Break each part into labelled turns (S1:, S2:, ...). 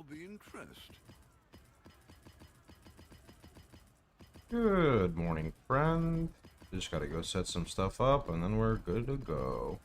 S1: be impressed.
S2: Good morning, friend. Just gotta go set some stuff up and then we're good to go.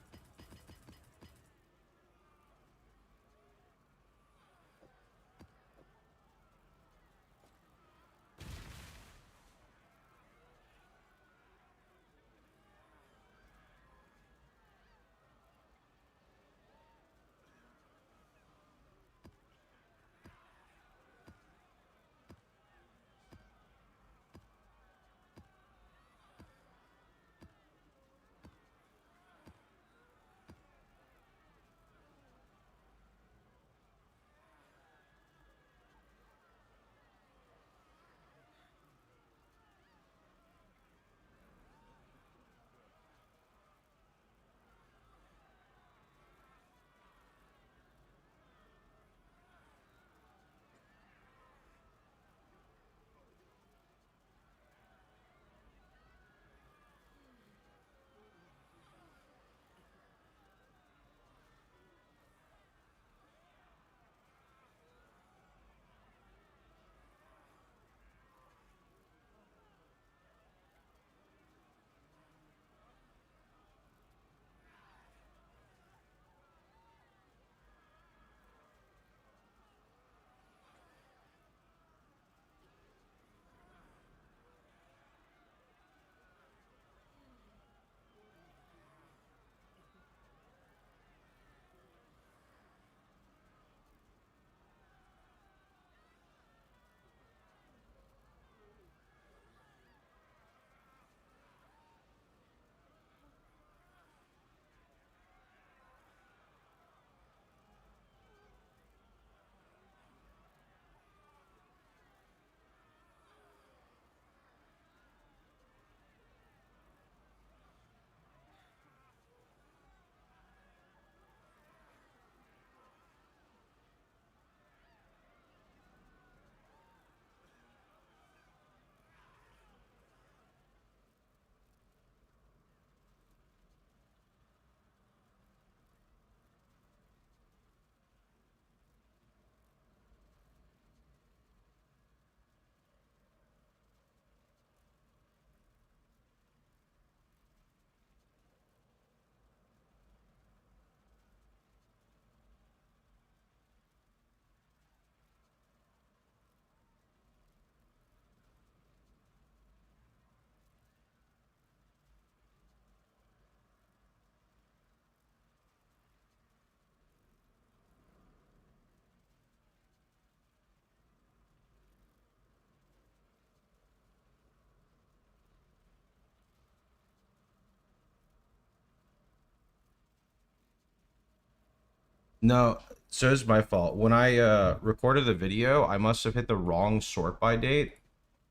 S2: No, so it's my fault. When I recorded the video, I must have hit the wrong sort by date.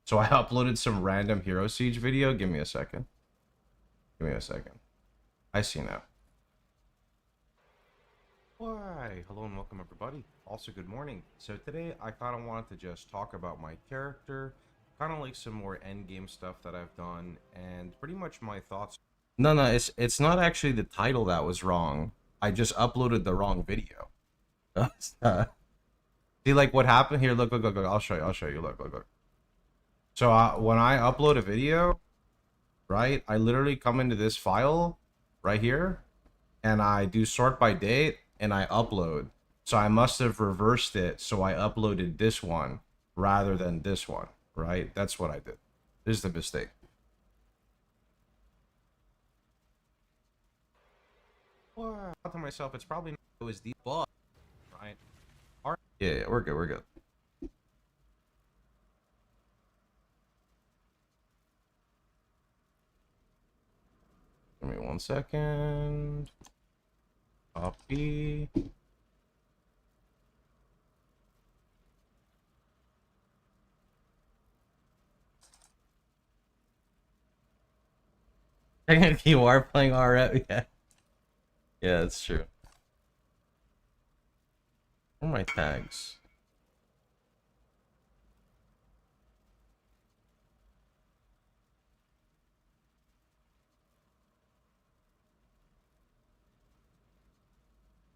S2: So I uploaded some random Hero Siege video. Give me a second. Give me a second. I see now. Why? Hello and welcome everybody. Also good morning. So today I kind of wanted to just talk about my character, kind of like some more endgame stuff that I've done, and pretty much my thoughts. No, it's not actually the title that was wrong. I just uploaded the wrong video. See, like what happened here? Look. I'll show you. I'll show you. Look. So when I upload a video, right, I literally come into this file right here, and I do sort by date, and I upload. So I must have reversed it, so I uploaded this one rather than this one, right? That's what I did. This is the mistake. Well, I thought to myself, it's probably not it was the bug, right? All right. Yeah, we're good. We're good. Give me 1 second. Copy. Technically, you are playing RF. Yeah. Yeah, that's true. Where are my tags?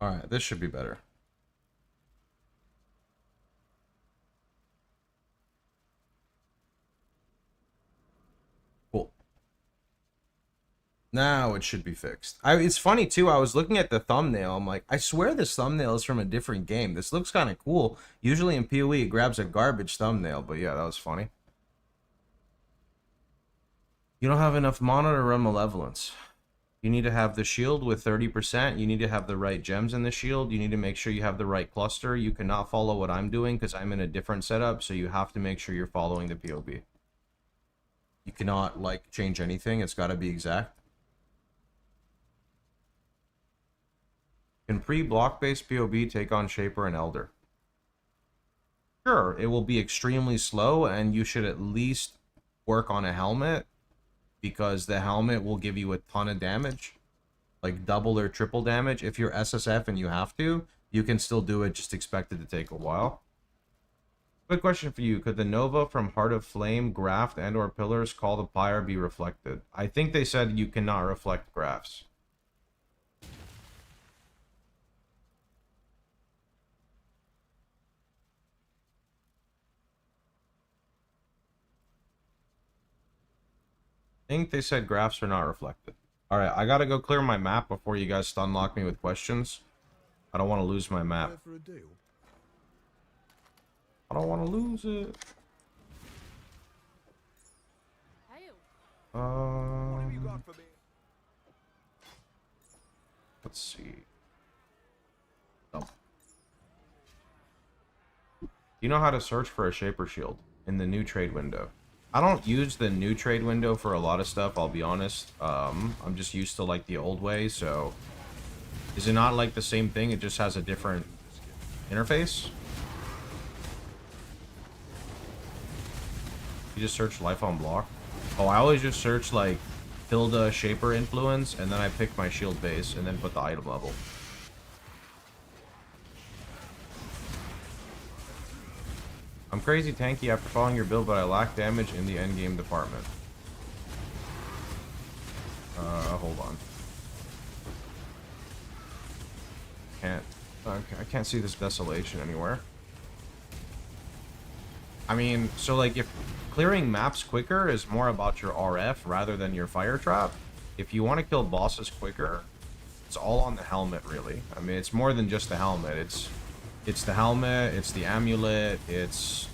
S2: Alright, this should be better. Now it should be fixed. It's funny too, I was looking at the thumbnail, I'm like, I swear this thumbnail is from a different game. This looks kind of cool. Usually in PoE it grabs a garbage thumbnail, but yeah, that was funny. You don't have enough mana to run Malevolence. You need to have the shield with 30%. You need to have the right gems in the shield. You need to make sure you have the right cluster. You cannot follow what I'm doing because I'm in a different setup, so you have to make sure you're following the POB. You cannot, like, change anything. It's got to be exact. Can pre-block-based POB take on Shaper and Elder? Sure, it will be extremely slow, and you should at least work on a helmet, because the helmet will give you a ton of damage, like double or triple damage. If you're SSF and you have to, you can still do it, just expect it to take a while. Quick question for you. Could the Nova from Heart of Flame, Graft, and or Pillars Call the Pyre be reflected? I think they said you cannot reflect grafts. I think they said grafts are not reflected. Alright, I gotta go clear my map before you guys stunlock me with questions. I don't want to lose my map. I don't want to lose it. Let's see. Oh. You know how to search for a Shaper Shield in the new trade window? I don't use the new trade window for a lot of stuff, I'll be honest. I'm just used to like the old way, so... Is it not like the same thing? It just has a different interface? You just search life on block? Oh, I always just search like Hilda Shaper influence, and then I pick my shield base, and then put the item level. I'm crazy tanky after following your build, but I lack damage in the endgame department. Hold on. I can't see this desolation anywhere. I mean, so like if clearing maps quicker is more about your RF rather than your fire trap, if you want to kill bosses quicker, it's all on the helmet really. I mean, it's more than just the helmet. It's the helmet, it's the amulet, it's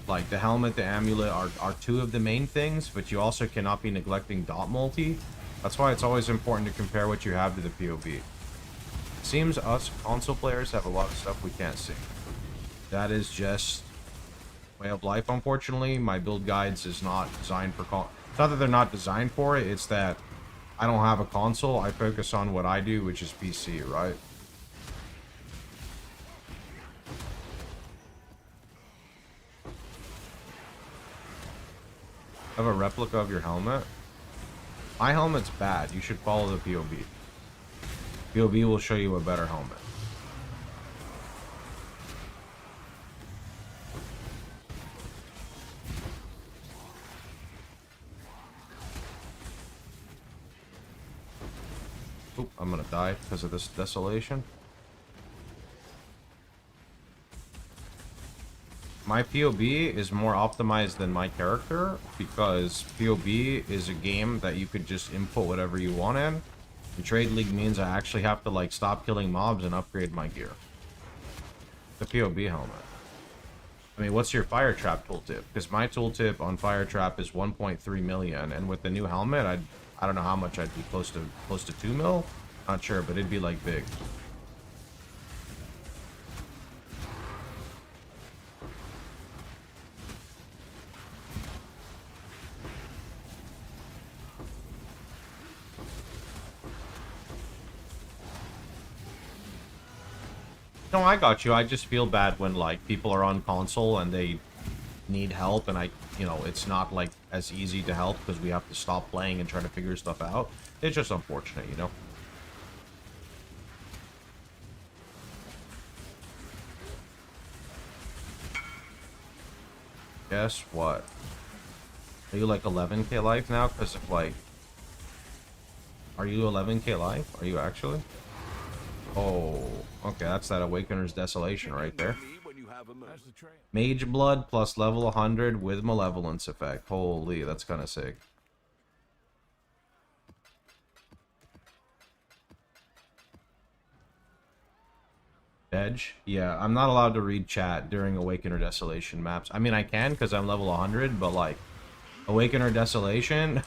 S2: like the helmet, the amulet are two of the main things, but you also cannot be neglecting dot multi. That's why it's always important to compare what you have to the POB. It seems us console players have a lot of stuff we can't see. That is just way of life, unfortunately. My build guides is not designed for it's not that they're not designed for it, it's that I don't have a console. I focus on what I do, which is PC, right? I have a replica of your helmet. My helmet's bad. You should follow the POB. POB will show you a better helmet. Oop, I'm gonna die because of this desolation. My POB is more optimized than my character because POB is a game that you could just input whatever you want in. And Trade League means I actually have to like stop killing mobs and upgrade my gear. The POB helmet. I mean, what's your fire trap tooltip? Because my tooltip on fire trap is 1.3 million, and with the new helmet, I don't know how much I'd be close to 2 mil. Not sure, but it'd be like big. No, I got you. I just feel bad when, like, people are on console and they need help, and you know, it's not, like, as easy to help because we have to stop playing and try to figure stuff out. It's just unfortunate, you know? Guess what? Are you, like, 11k life now? Because of, like... Are you 11k life? Are you actually? Oh, okay, that's that Awakener's Desolation right there. Mage Blood plus level 100 with Malevolence effect. Holy, that's kind of sick. Edge? Yeah, I'm not allowed to read chat during Awaken or Desolation maps. I mean, I can because I'm level 100, but like, Awaken or Desolation,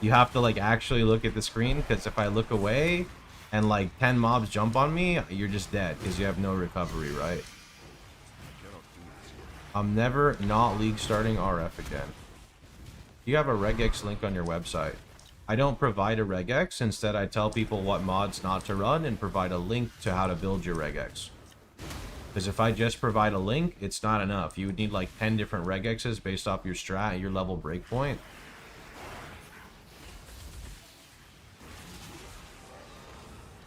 S2: you have to like actually look at the screen, because if I look away and like 10 mobs jump on me, you're just dead because you have no recovery, right? I'm never not league starting RF again. You have a regex link on your website. I don't provide a regex. Instead, I tell people what mods not to run and provide a link to how to build your regex. Because if I just provide a link, it's not enough. You would need like 10 different regexes based off your strat and your level breakpoint.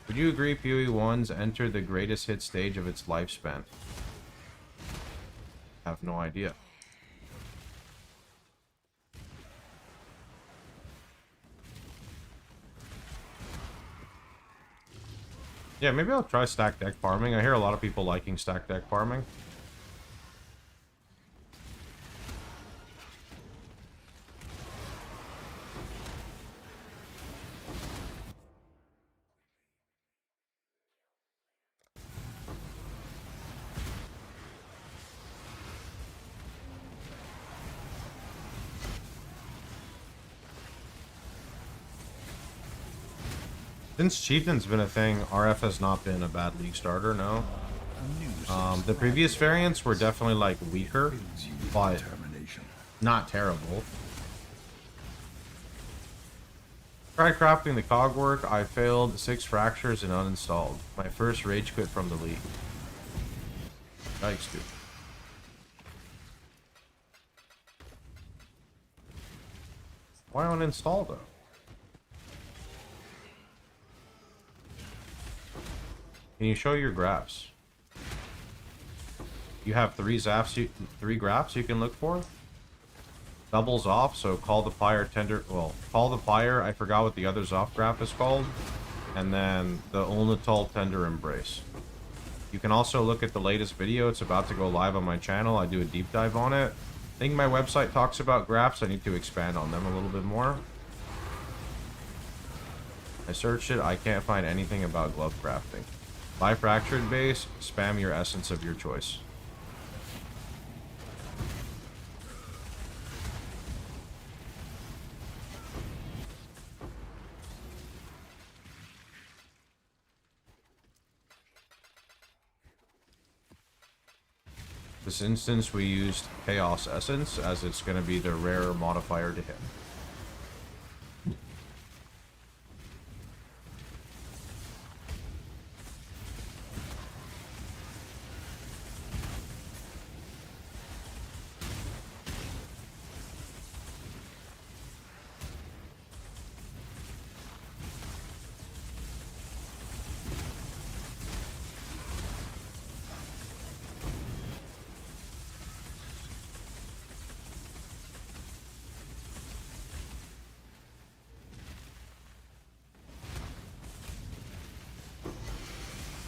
S2: Would you agree PoE 1's entered the greatest hit stage of its lifespan? I have no idea. Yeah, maybe I'll try stack deck farming. I hear a lot of people liking stack deck farming. Since Chieftain's been a thing, RF has not been a bad league starter, no. The previous variants were definitely like weaker, but not terrible. Tried crafting the cogwork, I failed 6 fractures and uninstalled. My first rage quit from the league. Yikes, dude. Why uninstall though? Can you show your graphs? You have 3 graphs you can look for. Doubles off, so call the pyre tender. Well, call the pyre. I forgot what the other Zoff graph is called. And then the Ulnatal tender embrace. You can also look at the latest video. It's about to go live on my channel. I do a deep dive on it. I think my website talks about graphs. I need to expand on them a little bit more. I searched it. I can't find anything about glove crafting. Buy fractured base. Spam your essence of your choice. This instance we used Chaos Essence, as it's going to be the rare modifier to hit.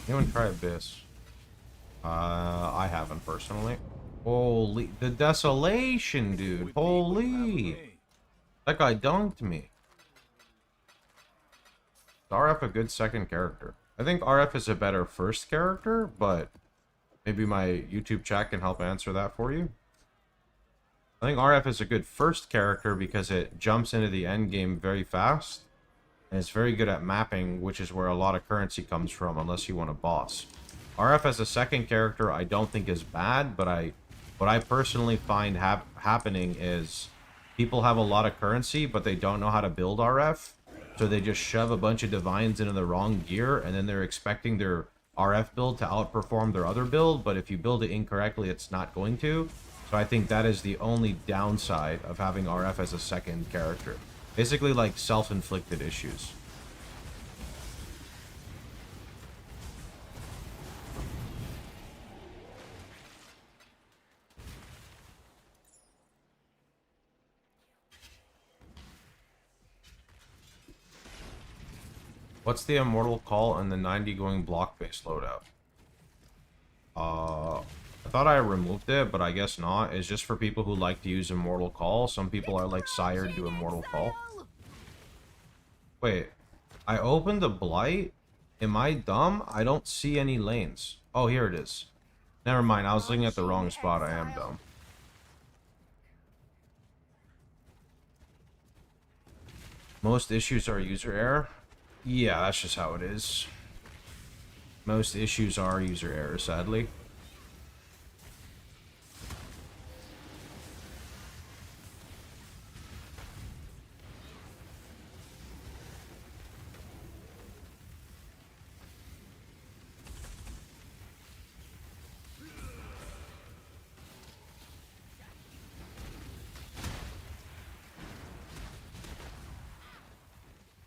S2: Anyone try Abyss? I haven't personally. Holy, the desolation, dude. Holy. That guy dunked me. Is RF a good second character? I think RF is a better first character, but maybe my YouTube chat can help answer that for you. I think RF is a good first character because it jumps into the end game very fast. And it's very good at mapping, which is where a lot of currency comes from, unless you want a boss. RF as a second character, I don't think is bad, but what I personally find happening is people have a lot of currency, but they don't know how to build RF. So they just shove a bunch of divines into the wrong gear, and then they're expecting their RF build to outperform their other build, but if you build it incorrectly, it's not going to. So I think that is the only downside of having RF as a second character. Basically, like, self-inflicted issues. What's the immortal call and the 90 going block-based loadout? I thought I removed it, but I guess not. It's just for people who like to use immortal call. Some people are like sired to immortal call. Wait, I opened the blight Am I dumb? I don't see any lanes. Oh, here it is. Never mind, I was looking at the wrong spot. I am dumb. Most issues are user error. Yeah, that's just how it is. Most issues are user error, sadly.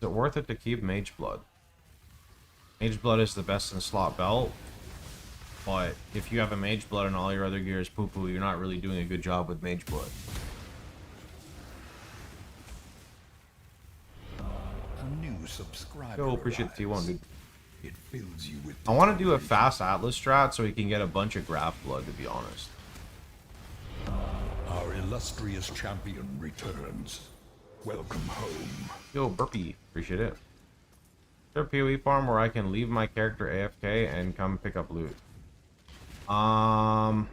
S2: Is it worth it to keep Mage Blood? Mage Blood is the best in slot belt, but if you have a Mage Blood and all your other gear is poo-poo, you're not really doing a good job with Mage Blood.
S1: A new subscriber.
S2: Yo, appreciate the T1, dude.
S1: It fills you with
S2: I want to do a fast Atlas strat so we can get a bunch of Graph Blood, to be honest.
S1: Our illustrious champion returns. Welcome home.
S2: Yo, Burpee, appreciate it. Is there a PoE farm where I can leave my character AFK and come pick up loot? Well,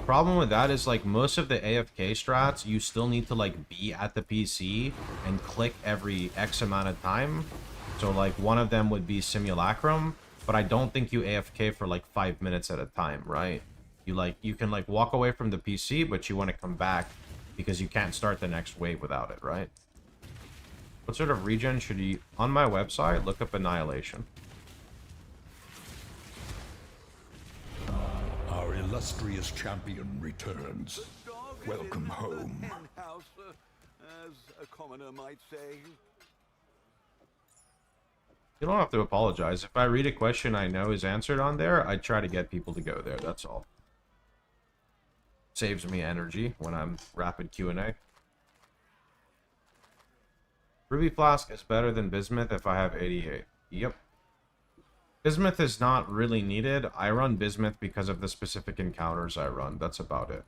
S2: problem with that is, like, most of the AFK strats, you still need to, like, be at the PC and click every X amount of time. So, like, one of them would be Simulacrum, but I don't think you AFK for, like, 5 minutes at a time, right? You can, like, walk away from the PC, but you want to come back because you can't start the next wave without it, right? What sort of regen should you... On my website, look up Annihilation.
S1: Our illustrious champion returns. Welcome home.
S3: As a commoner might say.
S2: You don't have to apologize. If I read a question I know is answered on there, I try to get people to go there, that's all. Saves me energy when I'm rapid Q&A. Ruby Flask is better than Bismuth if I have 88. Yep. Bismuth is not really needed. I run Bismuth because of the specific encounters I run. That's about it.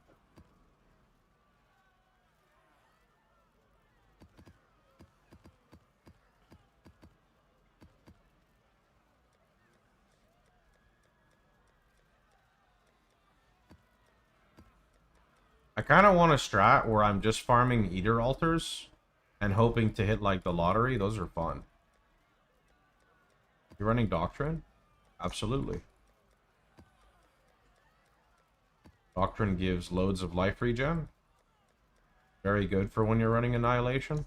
S2: I kind of want a strat where I'm just farming Eater Altars and hoping to hit, like, the lottery. Those are fun. You're running Doctrine? Absolutely. Doctrine gives loads of life regen. Very good for when you're running Annihilation.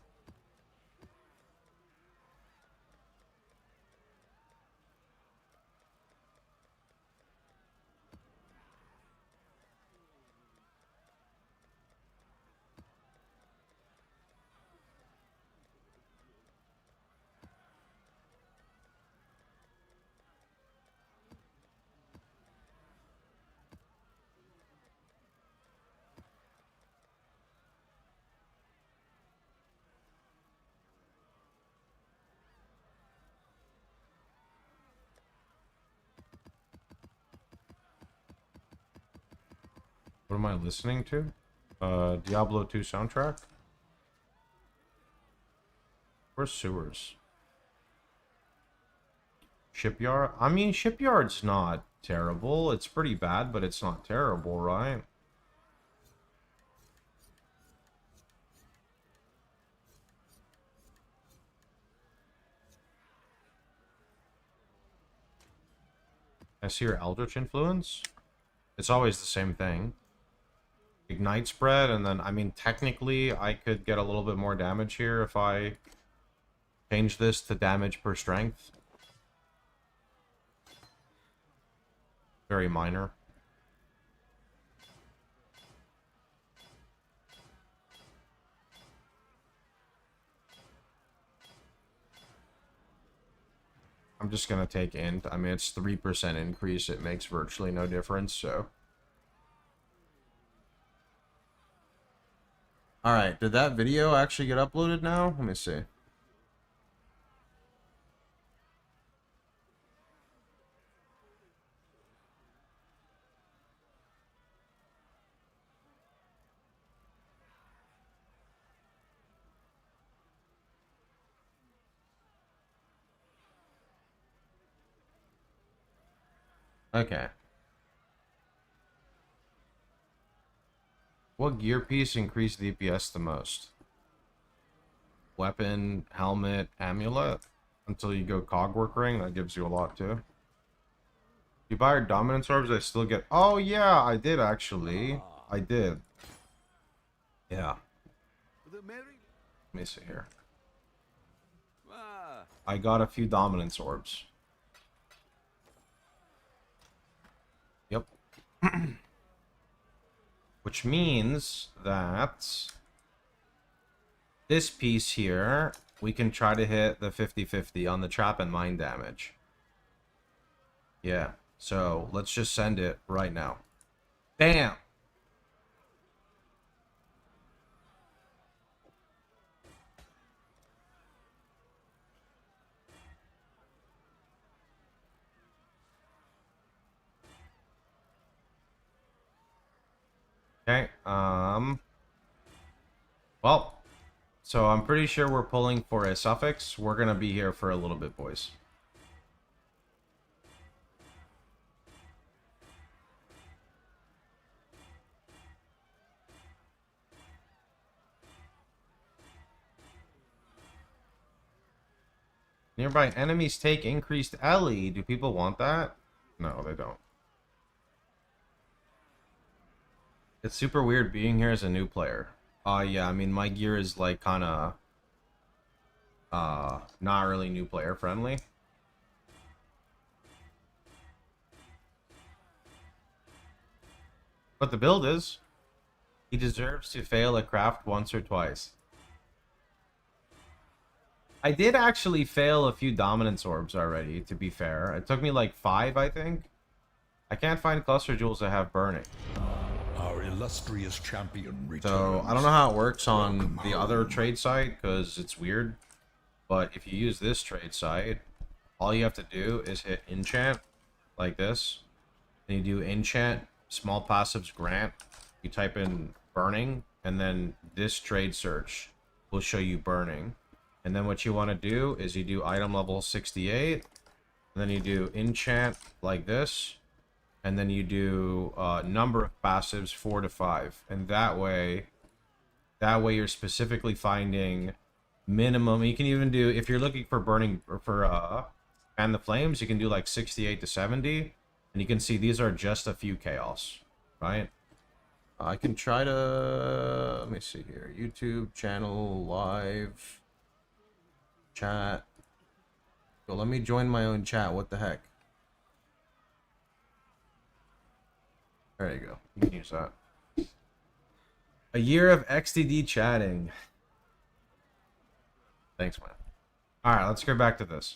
S2: What am I listening to? Diablo 2 soundtrack? Where's Sewers? Shipyard? I mean, Shipyard's not terrible. It's pretty bad, but it's not terrible, right? I see your Eldritch influence. It's always the same thing. Ignite spread, and then, I mean, technically, I could get a little bit more damage here if I change this to damage per strength. Very minor. I'm just gonna take int. I mean, it's 3% increase. It makes virtually no difference, so. Alright, did that video actually get uploaded now? Let me see. Okay. What gear piece increased DPS the most? Weapon, helmet, amulet. Until you go cogwork ring, that gives you a lot too. You buy your dominance orbs, I still get. Oh yeah, I did actually. I did. Yeah.
S3: The merry...
S2: Let me see here.
S3: Ah,
S2: I got a few dominance orbs. Yep. Which means that this piece here, we can try to hit the 50-50 on the trap and mine damage. Yeah. So let's just send it right now. Bam! Okay, well, so I'm pretty sure we're pulling for a suffix. We're gonna be here for a little bit, boys. Nearby enemies take increased LE. Do people want that? No, they don't. It's super weird being here as a new player. Yeah, I mean, my gear is like kind of not really new player friendly. But the build is. He deserves to fail a craft once or twice. I did actually fail a few dominance orbs already, to be fair. It took me like 5, I think. I can't find cluster jewels that have burning.
S1: Our illustrious champion returns.
S2: So, I don't know how it works on the other trade site, because it's weird. But if you use this trade site, all you have to do is hit enchant, like this. Then you do enchant, small passives grant. You type in burning, and then this trade search will show you burning. And then what you want to do is you do item level 68, and then you do enchant like this, and then you do number of passives 4 to 5, and that way you're specifically finding minimum. You can even do, if you're looking for burning or for fan the flames, you can do like 68 to 70, and you can see these are just a few chaos, right? I can try to, let me see here, YouTube channel live chat. So let me join my own chat. What the heck? There you go. You can use that. A year of XDD chatting. Thanks, man. Alright, let's go back to this.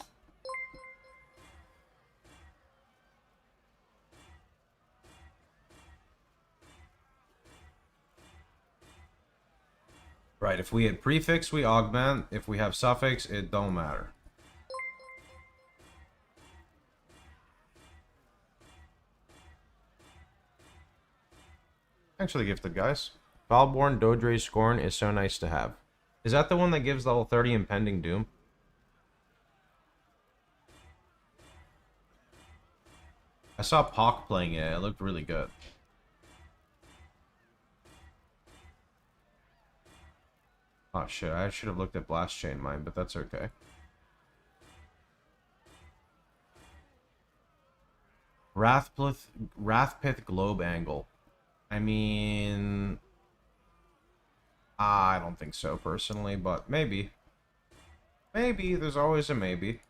S2: Right, if we hit prefix, we augment. If we have suffix, it don't matter. Thanks for the gifted, guys. Valborn Dodre Scorn is so nice to have. Is that the one that gives level 30 impending doom? I saw Pock playing it. It looked really good. Oh shit, I should have looked at Blast Chain Mine, but that's okay. Wrathpith Globe Angle. I mean, I don't think so personally, but maybe. Maybe, there's always a maybe.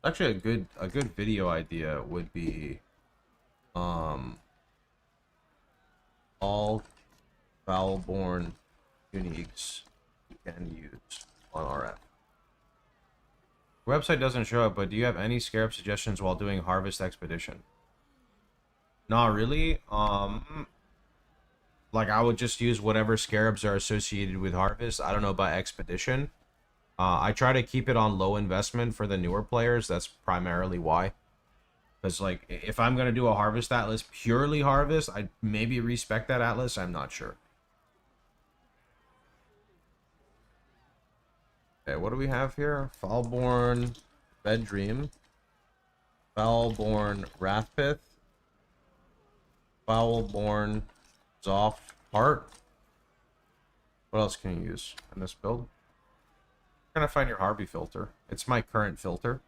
S2: Actually, a good video idea would be all Valborn uniques you can use on RF. Website doesn't show up, but do you have any scarab suggestions while doing Harvest Expedition? Not really. Like I would just use whatever scarabs are associated with Harvest. I don't know about Expedition. I try to keep it on low investment for the newer players. That's primarily why. Because, like, if I'm going to do a Harvest Atlas, purely Harvest, I'd maybe respec that Atlas. I'm not sure. Okay, what do we have here? Valborn Red Dream, Foulborn Wrathpith, Foulborn Zoff Heart. What else can you use in this build? I'm trying to find your Harvey filter. It's my current filter.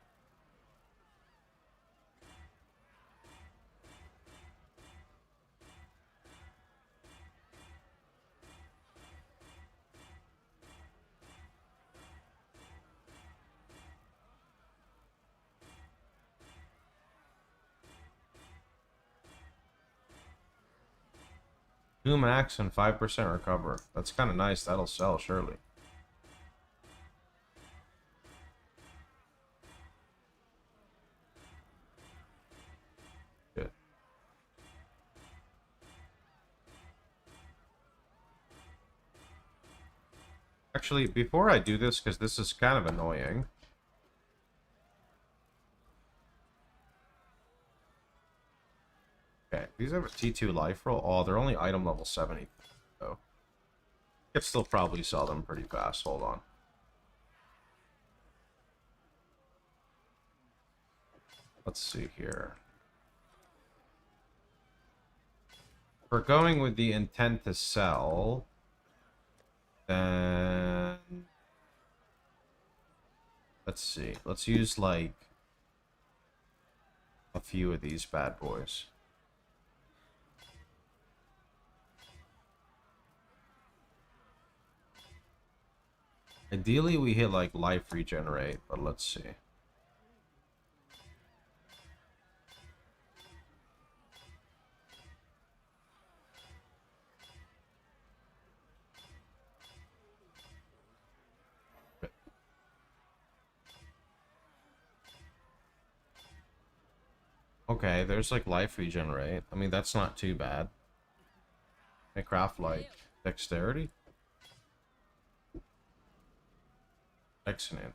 S2: Two max and 5% recover. That's kind of nice. That'll sell, surely. Good. Actually, before I do this, because this is kind of annoying. Okay, these have a T2 life roll. Oh, they're only item level 70, though. Could still probably sell them pretty fast. Hold on. Let's see here. If we're going with the intent to sell, then let's see. Let's use like a few of these bad boys. Ideally, we hit like life regenerate, but let's see. Okay, there's like life regenerate. I mean, that's not too bad. I craft like dexterity. Excellent.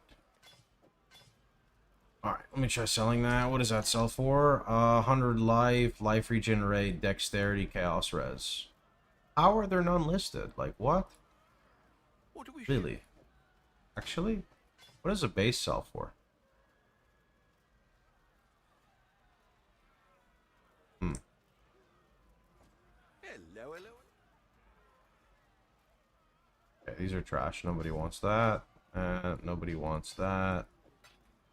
S2: Alright, let me try selling that. What does that sell for? 100 life, life regenerate, dexterity, chaos res. How are there none listed? Like, what?
S3: What do we
S2: Really? Actually? What does a base sell for?
S3: Hello, hello.
S2: Okay, these are trash. Nobody wants that. Nobody wants that.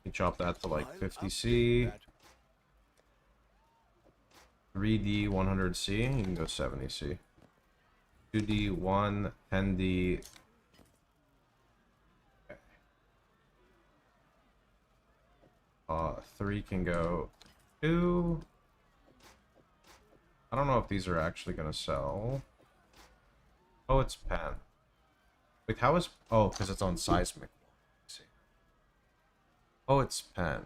S2: You chop that to like 50C. 3D 100C. You can go 70C. 2D 1, 10D. Okay. 3 can go 2. I don't know if these are actually gonna sell. Oh, it's pen. Wait, how is... Oh, because it's on seismic. Let's see. Oh, it's pen.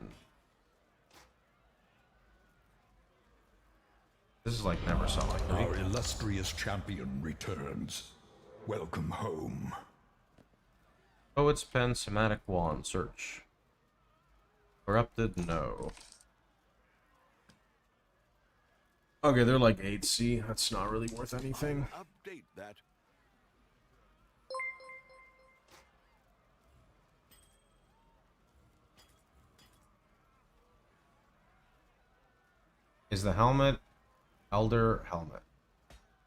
S2: This is like never selling.
S1: Our illustrious champion returns. Welcome home.
S2: Oh, it's pen, somatic wand, search. Corrupted, no. Okay, they're like 8C. That's not really worth anything.
S3: I'll update that.
S2: Is the helmet Elder helmet?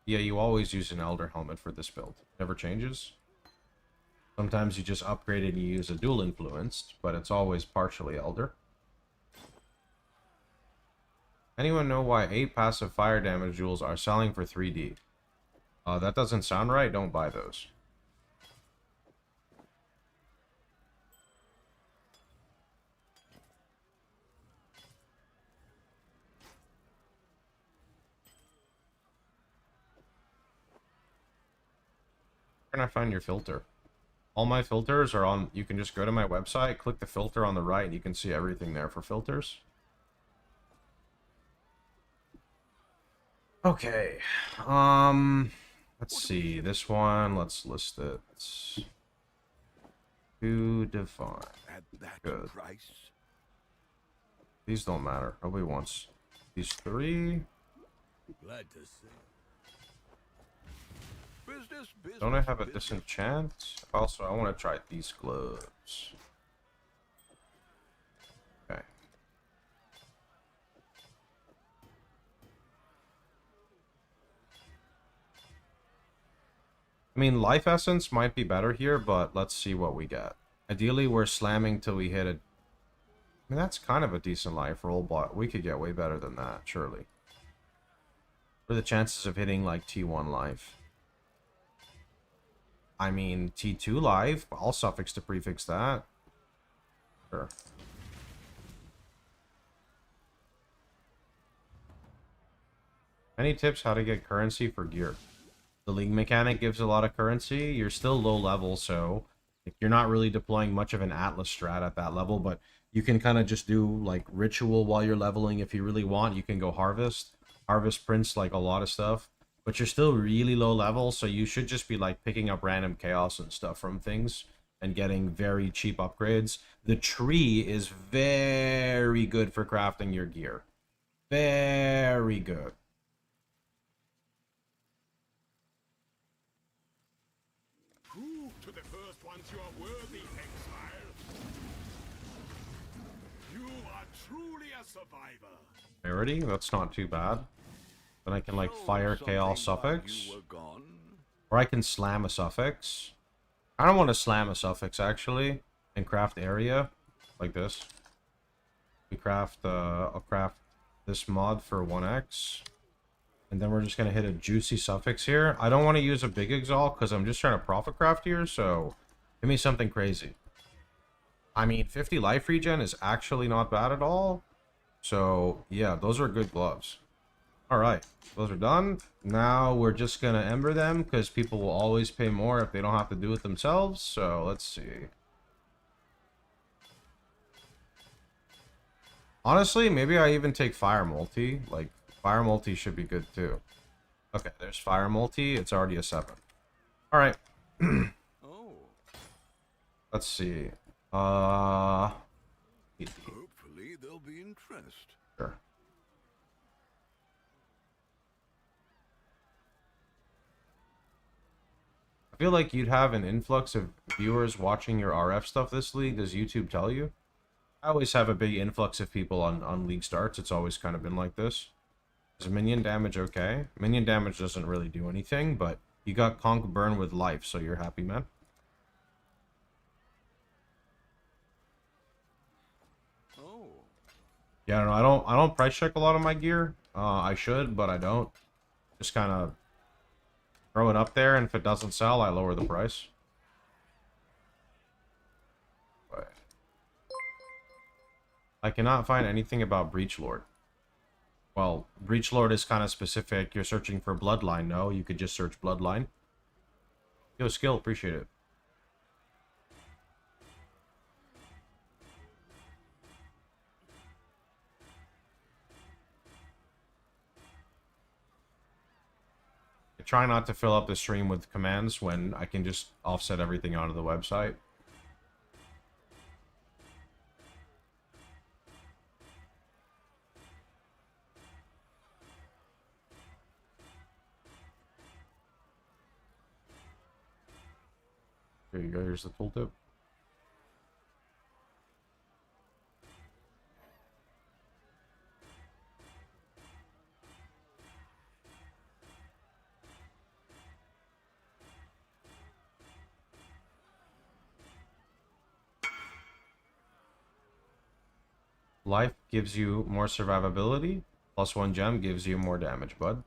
S2: Yeah, you always use an Elder helmet for this build. Never changes. Sometimes you just upgrade it and you use a dual influenced, but it's always partially Elder. Anyone know why 8 passive fire damage jewels are selling for 3D? That doesn't sound right. Don't buy those. Where can I find your filter? All my filters are on... You can just go to my website, click the filter on the right, and you can see everything there for filters. Okay. Let's see. This one, let's list it. To define.
S3: At that
S2: Good.
S3: price.
S2: These don't matter. Nobody wants these 3.
S3: Glad to see. Business, business.
S2: Don't I have a
S3: business.
S2: disenchant? Also, I want to try these gloves. I mean, life essence might be better here, but let's see what we get. Ideally, we're slamming till we hit a... I mean, that's kind of a decent life roll, but we could get way better than that, surely. What are the chances of hitting, like, T1 life? I mean, T2 life. I'll suffix to prefix that. Sure. Any tips how to get currency for gear? The league mechanic gives a lot of currency. You're still low level, so like, you're not really deploying much of an Atlas strat at that level, but you can kind of just do like ritual while you're leveling if you really want. You can go harvest prints, like a lot of stuff, but you're still really low level, so you should just be like picking up random chaos and stuff from things and getting very cheap upgrades. The tree is very good for crafting your gear. Very good.
S3: Prove to the first ones you are worthy, exile. You are truly a survivor.
S2: Rarity? That's not too bad. Then I can like fire chaos suffix. Or I can slam a suffix. I don't want to slam a suffix actually. And craft area. Like this. We craft I'll craft this mod for 1x. And then we're just gonna hit a juicy suffix here. I don't want to use a big exalt because I'm just trying to profit craft here, so give me something crazy. I mean, 50 life regen is actually not bad at all. So yeah, those are good gloves. Alright, those are done. Now we're just gonna ember them because people will always pay more if they don't have to do it themselves. So let's see. Honestly, maybe I even take fire multi. Like, fire multi should be good too. Okay, there's fire multi. It's already a 7. Alright.
S3: Oh.
S2: Let's see.
S3: Hopefully there'll be interest.
S2: Sure. I feel like you'd have an influx of viewers watching your RF stuff this league. Does YouTube tell you? I always have a big influx of people on league starts. It's always kind of been like this. Is minion damage okay? Minion damage doesn't really do anything, but you got conk burn with life, so you're happy, man.
S3: Oh.
S2: Yeah, I don't know. I don't price check a lot of my gear. I should, but I don't. Just kind of throw it up there, and if it doesn't sell, I lower the price. But I cannot find anything about Breach Lord. Well, Breach Lord is kind of specific. You're searching for Bloodline. No, you could just search Bloodline. Yo, skill, appreciate it. I try not to fill up the stream with commands when I can just offset everything onto the website. Here you go, here's the tooltip. Life gives you more survivability. Plus 1 gem gives you more damage, bud.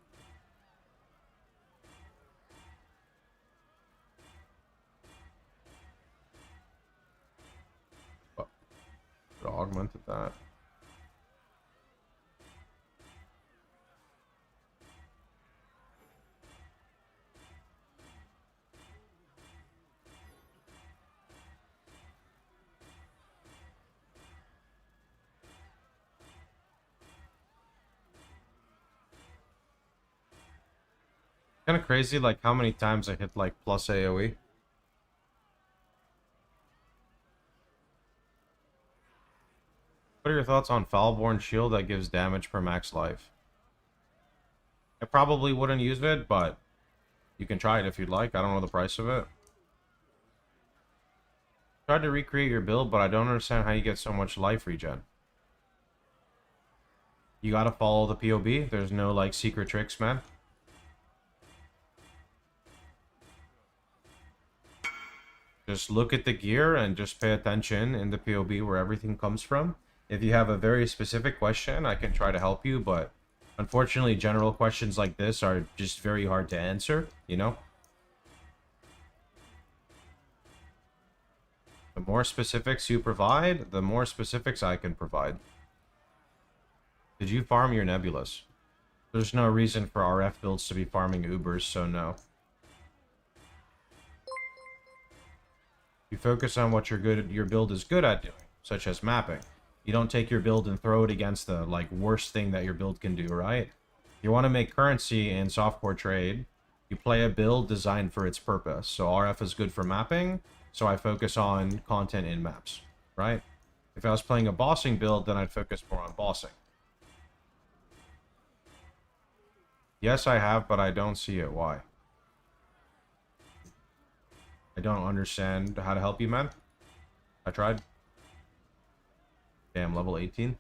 S2: Oh, could have augmented that. Kind of crazy, like how many times I hit like plus AoE. What are your thoughts on Foulborn Shield that gives damage per max life? I probably wouldn't use it, but you can try it if you'd like. I don't know the price of it. Tried to recreate your build, but I don't understand how you get so much life regen. You gotta follow the POB. There's no like secret tricks, man. Just look at the gear and just pay attention in the POB where everything comes from. If you have a very specific question, I can try to help you, but unfortunately, general questions like this are just very hard to answer, you know? The more specifics you provide, the more specifics I can provide. Did you farm your Nebulas? There's no reason for RF builds to be farming Ubers, so no. You focus on what your build is good at doing, such as mapping. You don't take your build and throw it against the like worst thing that your build can do, right? You want to make currency in softcore trade. You play a build designed for its purpose. So RF is good for mapping, so I focus on content in maps, right? If I was playing a bossing build, then I'd focus more on bossing. Yes, I have, but I don't see it. Why? I don't understand how to help you, man. I tried. Damn, level 18.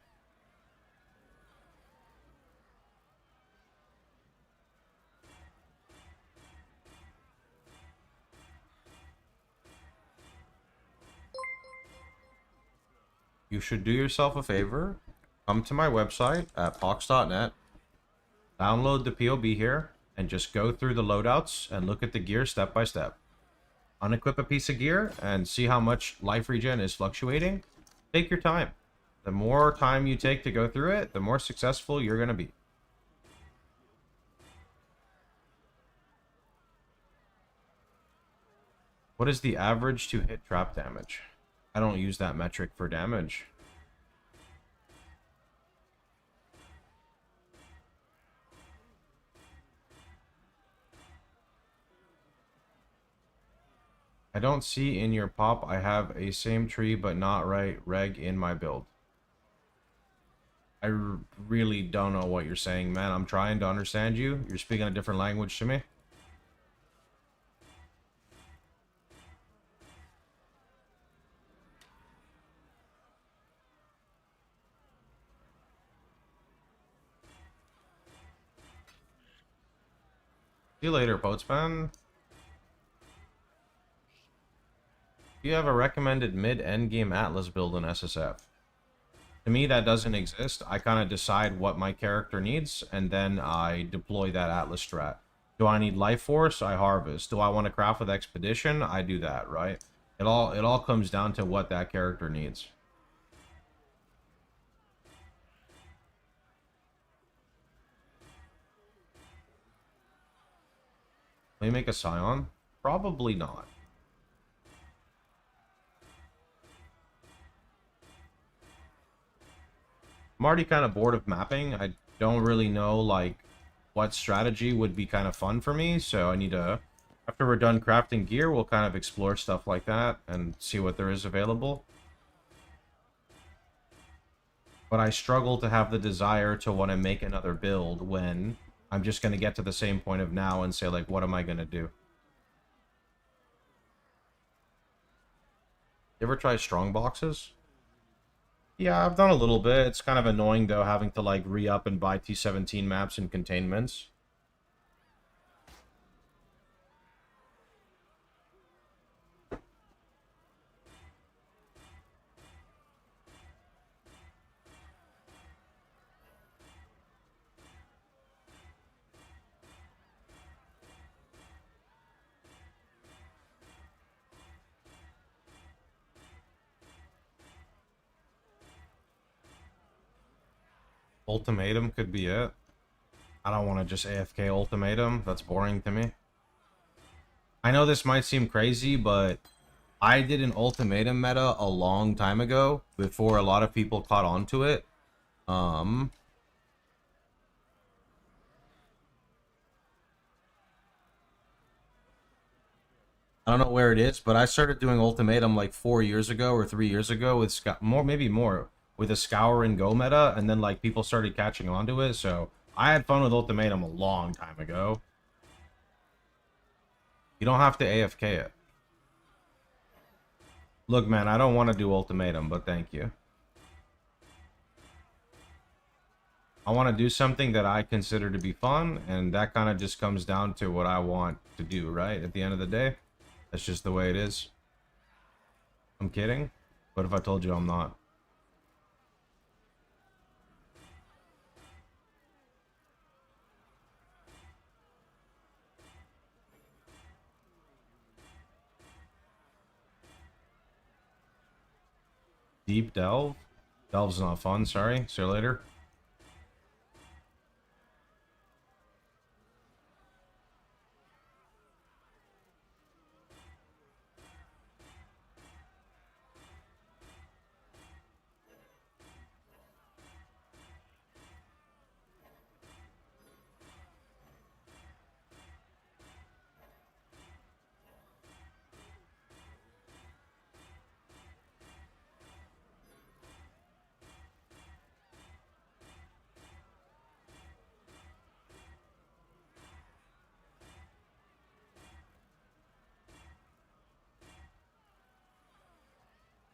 S2: You should do yourself a favor. Come to my website at pox.net. Download the POB here, and just go through the loadouts and look at the gear step by step. Unequip a piece of gear and see how much life regen is fluctuating. Take your time. The more time you take to go through it, the more successful you're going to be. What is the average to hit trap damage? I don't use that metric for damage. I don't see in your pop I have a same tree but not right reg in my build. I really don't know what you're saying, man. I'm trying to understand you. You're speaking a different language to me. See you later, Postman. Do you have a recommended mid-endgame Atlas build in SSF? To me, that doesn't exist. I kind of decide what my character needs, and then I deploy that Atlas strat. Do I need Life Force? I harvest. Do I want to craft with Expedition? I do that, right? It all comes down to what that character needs. Will you make a Scion? Probably not. I'm already kind of bored of mapping. I don't really know, like, what strategy would be kind of fun for me, so I need to... After we're done crafting gear, we'll kind of explore stuff like that and see what there is available. But I struggle to have the desire to want to make another build when I'm just going to get to the same point of now and say, like, what am I going to do? You ever try strong boxes? Yeah, I've done a little bit. It's kind of annoying, though, having to, like, re-up and buy T17 maps and containments. Ultimatum could be it. I don't want to just AFK ultimatum. That's boring to me. I know this might seem crazy, but I did an ultimatum meta a long time ago before a lot of people caught on to it. I don't know where it is, but I started doing ultimatum like 4 years ago or 3 years ago with maybe more with a scour and go meta, and then like people started catching on to it. So I had fun with ultimatum a long time ago. You don't have to AFK it. Look, man, I don't want to do ultimatum, but thank you. I want to do something that I consider to be fun, and that kind of just comes down to what I want to do, right? At the end of the day, that's just the way it is. I'm kidding. What if I told you I'm not? Deep delve? Delve's not fun, sorry. See you later.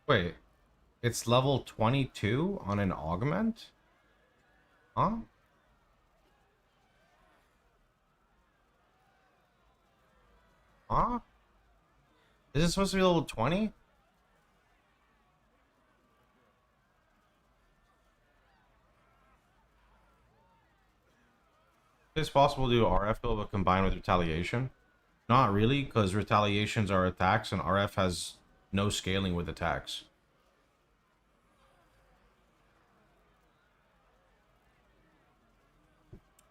S2: Wait, it's level 22 on an augment? Huh? Huh? Is it supposed to be level 20? It's possible to do RF though, but combined with retaliation? Not really, because retaliations are attacks and RF has no scaling with attacks.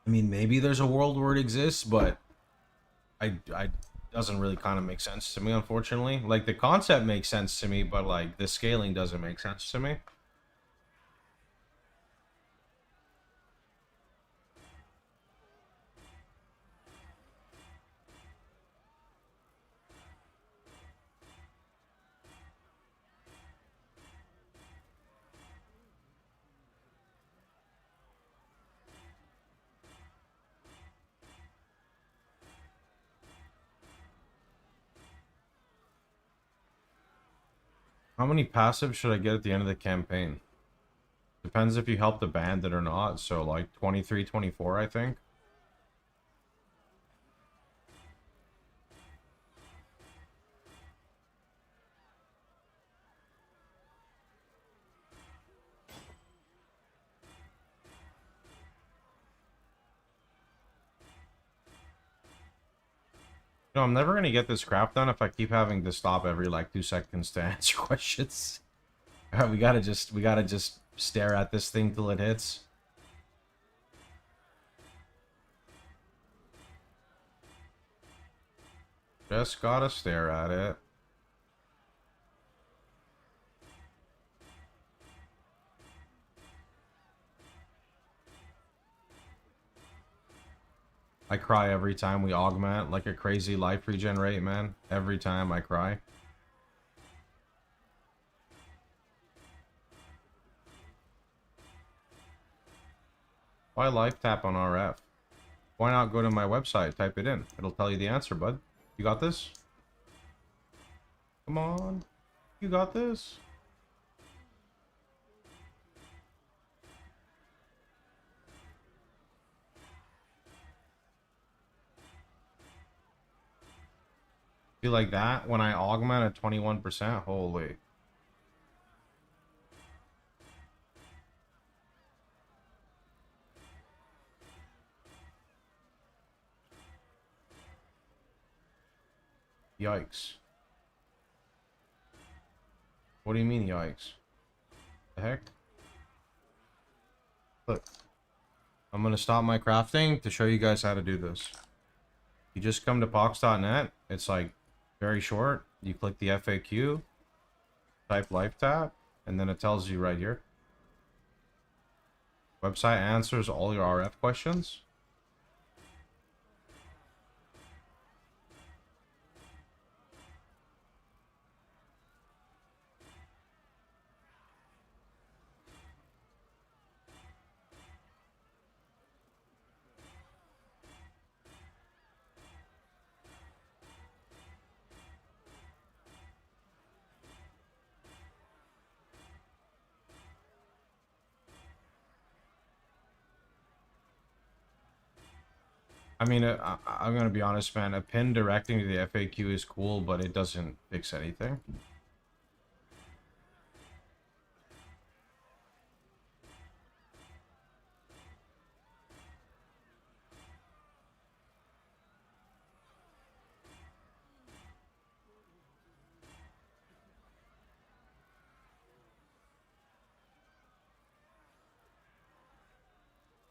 S2: I mean, maybe there's a world where it exists, but I doesn't really kind of make sense to me, unfortunately. Like, the concept makes sense to me, but like the scaling doesn't make sense to me. How many passives should I get at the end of the campaign? Depends if you help the bandit or not. So like 23, 24, I think. No, I'm never gonna get this crap done if I keep having to stop every like 2 seconds to answer questions. We gotta just stare at this thing till it hits. Just gotta stare at it. I cry every time we augment like a crazy life regenerate, man. Every time I cry. Why life tap on RF? Why not go to my website, type it in? It'll tell you the answer, bud. You got this? Come on. You got this? Be like that when I augment at 21%? Holy. Yikes. What do you mean, yikes? The heck? Look. I'm gonna stop my crafting to show you guys how to do this. You just come to pox.net. It's like very short. You click the FAQ, type life tap, and then it tells you right here. Website answers all your RF questions. I mean, I'm gonna be honest, man. A pin directing to the FAQ is cool, but it doesn't fix anything.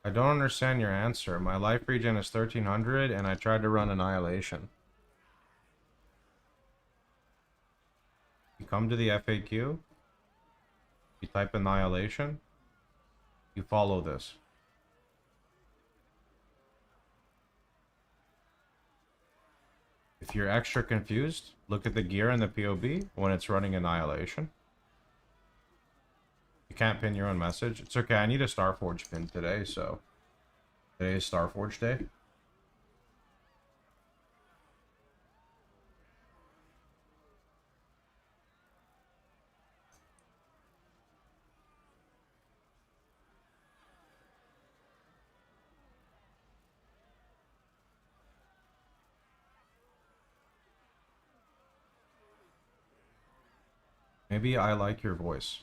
S2: I don't understand your answer. My life regen is 1300 and I tried to run Annihilation. You come to the FAQ, you type Annihilation, you follow this. If you're extra confused, look at the gear in the POB when it's running Annihilation. You can't pin your own message. It's okay, I need a Starforge pin today, so... Today is Starforge Day. Maybe I like your voice.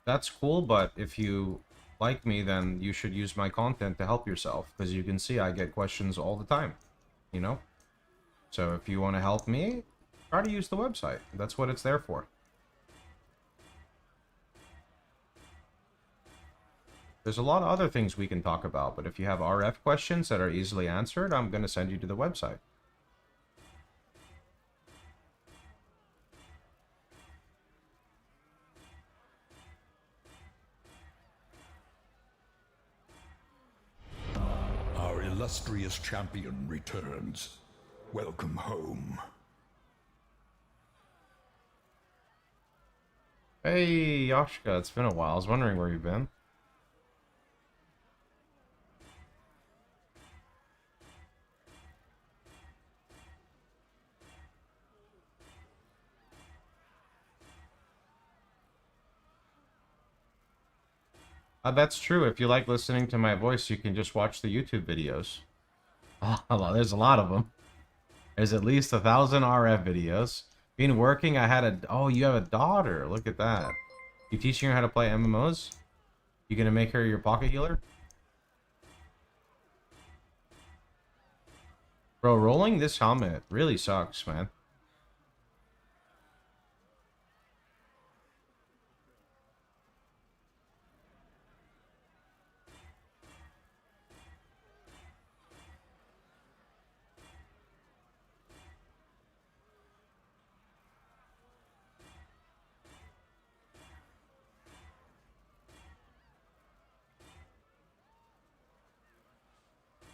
S2: That's cool, but if you like me, then you should use my content to help yourself. Because you can see I get questions all the time, you know? So if you want to help me, try to use the website. That's what it's there for. There's a lot of other things we can talk about, but if you have RF questions that are easily answered, I'm going to send you to the website.
S1: Our illustrious champion returns. Welcome home.
S2: Hey, Yoshka, it's been a while. I was wondering where you've been. That's true. If you like listening to my voice, you can just watch the YouTube videos. Oh, there's a lot of them. There's at least 1,000 RF videos. Been working, I had a... Oh, you have a daughter. Look at that. You teaching her how to play MMOs? You gonna make her your pocket healer? Bro, rolling this helmet really sucks, man.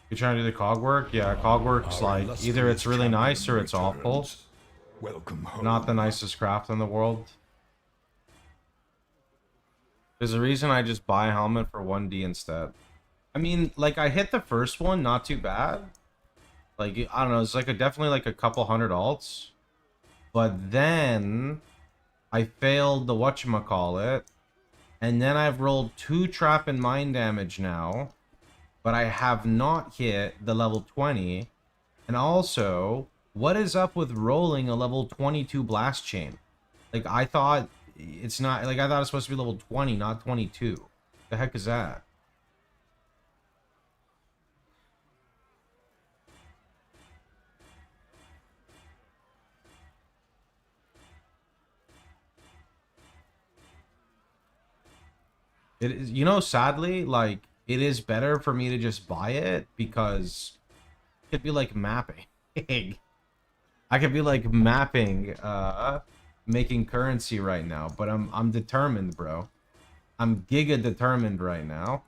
S2: You trying to do the cog work? Yeah, cog work's like, either it's really nice or it's awful.
S1: Welcome home.
S2: Not the nicest craft in the world. There's a reason I just buy a helmet for 1D instead. I mean, like, I hit the first one, not too bad. Like, I don't know, it's like definitely like a couple hundred alts. But then I failed the whatchamacallit. And then I've rolled 2 trap and mine damage now. But I have not hit the level 20. And also, what is up with rolling a level 22 blast chain? Like, I thought it's not, like, I thought it's supposed to be level 20, not 22. The heck is that? It is, you know, sadly, like, it is better for me to just buy it because it could be like mapping. I could be like mapping, making currency right now, but I'm determined, bro. I'm giga determined right now.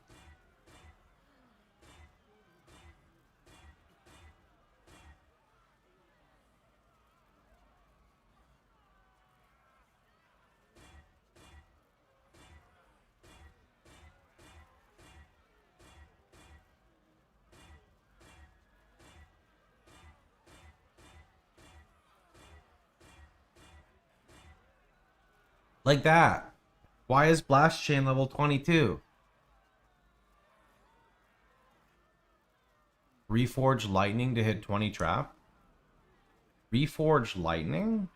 S2: Like that. Why is Blast Chain level 22? Reforge Lightning to hit 20 trap? Reforge Lightning?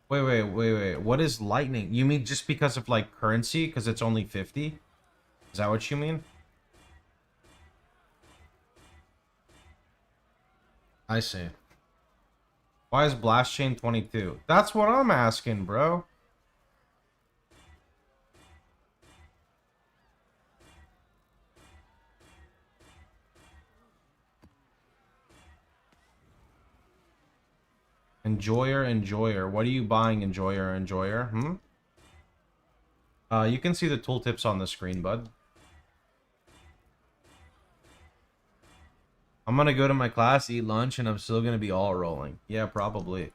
S2: Wait. What is Lightning? You mean just because of, like, currency? Because it's only 50? Is that what you mean? I see. Why is Blast Chain 22? That's what I'm asking, bro. Enjoyer. What are you buying, Enjoyer? You can see the tooltips on the screen, bud. I'm gonna go to my class, eat lunch, and I'm still gonna be all rolling. Yeah, probably.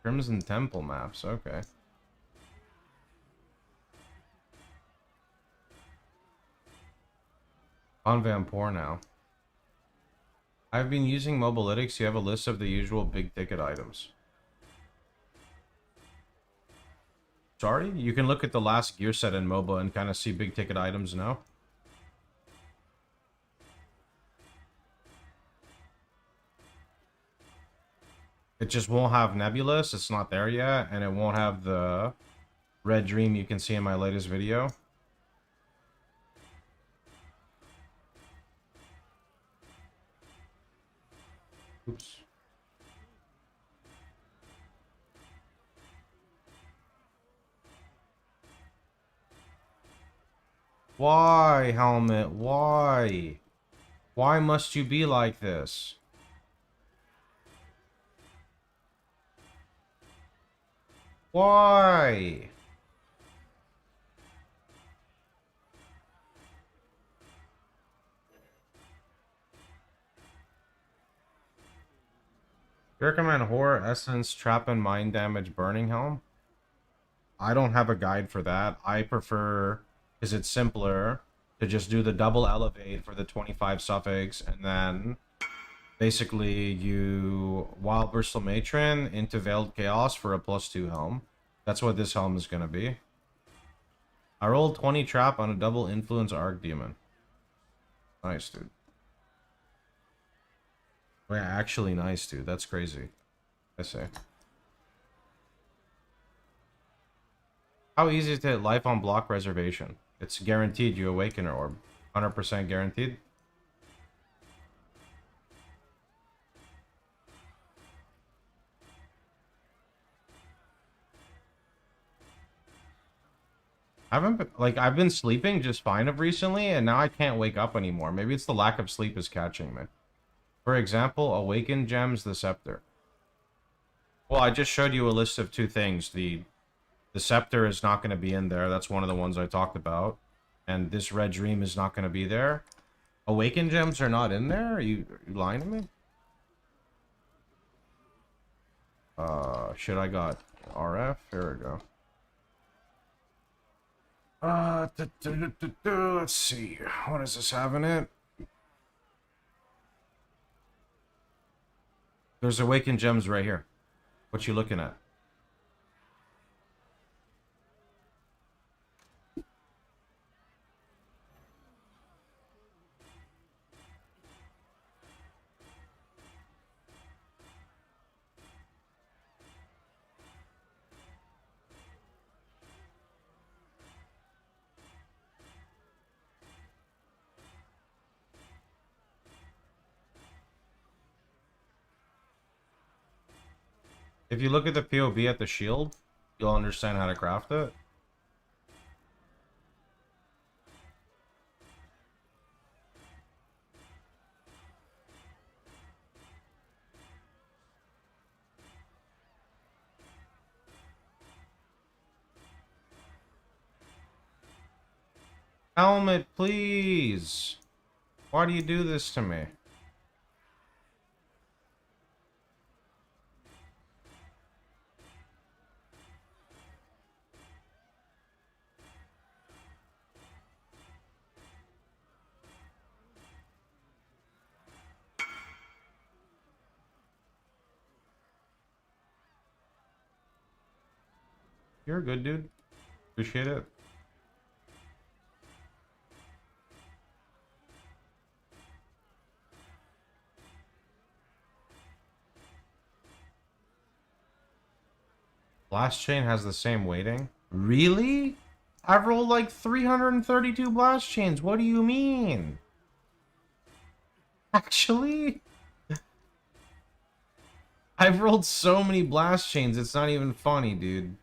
S2: Crimson Temple maps, okay. On Vampore now. I've been using Mobalytics. You have a list of the usual big ticket items. Sorry? You can look at the last gear set in MOBA and kind of see big ticket items now. It just won't have Nebulous. It's not there yet. And it won't have the Red Dream you can see in my latest video. Oops. Why, Helmet? Why? Why must you be like this? Why? You recommend Horror, Essence, Trap, and Mind Damage Burning Helm? I don't have a guide for that. I prefer, because it's simpler, to just do the double elevate for the 25 suffix, and then basically you Wild Bristol Matron into Veiled Chaos for a +2 helm. That's what this helm is going to be. I rolled 20 Trap on a double Influence Arc Demon. Nice, dude. Yeah, actually nice, dude. That's crazy. I say. How easy is it to hit life on block reservation? It's guaranteed you awaken an orb. 100% guaranteed. I've been sleeping just fine of recently, and now I can't wake up anymore. Maybe it's the lack of sleep is catching me. For example, Awakened Gems, the Scepter. Well, I just showed you a list of two things. The Scepter is not going to be in there. That's one of the ones I talked about. And this Red Dream is not going to be there. Awakened Gems are not in there? Are you lying to me? Shit, I got RF. Here we go. Let's see. What does this have in it? There's Awakened Gems right here. What you looking at? If you look at the POV at the shield, you'll understand how to craft it. Helmet, please. Why do you do this to me? You're a good dude. Appreciate it. Blast Chain has the same weighting. Really? I've rolled like 332 Blast Chains. What do you mean? Actually? I've rolled so many Blast Chains, it's not even funny, dude.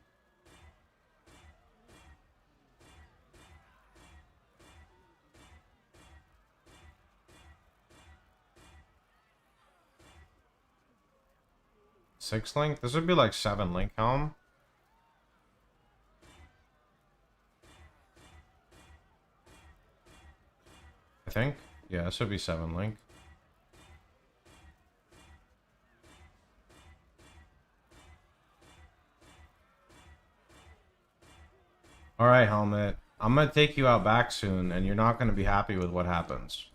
S2: 6 link? This would be like 7 link helm. I think. Yeah, this would be 7 link. Alright, helmet. I'm gonna take you out back soon, and you're not gonna be happy with what happens.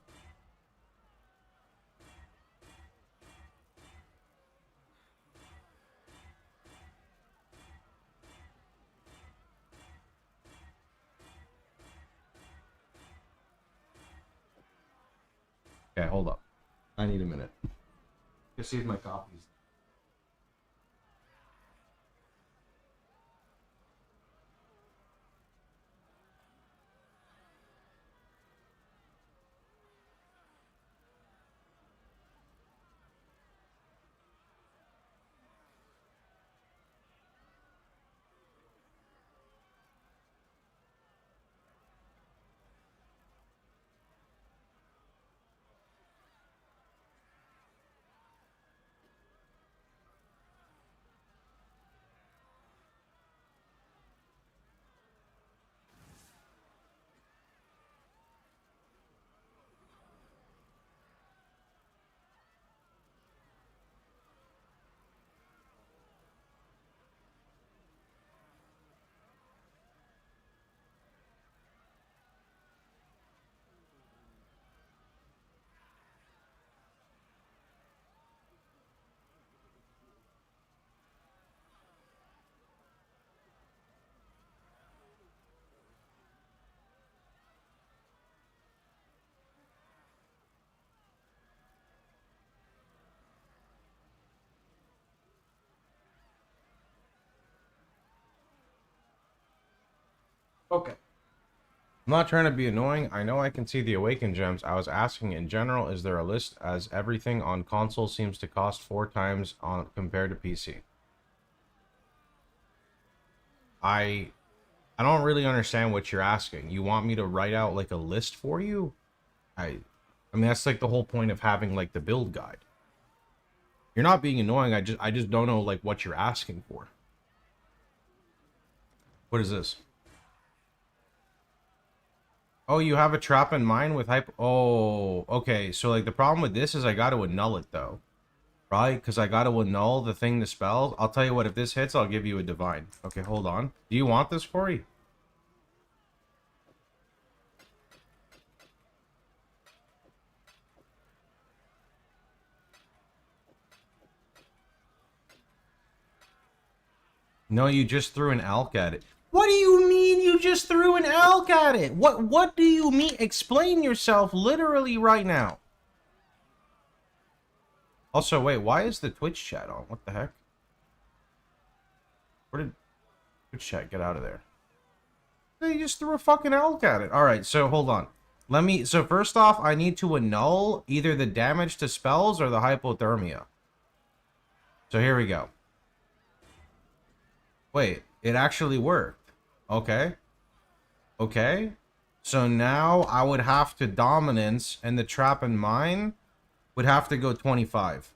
S2: Okay, hold up. I need a minute. Let's see if my coffee's... Okay. I'm not trying to be annoying. I know I can see the Awakened gems. I was asking in general, is there a list, as everything on console seems to cost 4 times on compared to PC? I don't really understand what you're asking. You want me to write out like a list for you? I mean that's like the whole point of having like the build guide. You're not being annoying. I just don't know like what you're asking for. What is this? Oh, you have a trap in mind with hype. Oh, okay. So like the problem with this is I got to annul it though, right? Because I got to annul the thing to spells. I'll tell you what. If this hits, I'll give you a divine. Okay, hold on. Do you want this, Corey? No, you just threw an alk at it. What do you mean you just threw an alk at it? What do you mean? Explain yourself literally right now. Also, wait, why is the Twitch chat on? What the heck? Where did Twitch chat get out of there? They just threw a fucking alk at it. Alright, so hold on. So first off, I need to annul either the damage to spells or the hypothermia. So here we go. Wait, it actually worked. Okay. Okay. So now I would have to dominance, and the trap in mine would have to go 25.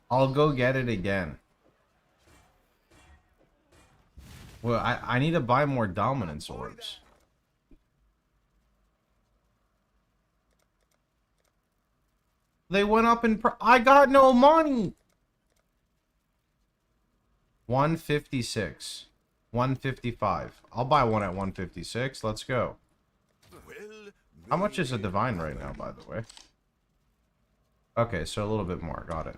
S2: I'll go get it again. Well, I need to buy more dominance orbs. They went up in I got no money. 156. 155. I'll buy one at 156. Let's go. How much is a divine right now, by the way? Okay, so a little bit more. Got it.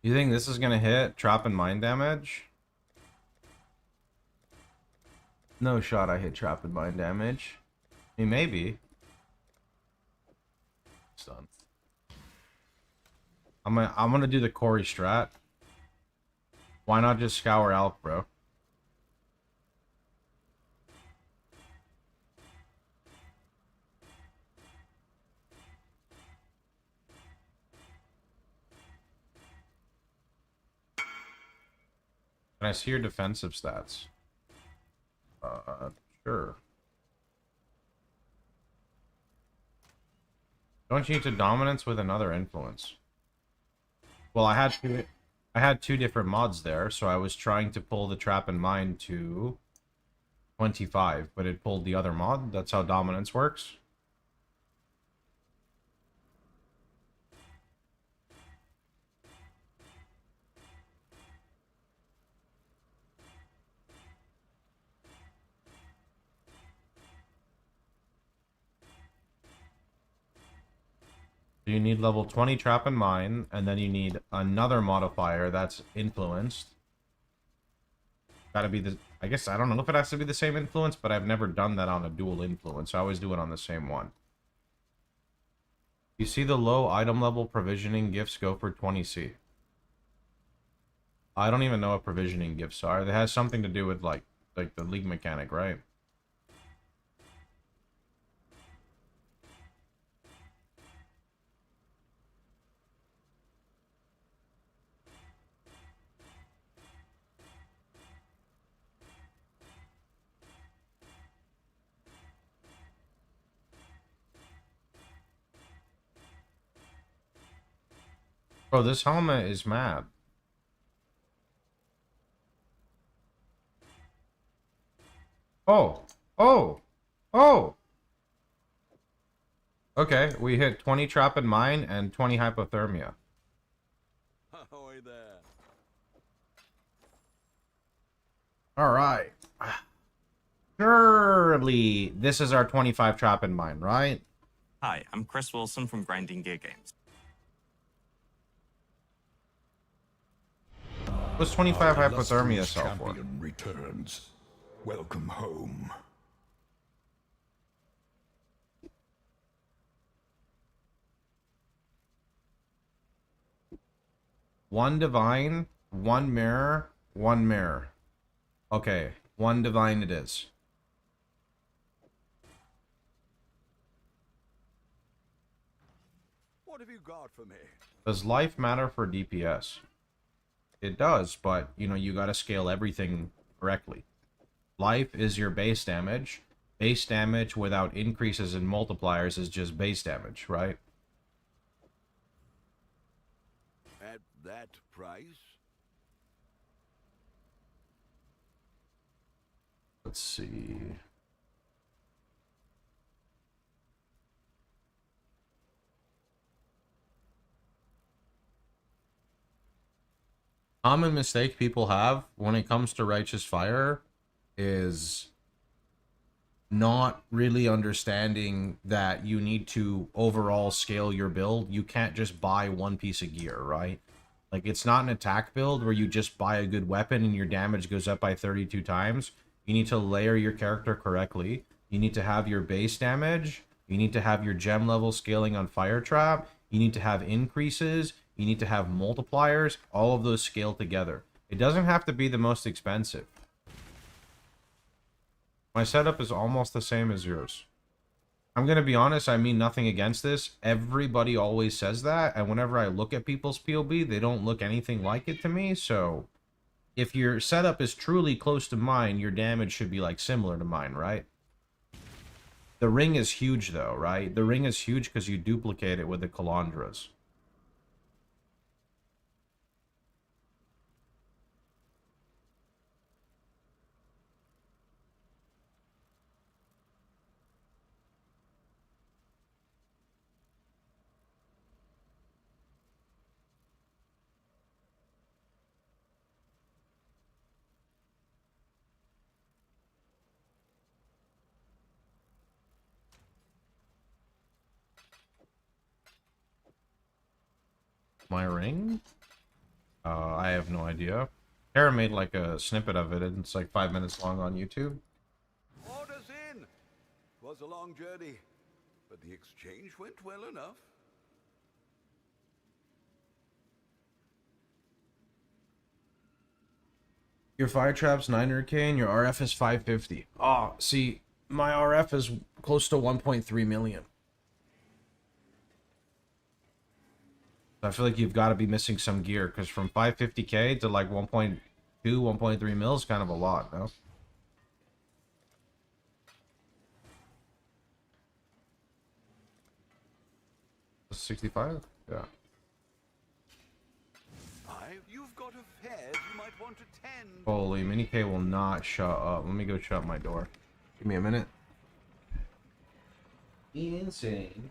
S2: You think this is gonna hit trap and mind damage? No shot I hit trap and mind damage. I mean, maybe. It's done. I'm gonna do the Corey strat. Why not just scour Alk, bro? Can I see your defensive stats? Sure. Don't you need to dominance with another influence? Well, I had two different mods there, so I was trying to pull the trap and mine to 25, but it pulled the other mod. That's how dominance works. So you need level 20 trap and mine, and then you need another modifier that's influenced. Gotta be the... I guess, I don't know if it has to be the same influence, but I've never done that on a dual influence. I always do it on the same one. You see the low item level provisioning gifts go for 20C. I don't even know what provisioning gifts are. It has something to do with, like the league mechanic, right? Bro, this helmet is mad. Oh! Oh! Oh! Okay, we hit 20 trap and mine and 20 hypothermia.
S3: Ahoy there.
S2: Alright. Surely this is our 25 trap and mine, right?
S4: Hi, I'm Chris Wilson from Grinding Gear Games.
S2: What's 25
S1: Our
S2: hypothermia
S1: illustrious
S2: sell for?
S1: champion returns. Welcome home.
S2: One divine, one mirror, one mirror. Okay, one divine it is.
S3: What have you got for me?
S2: Does life matter for DPS? It does, but, you know, you gotta scale everything correctly. Life is your base damage. Base damage without increases in multipliers is just base damage, right?
S3: At that price?
S2: Let's see. Common mistake people have when it comes to Righteous Fire is not really understanding that you need to overall scale your build. You can't just buy one piece of gear, right? Like, it's not an attack build where you just buy a good weapon and your damage goes up by 32 times. You need to layer your character correctly. You need to have your base damage. You need to have your gem level scaling on Fire Trap. You need to have increases. You need to have multipliers. All of those scale together. It doesn't have to be the most expensive. My setup is almost the same as yours. I'm going to be honest, I mean nothing against this. Everybody always says that, and whenever I look at people's POB, they don't look anything like it to me, so if your setup is truly close to mine, your damage should be, like, similar to mine, right? The ring is huge, though, right? The ring is huge because you duplicate it with the Calandras. My ring? I have no idea. Kara made like a snippet of it, and it's like 5 minutes long on YouTube.
S3: Orders in! Was a long journey, but the exchange went well enough.
S2: Your fire trap's 900k and your RF is 550. Oh, see, my RF is close to 1.3 million. I feel like you've got to be missing some gear, because from 550k to like 1.2 1.3 mil is kind of a lot, no? 65? Yeah.
S3: You've got affairs you might want to tend.
S2: Holy, Mini K will not shut up. Let me go shut my door. Give me a minute. Insane.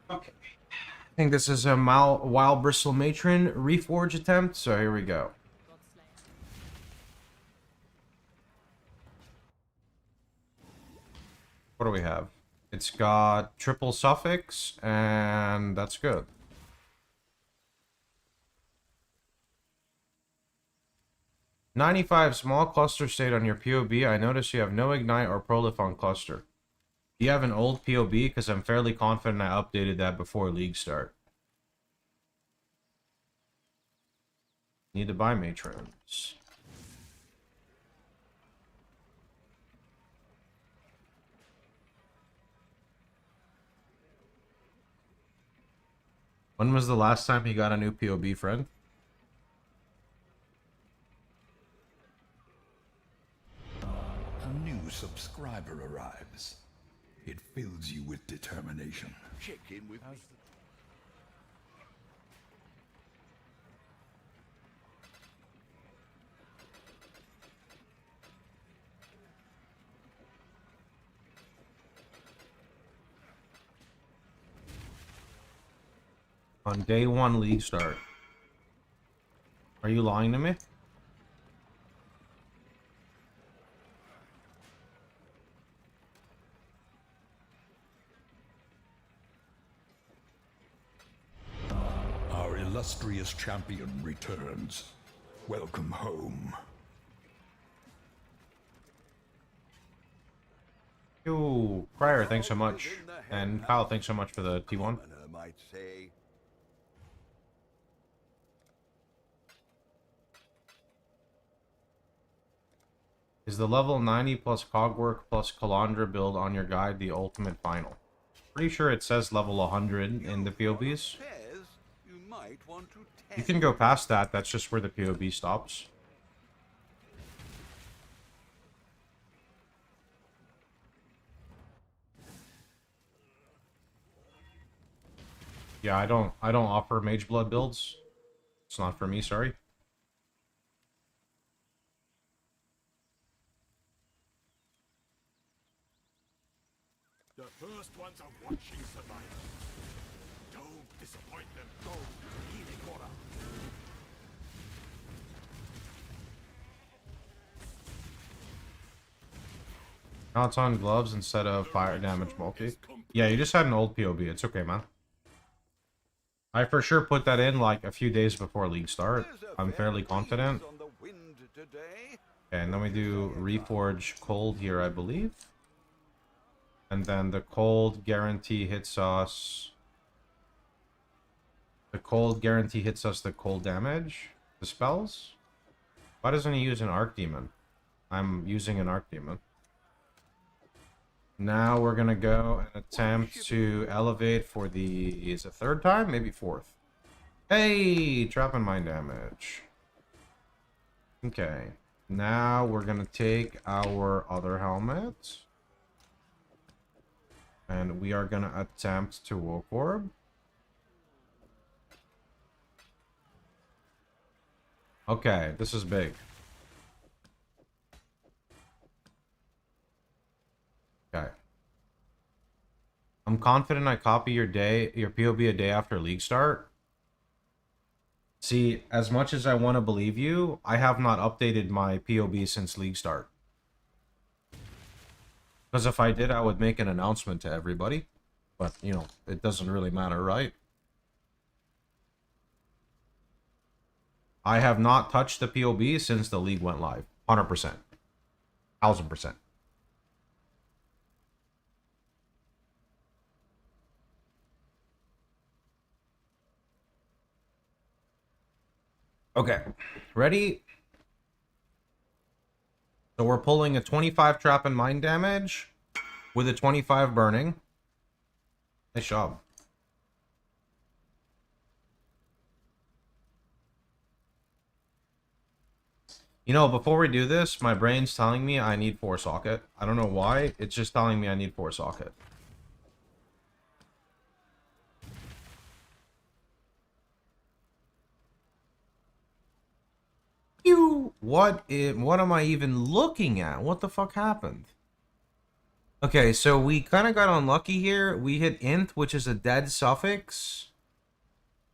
S2: Okay. I think this is a Wild Bristle Matron reforge attempt, so here we go. What do we have? It's got triple suffix, and that's good. "95 small cluster state on your POB. I notice you have no ignite or prolif on cluster. Do you have an old POB? Because I'm fairly confident I updated that before league start. Need to buy matrons. When was the last time you got a new POB, friend?
S1: A new subscriber arrives. It fills you with determination.
S3: Check in with me.
S2: On day one league start. Are you lying to me?
S1: Our illustrious champion returns. Welcome home.
S2: Yo, Crier, thanks so much. And Kyle, thanks so much for the T1.
S3: Commoner might say.
S2: Is the level 90 plus Cogwork plus Calandra build on your guide the ultimate final? Pretty sure it says level 100 in the POBs.
S3: Affairs you might want to tend.
S2: You can go past that, that's just where the POB stops. Yeah, I don't offer Mage Blood builds. It's not for me, sorry.
S5: The first ones are watching survival. Don't disappoint them. Go, Icicle.
S2: Now it's on gloves instead of fire damage multi. Yeah, you just had an old POB. It's okay, man. I for sure put that in like a few days before league start. I'm fairly confident.
S3: On the wind today.
S2: Okay, and then we do Reforge Cold here, I believe. And then the Cold guarantee hits us... The Cold guarantee hits us the cold damage. The spells? Why doesn't he use an Arc Demon? I'm using an Arc Demon. Now we're gonna go and attempt to elevate for the... Is it third time? Maybe fourth. Hey! Trap and mine damage. Okay. Now we're gonna take our other helmet. And we are gonna attempt to Woke Orb. Okay, this is big. Okay. I'm confident I copy your POB a day after league start. See, as much as I want to believe you, I have not updated my POB since league start. Because if I did, I would make an announcement to everybody. But, you know, it doesn't really matter, right? I have not touched the PoB since the league went live. 100%. 1000%. Okay. Ready? So we're pulling a 25 trap and mine damage with a 25 burning. Nice job. You know, before we do this, my brain's telling me I need 4 socket. I don't know why. It's just telling me I need 4 socket. What am I even looking at? What the fuck happened? Okay, so we kind of got unlucky here. We hit int, which is a dead suffix.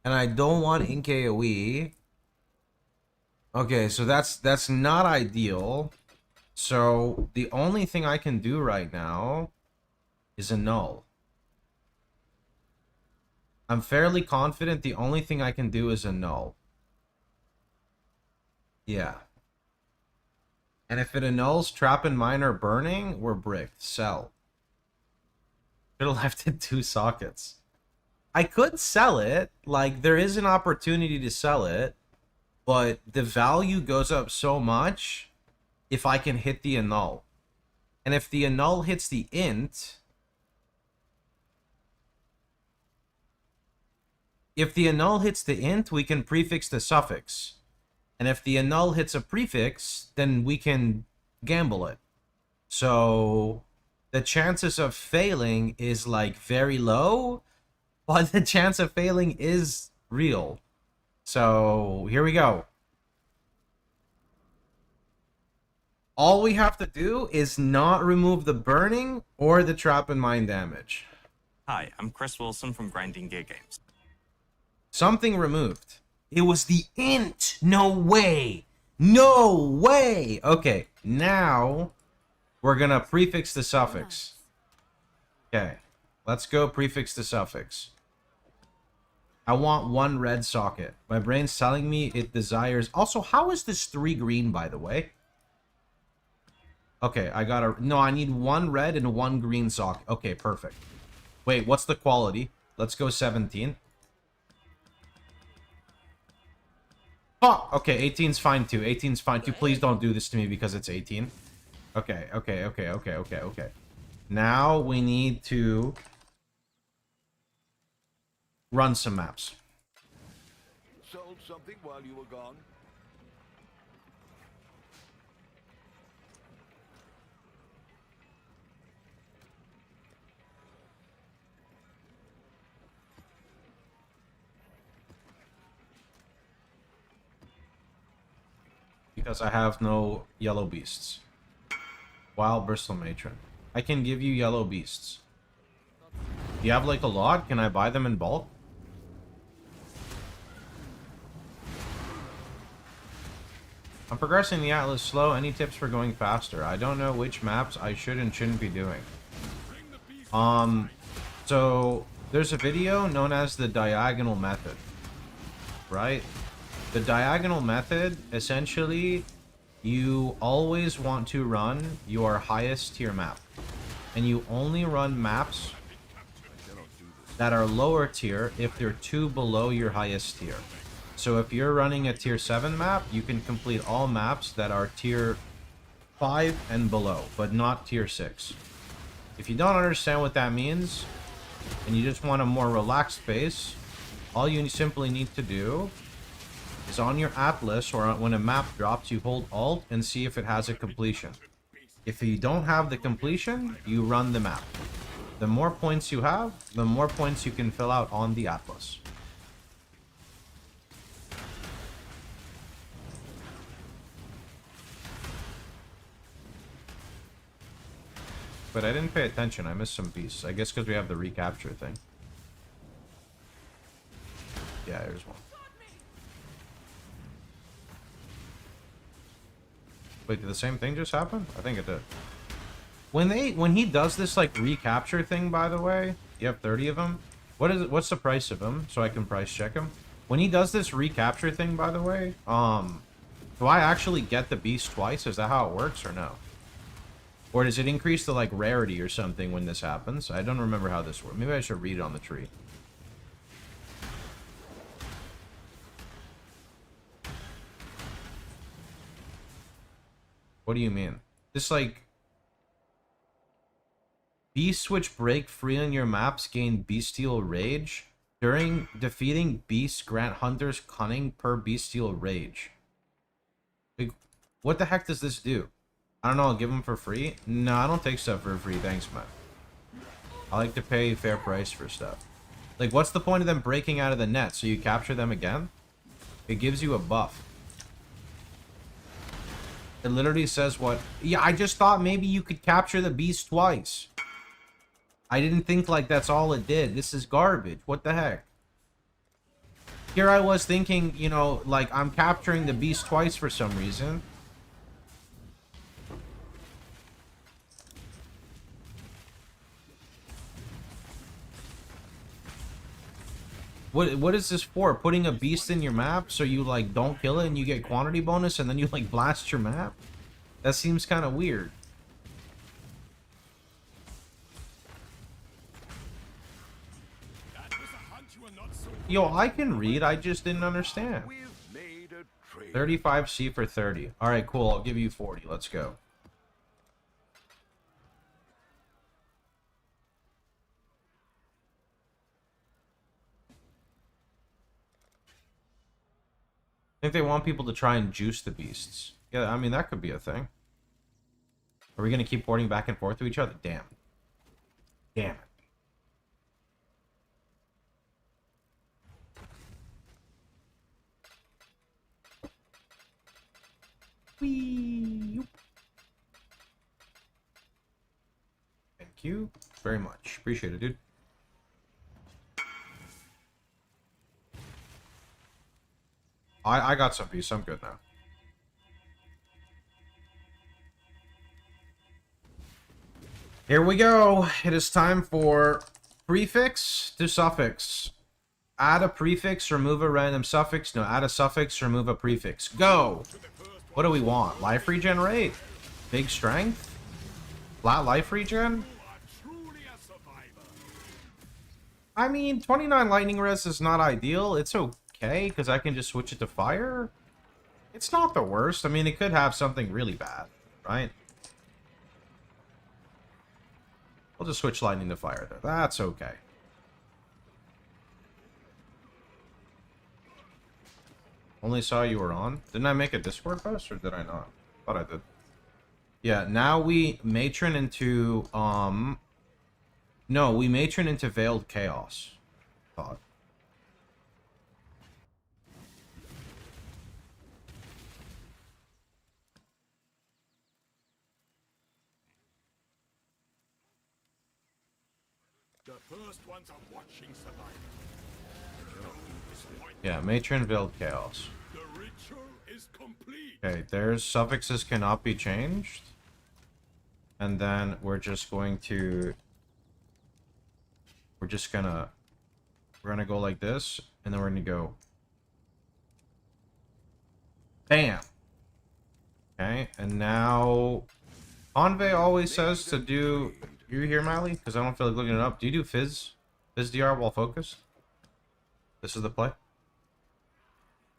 S2: And I don't want int KOE. Okay, so that's not ideal. So the only thing I can do right now is a null. I'm fairly confident the only thing I can do is a null. Yeah. And if it annuls trap and mine are burning, we're bricked. Sell. Should have left it 2 sockets. I could sell it. Like, there is an opportunity to sell it. But the value goes up so much if I can hit the annul. And if the annul hits the int... If the annul hits the int, we can prefix the suffix. And if the annul hits a prefix, then we can gamble it. So the chances of failing is like very low, but the chance of failing is real. So here we go. All we have to do is not remove the burning or the trap and mine damage.
S4: Hi, I'm Chris Wilson from Grinding Gay Games.
S2: Something removed. It was the int. No way. No way. Okay, now we're going to prefix the suffix. Okay, let's go prefix the suffix. I want 1 red socket. My brain's telling me it desires... Also, how is this 3 green, by the way? Okay, I got a... No, I need 1 red and 1 green socket. Okay, perfect. Wait, what's the quality? Let's go 17. Oh, okay, 18's fine too. 18's fine too. Please don't do this to me because it's 18. Okay. Now we need to run some maps.
S3: Sold something while you were gone?
S2: Because I have no yellow beasts. Wild Bristle Matron. I can give you yellow beasts. Do you have like a lot? Can I buy them in bulk? I'm progressing the Atlas slow. Any tips for going faster? I don't know which maps I should and shouldn't be doing. So there's a video known as the diagonal method, right? The diagonal method, essentially, you always want to run your highest tier map. And you only run maps that are lower tier if they're 2 below your highest tier. So if you're running a tier 7 map, you can complete all maps that are tier 5 and below, but not tier 6. If you don't understand what that means, and you just want a more relaxed pace, all you simply need to do is on your Atlas, or when a map drops, you hold Alt and see if it has a completion. If you don't have the completion, you run the map. The more points you have, the more points you can fill out on the Atlas. But I didn't pay attention. I missed some beasts. I guess because we have the recapture thing. Yeah, there's one. Wait, did the same thing just happen? I think it did. When he does this like recapture thing, by the way, you have 30 of them. What's the price of them so I can price check them? When he does this recapture thing, by the way, do I actually get the beast twice? Is that how it works or no? Or does it increase the, like, rarity or something when this happens? I don't remember how this works. Maybe I should read it on the tree. What do you mean? This, like... Beasts which break free on your maps gain bestial rage. During defeating beasts, grant hunters cunning per bestial rage. Like, what the heck does this do? I don't know, I'll give them for free? No, I don't take stuff for free, thanks, man. I like to pay fair price for stuff. Like, what's the point of them breaking out of the net? So you capture them again? It gives you a buff. It literally says what... Yeah, I just thought maybe you could capture the beast twice. I didn't think, like, that's all it did. This is garbage. What the heck? Here I was thinking, you know, like, I'm capturing the beast twice for some reason. What is this for? Putting a beast in your map so you, like, don't kill it and you get quantity bonus and then you, like, blast your map? That seems kind of weird. Yo, I can read, I just didn't understand. 35C for 30. Alright, cool, I'll give you 40. Let's go. I think they want people to try and juice the beasts. Yeah, I mean, that could be a thing. Are we going to keep porting back and forth to each other? Damn. Damn it. Whee! Thank you very much. Appreciate it, dude. I got some peace. I'm good now. Here we go. It is time for prefix to suffix. Add a prefix, remove a random suffix. No, add a suffix, remove a prefix. Go! What do we want? Life regen rate? Big strength? Flat life regen? I mean, 29 lightning res is not ideal. It's okay, because I can just switch it to fire. It's not the worst. I mean, it could have something really bad, right? I'll just switch lightning to fire there. That's okay. Only saw you were on. Didn't I make a Discord post, or did I not? Thought I did. Yeah, now we matron into, no, we matron into Veiled Chaos. Thought.
S5: The first ones are watching survival.
S2: Yeah, matron Veiled Chaos.
S5: The ritual is complete.
S2: Okay, there's suffixes cannot be changed. And then we're just going to... We're gonna go like this, and then we're gonna go... Bam! Okay, and now... Convey always says to do... You hear, Mally? Because I don't feel like looking it up. Do you do Fizz? Fizz DR while focused? This is the play?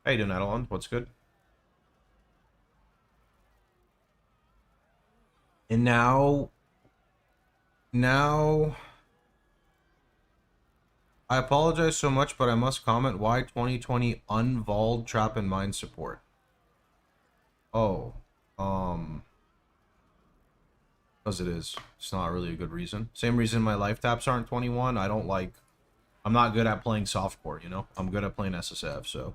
S2: How you doing, Adelon? What's good? And now... I apologize so much, but I must comment why 2020 unvolved trap and mine support. Oh. Because it is. It's not really a good reason. Same reason my life taps aren't 21. I don't like... I'm not good at playing softcore, you know? I'm good at playing SSF, so...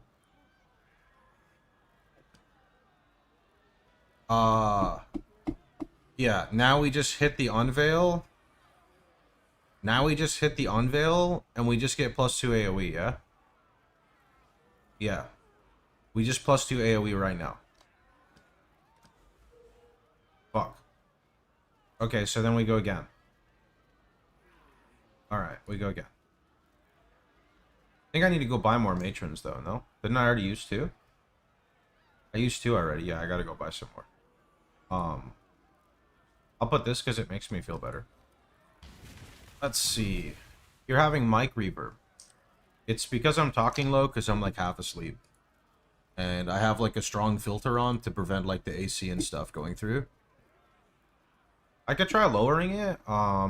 S2: Yeah, now we just hit the unveil. Now we just hit the unveil, and we just get +2 AoE, yeah? Yeah. We just +2 AoE right now. Fuck. Okay, so then we go again. Alright, we go again. think I need to go buy more matrons though, no? Didn't I already use 2? I used 2 already. Yeah, I gotta go buy some more. I'll put this because it makes me feel better. Let's see. You're having mic reverb. It's because I'm talking low because I'm like half asleep. And I have like a strong filter on to prevent like the AC and stuff going through. I could try lowering it. Let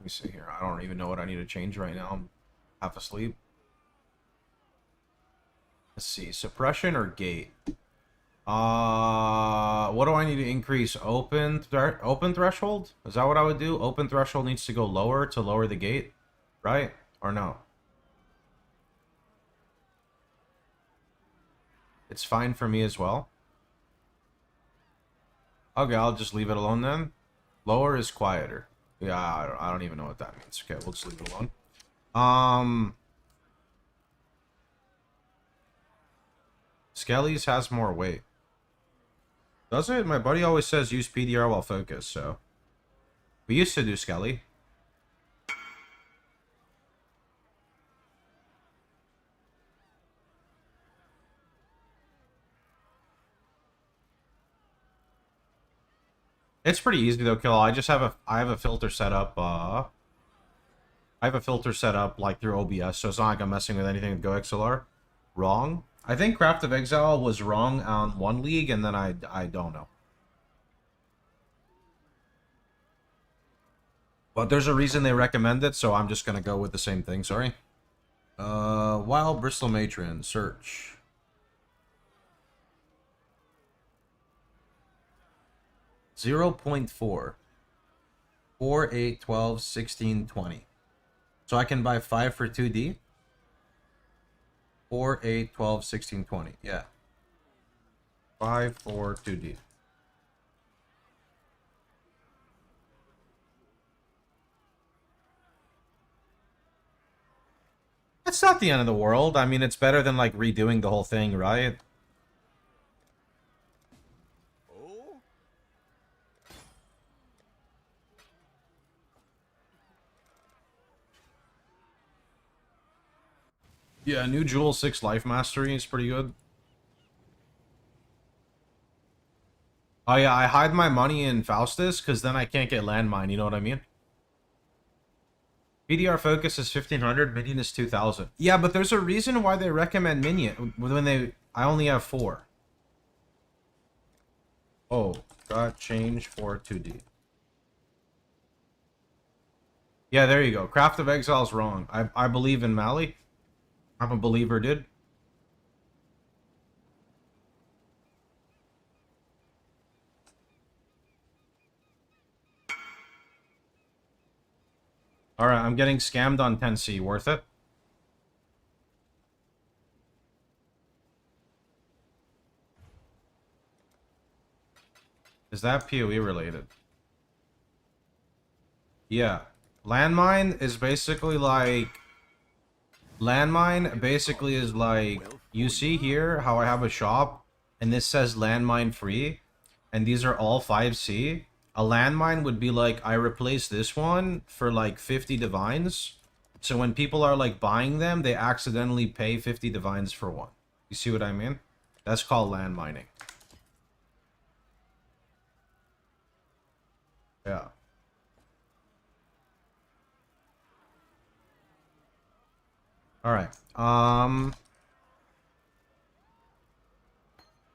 S2: me see here. I don't even know what I need to change right now. I'm half asleep. Let's see. Suppression or gate? What do I need to increase? Open threshold? Is that what I would do? Open threshold needs to go lower to lower the gate, right? Or no? It's fine for me as well. Okay, I'll just leave it alone then. Lower is quieter. Yeah, I don't even know what that means. Okay, we'll just leave it alone. Skelly's has more weight. Does it? My buddy always says use PDR while focused, so. We used to do Skelly. It's pretty easy though, Kill. I have a filter set up, I have a filter set up like through OBS, so it's not like I'm messing with anything with GoXLR. Wrong. I think Craft of Exile was wrong on one league, and then I don't know. But there's a reason they recommend it, so I'm just gonna go with the same thing, sorry. Wild Bristol Matron, search. .4. 4, 8, 12, 16, 20. So I can buy 5 for 2D? 4, 8, 12, 16, 20. Yeah. 5 for 2D. It's not the end of the world. I mean, it's better than, like, redoing the whole thing, right?
S3: Oh?
S2: Yeah, new Jewel 6 Life Mastery is pretty good. Oh yeah, I hide my money in Faustus, because then I can't get landmine, you know what I mean? PDR focus is 1500, minion is 2000. Yeah, but there's a reason why they recommend minion when I only have 4. Oh, got change for 2D. Yeah, there you go. Craft of Exile's wrong. I believe in Mali. I'm a believer, dude. Alright, I'm getting scammed on 10C. Worth it? Is that PoE related? Yeah. Landmine is basically like... Landmine basically is like... You see here how I have a shop, and this says landmine free, and these are all 5C. A landmine would be like, I replace this one for like 50 divines. So when people are like buying them, they accidentally pay 50 divines for one. You see what I mean? That's called landmining. Yeah. Alright.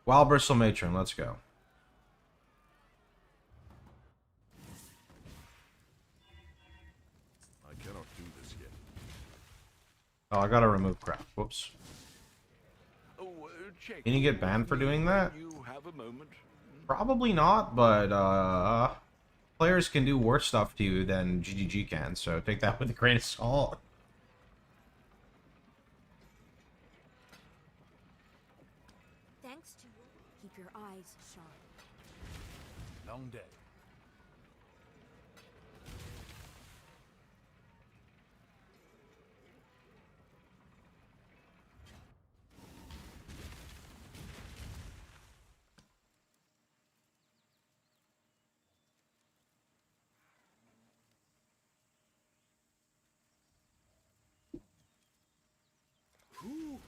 S2: Wild Bristle Matron, let's go.
S5: I cannot do this yet.
S2: Oh, I gotta remove crap. Whoops.
S3: Oh, check.
S2: Can you get banned for doing that?
S3: You have a moment.
S2: Probably not, but players can do worse stuff to you than GGG can, so take that with a grain of salt.
S6: Thanks to you, keep your eyes sharp.
S5: Long day.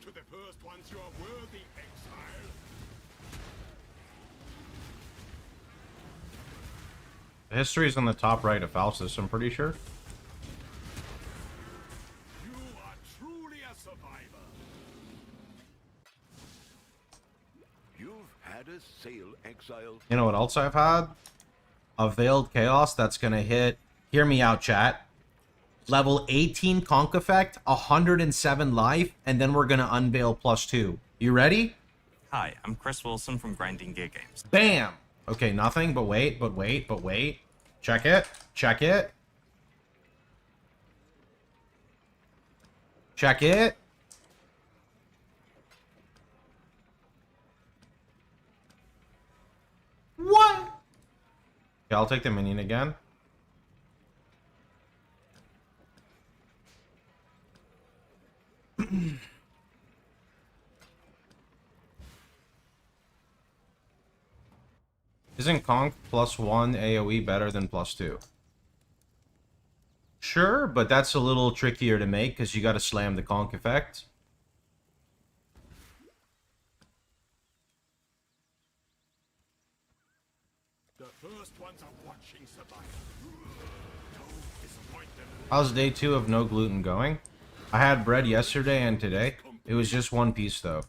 S5: to the first ones you are worthy, exile.
S2: The history is on the top right of Faustus, I'm pretty sure.
S5: You are truly a survivor.
S3: You've had a sale, exile.
S2: You know what else I've had? A Veiled Chaos that's gonna hit... Hear me out, chat. Level 18 Conk Effect, 107 life, and then we're gonna unveil +2. You ready?
S4: Hi, I'm Chris Wilson from Grinding Gear Games.
S2: Bam! Okay, nothing, but wait. Check it. Check it. Check it. What? Okay, I'll take the minion again. Isn't Conk +1 AoE better than +2? Sure, but that's a little trickier to make because you got to slam the Conk effect.
S5: The first ones are watching survival. Don't disappoint them.
S2: How's day 2 of no gluten going? I had bread yesterday and today. It was just one piece though.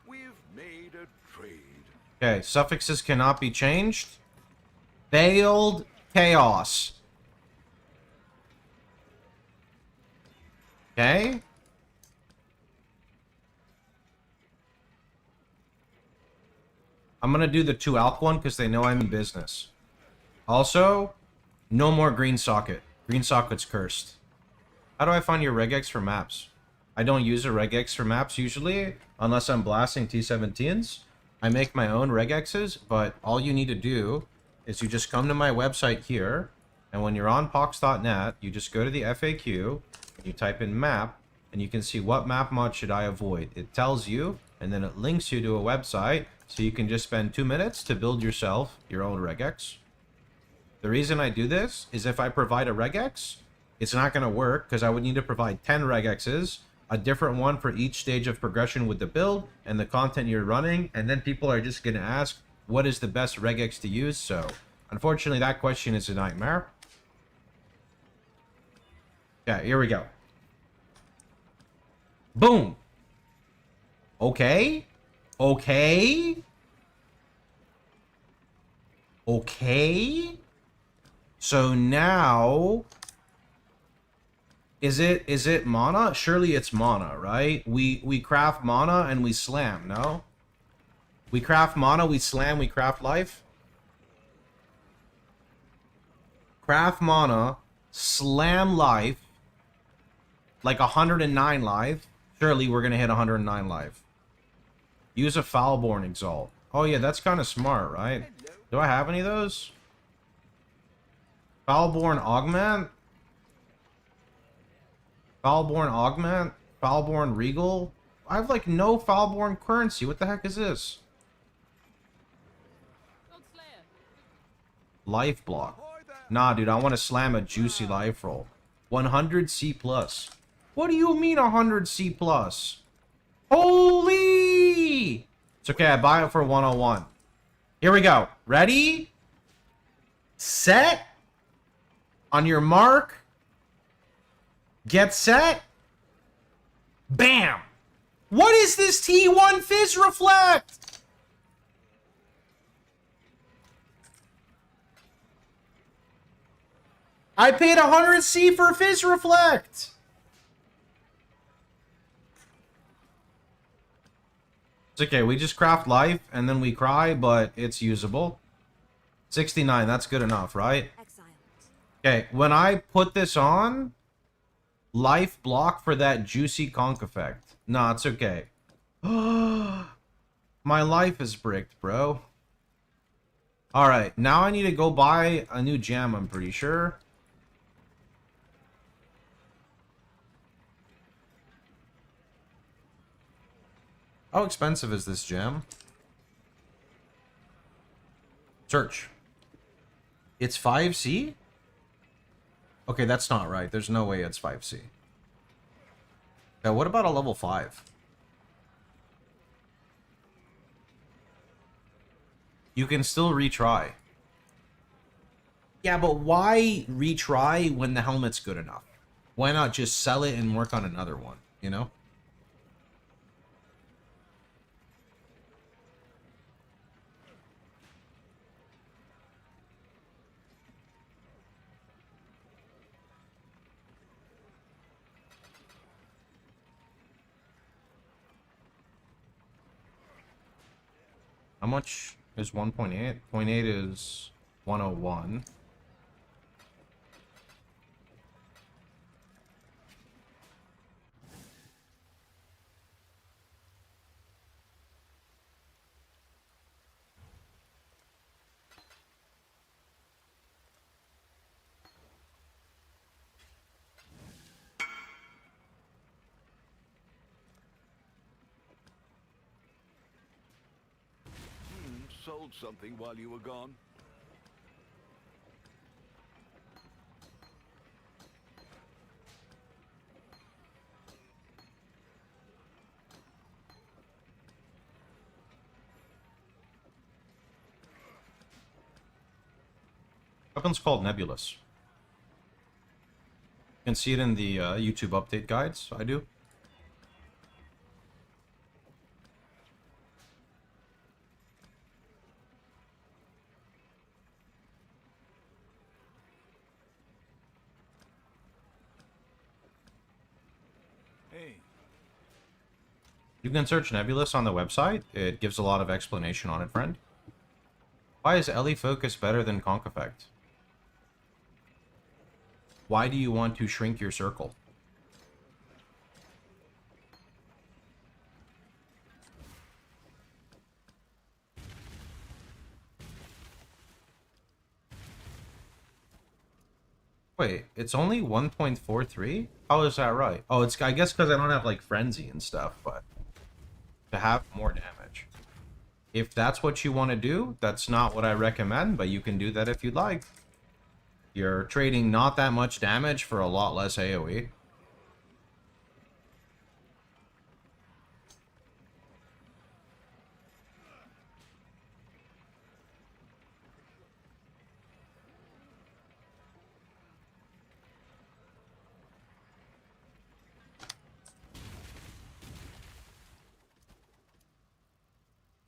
S3: We've made a trade.
S2: Okay, suffixes cannot be changed. Veiled Chaos. Okay. I'm gonna do the 2 alk one because they know I'm in business. Also, no more green socket. Green socket's cursed. How do I find your regex for maps? I don't use a regex for maps usually, unless I'm blasting T17s. I make my own regexes, but all you need to do is you just come to my website here, and when you're on pox.net, you just go to the FAQ, and you type in map, and you can see what map mod should I avoid. It tells you, and then it links you to a website, so you can just spend 2 minutes to build yourself your own regex. The reason I do this is if I provide a regex, it's not going to work because I would need to provide 10 regexes, a different one for each stage of progression with the build and the content you're running, and then people are just going to ask, what is the best regex to use? So, unfortunately, that question is a nightmare. Yeah, here we go. Boom! Okay. Okay. Okay. So now... Is it mana? Surely it's mana, right? We craft mana and we slam, no? We craft mana, we slam, we craft life. Craft mana, slam life, like 109 life. Surely we're gonna hit 109 life. Use a Foulborn Exalt. Oh yeah, that's kind of smart, right? Do I have any of those? Foulborn Augment? Foulborn Augment? Foulborn Regal? I have like no Foulborn currency. What the heck is this? Life block. Nah, dude, I want to slam a juicy life roll. 100 C+. What do you mean 100 C+? Holy! It's okay, I buy it for 101. Here we go. Ready? Set. On your mark. Get set. Bam! What is this T1 Fizz Reflect? I paid 100 C for Fizz Reflect. It's okay, we just craft life and then we cry, but it's usable. 69, that's good enough, right?
S6: Exile.
S2: Okay, when I put this on, life block for that juicy conk effect. Nah, it's okay. My life is bricked, bro. Alright, now I need to go buy a new gem, I'm pretty sure. How expensive is this gem? Search. It's 5C? Okay, that's not right. There's no way it's 5C. Yeah, what about a level 5? You can still retry. Yeah, but why retry when the helmet's good enough? Why not just sell it and work on another one, you know? How much is 1.8? 0.8 is 101.
S3: Sold something while you were gone.
S2: Weapon's called Nebulous. You can see it in the YouTube update guides. I do.
S5: Hey,
S2: You can search Nebulous on the website. It gives a lot of explanation on it, friend. Why is Ellie Focus better than Conk Effect? Why do you want to shrink your circle? Wait, it's only 1.43? How is that right? Oh, it's, I guess because I don't have like Frenzy and stuff, but to have more damage. If that's what you want to do, that's not what I recommend, but you can do that if you'd like. You're trading not that much damage for a lot less AoE.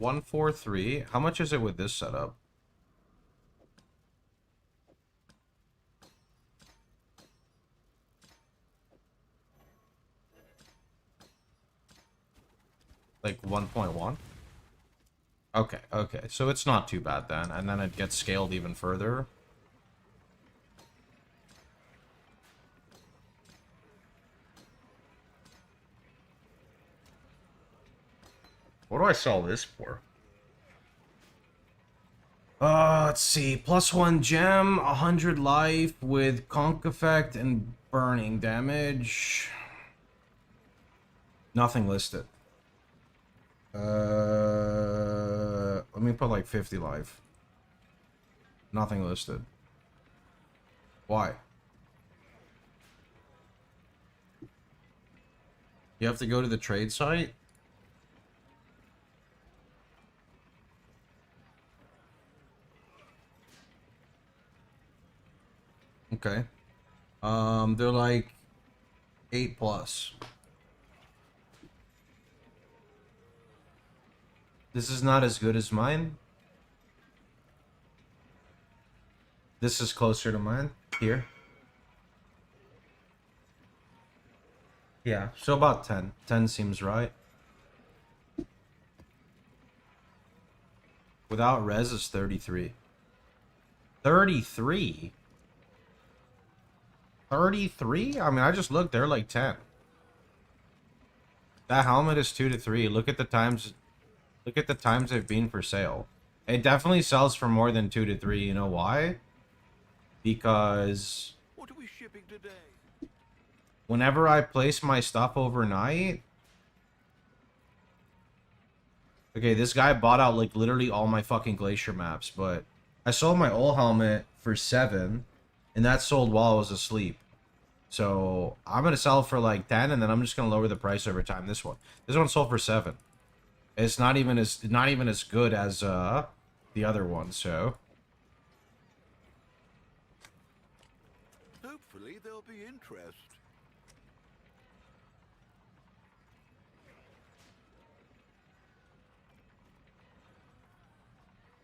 S2: $143. How much is it with this setup? Like 1.1? Okay, okay. So it's not too bad then. And then it gets scaled even further. What do I sell this for? Let's see. +1 gem, 100 life with conk effect and burning damage. Nothing listed. Let me put like 50 life. Nothing listed. Why? You have to go to the trade site? Okay. They're like 8+. This is not as good as mine. This is closer to mine. Here. Yeah, so about 10. 10 seems right. Without res is 33. 33? 33? I mean, I just looked, they're like 10. That helmet is 2 to 3. Look at the times they've been for sale. It definitely sells for more than 2 to 3. You know why? Because
S3: What are we shipping today?
S2: whenever I place my stuff overnight... Okay, this guy bought out like literally all my fucking glacier maps, but I sold my old helmet for 7, and that sold while I was asleep. So I'm gonna sell for like 10, and then I'm just gonna lower the price over time. This one sold for 7. It's not even as good as the other one. So
S3: Hopefully there'll be interest.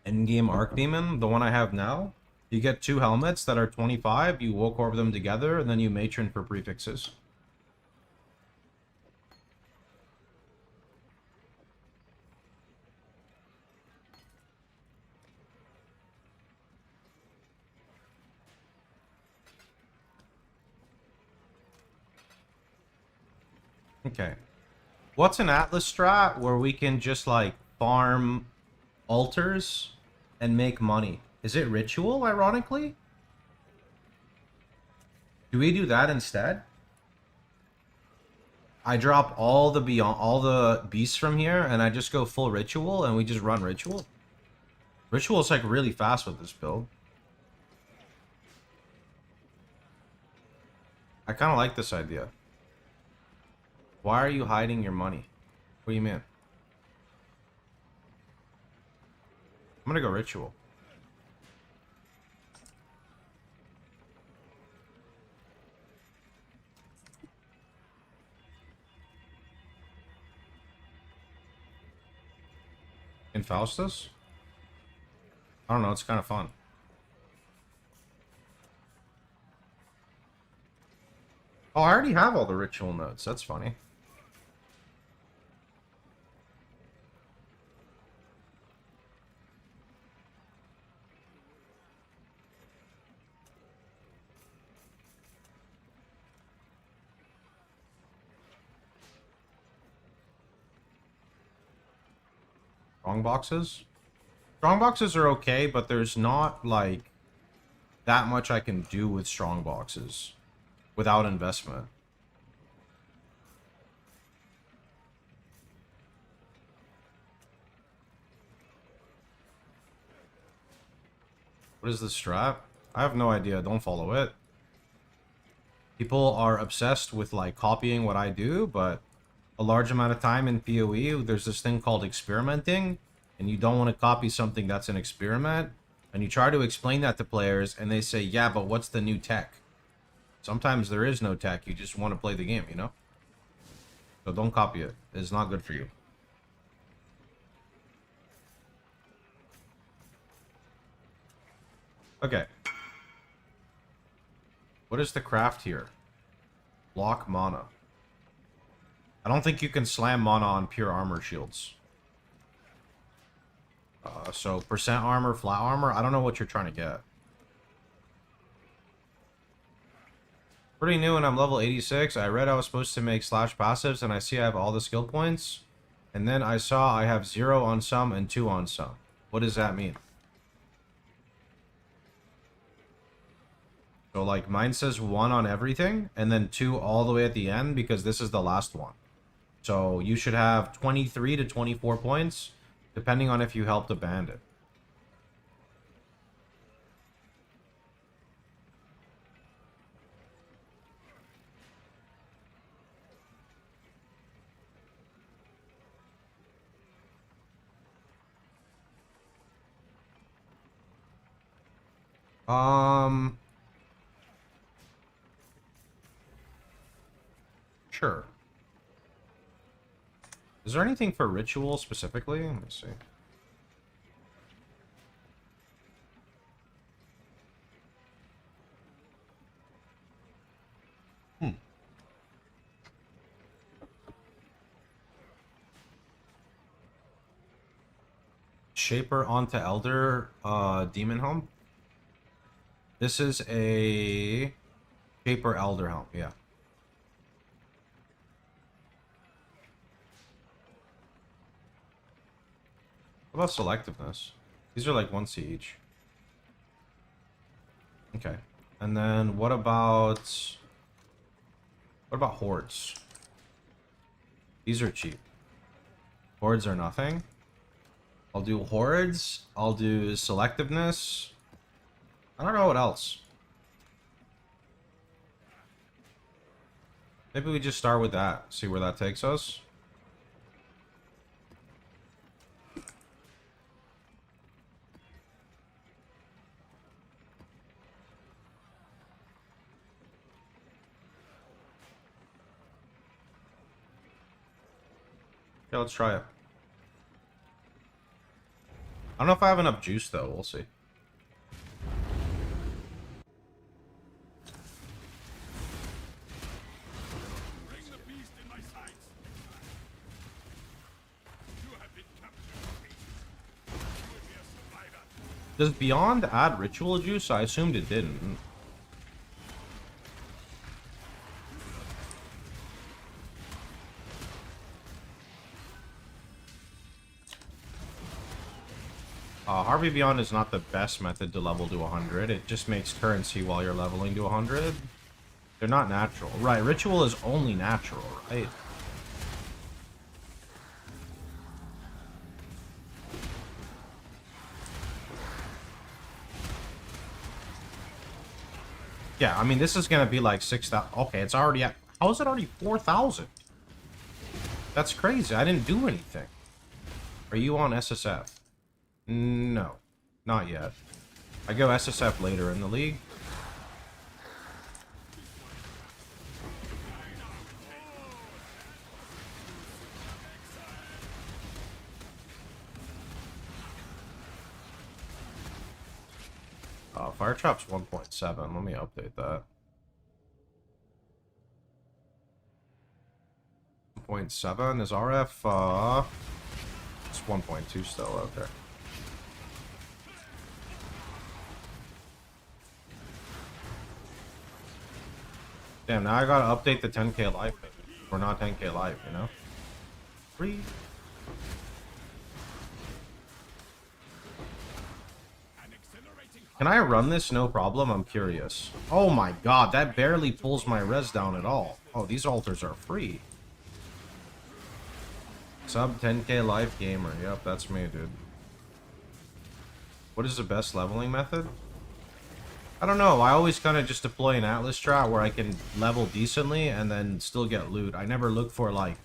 S2: Endgame Archdemon, the one I have now, you get 2 helmets that are 25. You woke over them together, and then you matron for prefixes. Okay. What's an Atlas strat where we can just like farm altars and make money? Is it ritual, ironically? Do we do that instead? I drop all the beasts from here and I just go full ritual and we just run ritual? Ritual is like really fast with this build. I kind of like this idea. Why are you hiding your money? What do you mean? I'm gonna go ritual. In Faustus? I don't know, it's kind of fun. Oh, I already have all the ritual notes. That's funny. Strong boxes? Strong boxes are okay, but there's not, like, that much I can do with strong boxes without investment. What is the strat? I have no idea. Don't follow it. People are obsessed with, like, copying what I do, but a large amount of time in PoE, there's this thing called experimenting, and you don't want to copy something that's an experiment, and you try to explain that to players, and they say, yeah, but what's the new tech? Sometimes there is no tech, you just want to play the game, you know? So don't copy it. It's not good for you. Okay. What is the craft here? Block mana. I don't think you can slam mana on pure armor shields. So percent armor, flat armor, I don't know what you're trying to get. Pretty new and I'm level 86. I read I was supposed to make slash passives and I see I have all the skill points. And then I saw I have 0 on some and 2 on some. What does that mean? So like mine says 1 on everything and then 2 all the way at the end because this is the last one. So you should have 23 to 24 points depending on if you helped a bandit. Sure. Is there anything for ritual specifically? Let me see. Shaper onto Elder Demon Helm. This is a Shaper Elder Helm, yeah. What about selectiveness? These are like 1C each. Okay. And then what about hordes? These are cheap. Hordes are nothing. I'll do hordes. I'll do selectiveness. I don't know what else. Maybe we just start with that. See where that takes us. Yeah, let's try it. I don't know if I have enough juice, though. We'll see.
S5: Bring the beast in my sights. You have been captured. You will be a survivor.
S2: Does Beyond add ritual juice? I assumed it didn't. Harvey Beyond is not the best method to level to 100. It just makes currency while you're leveling to 100. They're not natural. Right, ritual is only natural, right? Yeah, I mean, this is gonna be like 6,000. Okay, it's already at... How is it already 4,000? That's crazy. I didn't do anything. Are you on SSF? No, not yet. I go SSF later in the league. Fire Chop's 1.7. Let me update that. 1.7 is RF. It's 1.2 still out there. Damn, now I gotta update the 10k life. We're not 10k life, you know? Free. Can I run this? No problem. I'm curious. Oh my god, that barely pulls my res down at all. Oh, these altars are free. Sub 10k life gamer. Yep, that's me, dude. What is the best leveling method? I don't know. I always kind of just deploy an Atlas strat where I can level decently and then still get loot. I never look for, like,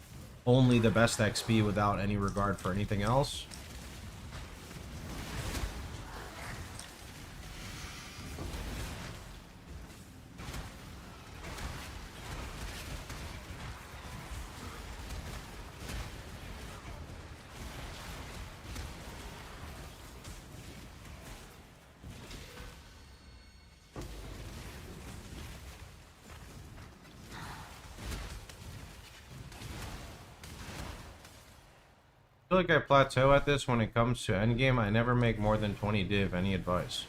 S2: only the best XP without any regard for anything else. I feel like I plateau at this when it comes to endgame. I never make more than 20 div. Any advice?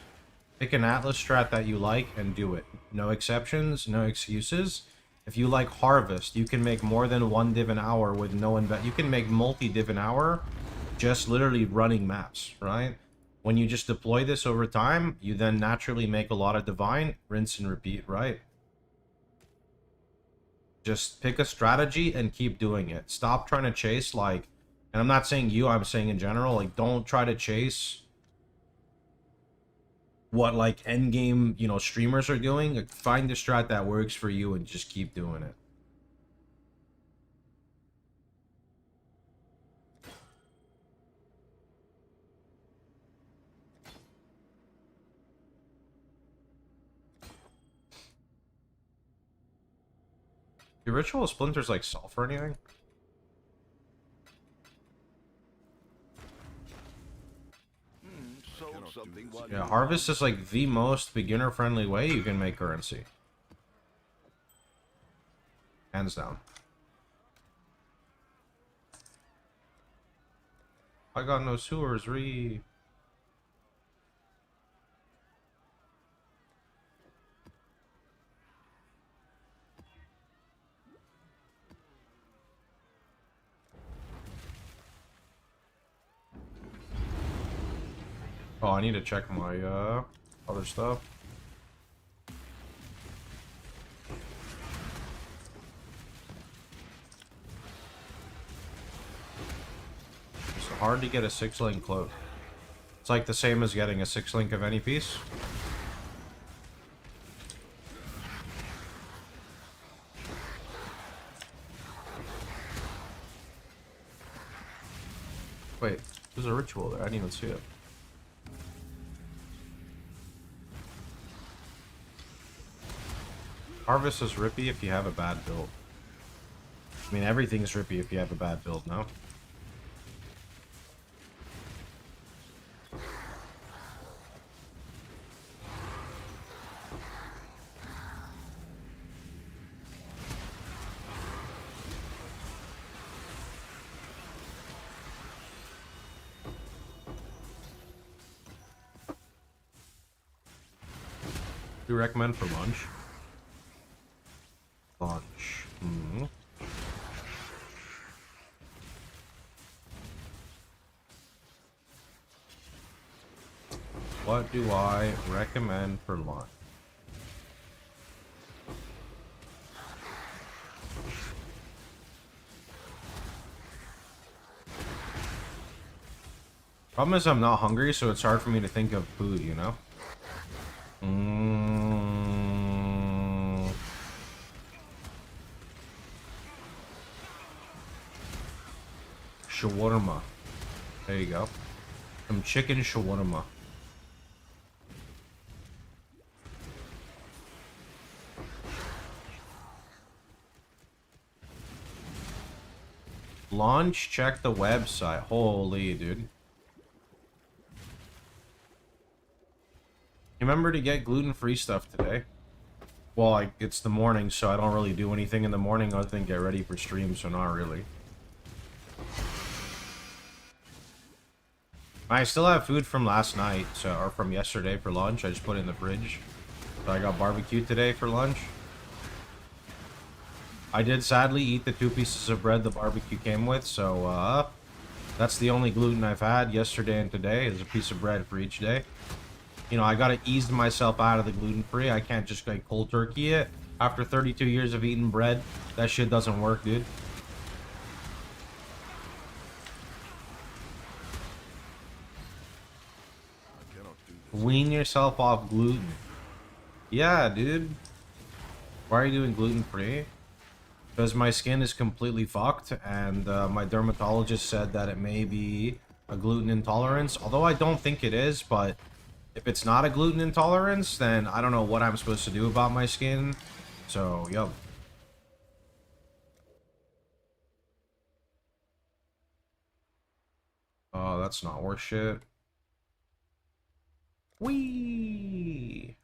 S2: Pick an Atlas strat that you like and do it. No exceptions, no excuses. If you like Harvest, you can make more than 1 div an hour with no invest. You can make multi-div an hour just literally running maps, right? When you just deploy this over time, you then naturally make a lot of divine, rinse and repeat, right? Just pick a strategy and keep doing it. Stop trying to chase, like, and I'm not saying you, I'm saying in general, like, don't try to chase what, like, endgame, you know, streamers are doing. Like, find the strat that works for you and just keep doing it. Do ritual splinters, like, self or anything? Yeah, Harvest is like the most beginner-friendly way you can make currency. Hands down. I got no sewers, re. Oh, I need to check my other stuff. It's hard to get a 6-link cloak. It's like the same as getting a 6-link of any piece. Wait, there's a ritual there. I didn't even see it. Harvest is rippy if you have a bad build. I mean, everything's rippy if you have a bad build, no? Do you recommend for lunch? Lunch. Hmm. What do I recommend for lunch? Problem is I'm not hungry, so it's hard for me to think of food, you know? Shawarma. There you go. Some chicken shawarma. Launch, check the website. Holy, dude. Remember to get gluten-free stuff today. Well, it's the morning, so I don't really do anything in the morning other than get ready for stream, so not really. I still have food from last night, so, or from yesterday for lunch. I just put it in the fridge. So I got barbecue today for lunch. I did sadly eat the 2 pieces of bread the barbecue came with, so that's the only gluten I've had yesterday and today is a piece of bread for each day. You know, I gotta ease myself out of the gluten-free. I can't just like cold turkey it. After 32 years of eating bread, that shit doesn't work, dude. Wean yourself off gluten. Yeah, dude. Why are you doing gluten-free? Because my skin is completely fucked, and my dermatologist said that it may be a gluten intolerance. Although I don't think it is, but if it's not a gluten intolerance, then I don't know what I'm supposed to do about my skin. So, yup. Oh, that's not worth shit. Whee!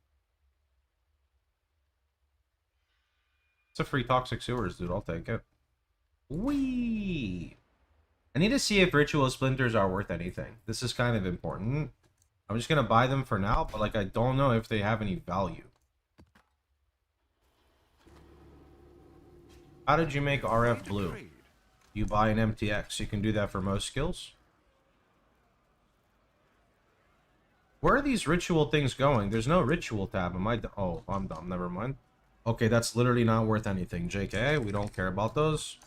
S2: It's a free toxic sewers, dude. I'll take it. Whee! I need to see if ritual splinters are worth anything. This is kind of important. I'm just gonna buy them for now, but like I don't know if they have any value. How did you make RF blue? You buy an MTX. You can do that for most skills. Where are these ritual things going? There's no ritual tab. Am I? Oh, I'm dumb. Never mind. Okay, that's literally not worth anything. JK, we don't care about those.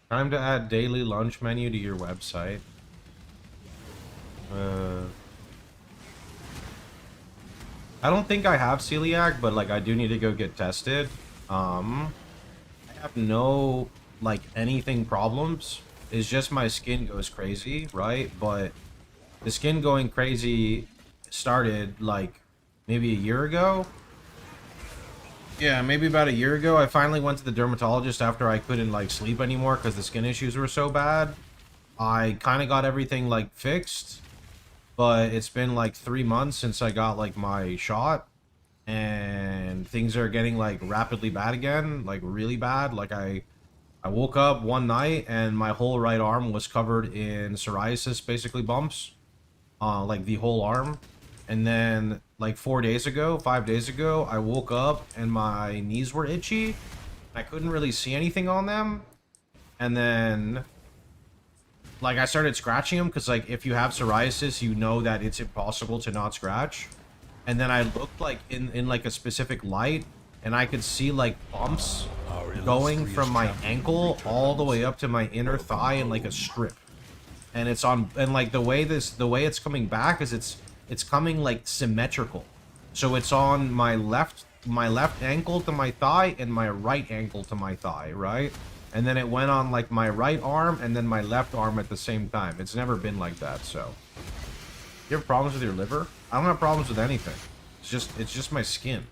S2: Time to add daily lunch menu to your website. I don't think I have celiac, but like I do need to go get tested. I have no like anything problems. It's just my skin goes crazy, right? But the skin going crazy started like maybe a year ago. Yeah, maybe about a year ago, I finally went to the dermatologist after I couldn't, like, sleep anymore because the skin issues were so bad. I kind of got everything, like, fixed, but it's been, like, 3 months since I got, like, my shot, and things are getting, like, rapidly bad again, like, really bad. Like, I woke up one night, and my whole right arm was covered in psoriasis, basically bumps, like, the whole arm. And then, like 5 days ago, I woke up and my knees were itchy. I couldn't really see anything on them. And then like I started scratching them because like if you have psoriasis, you know that it's impossible to not scratch. And then I looked like in like a specific light, and I could see like bumps going from my ankle all the way up to my inner thigh in like a strip. And it's on, and like the way it's coming back is it's coming like symmetrical. So it's on my left ankle to my thigh and my right ankle to my thigh, right? And then it went on like my right arm and then my left arm at the same time. It's never been like that. So you have problems with your liver? I don't have problems with anything. It's just my skin.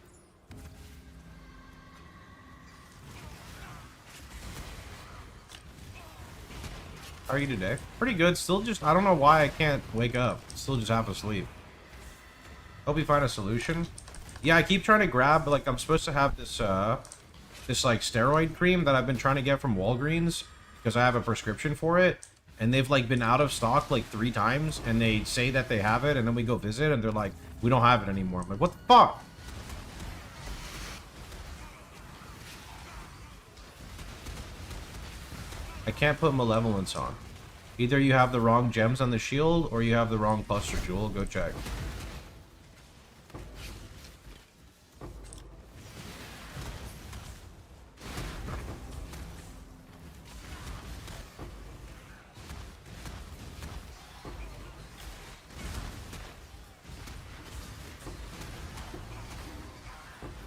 S2: How are you today? Pretty good. Still just, I don't know why I can't wake up. Still just half asleep. Hope you find a solution. Yeah, I keep trying to grab, like, I'm supposed to have this, this, like, steroid cream that I've been trying to get from Walgreens because I have a prescription for it. And they've, like, been out of stock, like, 3 times. And they say that they have it, and then we go visit, and they're like, we don't have it anymore. I'm like, what the fuck? I can't put Malevolence on. Either you have the wrong gems on the shield, or you have the wrong cluster jewel. Go check.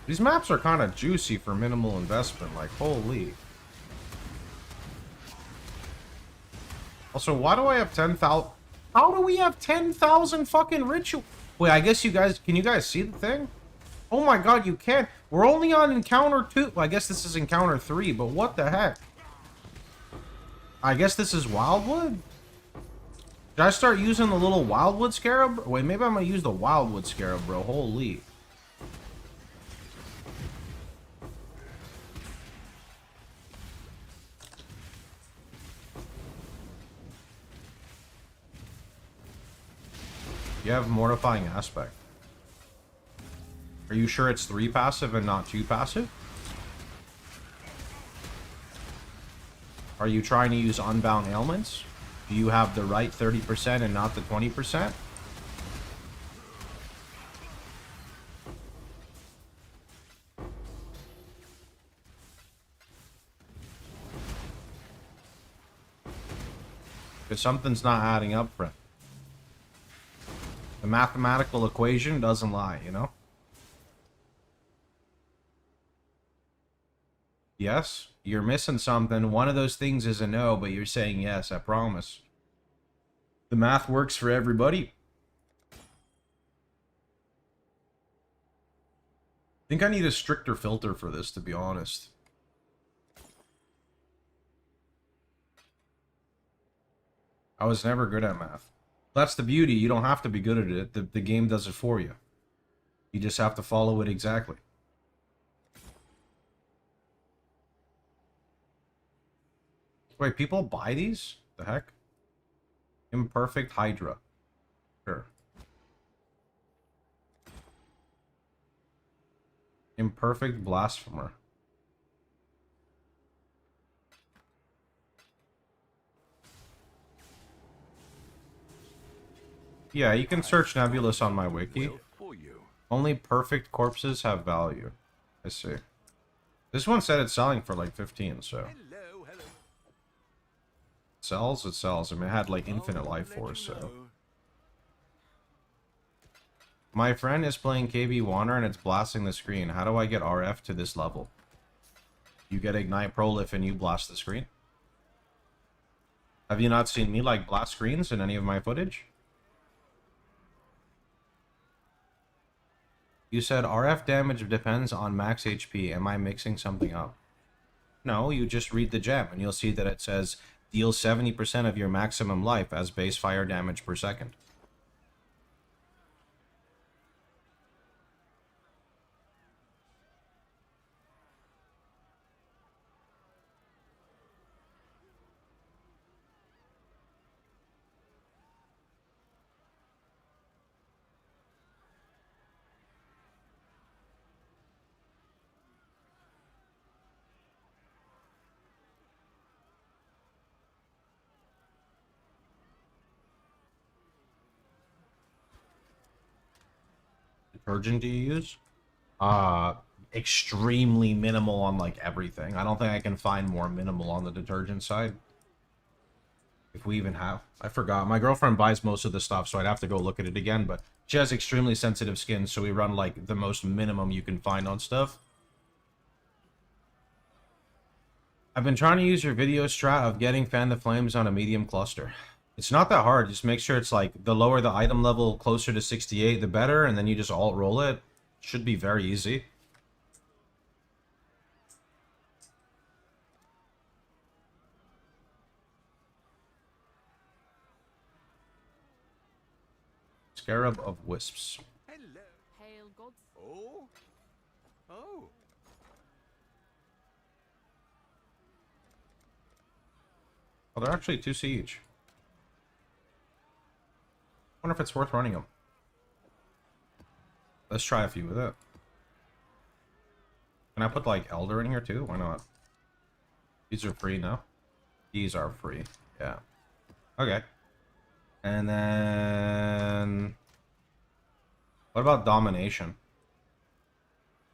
S2: These maps are kind of juicy for minimal investment, like, holy. Also, why do I have 10,000? How do we have 10,000 fucking ritual? Wait, I guess you guys, can you guys see the thing? Oh my god, you can't. We're only on encounter 2. Well, I guess this is encounter 3, but what the heck? I guess this is Wildwood? Should I start using the little Wildwood Scarab? Wait, maybe I'm gonna use the Wildwood Scarab, bro. Holy. You have Mortifying Aspect. Are you sure it's 3 passive and not 2 passive? Are you trying to use Unbound Ailments? Do you have the right 30% and not the 20%? Because something's not adding up, friend. The mathematical equation doesn't lie, you know? Yes, you're missing something. One of those things is a no, but you're saying yes, I promise. The math works for everybody. I think I need a stricter filter for this, to be honest. I was never good at math. That's the beauty. You don't have to be good at it. The game does it for you. You just have to follow it exactly. Wait, people buy these? The heck? Imperfect Hydra. Sure. Imperfect Blasphemer. Yeah, you can search Nebulous on my wiki. Only perfect corpses have value. I see. This one said it's selling for like 15, so. It sells, it sells. I mean, it had like infinite life force, so. My friend is playing KB Wanner and it's blasting the screen. How do I get RF to this level? You get Ignite Prolif and you blast the screen? Have you not seen me like blast screens in any of my footage? You said RF damage depends on max HP. Am I mixing something up? No, you just read the gem and you'll see that it says deal 70% of your maximum life as base fire damage per second. detergent do you use? Extremely minimal on like everything. I don't think I can find more minimal on the detergent side. If we even have. I forgot. My girlfriend buys most of the stuff, so I'd have to go look at it again, but she has extremely sensitive skin, so we run like the most minimum you can find on stuff. I've been trying to use your video strat of getting fan the flames on a medium cluster. It's not that hard. Just make sure it's like the lower the item level closer to 68, the better, and then you just alt roll it. Should be very easy. Scarab of Wisps.
S3: Hello.
S6: Hail gods.
S3: Oh? Oh.
S2: Oh, they're actually 2C each. Wonder if it's worth running them. Let's try a few with it. Can I put like Elder in here too? Why not? These are free now. These are free. Yeah. Okay. And then what about Domination?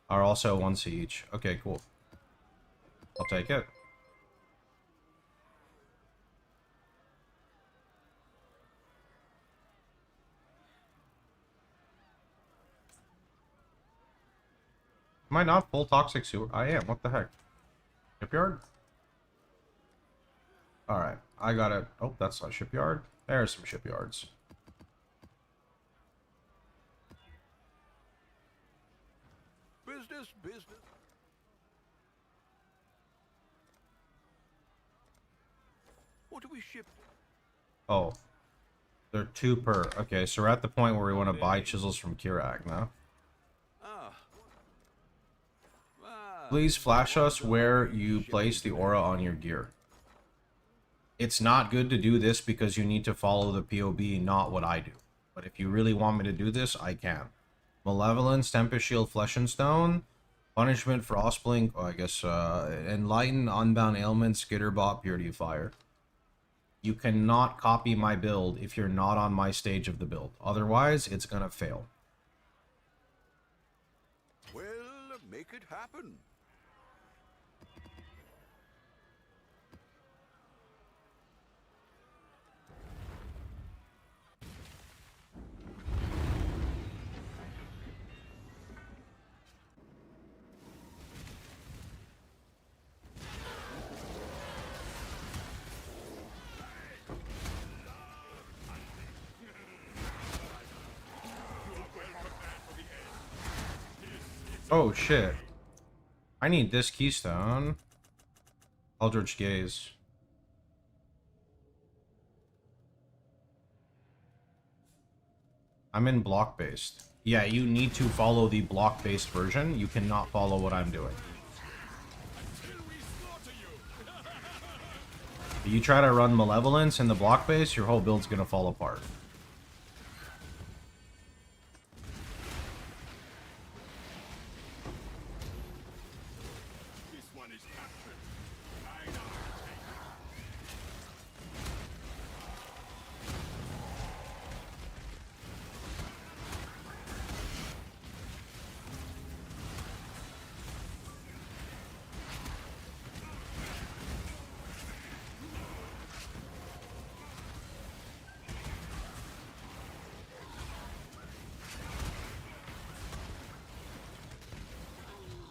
S2: Are also 1C each. Okay, cool. I'll take it. Am I not full toxic sewer? I am. What the heck? Shipyard? Alright. I got it. Oh, that's a shipyard. There's some shipyards.
S3: Business, business. What do we ship?
S2: Oh. They're 2 per. Okay, so we're at the point where we want to buy chisels from Kirak now.
S3: Ah.
S2: Please flash us where you place the aura on your gear. It's not good to do this because you need to follow the PoB, not what I do. But if you really want me to do this, I can. Malevolence, Tempest Shield, Flesh and Stone. Punishment, Frostblink, oh, I guess, Enlighten, Unbound Ailment, Skitterbot, Purity of Fire. You cannot copy my build if you're not on my stage of the build. Otherwise, it's gonna fail.
S3: Well, make it happen.
S2: Oh, shit. I need this keystone. Eldritch Gaze. I'm in block-based. Yeah, you need to follow the block-based version. You cannot follow what I'm doing. If you try to run Malevolence in the block-base, your whole build's gonna fall apart.
S5: This one is captured. I know.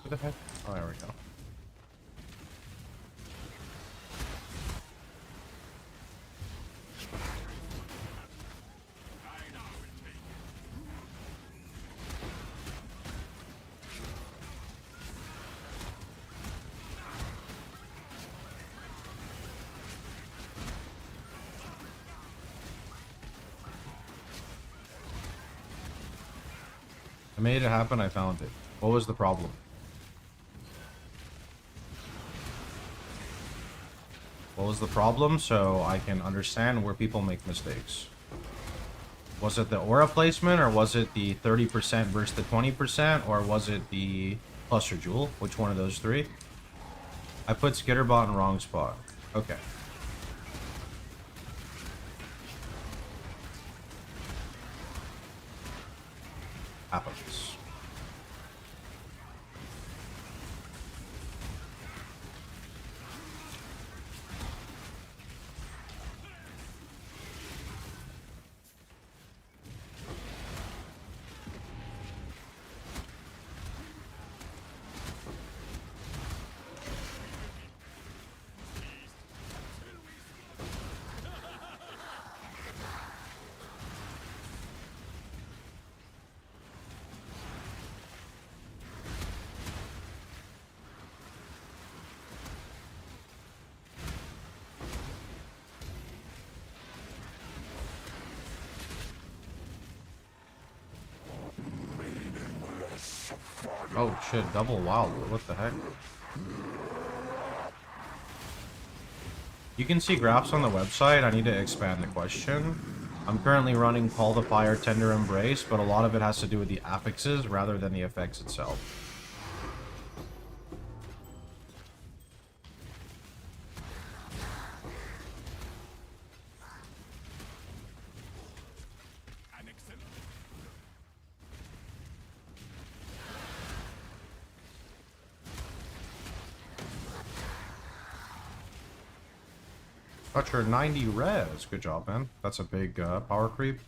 S2: What the heck? Oh, there we go. I made it happen, I found it. What was the problem? What was the problem so I can understand where people make mistakes? Was it the aura placement, or was it the 30% versus the 20%, or was it the cluster jewel? Which one of those three? I put Skitterbot in wrong spot. Okay. Happens. Oh shit, double wild. What the heck? You can see graphs on the website. I need to expand the question. I'm currently running Call the Fire, Tender Embrace, but a lot of it has to do with the affixes rather than the effects itself.
S5: An excellent.
S2: Got your 90 res. Good job, man. That's a big power creep.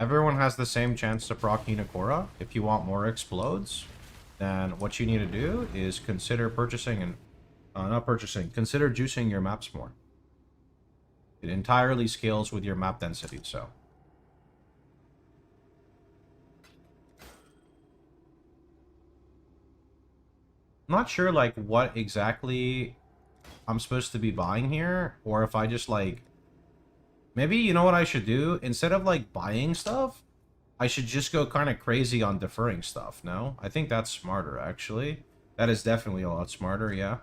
S2: Everyone has the same chance to proc Hinakora. If you want more explodes, then what you need to do is consider purchasing and not purchasing. Consider juicing your maps more. It entirely scales with your map density. So. I'm not sure like what exactly I'm supposed to be buying here, or if I just like maybe you know what I should do? Instead of like buying stuff, I should just go kind of crazy on deferring stuff. No? I think that's smarter actually. That is definitely a lot smarter, yeah.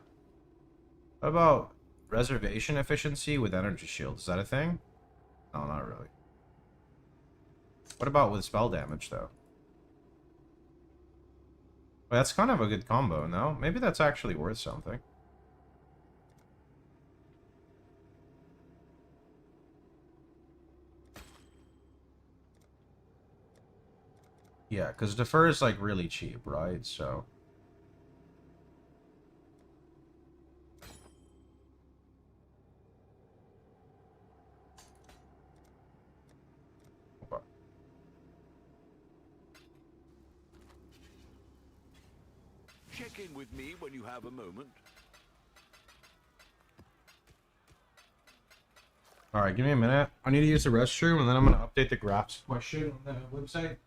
S2: What about reservation efficiency with energy shield? Is that a thing? No, not really. What about with spell damage though? Well, that's kind of a good combo, no? Maybe that's actually worth something. Yeah, because defer is like really cheap, right? So. Okay.
S3: Check in with me when you have a moment.
S2: Alright, give me a minute. I need to use the restroom, and then I'm going to update the graphs question on the website.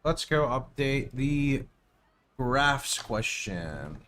S2: Let's go update the graphs question.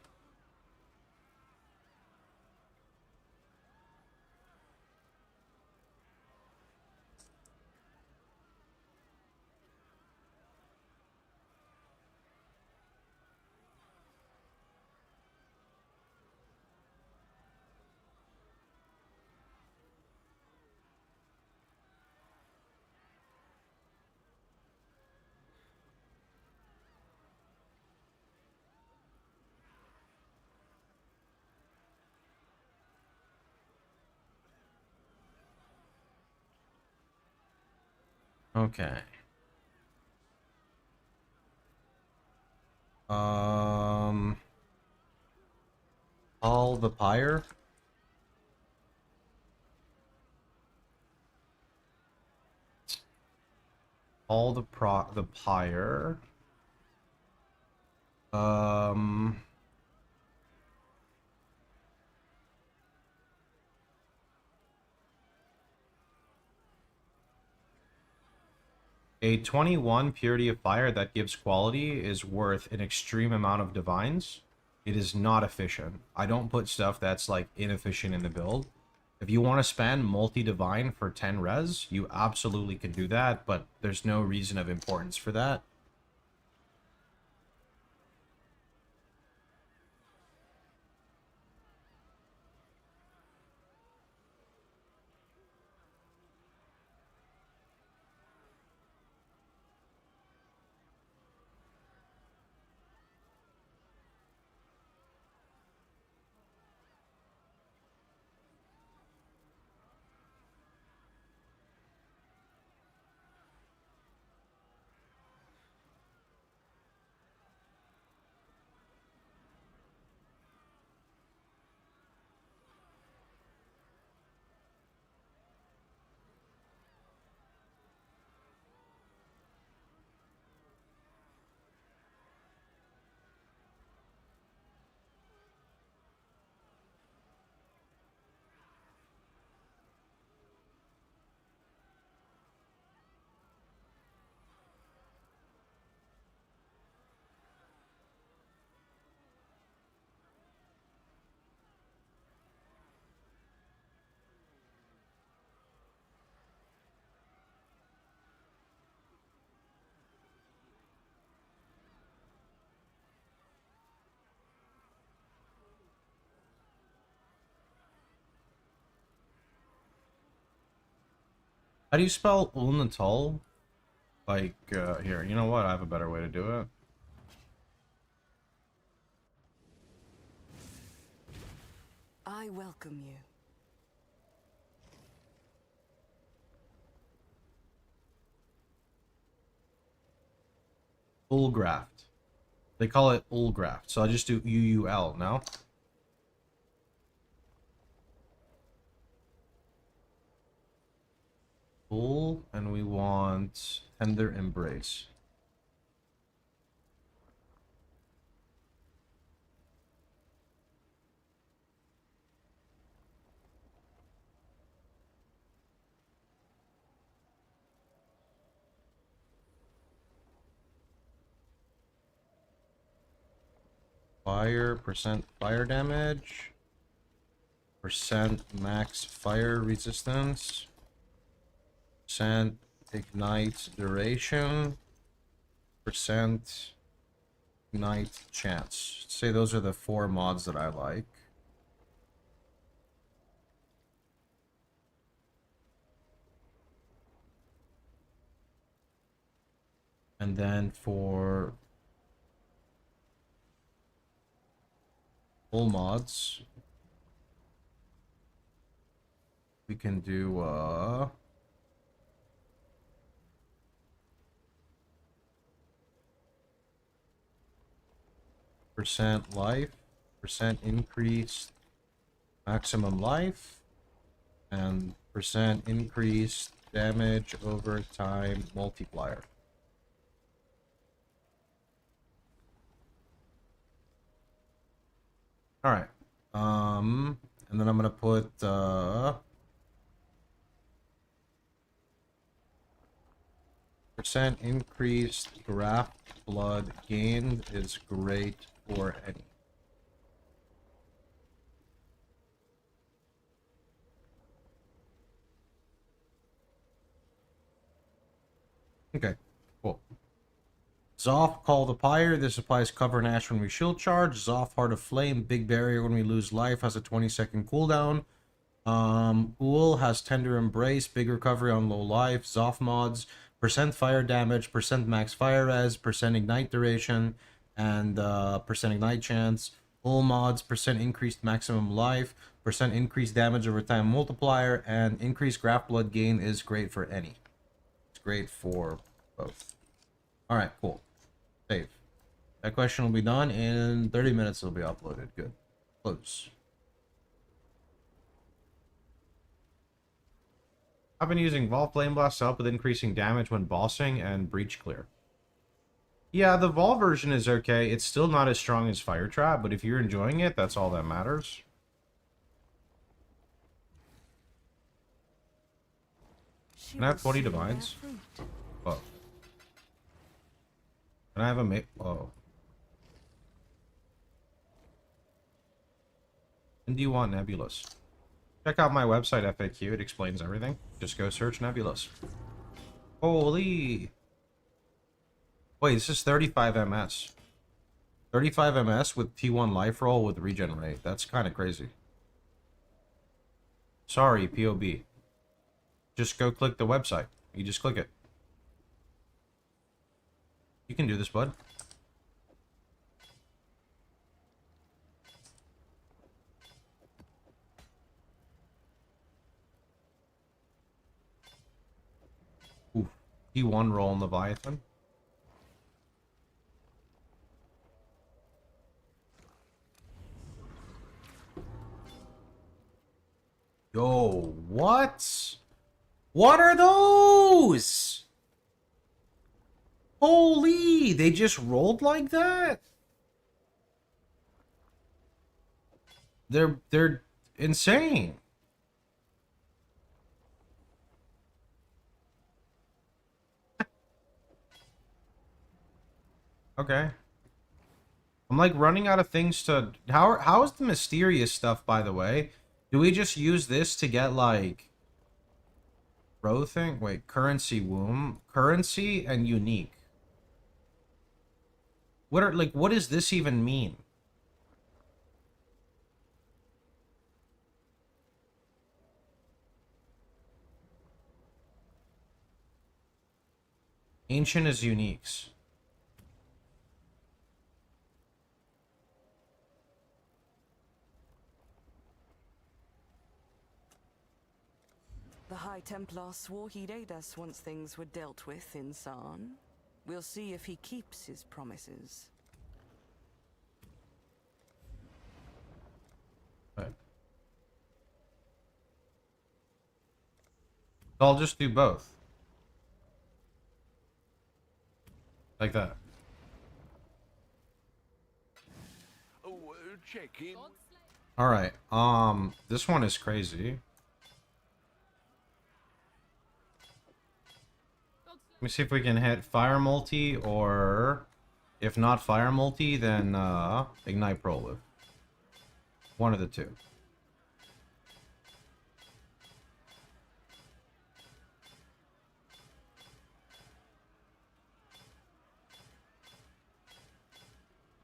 S2: Okay. All the pyre. All the pyre. Um. A 21 purity of fire that gives quality is worth an extreme amount of divines. It is not efficient. I don't put stuff that's like inefficient in the build. If you want to spend multi-divine for 10 res, you absolutely can do that, but there's no reason of importance for that. How do you spell Ulnatal? Like, here, you know what? I have a better way to do it.
S7: I welcome you.
S2: Ulgraft. They call it Ulgraft, so I just do UUL, no? Ul, and we want Tender Embrace. Fire, percent fire damage, percent max fire resistance, percent ignite duration, percent ignite chance. Say those are the 4 mods that I like. And then for full mods, we can do percent life, percent increased maximum life, and percent increased damage over time multiplier. All right. And then I'm gonna put percent increased graft blood gained is great for any. Okay, cool. Zoff, Call the Pyre. This applies cover and ash when we shield charge. Zoff, Heart of Flame. Big Barrier when we lose life. Has a 20-second cooldown. Ul has Tender Embrace. Big recovery on low life. Zoff mods. Percent fire damage. Percent max fire res. Percent ignite duration. And percent ignite chance. Ul mods. Percent increased maximum life. Percent increased damage over time multiplier. And increased graft blood gain is great for any. It's great for both. Alright, cool. Save. That question will be done in 30 minutes. It'll be uploaded. Good. Close. I've been using Vol Flame Blast to help with increasing damage when bossing and breach clear. Yeah, the Vol version is okay. It's still not as strong as Fire Trap, but if you're enjoying it, that's all that matters. Can I have 20 divines? Oh. Can I have a oh. When do you want Nebulous? Check out my website FAQ, it explains everything. Just go search Nebulous. Holy! Wait, this is 35 MS. 35 MS with T1 life roll with regen rate. That's kind of crazy. Sorry, POB. Just go click the website. You just click it. You can do this, bud. Ooh, T1 roll in Leviathan. Yo, what? What are those? Holy, they just rolled like that? They're insane. Okay. I'm like running out of things to... How is the mysterious stuff, by the way? Do we just use this to get, like... Row thing? Wait, currency womb. Currency and unique. What are, like, what does this even mean? ancient is uniques.
S7: The High Templar swore he'd aid us once things were dealt with in Sarn. We'll see if he keeps his promises.
S2: Right. I'll just do both. Like that.
S3: Oh, check in.
S2: Alright, this one is crazy. Let me see if we can hit fire multi, or if not fire multi, then ignite prolive. One of the two.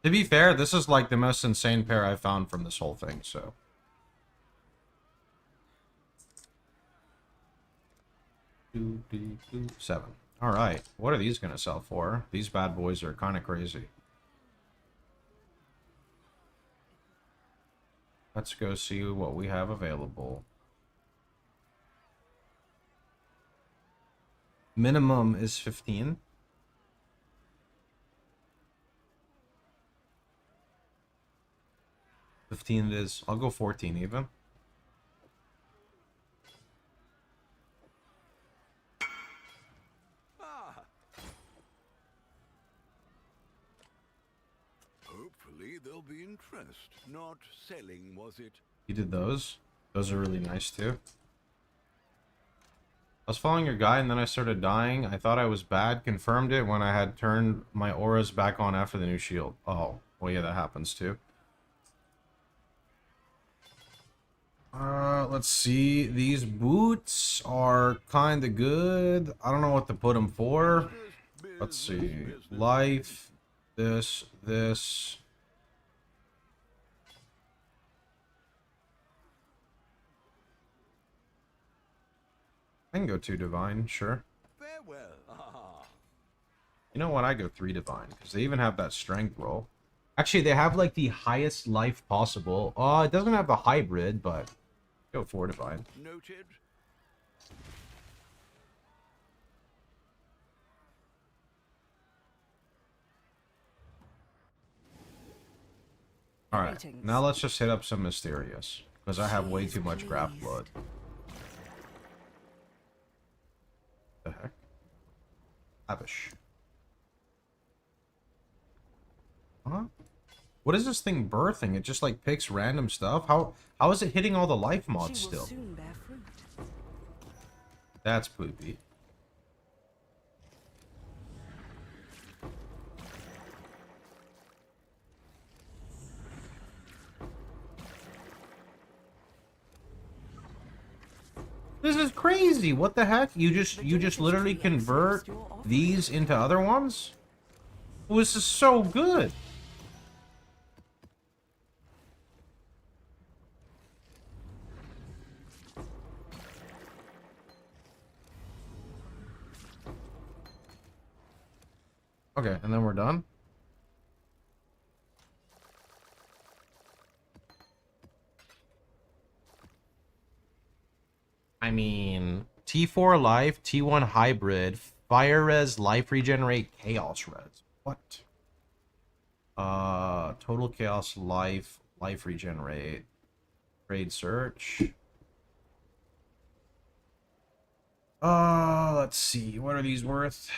S2: To be fair, this is like the most insane pair I've found from this whole thing, so. 2, 2, 2, 7. Alright, what are these gonna sell for? These bad boys are kind of crazy. Let's go see what we have available. Minimum is 15. 15 it is. I'll go 14 even.
S3: Ah. Hopefully there'll be interest. Not selling, was it?
S2: You did those? Those are really nice too. I was following your guide and then I started dying. I thought I was bad. Confirmed it when I had turned my auras back on after the new shield. Oh, well yeah, that happens too. Let's see. These boots are kind of good. I don't know what to put them for. Let's see. Life. This. I can go 2 divine, sure.
S3: Farewell. Ah.
S2: You know what? I go 3 divine because they even have that strength roll. Actually, they have like the highest life possible. It doesn't have the hybrid, but go 4 divine.
S3: Noted.
S2: All right,
S7: Greetings.
S2: now let's just hit up some mysterious because I have way too much
S7: Jeez,
S2: graph
S7: please.
S2: blood. The heck? Lavish. Huh? What is this thing birthing? It just like picks random stuff. How is it hitting all the life mods
S7: She will
S2: still?
S7: soon bear fruit.
S2: That's poopy. This is crazy. What the heck? You just literally convert these into other ones? Oh, this is so good. Okay, and then we're done. I mean, T4 life, T1 hybrid, fire res, life regenerate, chaos res. What? Total chaos life, life regenerate, trade search. Let's see. What are these worth?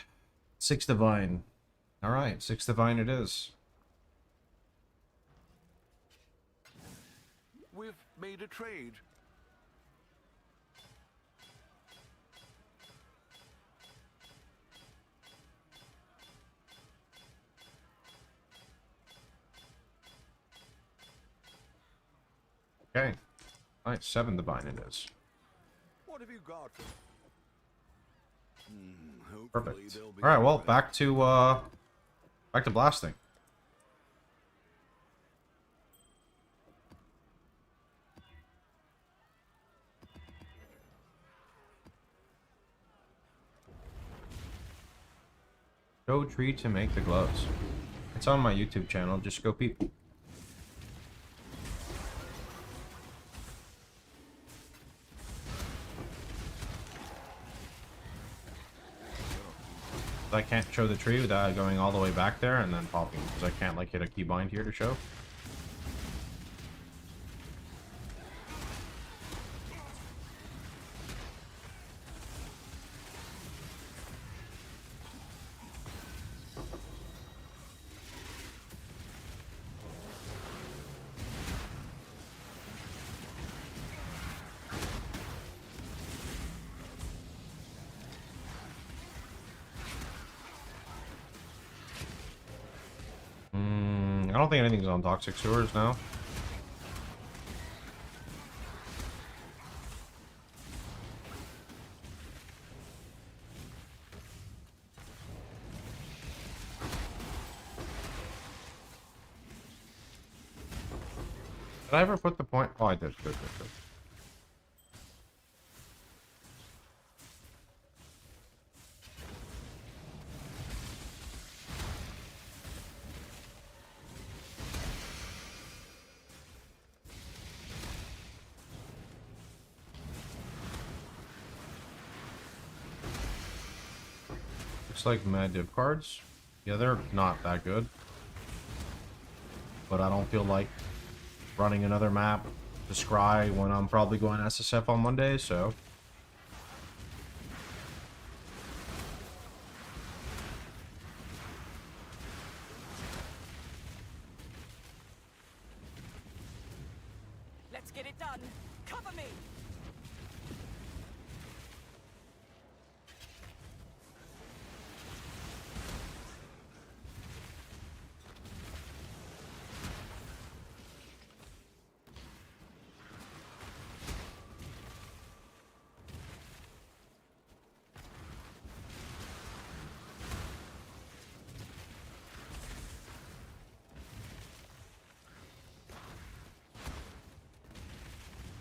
S2: 6 divine. All right, 6 divine it is.
S3: We've made a trade.
S2: Okay. All right, 7 divine it is.
S3: What have you got? Hopefully
S2: Perfect.
S3: there'll be
S2: All right, well,
S3: interest.
S2: back to blasting. Show tree to make the gloves. It's on my YouTube channel. Just go peep. I can't show the tree without going all the way back there and then popping, because I can't like hit a keybind here to show. I don't think anything's on toxic sewers now. Did I ever put the point? Oh, I did. Good. Looks like mad div cards. Yeah, they're not that good. But I don't feel like running another map to scry when I'm probably going SSF on Monday, so.
S7: Let's get it done. Cover me.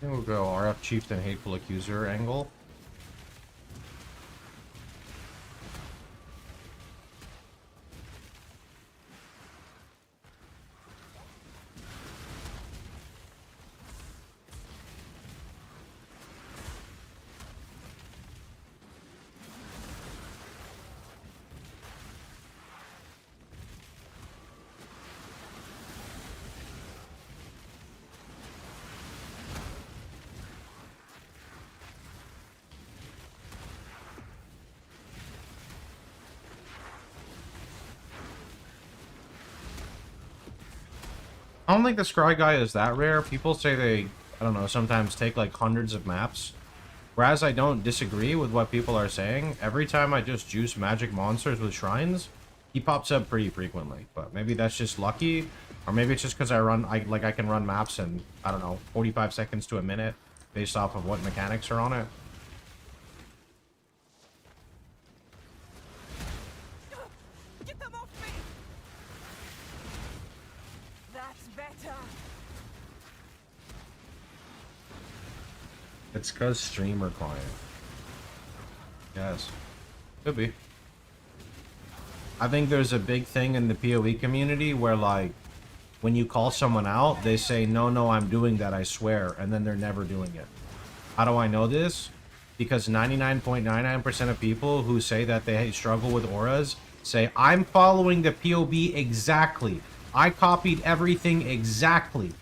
S2: I think we'll go RF Chieftain Hateful Accuser angle. I don't think the Scry guy is that rare. People say they, I don't know, sometimes take like hundreds of maps. Whereas I don't disagree with what people are saying. Every time I just juice magic monsters with shrines, he pops up pretty frequently. But maybe that's just lucky. Or maybe it's just because I can run maps in, I don't know, 45 seconds to a minute based off of what mechanics are on it.
S7: Get them off me. That's better.
S2: It's because streamer client. Yes. Could be. I think there's a big thing in the PoE community where, like, when you call someone out, they say, no, I'm doing that, I swear, and then they're never doing it. How do I know this? Because 99.99% of people who say that they struggle with auras say, I'm following the PoB exactly. I copied everything exactly.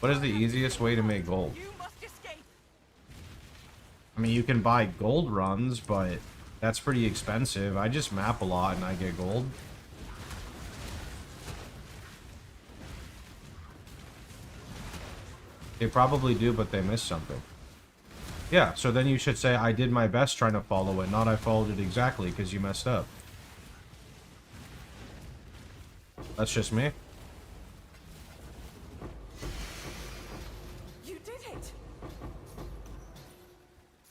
S2: What is the easiest way to make gold?
S7: You must escape.
S2: I mean, you can buy gold runs, but that's pretty expensive. I just map a lot and I get gold. They probably do, but they missed something. Yeah, so then you should say, I did my best trying to follow it, not I followed it exactly because you messed up. That's just me.
S7: You did it.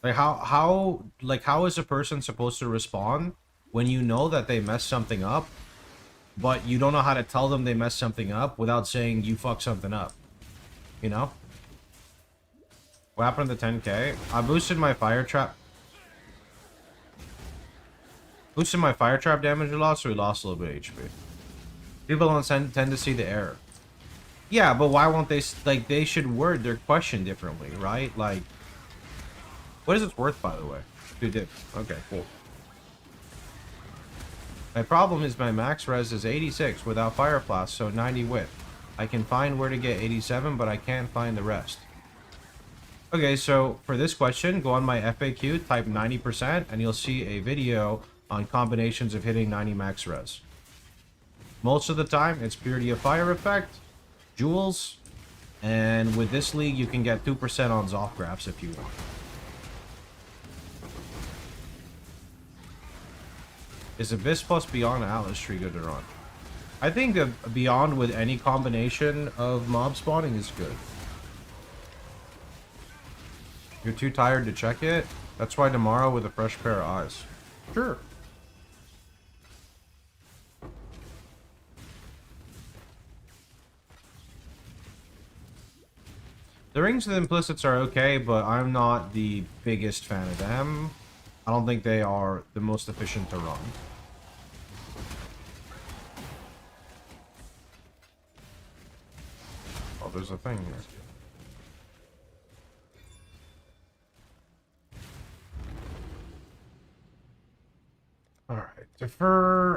S2: Like how is a person supposed to respond when you know that they messed something up, but you don't know how to tell them they messed something up without saying you fucked something up? You know? What happened to 10k? I boosted my fire trap. Boosted my fire trap damage a lot, so we lost a little bit of HP. People don't tend to see the error. Yeah, but why won't they, like, they should word their question differently, right? Like, what is it worth, by the way? Dude, dip. Okay, cool. My problem is my max res is 86 without fire blast, so 90 wit. I can find where to get 87, but I can't find the rest. Okay, so for this question, go on my FAQ, type 90%, and you'll see a video on combinations of hitting 90 max res. Most of the time, it's purity of fire effect, jewels, and with this league, you can get 2% on Zoff graphs if you want. Is Abyss plus Beyond Atlas tree good to run? I think Beyond with any combination of mob spawning is good. You're too tired to check it? That's why tomorrow with a fresh pair of eyes. Sure. The rings and implicits are okay, but I'm not the biggest fan of them. I don't think they are the most efficient to run. Oh, there's a thing here. Alright, defer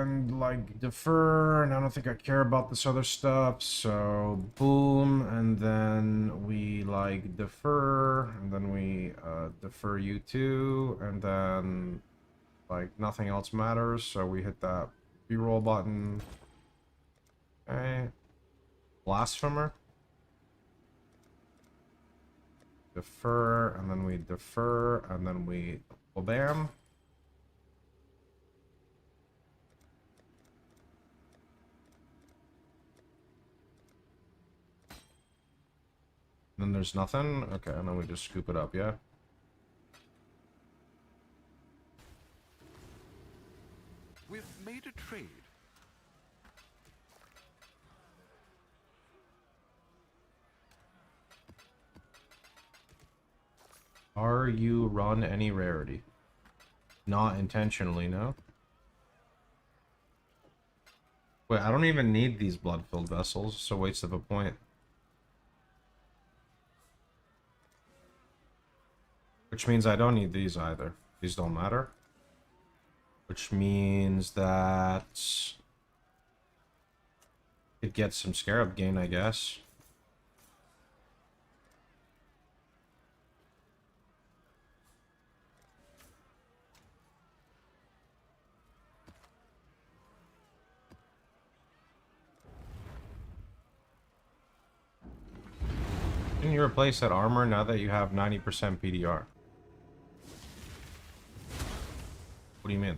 S2: and like defer, and I don't think I care about this other stuff, so boom, and then we like defer, and then we defer you too, and then like nothing else matters, so we hit that reroll button. Okay. Blasphemer. Defer, and then we defer, and then we bam. Then there's nothing? Okay, and then we just scoop it up, yeah?
S3: We've made a trade.
S2: Are you run any rarity? Not intentionally, no? Wait, I don't even need these blood-filled vessels. It's a waste of a point. Which means I don't need these either. These don't matter. Which means that it gets some scarab gain, I guess. Can you replace that armor now that you have 90% PDR? What do you mean?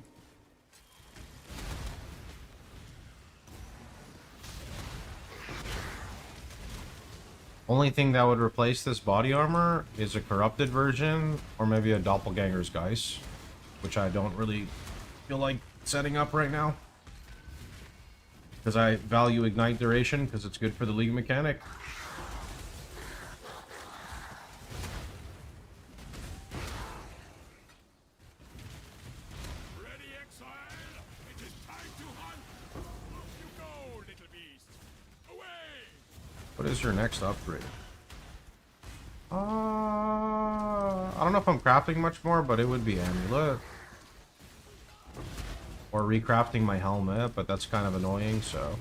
S2: Only thing that would replace this body armor is a corrupted version, or maybe a doppelganger's Geist, which I don't really feel like setting up right now. Because I value ignite duration, because it's good for the league mechanic. What is your next upgrade? I don't know if I'm crafting much more, but it would be Amulet. Or recrafting my helmet, but that's kind of annoying, so...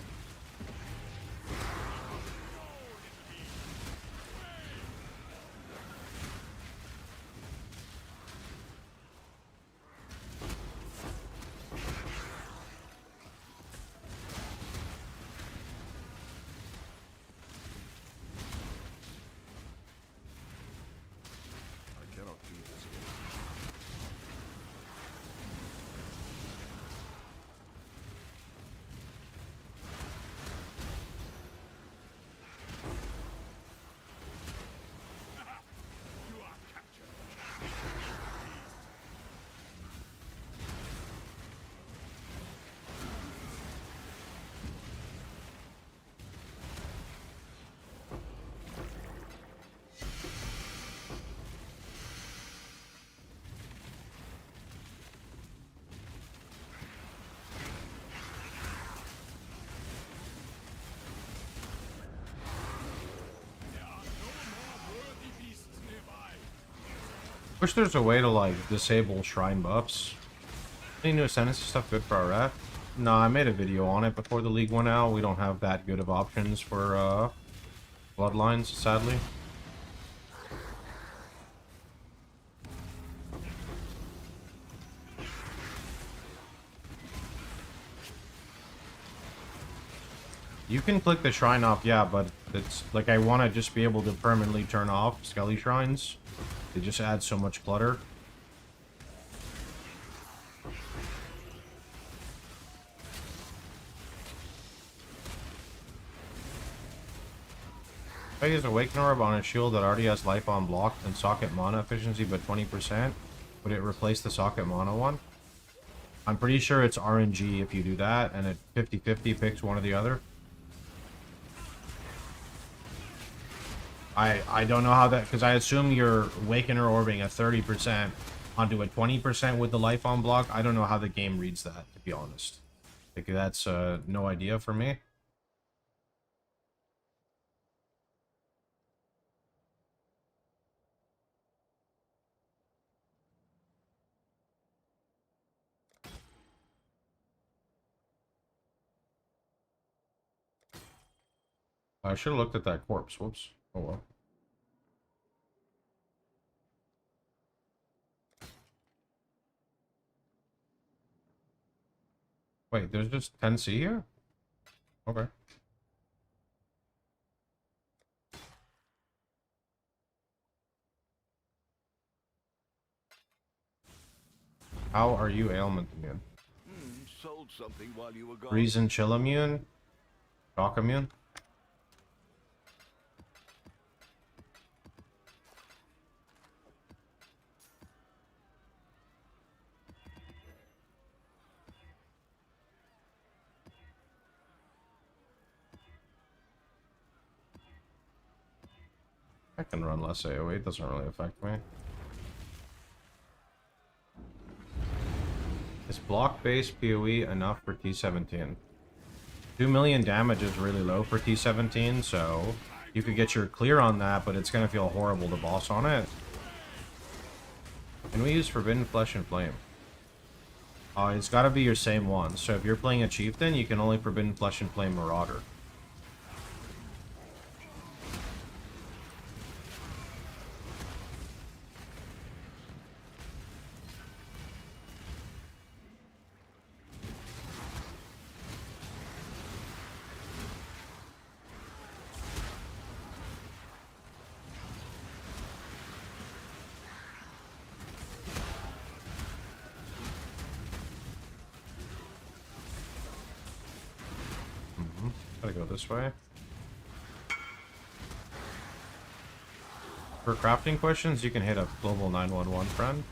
S2: Wish there's a way to like disable shrine buffs. Any new ascendancy stuff good for our ref? No, I made a video on it before the league went out. We don't have that good of options for bloodlines, sadly. You can click the shrine off, yeah, but it's like I want to just be able to permanently turn off Skelly shrines. They just add so much clutter. If I use Awaken Orb on a shield that already has life on block and socket mana efficiency but 20%, would it replace the socket mana one? I'm pretty sure it's RNG if you do that, and it 50-50 picks one or the other. I don't know how that, because I assume you're Awakener Orbing at 30% onto a 20% with the life on block. I don't know how the game reads that, to be honest. Like, that's no idea for me. I should have looked at that corpse. Whoops. Oh well. Wait, there's just 10C here? Okay. How are you ailment immune?
S3: Sold something while you were gone.
S2: Reason chill immune? Shock immune? I can run less AoE, it doesn't really affect me. Is block-based PoE enough for T17? 2 million damage is really low for T17, so you could get your clear on that, but it's gonna feel horrible to boss on it. Can we use Forbidden Flesh and Flame? It's gotta be your same one. So if you're playing a Chieftain, you can only Forbidden Flesh and Flame Marauder. Gotta go this way. For crafting questions, you can hit up Global 911 friend.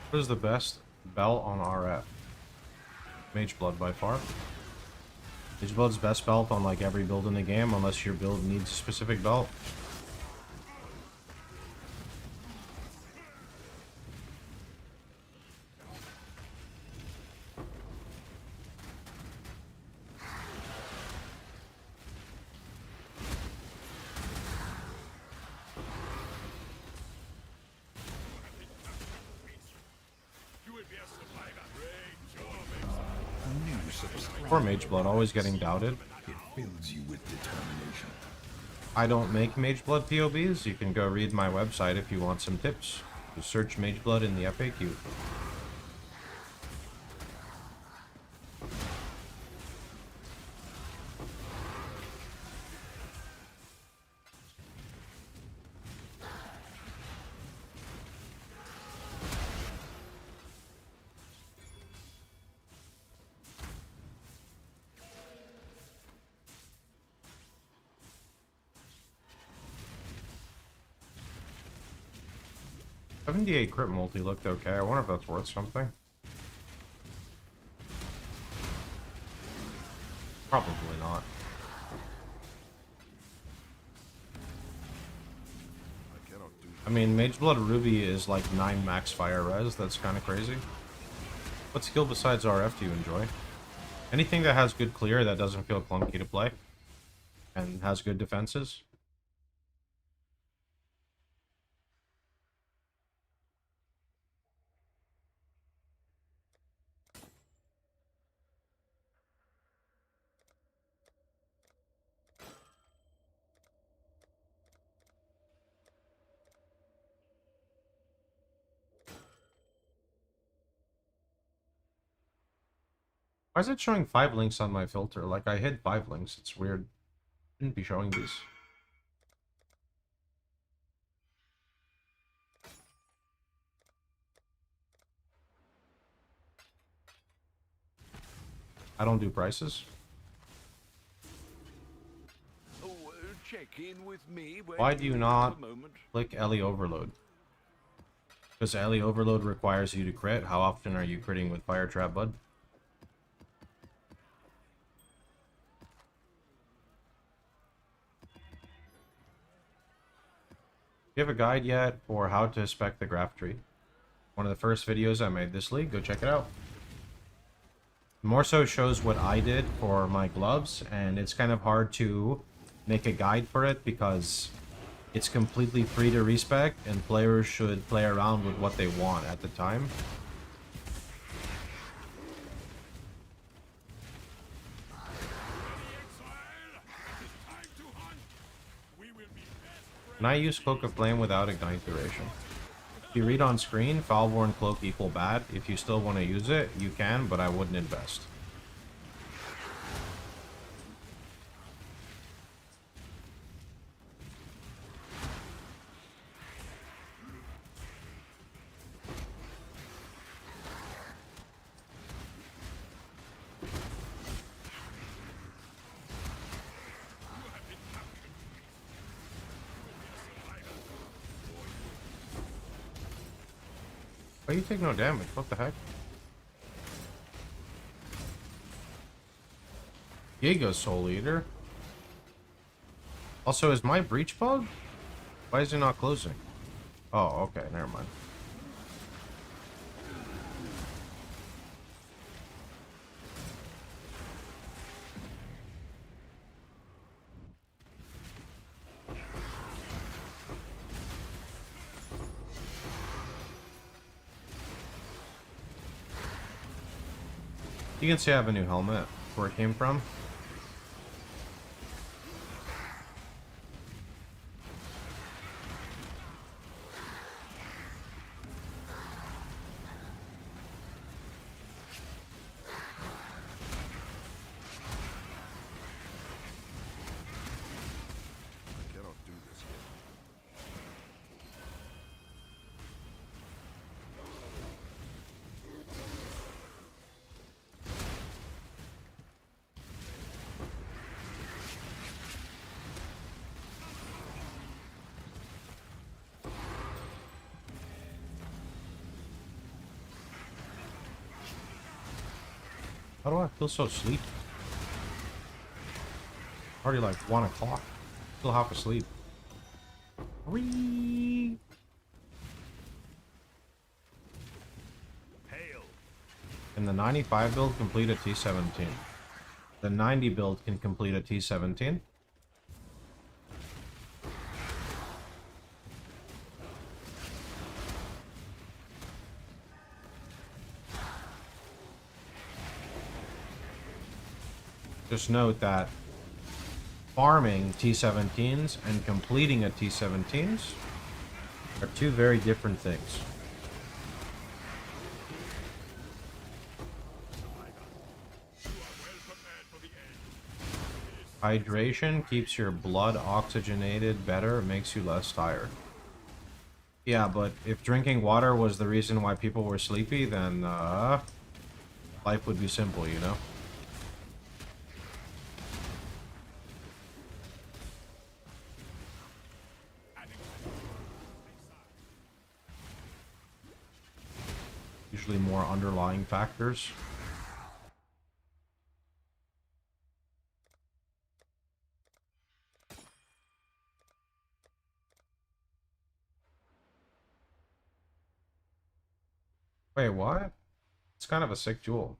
S2: What is the best belt on RF? Mage Blood by far. Mage Blood's best belt on like every build in the game, unless your build needs a specific belt. Or Mage Blood, always getting doubted.
S1: It fills you with determination.
S2: I don't make Mage Blood POBs. You can go read my website if you want some tips. Just search Mage Blood in the FAQ. 78 crit multi looked okay. I wonder if that's worth something. Probably not. I mean, Mage Blood Ruby is like 9 max fire res. That's kind of crazy. What skill besides RF do you enjoy? Anything that has good clear that doesn't feel clunky to play. And has good defenses. Why is it showing 5 links on my filter? Like, I hid 5 links. It's weird. Shouldn't be showing these. I don't do prices.
S3: Oh, check in with me.
S2: Why do you not click Ellie Overload? Because Ellie Overload requires you to crit. How often are you critting with Fire Trap, bud? Do you have a guide yet for how to spec the graph tree? One of the first videos I made this league. Go check it out. More so shows what I did for my gloves, and it's kind of hard to make a guide for it because it's completely free to respec, and players should play around with what they want at the time. And I use Cloak of Flame without Ignite duration. If you read on screen, Foulborn Cloak equal bad. If you still want to use it, you can, but I wouldn't invest. Oh, you take no damage. What the heck? Giga's Soul Eater. Also, is my breach bug? Why is it not closing? Oh, okay. Never mind. You can see I have a new helmet where it came from. How do I feel so sleepy? Already like 1 o'clock. Still half asleep. Whee! Can the 95 build complete a T17? The 90 build can complete a T17. Just note that farming T17s and completing a T17s are 2 very different things. Hydration keeps your blood oxygenated better, makes you less tired. Yeah, but if drinking water was the reason why people were sleepy, then life would be simple, you know? Usually more underlying factors. Wait, what? It's kind of a sick jewel.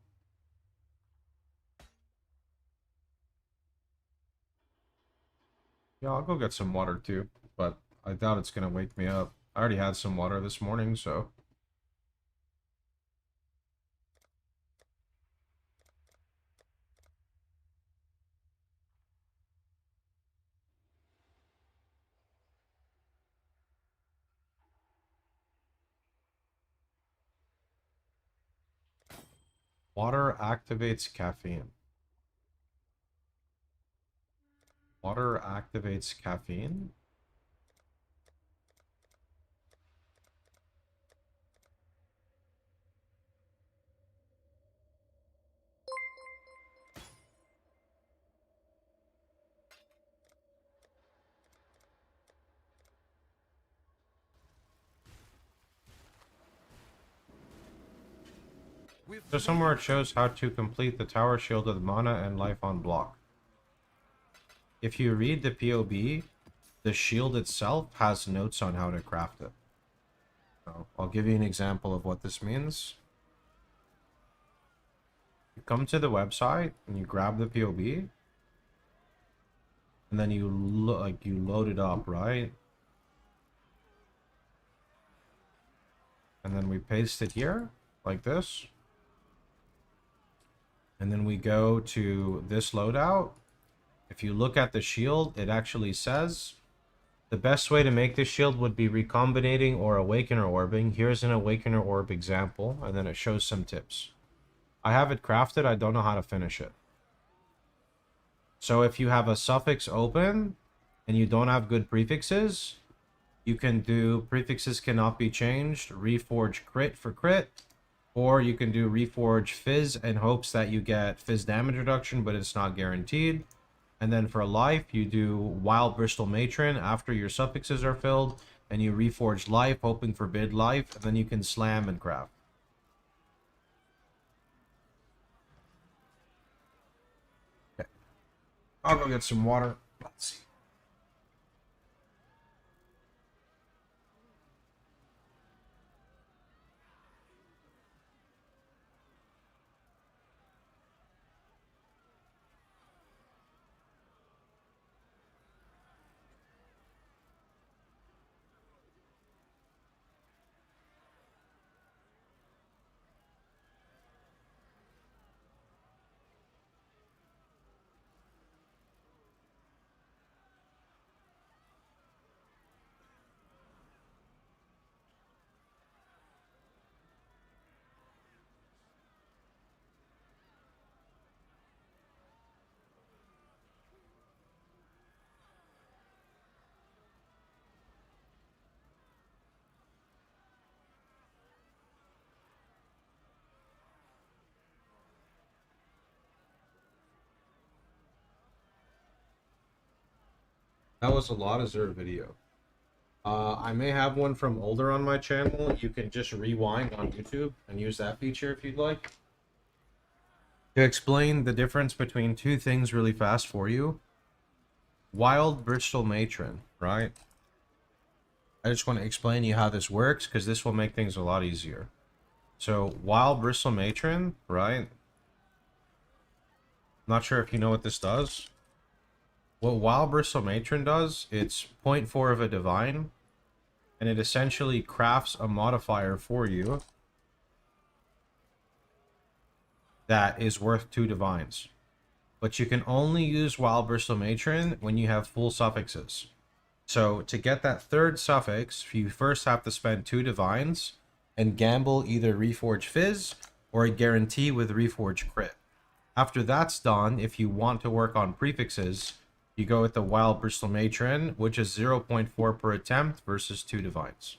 S2: Yeah, I'll go get some water too, but I doubt it's gonna wake me up. I already had some water this morning, so... Water activates caffeine. Water activates caffeine? So somewhere it shows how to complete the tower shield with mana and life on block. If you read the POB, the shield itself has notes on how to craft it. So I'll give you an example of what this means. You come to the website and you grab the POB, and then you load it up, right? And then we paste it here like this. And then we go to this loadout. If you look at the shield, it actually says the best way to make this shield would be recombinating or awakener orbing. Here's an awakener orb example, and then it shows some tips. I have it crafted, I don't know how to finish it. So if you have a suffix open and you don't have good prefixes, you can do prefixes cannot be changed, reforge crit for crit, or you can do reforge fizz in hopes that you get fizz damage reduction, but it's not guaranteed. And then for life, you do wild Bristol Matron after your suffixes are filled, and you reforge life, hoping for bid life, and then you can slam and craft. Okay. I'll go get some water. Let's see. That was a lot of Zerd video. I may have one from older on my channel. You can just rewind on YouTube and use that feature if you'd like. To explain the difference between two things really fast for you. Wild Bristol Matron, right? I just want to explain to you how this works because this will make things a lot easier. So, Wild Bristol Matron, right? Not sure if you know what this does. What Wild Bristol Matron does, it's 0.4 of a divine, and it essentially crafts a modifier for you that is worth 2 divines. But you can only use Wild Bristol Matron when you have full suffixes. So to get that third suffix, you first have to spend 2 divines and gamble either Reforge Fizz or a guarantee with Reforge Crit. After that's done, if you want to work on prefixes, you go with the Wild Bristol Matron, which is 0.4 per attempt versus 2 divines.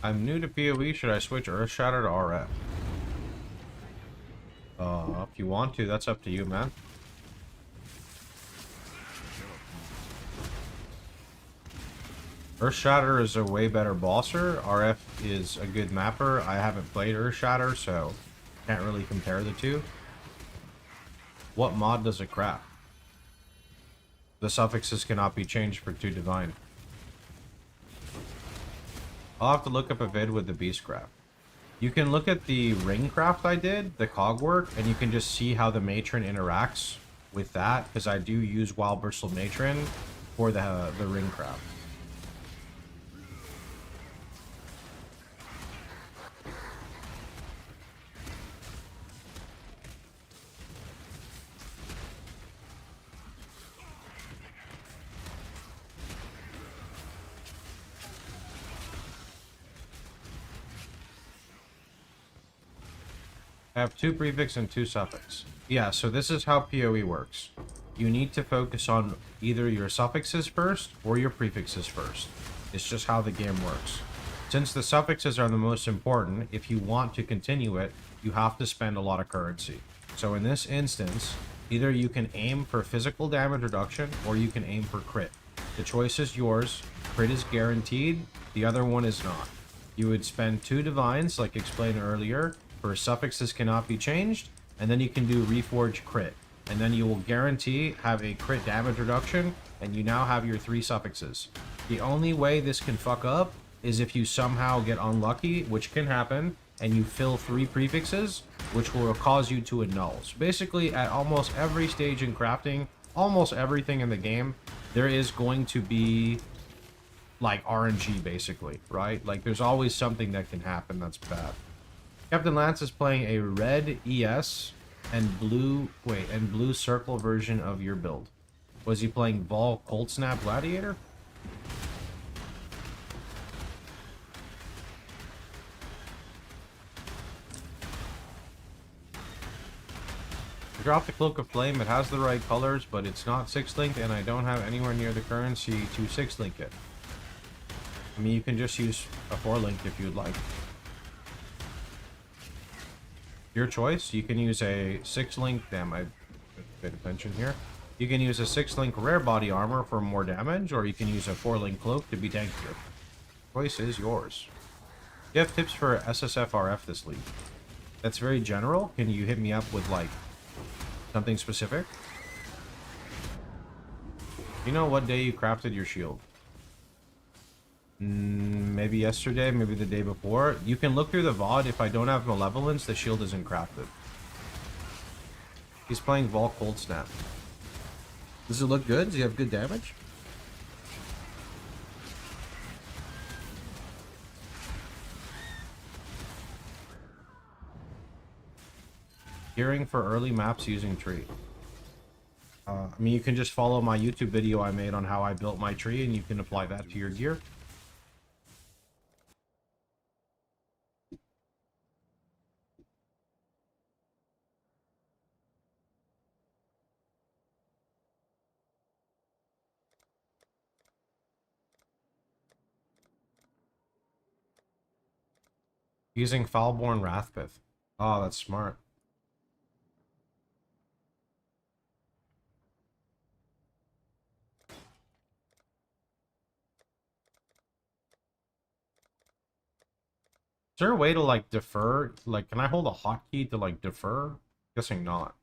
S2: I'm new to PoE. Should I switch Earthshatter to RF? If you want to, that's up to you, man. Earthshatter is a way better bosser. RF is a good mapper. I haven't played Earthshatter, so can't really compare the two. What mod does it craft? The suffixes cannot be changed for 2 divine. I'll have to look up a vid with the beastcraft. You can look at the ring craft I did, the cogwork, and you can just see how the matron interacts with that, because I do use Wild Bristle Matron for the ring craft. I have 2 prefix and 2 suffix. Yeah, so this is how PoE works. You need to focus on either your suffixes first or your prefixes first. It's just how the game works. Since the suffixes are the most important, if you want to continue it, you have to spend a lot of currency. So in this instance, either you can aim for physical damage reduction or you can aim for crit. The choice is yours. Crit is guaranteed, the other one is not. You would spend 2 divines, like explained earlier, for suffixes cannot be changed, and then you can do Reforge crit. And then you will guarantee have a crit damage reduction, and you now have your 3 suffixes. The only way this can fuck up is if you somehow get unlucky, which can happen, and you fill 3 prefixes, which will cause you to annul. So basically, at almost every stage in crafting, almost everything in the game, there is going to be like RNG, basically, right? Like, there's always something that can happen that's bad. Captain Lance is playing a red ES and blue circle version of your build. Was he playing Vol Cold Snap Gladiator? I dropped the Cloak of Flame. It has the right colors, but it's not 6-linked, and I don't have anywhere near the currency to 6-link it. I mean, you can just use a 4-link if you'd like. Your choice. You can use a 6-link. Damn, I paid attention here. You can use a 6-link rare body armor for more damage, or you can use a 4-link cloak to be tankier. Choice is yours. Do you have tips for SSFRF this league? That's very general. Can you hit me up with, like, something specific? You know what day you crafted your shield? Maybe yesterday, maybe the day before. You can look through the VOD. If I don't have Malevolence, the shield isn't crafted. He's playing Vol Cold Snap. Does it look good? Does he have good damage? Gearing for early maps using tree. I mean, you can just follow my YouTube video I made on how I built my tree, and you can apply that to your gear. Using Foulborn Wrathpith. Oh, that's smart. Is there a way to, like, defer? Like, can I hold a hotkey to, like, defer? Guessing not.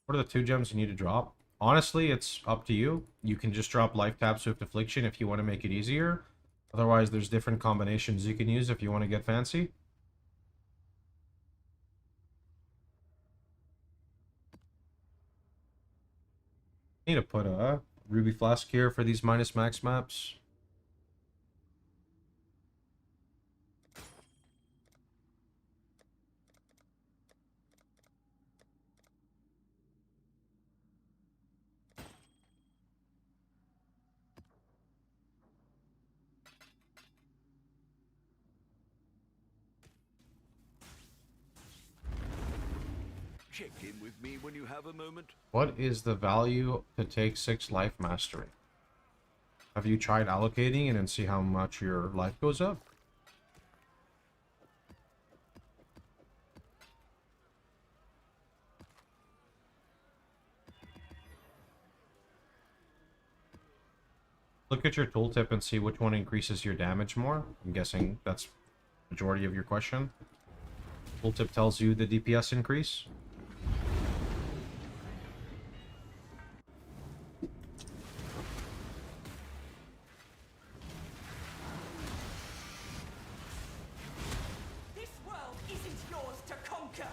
S2: What are the 2 gems you need to drop? Honestly, it's up to you. You can just drop Life Tap Swift Affliction if you want to make it easier. Otherwise, there's different combinations you can use if you want to get fancy. Need to put a Ruby Flask here for these minus max maps.
S3: Check in with me when you have a moment.
S2: What is the value to take 6 life mastery? Have you tried allocating it and see how much your life goes up? Look at your tooltip and see which one increases your damage more. I'm guessing that's majority of your question. Tooltip tells you the DPS increase.
S7: This world isn't yours to conquer.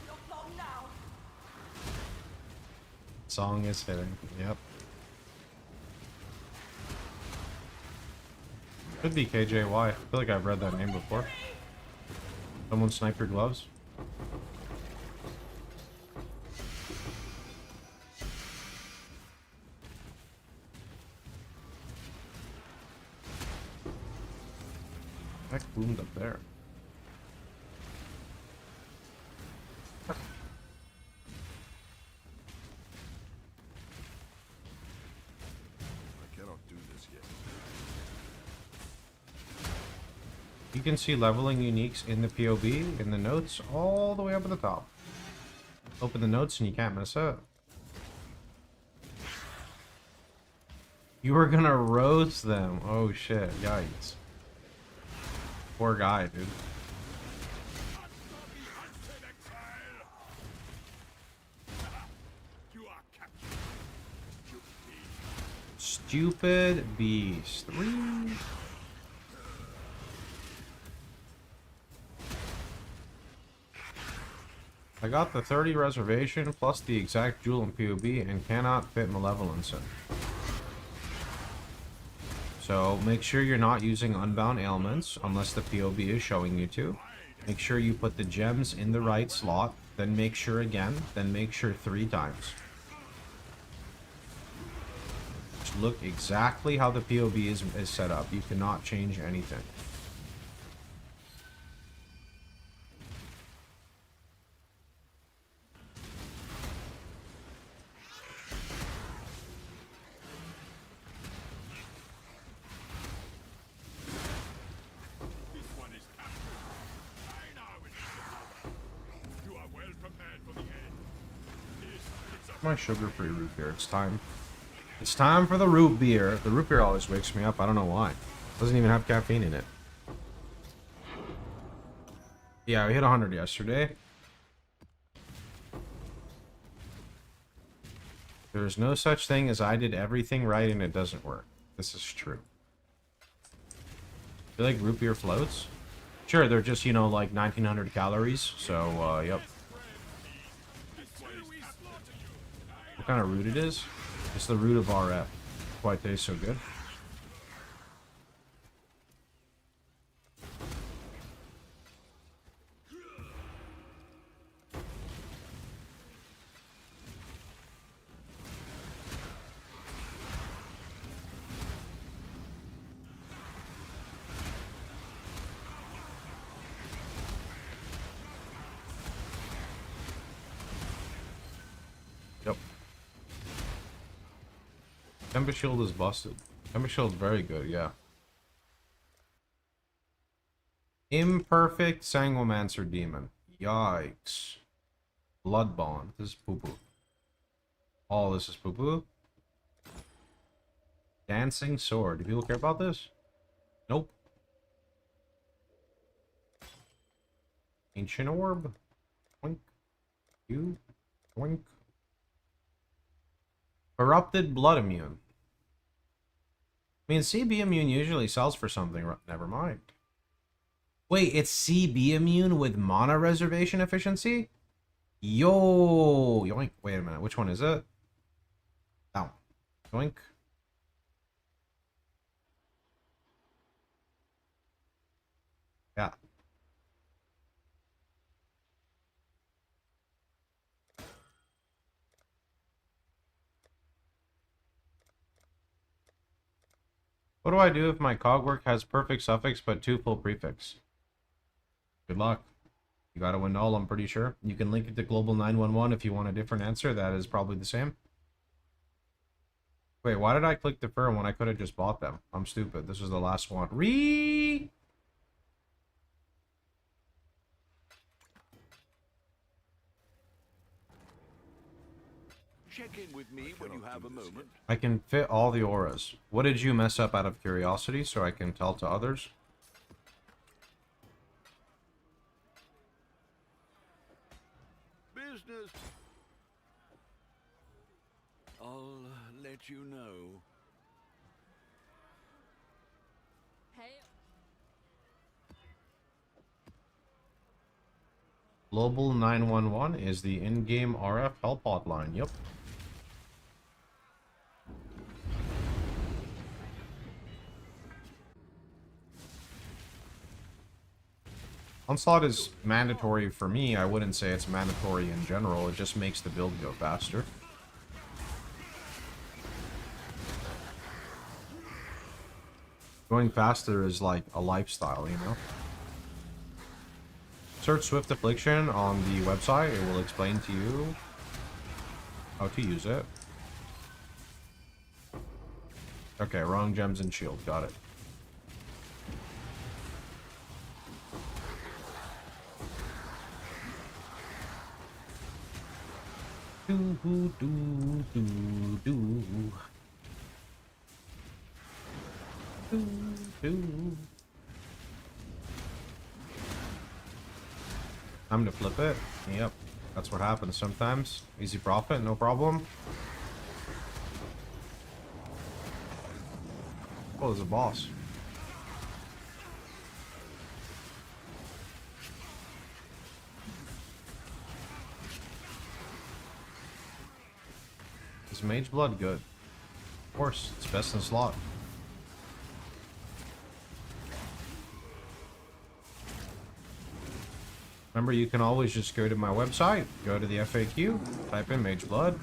S7: Not long now.
S2: Song is hitting. Yep. Could be KJY. I feel like I've read that name before. Someone snipe your gloves. Heck boomed up there.
S5: I cannot do this yet.
S2: You can see leveling uniques in the POB, in the notes, all the way up at the top. Open the notes and you can't miss it. You were gonna roast them. Oh shit, yikes. Poor guy, dude.
S5: You are captured.
S2: Stupid beast. 3. I got the 30 reservation plus the exact jewel in POB and cannot fit malevolence in. So make sure you're not using unbound ailments unless the POB is showing you to. Make sure you put the gems in the right slot, then make sure again, then make sure 3 times. Just look exactly how the POB is set up. You cannot change anything.
S5: This one is captured. I know it is. You are well prepared for the end. This is a
S2: My sugar-free root beer. It's time. It's time for the root beer. The root beer always wakes me up. I don't know why. Doesn't even have caffeine in it. Yeah, we hit 100 yesterday. There's no such thing as I did everything right and it doesn't work. This is true. You like root beer floats? Sure, they're just, you know, like 1900 calories. So, yep. What kind of root it is? It's the root of RF. Why it tastes so good. Yep. Temper Shield is busted. Temper Shield's very good, yeah. Imperfect Sanguimancer Demon. Yikes. Blood Bond. This is poo-poo. All this is poo-poo. Dancing Sword. Do people care about this? Nope. Ancient Orb. Twink. You. Twink. Corrupted Blood Immune. I mean, CB Immune usually sells for something. Never mind. Wait, it's CB Immune with mana reservation efficiency? Yo! Yoink. Wait a minute. Which one is it? That one. Yoink. Yeah. What do I do if my cogwork has perfect suffix but two full prefix? Good luck. You gotta win all, I'm pretty sure. You can link it to Global 911 if you want a different answer. That is probably the same. Wait, why did I click defer when I could have just bought them? I'm stupid. This was the last one.
S3: Check in with me when you have a moment.
S2: I can fit all the auras. What did you mess up out of curiosity so I can tell to others?
S3: Business. I'll let you know.
S2: Global 911 is the in-game RF help hotline. Yep. Onslaught is mandatory for me. I wouldn't say it's mandatory in general. It just makes the build go faster. Going faster is like a lifestyle, you know? Search Swift Affliction on the website. It will explain to you how to use it. Okay, wrong gems and shield. Got it. Do do do do do do. Time to flip it. Yep, that's what happens sometimes. Easy profit, no problem. Oh, there's a boss. Is Mage Blood good? Of course, it's best in slot. Remember, you can always just go to my website, go to the FAQ, type in Mage Blood.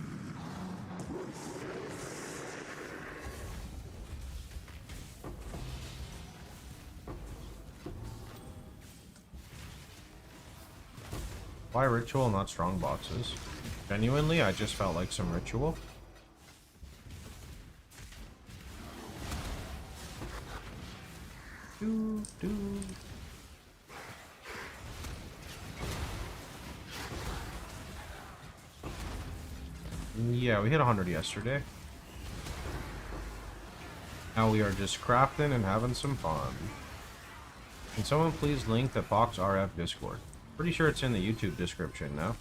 S2: Why ritual, not strong boxes? Genuinely, I just felt like some ritual. Do, do. Yeah, we hit 100 yesterday. Now we are just crafting and having some fun. Can someone please link the Fox RF Discord? Pretty sure it's in the YouTube description now.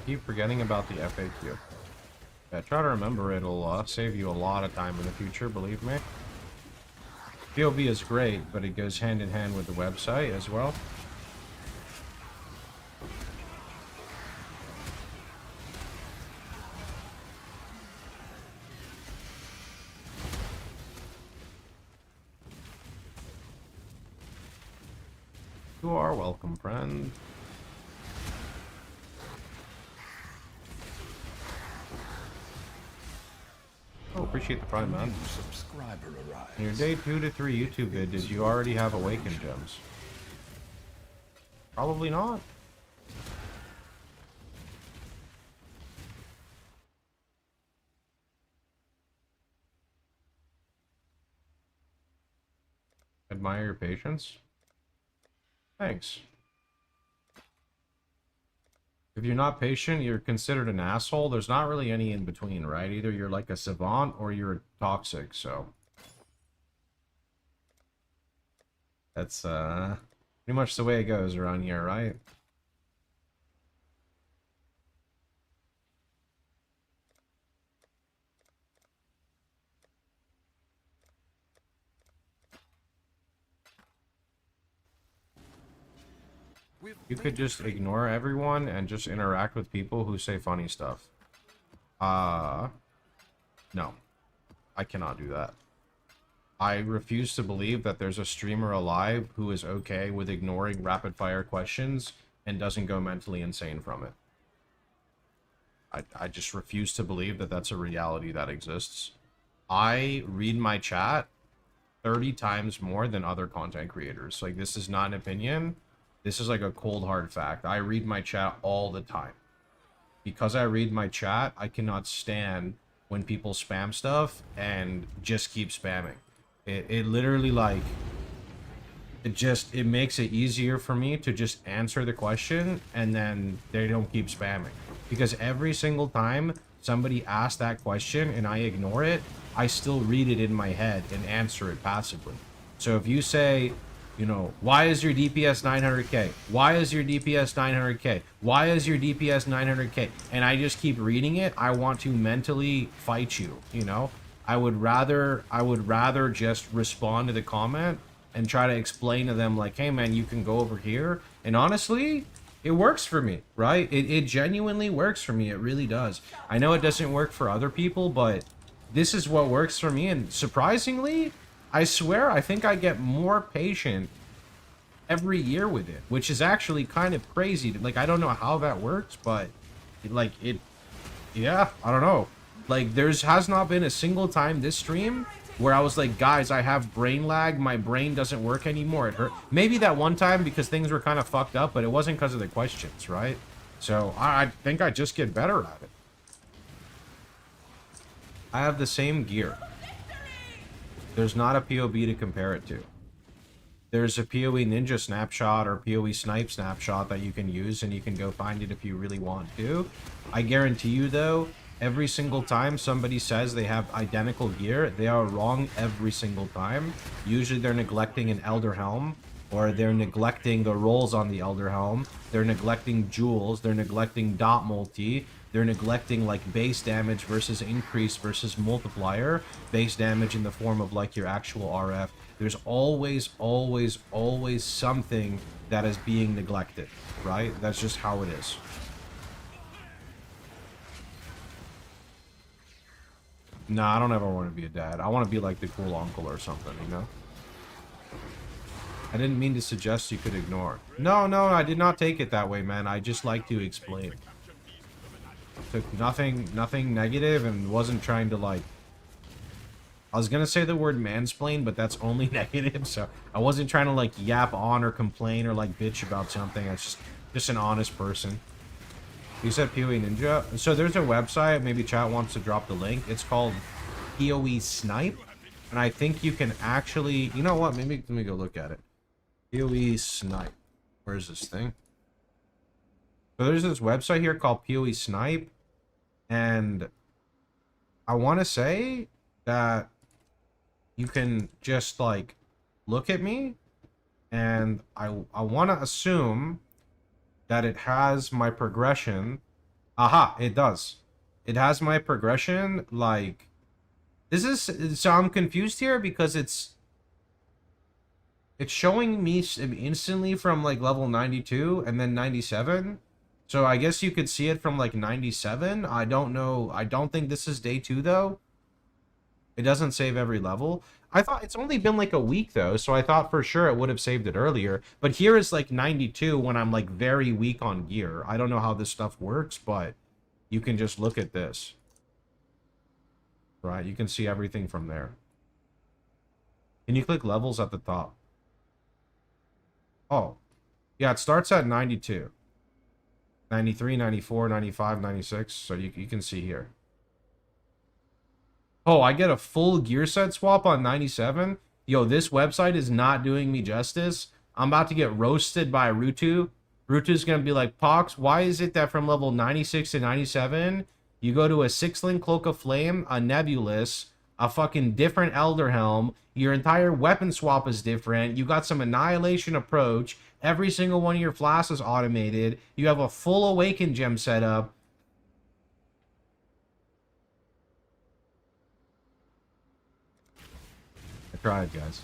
S2: Keep forgetting about the FAQ. Yeah, try to remember. It'll save you a lot of time in the future, believe me. PoE is great, but it goes hand in hand with the website as well. You are welcome, friend. Oh, appreciate the prime, man.
S1: Subscriber arrives.
S2: In your day 2 to 3 YouTube vid, did you already have Awakened gems? Probably not. Admire your patience. Thanks. If you're not patient, you're considered an asshole. There's not really any in between, right? Either you're like a savant or you're toxic, so. That's pretty much the way it goes around here, right? You could just ignore everyone and just interact with people who say funny stuff. No. I cannot do that. I refuse to believe that there's a streamer alive who is okay with ignoring rapid fire questions and doesn't go mentally insane from it. I just refuse to believe that that's a reality that exists. I read my chat 30 times more than other content creators. Like, this is not an opinion. This is like a cold hard fact. I read my chat all the time. Because I read my chat, I cannot stand when people spam stuff and just keep spamming. It literally, like, it makes it easier for me to just answer the question and then they don't keep spamming. Because every single time somebody asks that question and I ignore it, I still read it in my head and answer it passively. So if you say, you know, why is your DPS 900k? Why is your DPS 900k? Why is your DPS 900k? And I just keep reading it, I want to mentally fight you, you know? I would rather just respond to the comment and try to explain to them like, hey man, you can go over here. And honestly, it works for me, right? It genuinely works for me. It really does. I know it doesn't work for other people, but this is what works for me. And surprisingly, I swear, I think I get more patient every year with it, which is actually kind of crazy. Like, I don't know how that works, but like yeah, I don't know. Like, has not been a single time this stream where I was like, guys, I have brain lag. My brain doesn't work anymore. It hurt. Maybe that one time because things were kind of fucked up, but it wasn't because of the questions, right? So I think I just get better at it. I have the same gear. There's not a POB to compare it to. There's a PoE Ninja snapshot or PoE Snipe snapshot that you can use, and you can go find it if you really want to. I guarantee you, though, every single time somebody says they have identical gear, they are wrong every single time. Usually they're neglecting an Elder Helm, or they're neglecting the rolls on the Elder Helm. They're neglecting jewels. They're neglecting dot multi. They're neglecting like base damage versus increase versus multiplier. Base damage in the form of like your actual RF. There's always something that is being neglected, right? That's just how it is. Nah, I don't ever want to be a dad. I want to be like the cool uncle or something, you know? I didn't mean to suggest you could ignore. No, I did not take it that way, man. I just like to explain. Took nothing negative and wasn't trying to, like... I was gonna say the word mansplain, but that's only negative, so I wasn't trying to, like, yap on or complain or, like, bitch about something. I was just an honest person. You said PoE Ninja? So there's a website, maybe chat wants to drop the link. It's called PoE Snipe, and I think you can actually... You know what? Maybe let me go look at it. PoE Snipe. Where's this thing? So there's this website here called PoE Snipe, and I want to say that you can just, like, look at me, and I want to assume that it has my progression. Aha, it does. It has my progression, like... So I'm confused here because it's showing me instantly from, like, level 92 and then 97. So I guess you could see it from, like, 97. I don't know. I don't think this is day 2, though. It doesn't save every level. I thought it's only been, like, a week, though, so I thought for sure it would have saved it earlier. But here is, like, 92 when I'm, like, very weak on gear. I don't know how this stuff works, but you can just look at this. Right? You can see everything from there. Can you click levels at the top? Oh. Yeah, it starts at 92. 93, 94, 95, 96. So you can see here. Oh, I get a full gear set swap on 97? Yo, this website is not doing me justice. I'm about to get roasted by Rutu. Rutu's going to be like, Pox, why is it that from level 96 to 97, you go to a 6-link Cloak of Flame, a Nebulous, a fucking different Elder Helm, your entire weapon swap is different, you got some Annihilation approach, every single one of your flasks is automated, you have a full Awakened gem setup. I tried, guys.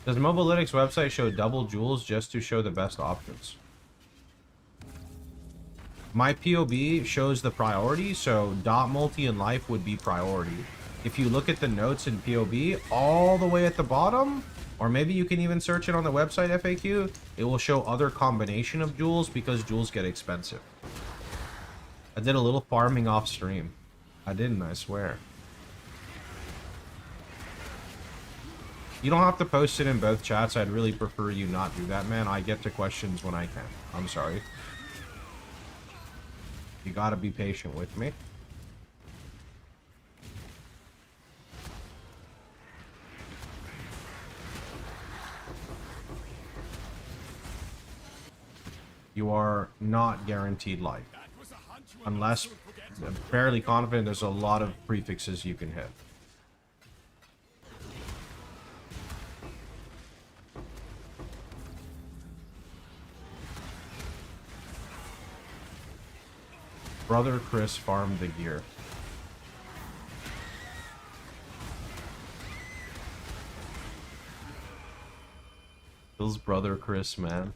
S2: Does Mobalytics website show double jewels just to show the best options? My POB shows the priority, so dot multi and life would be priority. If you look at the notes in POB, all the way at the bottom, or maybe you can even search it on the website FAQ, it will show other combination of jewels because jewels get expensive. I did a little farming off stream. I didn't, I swear. You don't have to post it in both chats. I'd really prefer you not do that, man. I get to questions when I can. I'm sorry. You gotta be patient with me. You are not guaranteed life. Unless, I'm fairly confident there's a lot of prefixes you can hit. Brother Chris farmed the gear. Bill's brother Chris, man.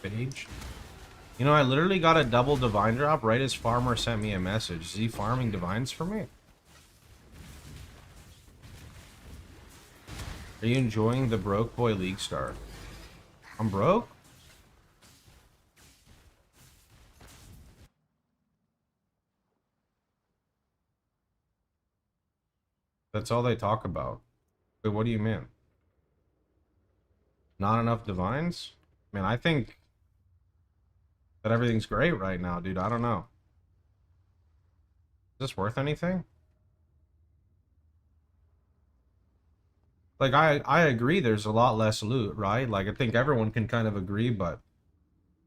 S2: Page. You know, I literally got a double divine drop right as Farmer sent me a message. Is he farming divines for me? Are you enjoying the Broke Boy League Star? I'm broke? That's all they talk about. Wait, what do you mean? Not enough divines? Man, I think that everything's great right now, dude. I don't know. Is this worth anything? Like, I agree there's a lot less loot, right? Like, I think everyone can kind of agree, but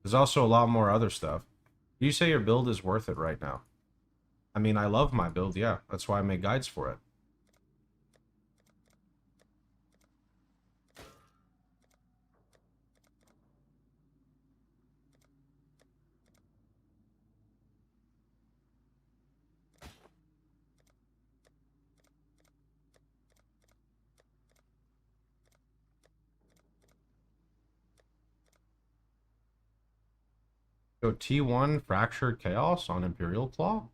S2: there's also a lot more other stuff. You say your build is worth it right now. I mean, I love my build, yeah. That's why I make guides for it. So T1 Fractured Chaos on Imperial Claw?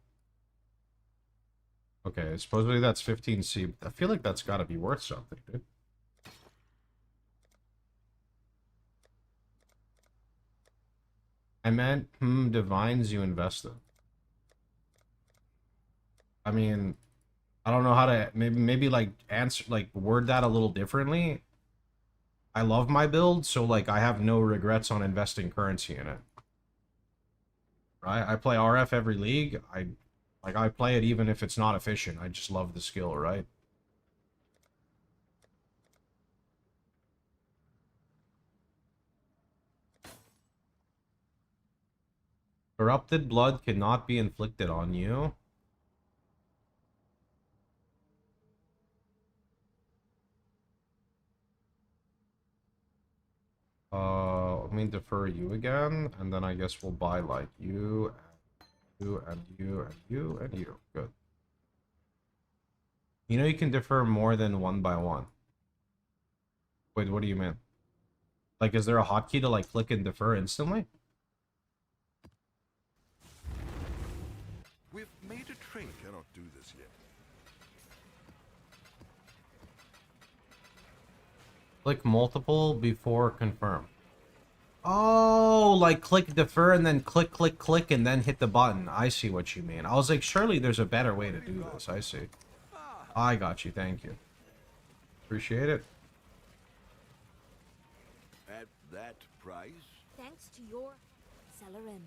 S2: Okay, supposedly that's 15C. I feel like that's gotta be worth something, dude. I meant, divines you invested. I mean, I don't know how to, maybe like answer, like word that a little differently. I love my build, so like I have no regrets on investing currency in it. Right? I play RF every league. I play it even if it's not efficient. I just love the skill, right? Corrupted blood cannot be inflicted on you. Let me defer you again, and then I guess we'll buy like you, and you, and you, and you. Good. You know you can defer more than one by one. Wait, what do you mean? Like, is there a hotkey to like click and defer instantly?
S3: We've made a trade. Cannot do this yet.
S2: Click multiple before confirm. Oh, like click defer and then click, click, click, and then hit the button. I see what you mean. I was like, surely there's a better way to do this. I see. I got you. Thank you. Appreciate it.
S3: At that price?
S6: Thanks to your Celerin.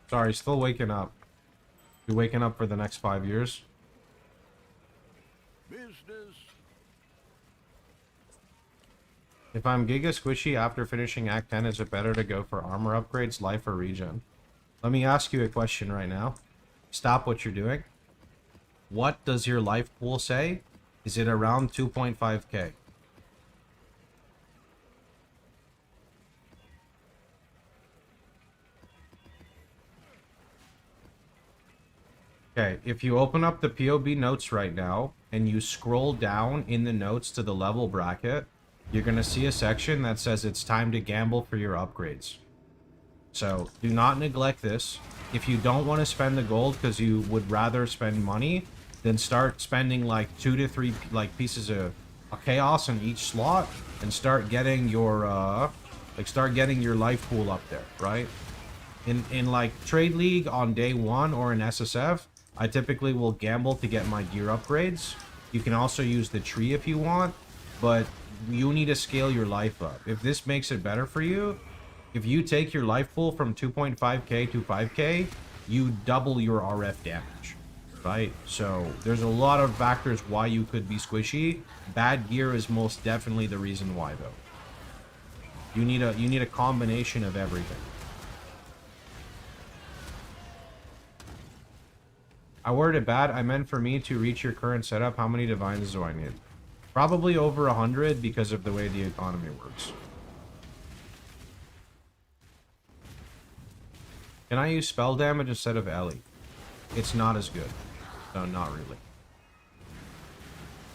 S2: Sorry, still waking up. You waking up for the next 5 years?
S3: Business.
S2: If I'm Giga Squishy after finishing Act 10, is it better to go for armor upgrades, life, or regen? Let me ask you a question right now. Stop what you're doing. what does your life pool say? Is it around 2.5k? Okay, if you open up the POB notes right now and you scroll down in the notes to the level bracket, you're going to see a section that says it's time to gamble for your upgrades. So do not neglect this. If you don't want to spend the gold because you would rather spend money, then start spending like 2 to 3 like pieces of chaos in each slot and start getting your life pool up there, right? In like Trade League on day 1 or in SSF, I typically will gamble to get my gear upgrades. You can also use the tree if you want, but you need to scale your life up. If this makes it better for you, if you take your life pool from 2.5k to 5k, you double your RF damage, right? So there's a lot of factors why you could be squishy. Bad gear is most definitely the reason why, though. You need a combination of everything. I worded it bad. I meant for me to reach your current setup, how many divines do I need? Probably over 100 because of the way the economy works. Can I use spell damage instead of Ellie? It's not as good. No, not really.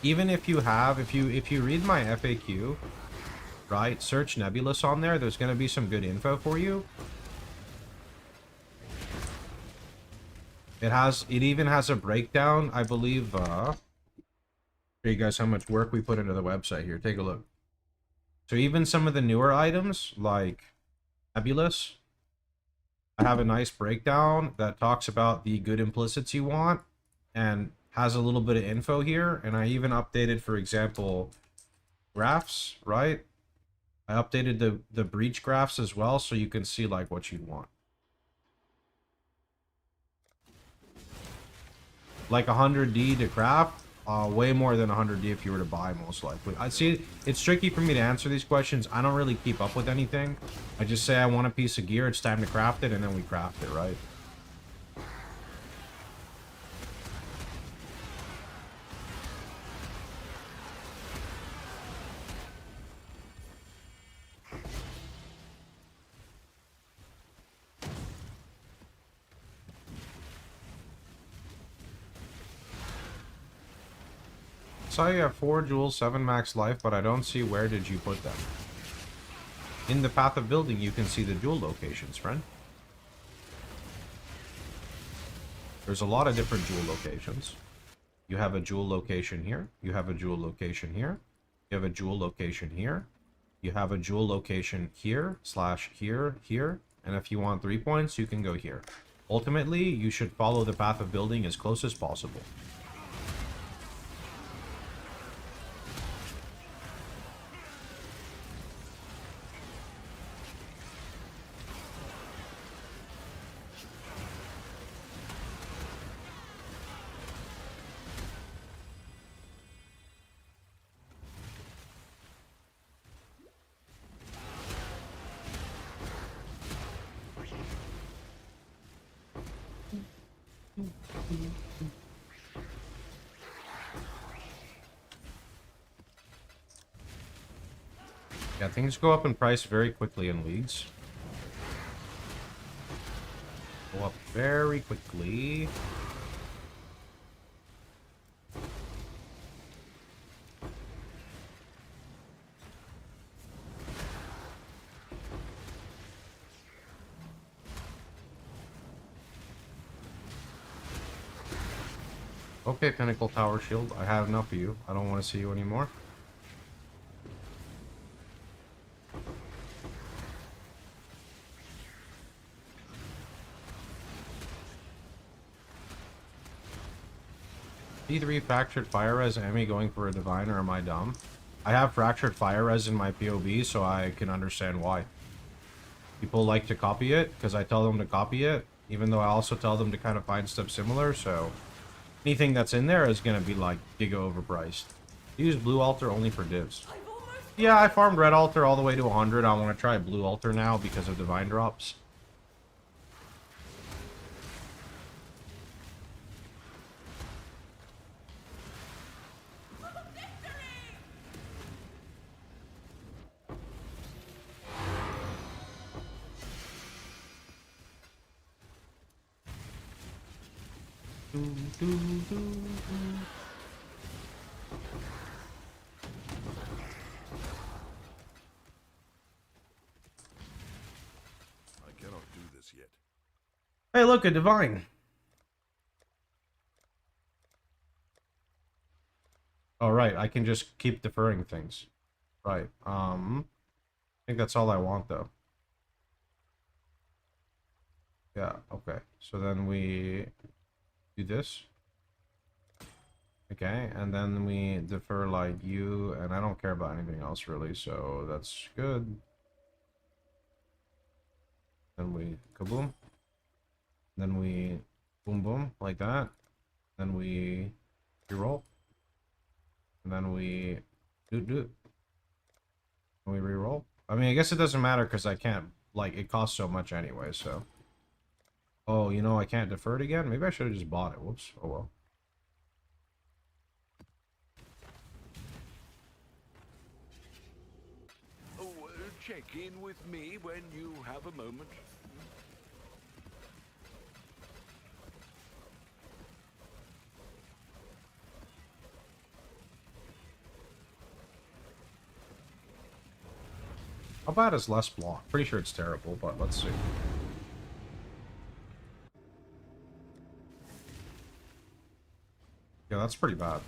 S2: Even if you have, if you read my FAQ, right, search Nebulous on there, there's going to be some good info for you. It even has a breakdown, I believe, show you guys how much work we put into the website here. Take a look. So even some of the newer items, like Nebulous, I have a nice breakdown that talks about the good implicits you want and has a little bit of info here. And I even updated, for example, graphs, right? I updated the breach graphs as well, so you can see like what you'd want. Like 100D to craft, way more than 100D if you were to buy, most likely. I'd see it's tricky for me to answer these questions. I don't really keep up with anything. I just say I want a piece of gear, it's time to craft it, and then we craft it, right? Saw you have 4 jewels, 7 max life, but I don't see where did you put them. In the path of building, you can see the jewel locations, friend. There's a lot of different jewel locations. You have a jewel location here. You have a jewel location here. You have a jewel location here. You have a jewel location here, / here, here. And if you want 3 points, you can go here. Ultimately, you should follow the path of building as close as possible. Yeah, things go up in price very quickly in leagues. Go up very quickly. Okay, Pinnacle Tower Shield, I have enough of you. I don't want to see you anymore. P3 Fractured Fire Res, am I going for a Divine or am I dumb? I have Fractured Fire Res in my POB, so I can understand why. People like to copy it, because I tell them to copy it, even though I also tell them to kind of find stuff similar, so... anything that's in there is going to be like giga overpriced. Use blue altar only for divs. Yeah, I farmed red altar all the way to 100. I want to try blue altar now because of divine drops.
S3: I cannot do this yet.
S2: Hey, look, a divine. Oh, right. I can just keep deferring things. Right. I think that's all I want, though. Yeah, okay. So then we do this. Okay, and then we defer, like, you, and I don't care about anything else, really, so that's good. Then we kaboom. Then we boom boom, like that. Then we reroll. And then we do. And we reroll. I mean, I guess it doesn't matter because I can't, like, it costs so much anyway, so. Oh, you know, I can't defer it again? Maybe I should have just bought it. Whoops. Oh, well.
S3: Oh, check in with me when you have a moment.
S2: How bad is less block? Pretty sure it's terrible, but let's see. Yeah, that's pretty bad.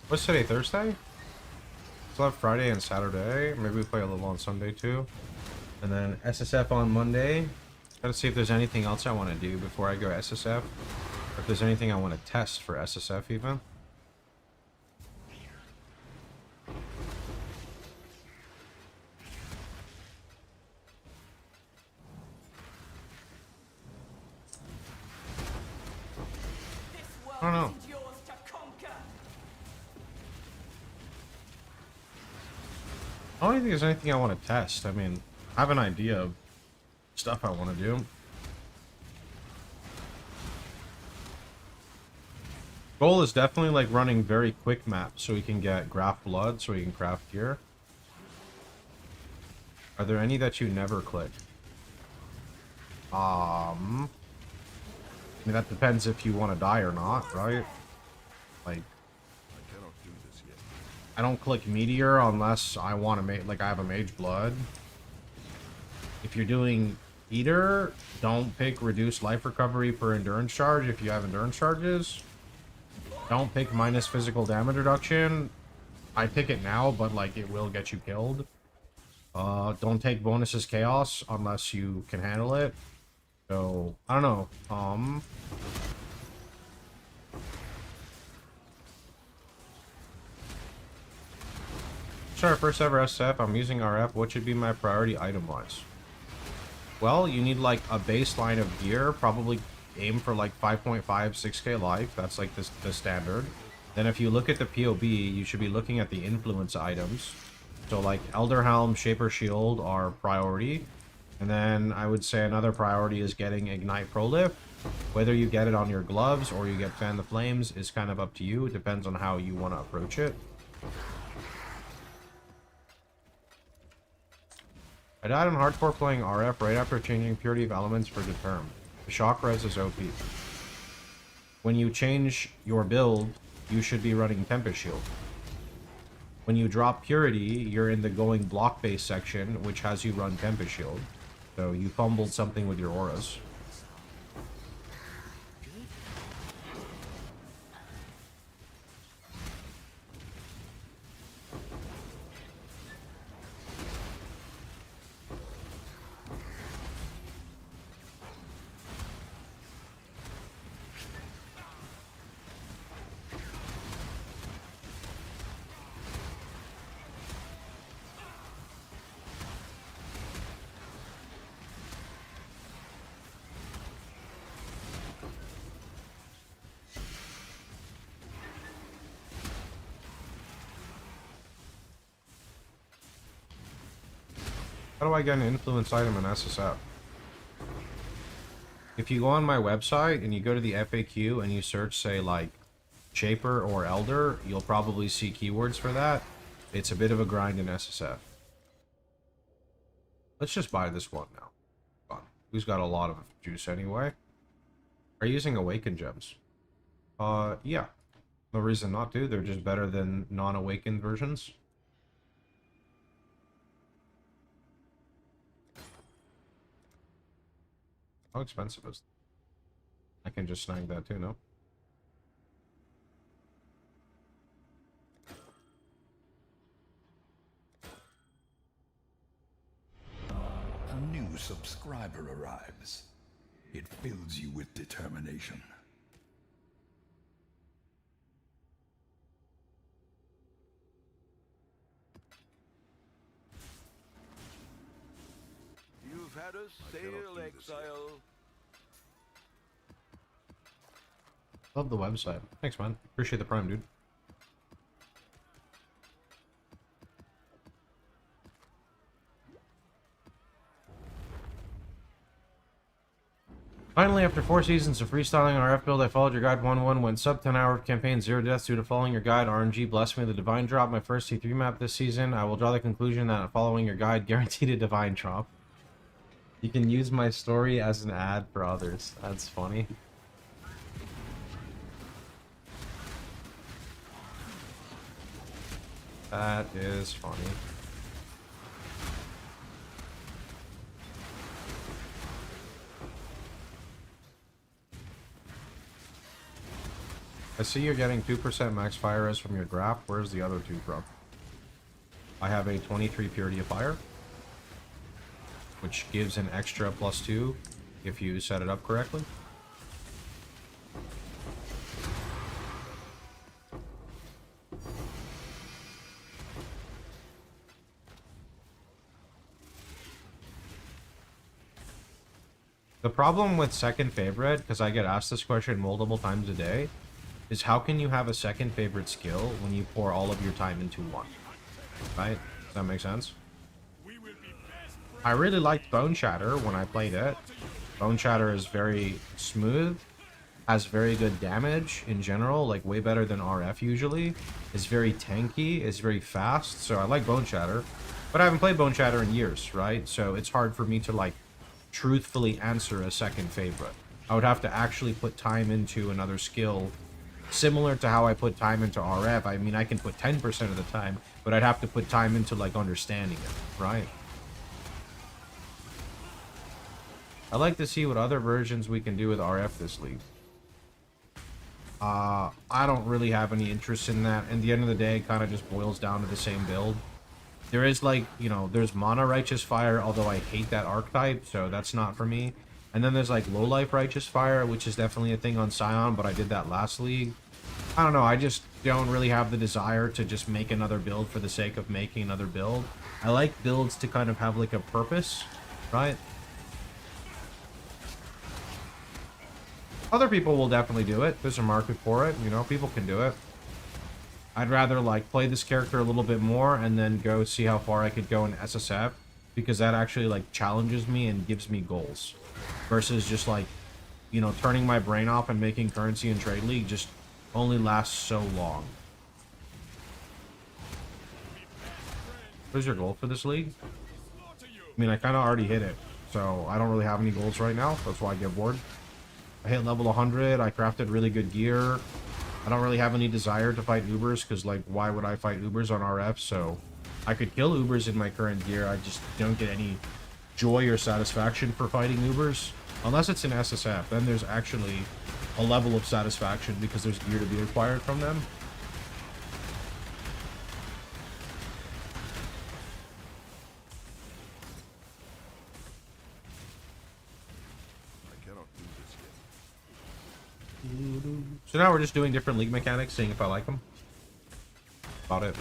S2: What's today, Thursday? Still have Friday and Saturday. Maybe we play a little on Sunday too. And then SSF on Monday. Gotta see if there's anything else I want to do before I go SSF. Or if there's anything I want to test for SSF even. I don't know. I don't think there's anything I want to test. I mean, I have an idea of stuff I want to do. Goal is definitely like running very quick maps so we can get graph blood so we can craft gear. Are there any that you never click? I mean, that depends if you want to die or not, right? Like,
S3: I cannot do this yet.
S2: I don't click Meteor unless I want to make, like, I have a Mage Blood. If you're doing Eater, don't pick Reduced Life Recovery per Endurance Charge if you have Endurance Charges. Don't pick minus Physical Damage Reduction. I pick it now, but, like, it will get you killed. Don't take Bonuses Chaos unless you can handle it. So, I don't know. Sure, first ever SF, I'm using RF. What should be my priority item-wise? Well, you need, like, a baseline of gear. Probably aim for, like, 5.5, 6k life. That's, like, the standard. Then if you look at the POB, you should be looking at the influence items. So, like, Elder Helm, Shaper Shield are priority. And then I would say another priority is getting Ignite Prolif. Whether you get it on your gloves or you get Fan the Flames is kind of up to you. It depends on how you want to approach it. I died on hardcore playing RF right after changing Purity of Elements for Determ. The shock res is OP. When you change your build, you should be running Tempest Shield. When you drop Purity, you're in the going block-based section, which has you run Tempest Shield. So you fumbled something with your auras. How do I get an influence item in SSF? If you go on my website and you go to the FAQ and you search, say, like, Shaper or Elder, you'll probably see keywords for that. It's a bit of a grind in SSF. Let's just buy this one now. Fun. Who's got a lot of juice anyway? Are you using Awakened gems? Yeah. No reason not to. They're just better than non-awakened versions. How expensive is it? I can just snag that too, no?
S1: A new subscriber arrives. It fills you with determination.
S3: You've had a sail, Exile.
S2: Love the website. Thanks, man. Appreciate the prime, dude. Finally, after 4 seasons of freestyling RF build, I followed your guide 1-1, went sub 10 hour campaign, 0 deaths due to following your guide. RNG blessed me with a divine drop, my first T3 map this season. I will draw the conclusion that following your guide guaranteed a divine drop. You can use my story as an ad for others. That's funny. That is funny. I see you're getting 2% max fire res from your graph. Where's the other 2 from? I have a 23 purity of fire, which gives an extra +2 if you set it up correctly. The problem with second favorite, because I get asked this question multiple times a day, is how can you have a second favorite skill when you pour all of your time into one? Right? Does that make sense? I really liked Bone Shatter when I played it. Bone Shatter is very smooth, has very good damage in general, like way better than RF usually. Is very tanky, is very fast, so I like Bone Shatter. But I haven't played Bone Shatter in years, right? So it's hard for me to like truthfully answer a second favorite. I would have to actually put time into another skill similar to how I put time into RF. I mean, I can put 10% of the time, but I'd have to put time into like understanding it, right? I'd like to see what other versions we can do with RF this league. I don't really have any interest in that. At the end of the day, it kind of just boils down to the same build. There is like, you know, there's Mana Righteous Fire, although I hate that archetype, so that's not for me. And then there's like Low Life Righteous Fire, which is definitely a thing on Scion, but I did that last league. I don't know, I just don't really have the desire to just make another build for the sake of making another build. I like builds to kind of have like a purpose, right? Other people will definitely do it. There's a market for it, you know, people can do it. I'd rather like play this character a little bit more and then go see how far I could go in SSF, because that actually like challenges me and gives me goals versus just like, you know, turning my brain off and making currency in Trade League just only lasts so long. What's your goal for this league? I mean, I kind of already hit it, so I don't really have any goals right now. That's why I get bored. I hit level 100. I crafted really good gear. I don't really have any desire to fight Ubers, because, like, why would I fight Ubers on RF? So I could kill Ubers in my current gear. I just don't get any joy or satisfaction for fighting Ubers. Unless it's in SSF, then there's actually a level of satisfaction because there's gear to be acquired from them.
S3: I cannot do this yet.
S2: So now we're just doing different league mechanics, seeing if I like them. About it.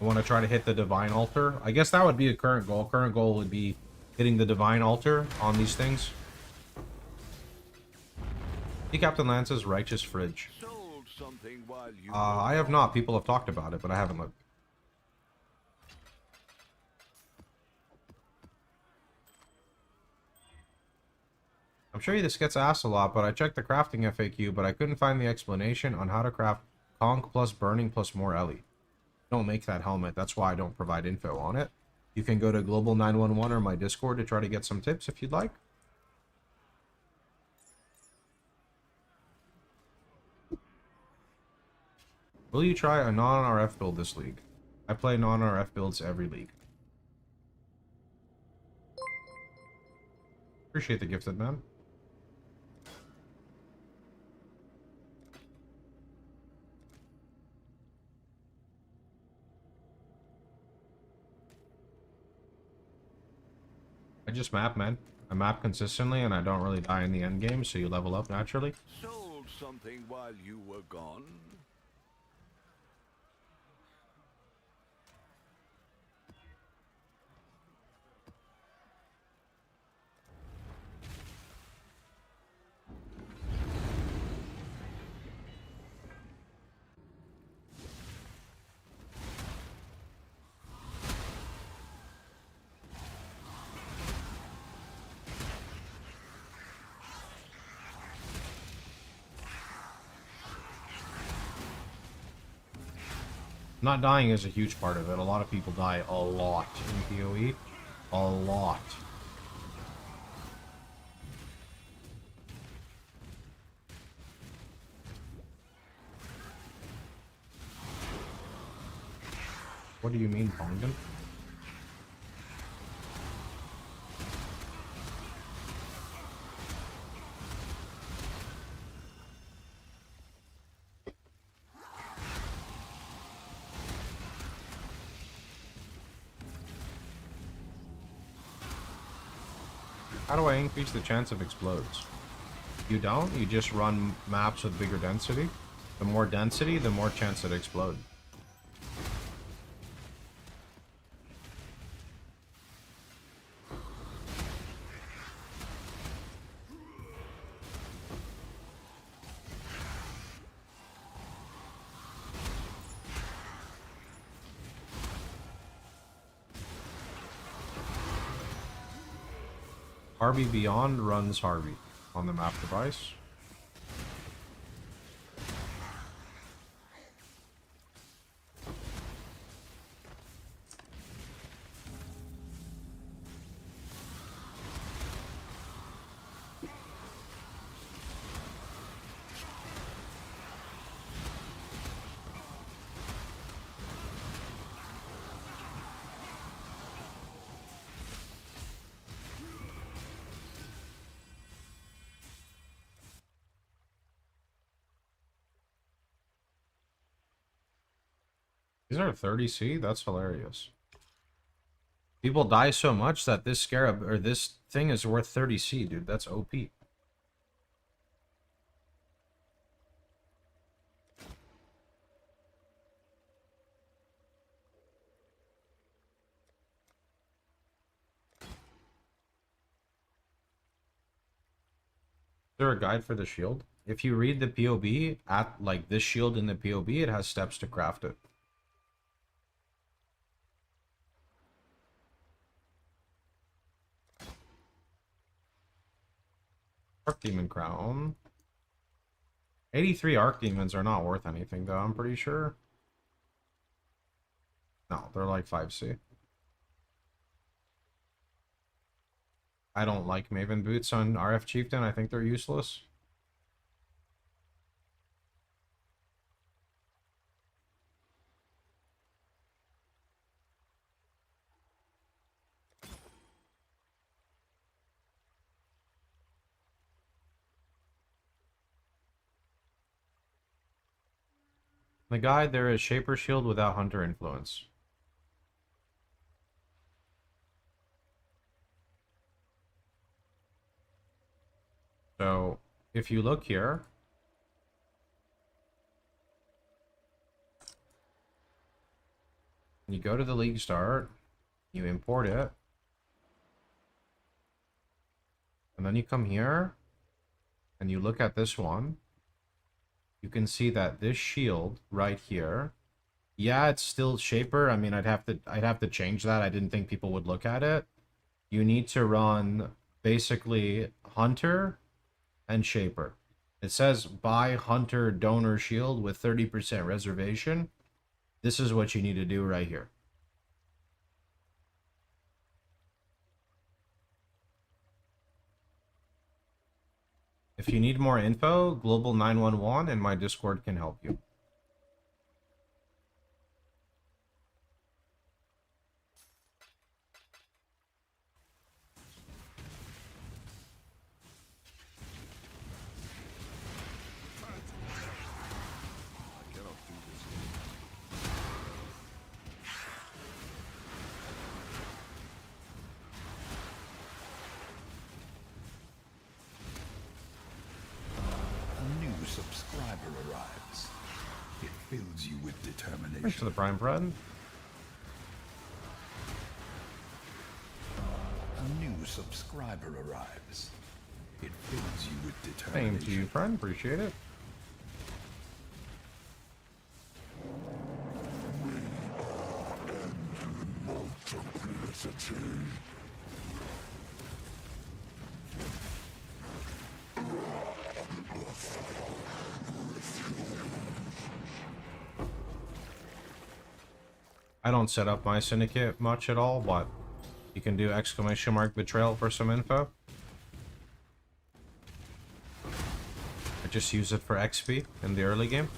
S2: I want to try to hit the Divine Altar. I guess that would be a current goal. Current goal would be hitting the Divine Altar on these things. See Captain Lance's Righteous Fridge.
S3: Sold something while you
S2: I have not. People have talked about it, but I haven't looked. I'm sure this gets asked a lot, but I checked the crafting FAQ, but I couldn't find the explanation on how to craft conch plus burning plus more Ellie. Don't make that helmet. That's why I don't provide info on it. You can go to Global 911 or my Discord to try to get some tips if you'd like. Will you try a non-RF build this league? I play non-RF builds every league. Appreciate the gifted, man. I just map, man. I map consistently and I don't really die in the end game, so you level up naturally.
S3: Sold something while you were gone?
S2: Not dying is a huge part of it. A lot of people die a lot in PoE. A lot. What do you mean, Pongan? How do I increase the chance of explodes? You don't? You just run maps with bigger density? The more density, the more chance it explode. Harvey Beyond runs Harvey on the map device. These are 30C? That's hilarious. People die so much that this scarab, or this thing is worth 30C, dude. That's OP. Is there a guide for the shield? If you read the POB, at like this shield in the POB, it has steps to craft it. Archdemon Crown. 83 Archdemons are not worth anything, though, I'm pretty sure. No, they're like 5C. I don't like Maven Boots on RF Chieftain. I think they're useless. The guide, there is Shaper Shield without Hunter Influence. So, if you look here, you go to the League Start, you import it, and then you come here, and you look at this one, you can see that this shield right here, yeah, it's still Shaper. I mean, I'd have to change that. I didn't think people would look at it. You need to run basically Hunter and Shaper. It says buy Hunter Donor Shield with 30% reservation. This is what you need to do right here. If you need more info, Global 911 and my Discord can help you.
S1: A new subscriber arrives. It fills you with determination.
S2: Thanks for the Prime Friend.
S1: A new subscriber arrives. It fills you with
S2: Same
S1: determination.
S2: to you, friend. Appreciate it. I don't set up my syndicate much at all, but you can do exclamation mark betrayal for some info. I just use it for XP in the early game.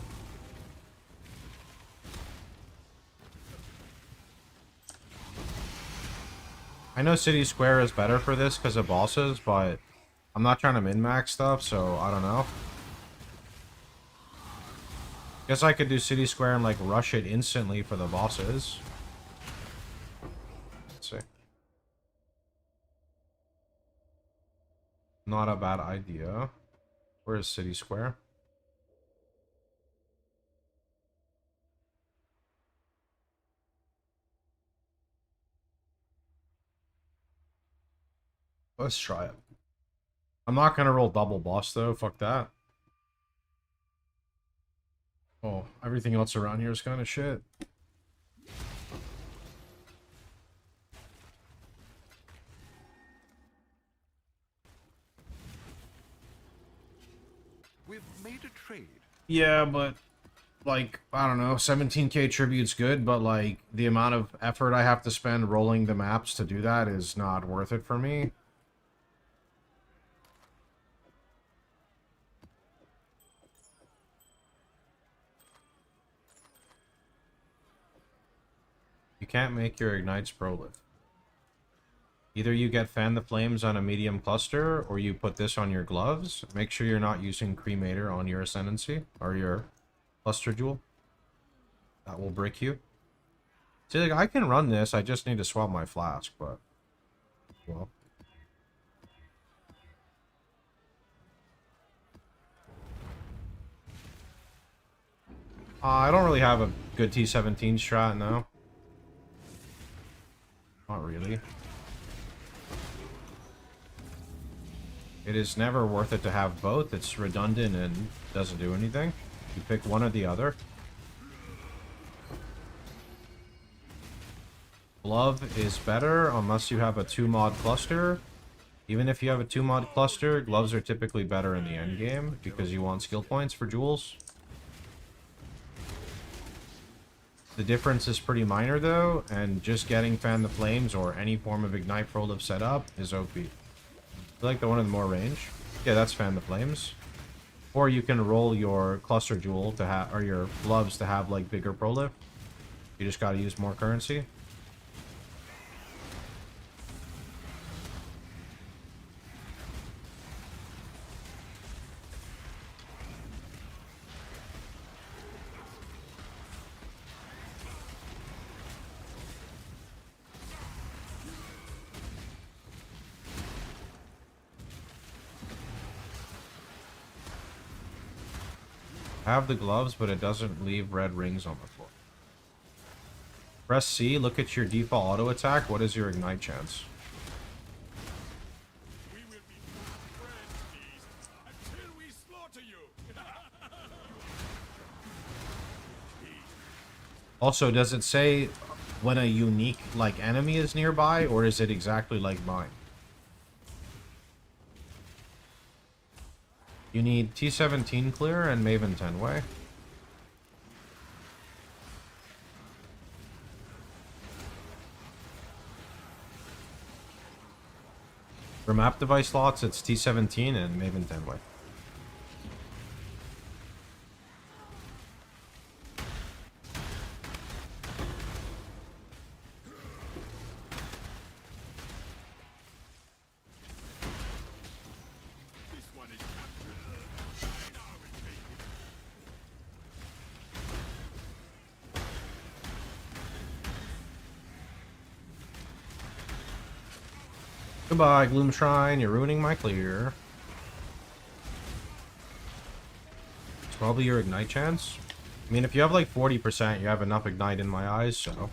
S2: I know City Square is better for this because of bosses, but I'm not trying to min-max stuff, so I don't know. Guess I could do City Square and like rush it instantly for the bosses. Let's see. Not a bad idea. Where is City Square? Let's try it. I'm not gonna roll double boss though, fuck that. Oh, everything else around here is kind of shit.
S3: We've made a trade.
S2: Yeah, but like, I don't know, 17k tribute's good, but like the amount of effort I have to spend rolling the maps to do that is not worth it for me. You can't make your ignites prolific. Either you get Fan the Flames on a medium cluster, or you put this on your gloves. Make sure you're not using Cremator on your Ascendancy, or your cluster jewel. That will brick you. See, like, I can run this, I just need to swap my flask, but... well... I don't really have a good T17 strat now. Not really. It is never worth it to have both. It's redundant and doesn't do anything. You pick one or the other. Glove is better unless you have a 2-mod cluster. Even if you have a 2-mod cluster, gloves are typically better in the endgame because you want skill points for jewels. The difference is pretty minor though, and just getting Fan the Flames or any form of Ignite Prolive set up is OP. I feel like the one in more range. Yeah, that's Fan the Flames. Or you can roll your Cluster Jewel to have, or your gloves to have like bigger Prolive. You just gotta use more currency. Have the gloves, but it doesn't leave red rings on the floor. Press C, look at your default auto attack. What is your ignite chance?
S5: We will be friends until we slaughter you.
S2: Also, does it say when a unique like enemy is nearby, or is it exactly like mine? You need T17 clear and Maven 10 way. For map device slots, it's T17 and Maven 10 way.
S5: This one is captured. I will take it.
S2: Goodbye, Gloom Shrine. You're ruining my clear. It's probably your ignite chance. I mean, if you have like 40%, you have enough ignite in my eyes, so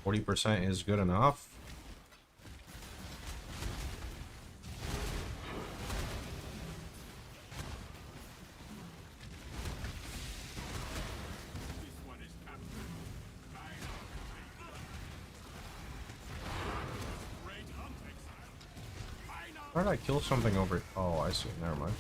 S2: 40% is good enough.
S5: This one is captured. I will take it. Great hunt, exile. I know.
S2: Why did I kill something over? Oh, I see. Never mind.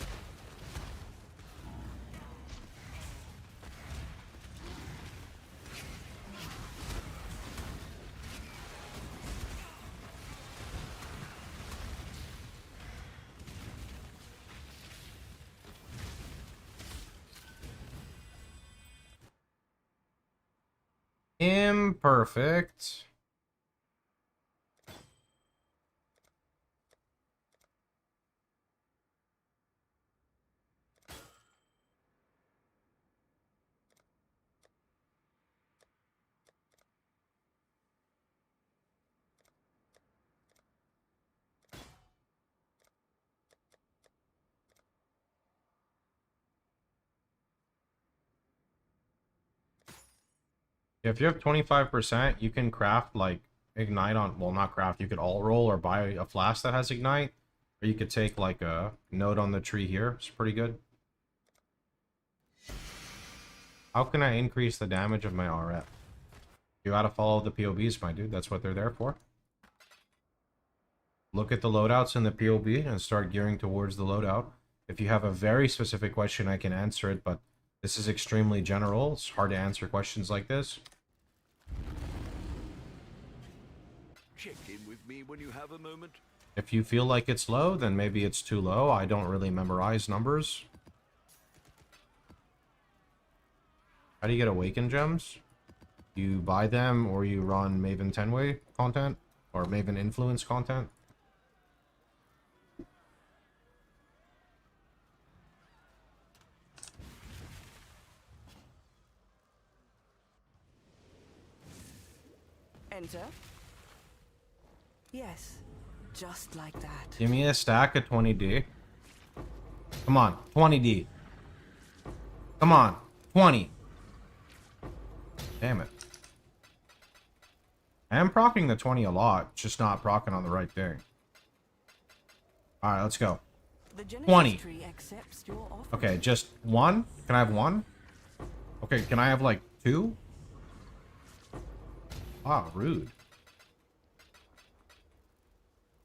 S2: Imperfect. If you have 25%, you can craft like ignite on, well, not craft, you could all roll or buy a flask that has ignite, or you could take like a node on the tree here. It's pretty good. How can I increase the damage of my RF? You gotta follow the POBs, my dude. That's what they're there for. Look at the loadouts in the POB and start gearing towards the loadout. If you have a very specific question, I can answer it, but this is extremely general. It's hard to answer questions like this.
S3: Check in with me when you have a moment.
S2: If you feel like it's low, then maybe it's too low. I don't really memorize numbers. How do you get awakened gems? You buy them or you run Maven 10-way content or Maven influence content.
S7: Enter. Yes, just like that.
S2: Give me a stack of 20D. Come on, 20D. Come on, 20. Damn it. I am proccing the 20 a lot, just not proccing on the right thing. Alright, let's go.
S7: The Genesis
S2: 20.
S7: tree accepts your offer.
S2: Okay, just one? Can I have one? Okay, can I have like two? Ah, rude.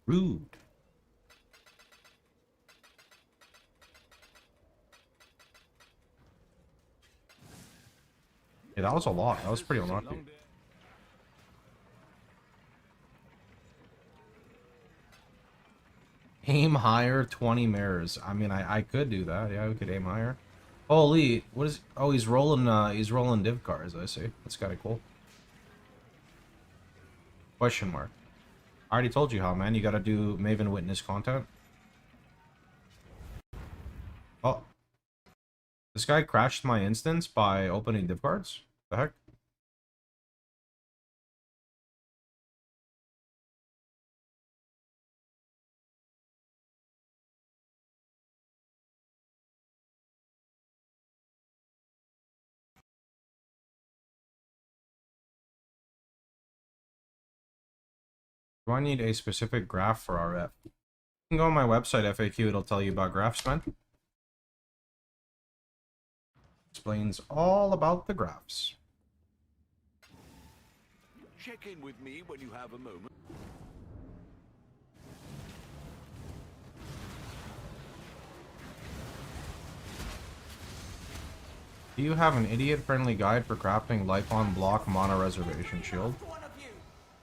S2: Rude. Yeah, that was a lot. That was pretty unlucky. Aim higher, 20 mirrors. I mean, I could do that. Yeah, we could aim higher. Holy, what is... Oh, he's rolling div cars, I see. That's kind of cool. Question mark. I already told you how, man. You gotta do Maven Witness content. Oh. This guy crashed my instance by opening div cards? The heck? Do I need a specific graph for RF? You can go on my website, FAQ, it'll tell you about graphs, man. Explains all about the graphs.
S3: Check in with me when you have a moment.
S2: Do you have an idiot-friendly guide for crafting life on block mana reservation shield?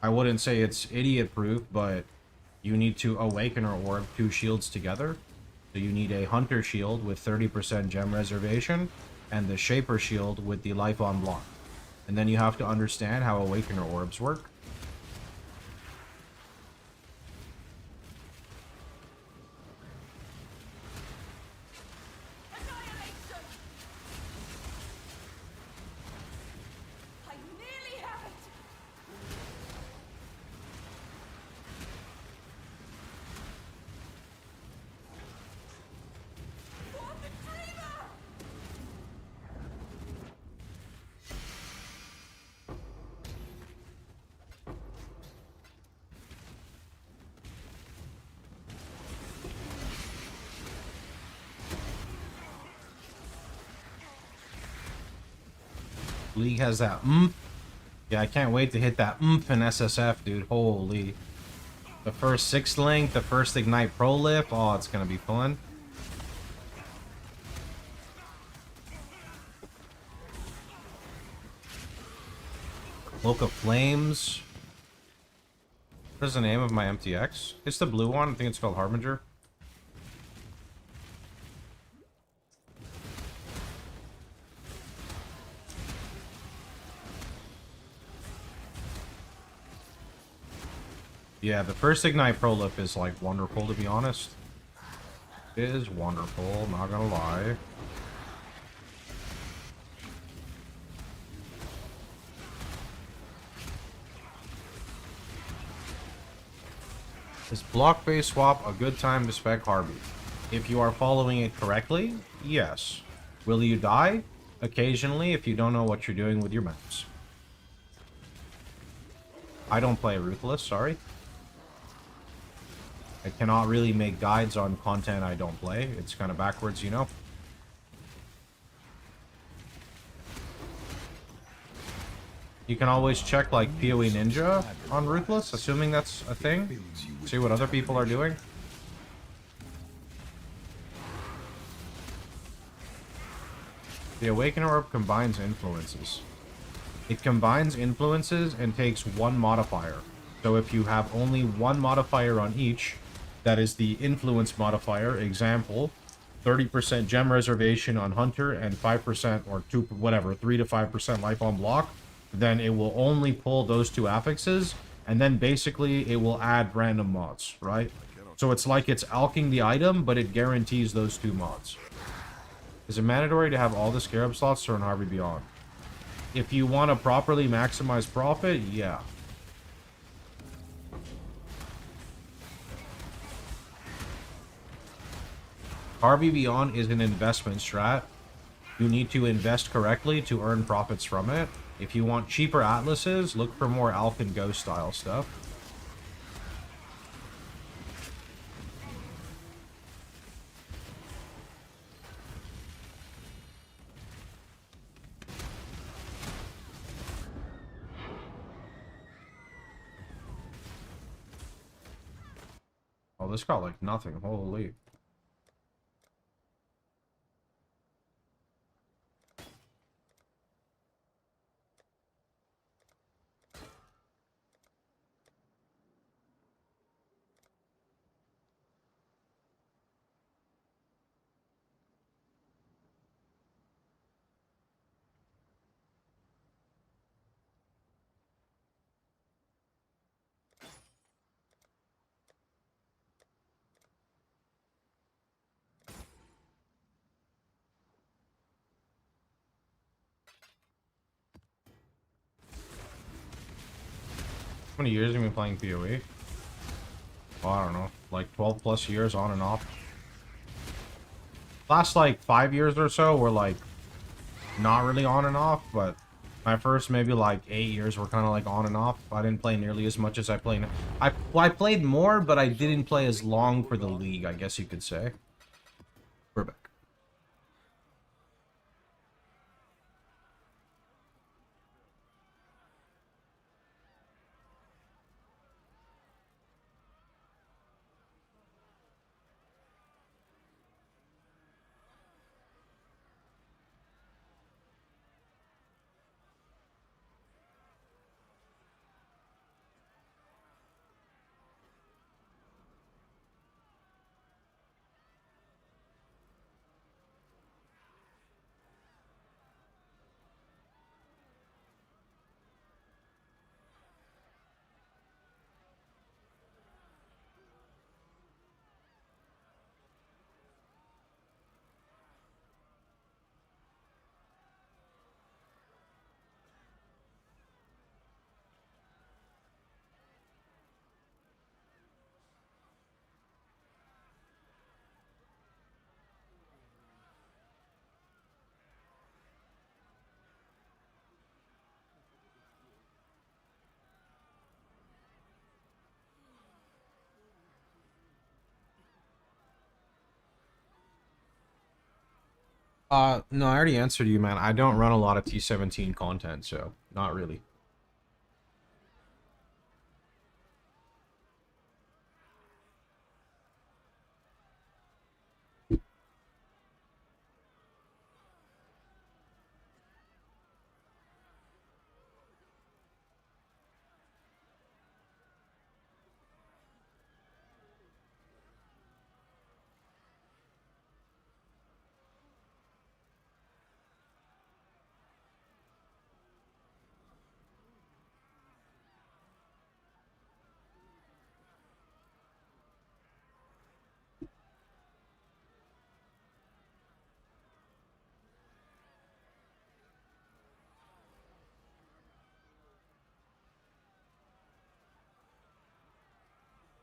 S2: I wouldn't say it's idiot-proof, but you need to Awakener orb 2 shields together. So you need a Hunter shield with 30% gem reservation, and the Shaper shield with the life on block. And then you have to understand how Awakener orbs work.
S6: I nearly have it! For the dreamer!
S2: League has that oomph. Yeah, I can't wait to hit that oomph in SSF, dude. Holy. The first 6 link, the first Ignite Pro Lift. Oh, it's gonna be fun. Cloak of Flames. What is the name of my MTX? It's the blue one. I think it's called Harbinger. Yeah, the first Ignite Pro Lift is like wonderful, to be honest. It is wonderful, not gonna lie. Is block-based swap a good time to spec Harvey? If you are following it correctly, yes. Will you die? Occasionally, if you don't know what you're doing with your maps. I don't play Ruthless, sorry. I cannot really make guides on content I don't play. It's kind of backwards, you know? You can always check, like, PoE Ninja on Ruthless, assuming that's a thing. See what other people are doing. The Awakener Orb combines influences. It combines influences and takes one modifier. So if you have only one modifier on each, that is the influence modifier, example, 30% gem reservation on Hunter and 5% or 2, whatever, 3 to 5% life on block, then it will only pull those 2 affixes, and then basically it will add random mods, right? So it's like it's alking the item, but it guarantees those 2 mods. Is it mandatory to have all the Scarab slots or in Harvey Beyond? If you want to properly maximize profit, yeah. Harvey Beyond is an investment strat. You need to invest correctly to earn profits from it. If you want cheaper atlases, look for more Alph and Ghost style stuff. Oh, this got like nothing. Holy. How many years have you been playing PoE? Well, I don't know, like 12 plus years on and off. Last like 5 years or so were like not really on and off, but my first maybe like 8 years were kind of like on and off. I didn't play nearly as much as I play now. I played more, but I didn't play as long for the league, I guess you could say. We're back. No, I already answered you, man. I don't run a lot of T17 content, so not really.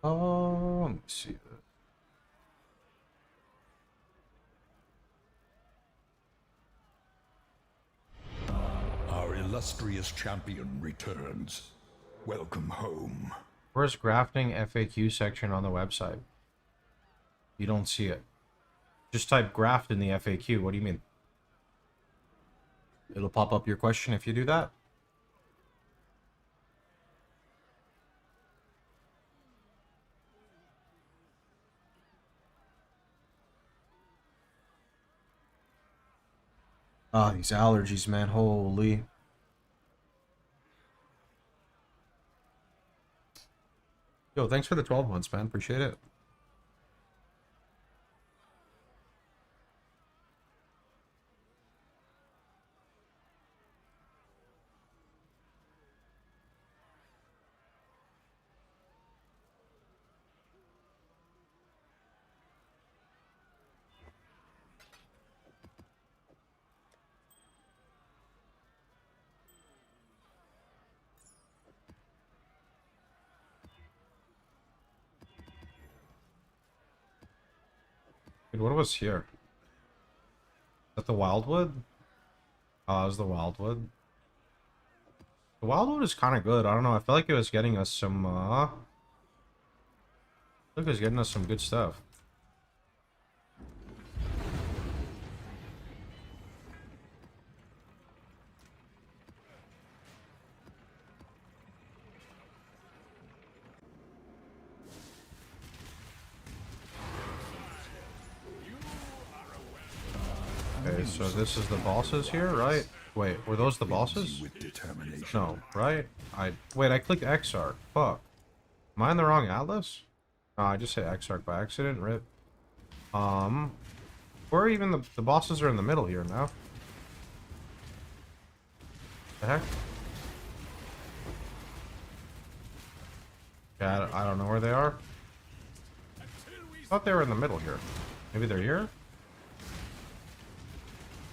S2: Oh, let me see.
S1: Our illustrious champion returns. Welcome home.
S2: Where's grafting FAQ section on the website? You don't see it. Just type graft in the FAQ. What do you mean? It'll pop up your question if you do that. Ah, these allergies, man. Holy. Yo, thanks for the 12 months, man. Appreciate it. Dude, what was here? Is that the Wildwood? Oh, that was the Wildwood. The Wildwood is kind of good. I don't know. I feel like it was getting us some, I feel like it was getting us some good stuff. Okay, so this is the bosses here, right? Wait, were those the bosses?
S1: With determination.
S2: No, right? Wait, I clicked Exarch. Fuck. Am I in the wrong atlas? No, I just hit Exarch by accident. Rip. Where are even the bosses are in the middle here now? The heck? Yeah, I don't know where they are. I thought they were in the middle here. Maybe they're here?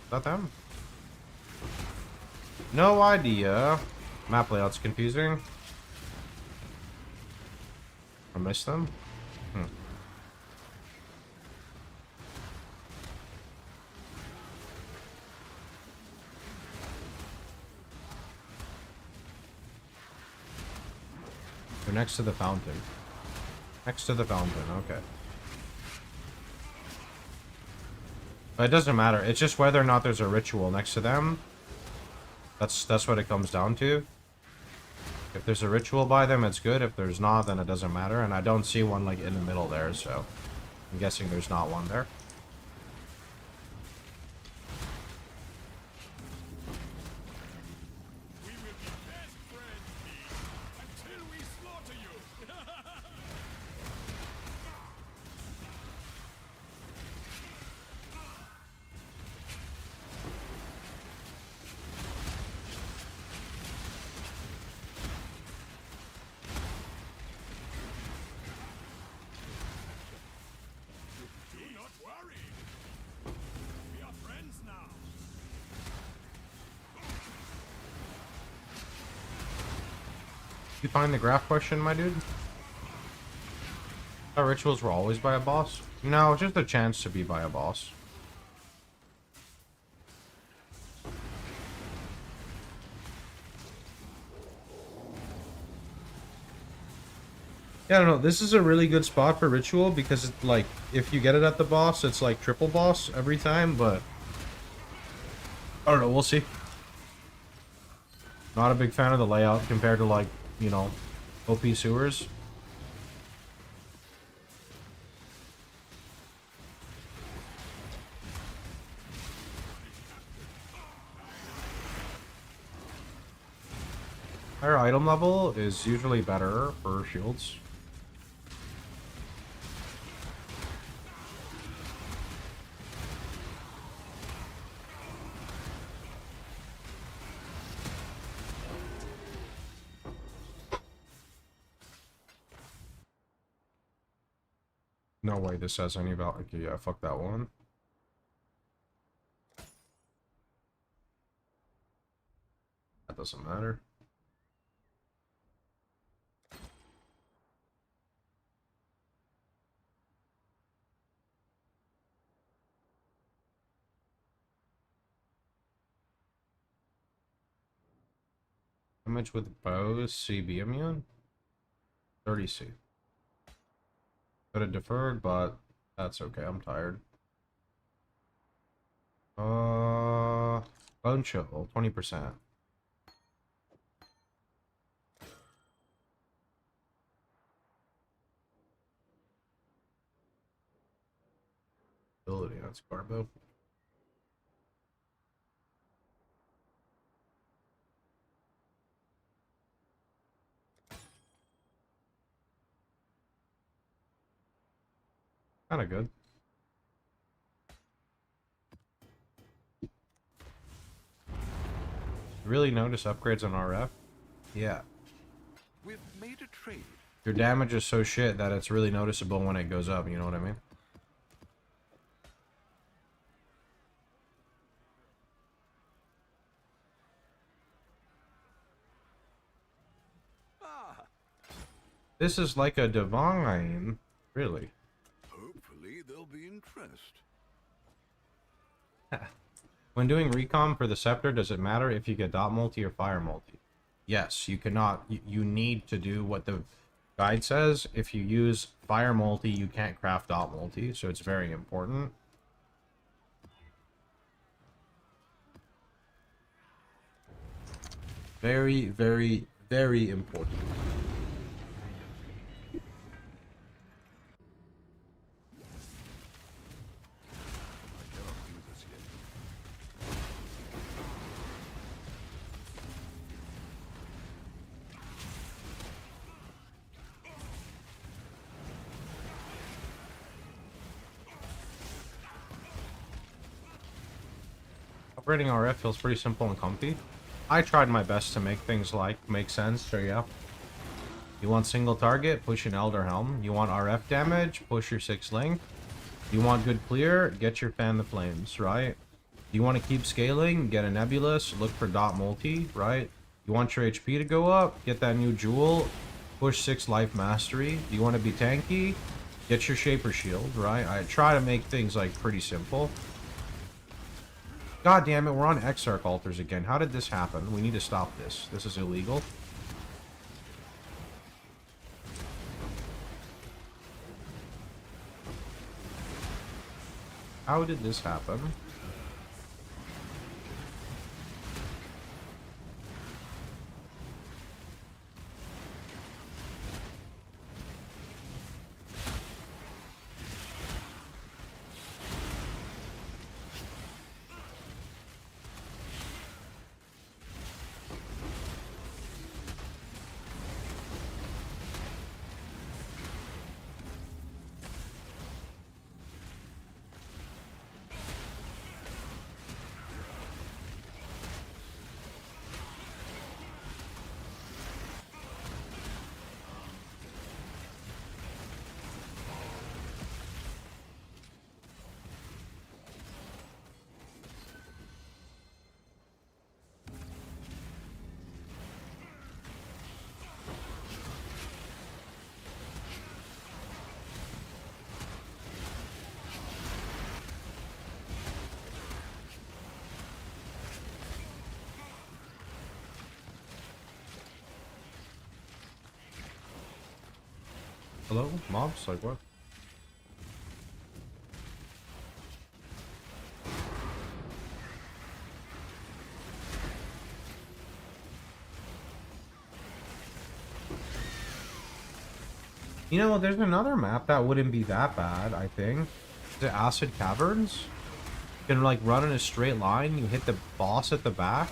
S2: Is that them? No idea. Map layout's confusing. I missed them? They're next to the fountain. Next to the fountain, okay. But it doesn't matter. It's just whether or not there's a ritual next to them. That's what it comes down to. If there's a ritual by them, it's good. If there's not, then it doesn't matter. And I don't see one like in the middle there, so I'm guessing there's not one there.
S5: We will be best friends, Pete, until we slaughter you. Do not worry. We are friends now.
S2: You find the graph question, my dude? Our rituals were always by a boss? No, just a chance to be by a boss. Yeah, I don't know. This is a really good spot for ritual because, like, if you get it at the boss, it's like triple boss every time. But I don't know, we'll see. Not a big fan of the layout compared to, like, you know, OP sewers. Higher item level is usually better for shields. No way this has any value. Okay, yeah, fuck that one. That doesn't matter. Damage with bows, CB immune? 30C. Could have deferred, but that's okay, I'm tired. Bone chill, 20%. Ability, that's Garbo. Kinda good. Really notice upgrades on RF? Yeah.
S3: We've made a trade.
S2: Your damage is so shit that it's really noticeable when it goes up, you know what I mean?
S3: Ah,
S2: This is like a divine. Really.
S3: hopefully there'll be interest.
S2: When doing recon for the scepter, does it matter if you get dot multi or fire multi? Yes, you cannot. You need to do what the guide says. If you use fire multi, you can't craft dot multi, so it's very important. Very, very, very important.
S3: I cannot do this yet.
S2: Upgrading RF feels pretty simple and comfy. I tried my best to make things like make sense, so yeah. You want single target, push an Elder Helm. You want RF damage, push your 6 link. You want good clear, get your Fan the Flames, right? You want to keep scaling, get a Nebulous, look for dot multi, right? You want your HP to go up, get that new jewel, push 6 life mastery. You want to be tanky, get your Shaper Shield, right? I try to make things like pretty simple. God damn it, we're on Exarch altars again. How did this happen? We need to stop this. This is illegal. How did this happen? Hello? Mobs? Like what? You know, there's another map that wouldn't be that bad, I think. The Acid Caverns. You can, like, run in a straight line. You hit the boss at the back.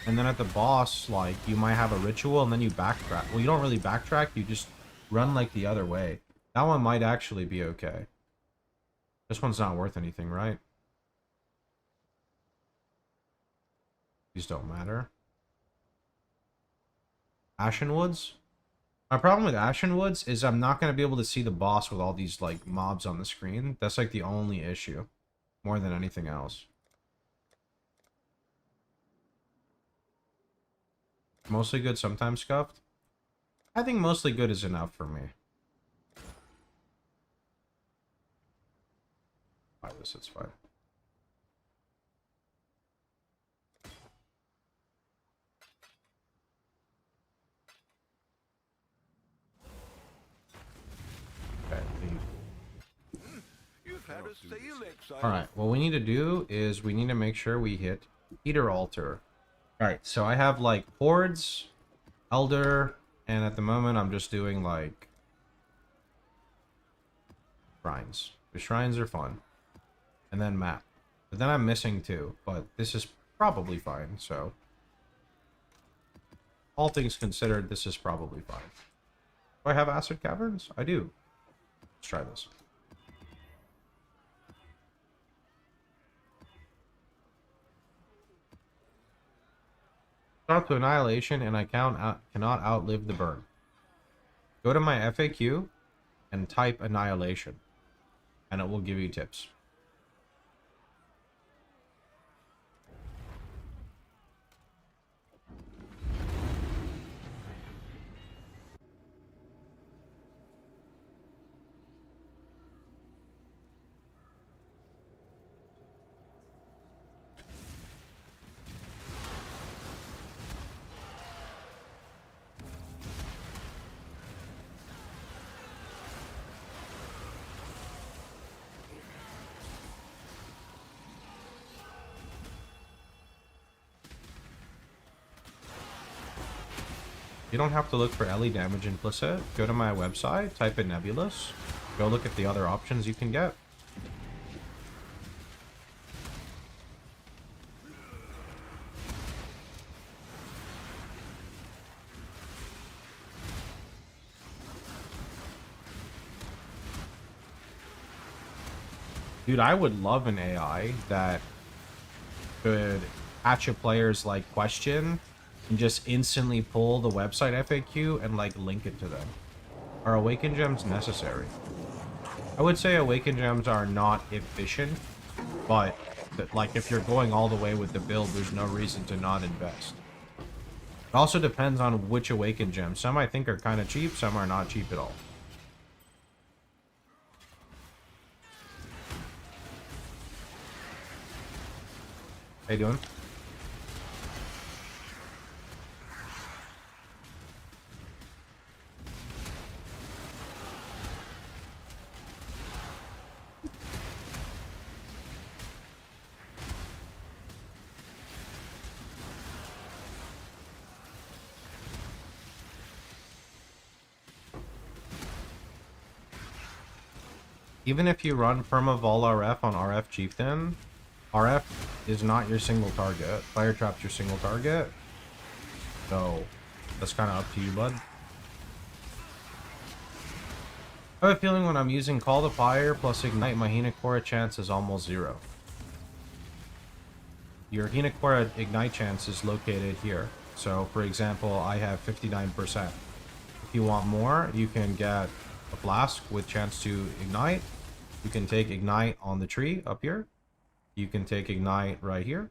S2: And then at the boss, like, you might have a ritual and then you backtrack. Well, you don't really backtrack. You just run, like, the other way. That one might actually be okay. This one's not worth anything, right? These don't matter. Ashenwoods? My problem with Ashenwoods is I'm not going to be able to see the boss with all these, like, mobs on the screen. That's, like, the only issue. More than anything else. Mostly good, sometimes scuffed? I think mostly good is enough for me. Buy this, it's fine. Okay,
S3: You've had a sail exile.
S2: alright, what we need to do is we need to make sure we hit Heater Altar. Alright, so I have, like, Hordes, Elder, and at the moment I'm just doing, like, Shrines. The Shrines are fun. And then Map. But then I'm missing two, but this is probably fine, so... All things considered, this is probably fine. Do I have Acid Caverns? I do. Let's try this. Start to Annihilation, and I cannot outlive the burn. Go to my FAQ and type Annihilation, and it will give you tips. You don't have to look for LE damage implicit. Go to my website, type in Nebulous. Go look at the other options you can get. Dude, I would love an AI that could catch a player's, like, question and just instantly pull the website FAQ and, like, link it to them. Are Awakened Gems necessary? I would say Awakened Gems are not efficient, but, like, if you're going all the way with the build, there's no reason to not invest. It also depends on which Awakened Gems. Some I think are kind of cheap, some are not cheap at all. How you doing? Even if you run Permavol RF on RF Chieftain, RF is not your single target. Fire Trap's your single target. So, that's kind of up to you, bud. I have a feeling when I'm using Call to Fire plus Ignite, my Hinekora chance is almost 0. Your Hinekora Ignite chance is located here. So, for example, I have 59%. If you want more, you can get a Flask with chance to Ignite. You can take Ignite on the tree up here. You can take Ignite right here.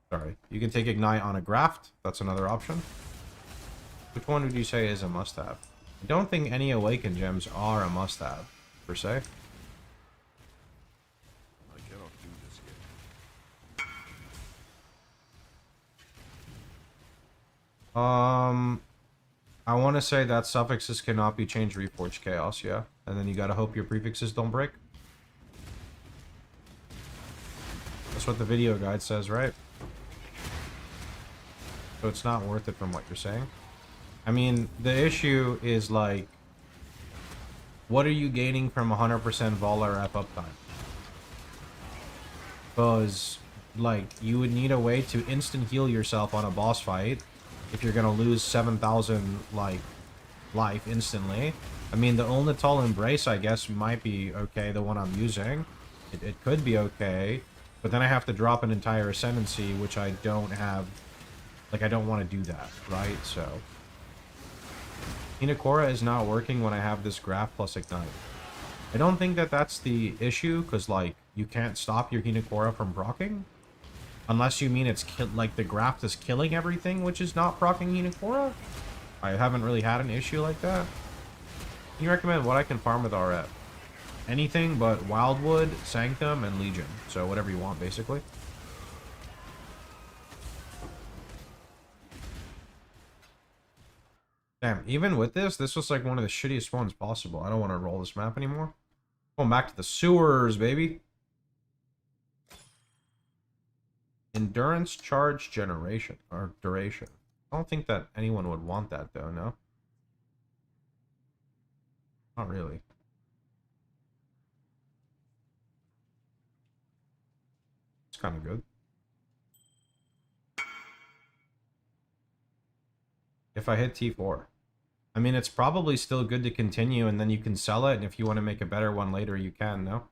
S2: Sorry. You can take Ignite on a Graft. That's another option. Which one would you say is a must-have? I don't think any Awakened Gems are a must-have, per se.
S5: I cannot do this yet.
S2: I want to say that suffixes cannot be changed Reforged Chaos, yeah? And then you gotta hope your prefixes don't break. That's what the video guide says, right? So it's not worth it from what you're saying. I mean, the issue is, like, what are you gaining from 100% Vol RF uptime? Because, like, you would need a way to instant heal yourself on a boss fight if you're gonna lose 7,000, like, life instantly. I mean, the Ulnatal Embrace, I guess, might be okay, the one I'm using. It could be okay, but then I have to drop an entire Ascendancy, which I don't have. Like, I don't want to do that, right? So, Hinakora is not working when I have this Graph plus Ignite. I don't think that that's the issue, because, like, you can't stop your Hinakora from proccing. Unless you mean it's, like, the Graph is killing everything, which is not proccing Hinakora. I haven't really had an issue like that. Can you recommend what I can farm with RF? Anything but Wildwood, Sanctum, and Legion. So whatever you want, basically. Damn, even with this was like one of the shittiest ones possible. I don't want to roll this map anymore. Going back to the sewers, baby. Endurance charge generation, or duration. I don't think that anyone would want that, though, no? Not really. It's kind of good. If I hit T4. I mean, it's probably still good to continue, and then you can sell it, and if you want to make a better one later, you can, no?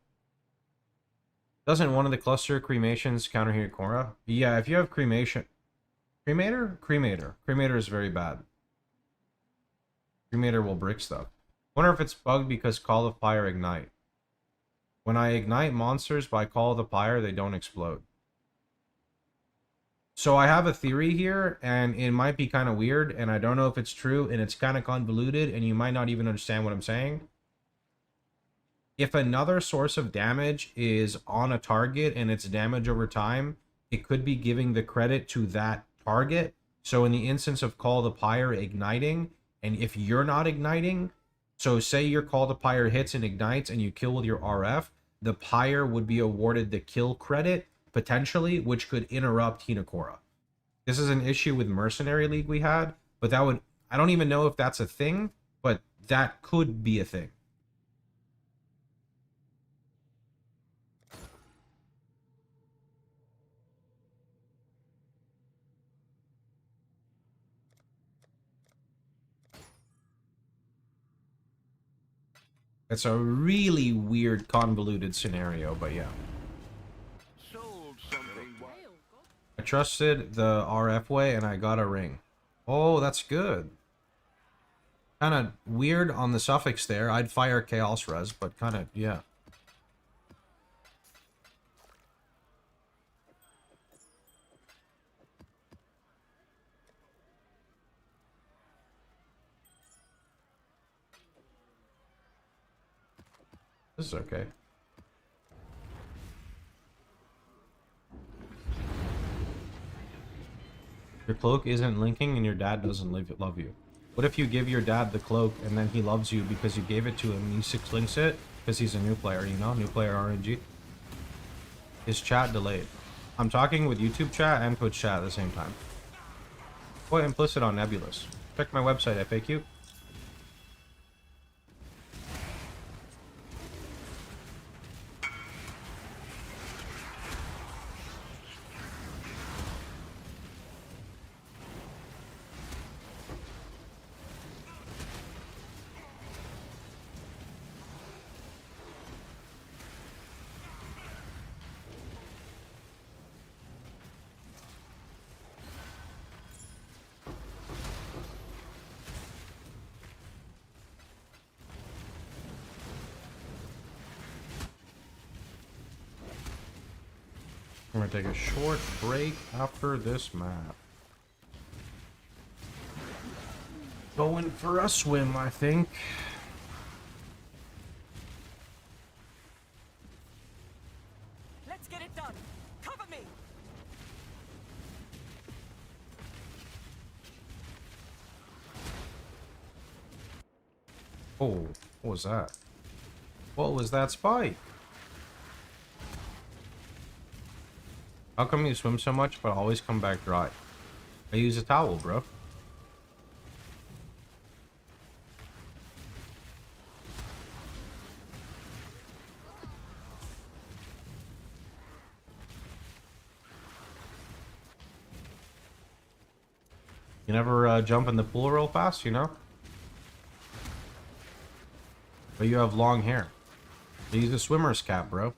S2: Doesn't one of the cluster cremations counter Hinakora? Yeah, if you have cremation... Cremator? Cremator. Cremator is very bad. Cremator will brick stuff. Wonder if it's bugged because Call of Fire ignite. When I ignite monsters by Call of the Pyre, they don't explode. So I have a theory here, and it might be kind of weird, and I don't know if it's true, and it's kind of convoluted, and you might not even understand what I'm saying. If another source of damage is on a target and it's damage over time, it could be giving the credit to that target. So in the instance of Call of the Pyre igniting, and if you're not igniting, so say your Call of the Pyre hits and ignites and you kill with your RF, the Pyre would be awarded the kill credit, potentially, which could interrupt Hinakora. This is an issue with Mercenary League we had, but that would... I don't even know if that's a thing, but that could be a thing. It's a really weird, convoluted scenario, but yeah.
S3: Sold something.
S2: I trusted the RF way and I got a ring. Oh, that's good. Kind of weird on the suffix there. I'd fire Chaos Res, but kind of, yeah. This is okay. Your cloak isn't linking and your dad doesn't love you. What if you give your dad the cloak and then he loves you because you gave it to him and he 6 links it because he's a new player, you know? New player RNG. Is chat delayed? I'm talking with YouTube chat and Twitch chat at the same time. Boy, implicit on Nebulous. Check my website, FAQ. We're gonna take a short break after this map. Going for a swim, I think.
S7: Let's get it done. Cover me.
S2: Oh, what was that? What was that spike? How come you swim so much but always come back dry? I use a towel, bro. You never jump in the pool real fast, you know? But you have long hair. Use a swimmer's cap, bro.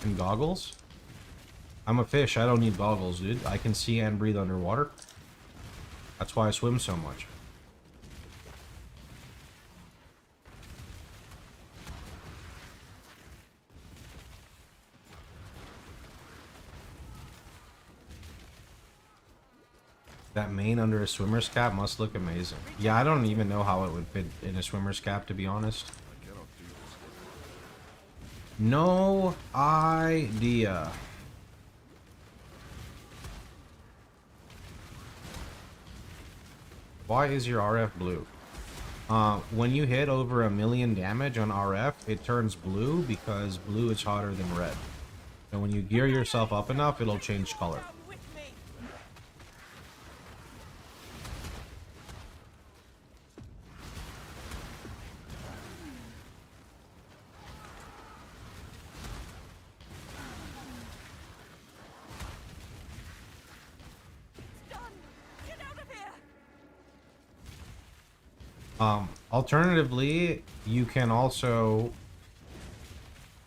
S2: And goggles? I'm a fish, I don't need goggles, dude. I can see and breathe underwater. That's why I swim so much. That mane under a swimmer's cap must look amazing. Yeah, I don't even know how it would fit in a swimmer's cap, to be honest. No idea. Why is your RF blue? When you hit over 1,000,000 damage on RF, it turns blue because blue is hotter than red. And when you gear yourself up enough, it'll change color. Alternatively, you can also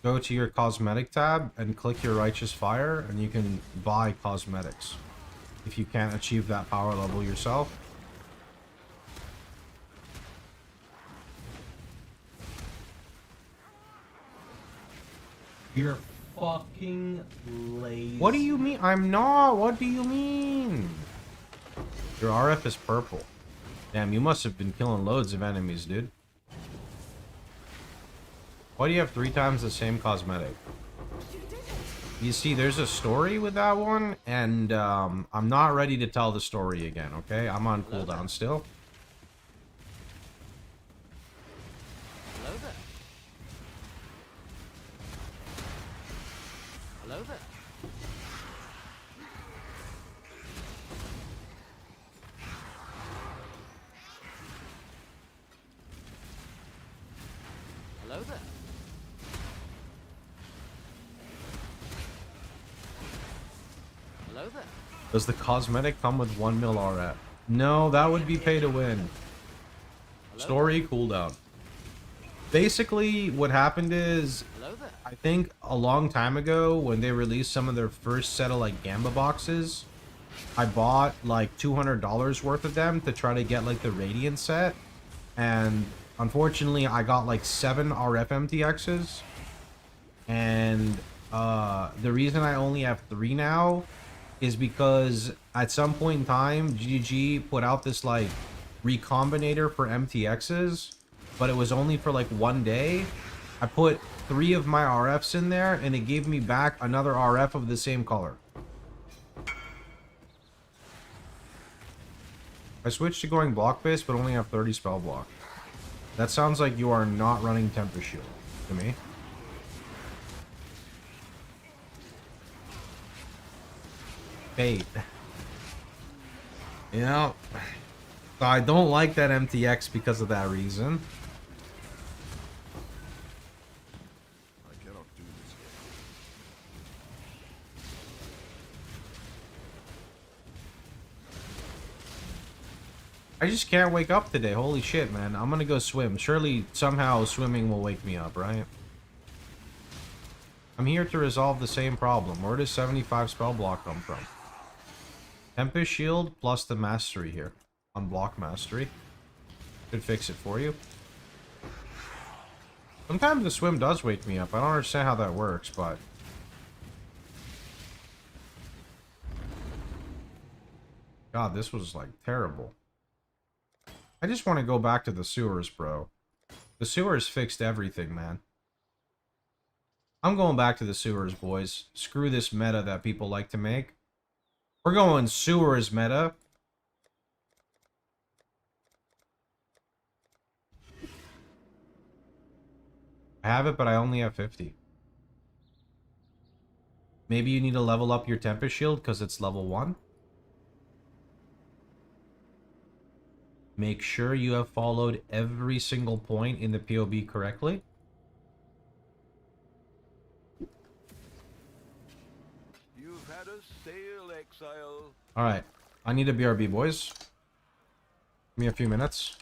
S2: go to your cosmetic tab and click your righteous fire, and you can buy cosmetics if you can't achieve that power level yourself.
S8: You're fucking lazy.
S2: What do you mean? I'm not. What do you mean? Your RF is purple. Damn, you must have been killing loads of enemies, dude. Why do you have 3 times the same cosmetic? You see, there's a story with that one, and I'm not ready to tell the story again, okay? I'm on cooldown still.
S8: Hello there. Hello there. Hello there. Hello there.
S2: Does the cosmetic come with 1 mil RF? No, that would be pay to win. Story cooldown. Basically, what happened is,
S8: Hello there.
S2: I think a long time ago when they released some of their first set of like Gamba boxes, I bought like $200 worth of them to try to get like the Radiant set, and unfortunately I got like 7 RF MTXs, and the reason I only have 3 now is because at some point in time GG put out this like recombinator for MTXs, but it was only for like 1 day. I put 3 of my RFs in there and it gave me back another RF of the same color. I switched to going block based but only have 30 spell block. That sounds like you are not running Tempest Shield to me. Fate. Yeah. I don't like that MTX because of that reason.
S3: I cannot do this yet.
S2: I just can't wake up today. Holy shit, man. I'm gonna go swim. Surely, somehow, swimming will wake me up, right? I'm here to resolve the same problem. Where does 75 spell block come from? Tempest Shield plus the Mastery here. On block Mastery. Could fix it for you. Sometimes the swim does wake me up. I don't understand how that works, but... God, this was, like, terrible. I just want to go back to the sewers, bro. The sewers fixed everything, man. I'm going back to the sewers, boys. Screw this meta that people like to make. We're going sewers meta. I have it, but I only have 50. Maybe you need to level up your Tempest Shield because it's level 1? Make sure you have followed every single point in the POB correctly.
S3: You've had a sail, Exile.
S2: Alright. I need a BRB, boys. Give me a few minutes.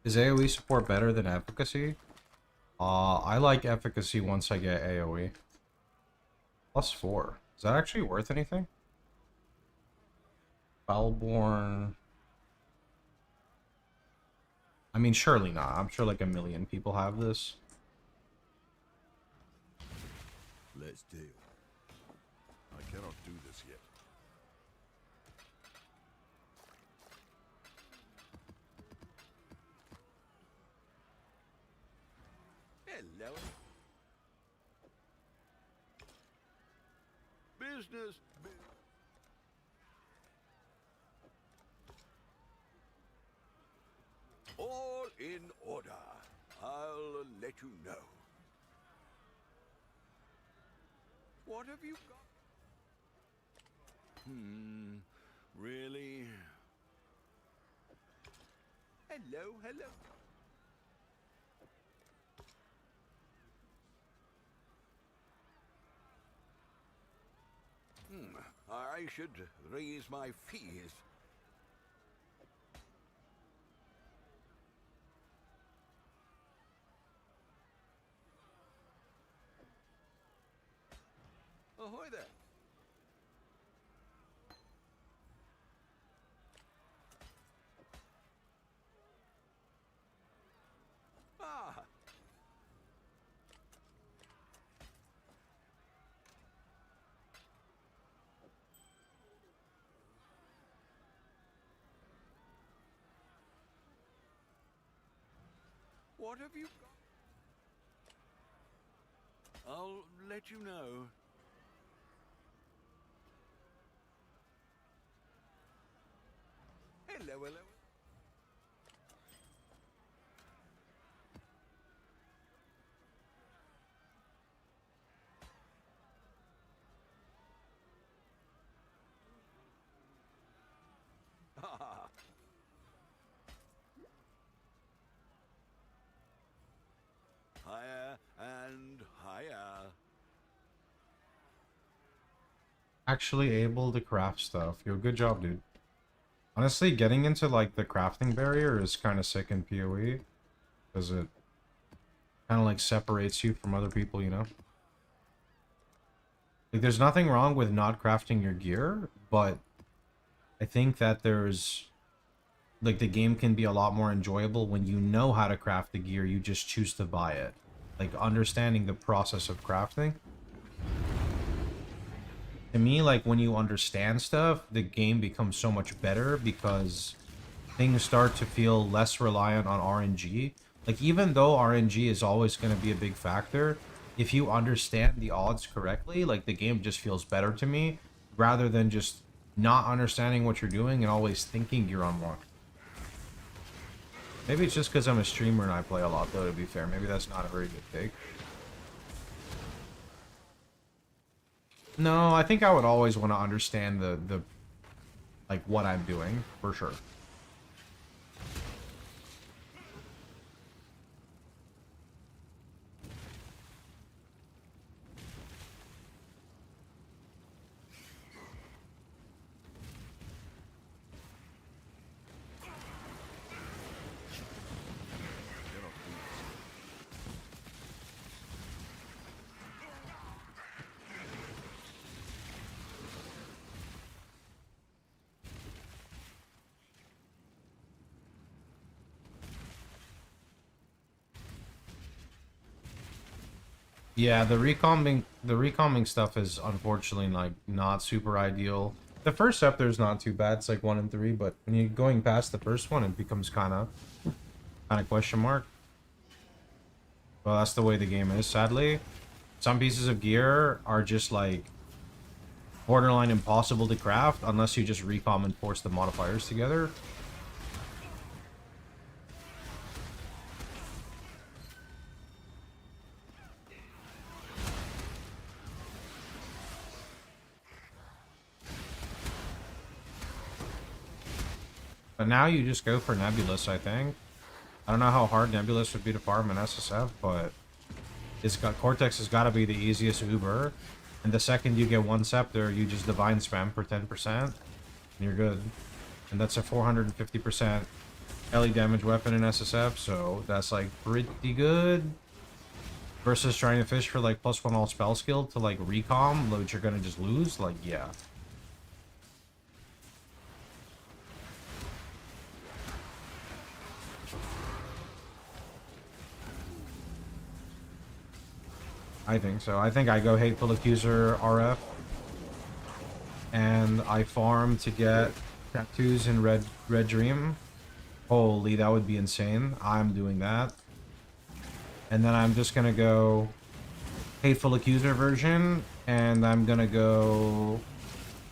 S2: Is AoE support better than efficacy? I like efficacy once I get AoE. +4. Is that actually worth anything? Foulborn. I mean, surely not. I'm sure like a million people have this.
S3: Let's deal. I cannot do this yet. Hello. Business. All in order. I'll let you know. What have you got? Really? Hello, hello. I should raise my fees. Ahoy there. Ah. What have you got? I'll let you know. Hello, hello. Higher and higher.
S2: Actually able to craft stuff. Yo, good job, dude. Honestly, getting into like the crafting barrier is kind of sick in PoE. Because it kind of like separates you from other people, you know? Like, there's nothing wrong with not crafting your gear, but I think that there's... Like, the game can be a lot more enjoyable when you know how to craft the gear, you just choose to buy it. Like, understanding the process of crafting. To me, like, when you understand stuff, the game becomes so much better because things start to feel less reliant on RNG. Like, even though RNG is always going to be a big factor, if you understand the odds correctly, like, the game just feels better to me, rather than just not understanding what you're doing and always thinking you're on one. Maybe it's just because I'm a streamer and I play a lot, though, to be fair. Maybe that's not a very good take. No, I think I would always want to understand the like, what I'm doing, for sure. Yeah, the recombing stuff is unfortunately like not super ideal. The first scepter is not too bad, it's like 1 and 3, but when you're going past the first one, it becomes kind of question mark. Well, that's the way the game is, sadly. Some pieces of gear are just like borderline impossible to craft unless you just recom and force the modifiers together. But now you just go for Nebulous, I think. I don't know how hard Nebulous would be to farm in SSF, but Cortex has got to be the easiest Uber. And the second you get one Scepter, you just Divine Spam for 10%, and you're good. And that's a 450% melee damage weapon in SSF, so that's like pretty good. Versus trying to fish for like +1 all spell skill to like recom, which you're gonna just lose. Like, yeah. I think so. I think I go Hateful Accuser RF. And I farm to get tattoos in Red Dream. Holy, that would be insane. I'm doing that. And then I'm just gonna go Hateful Accuser version, and I'm gonna go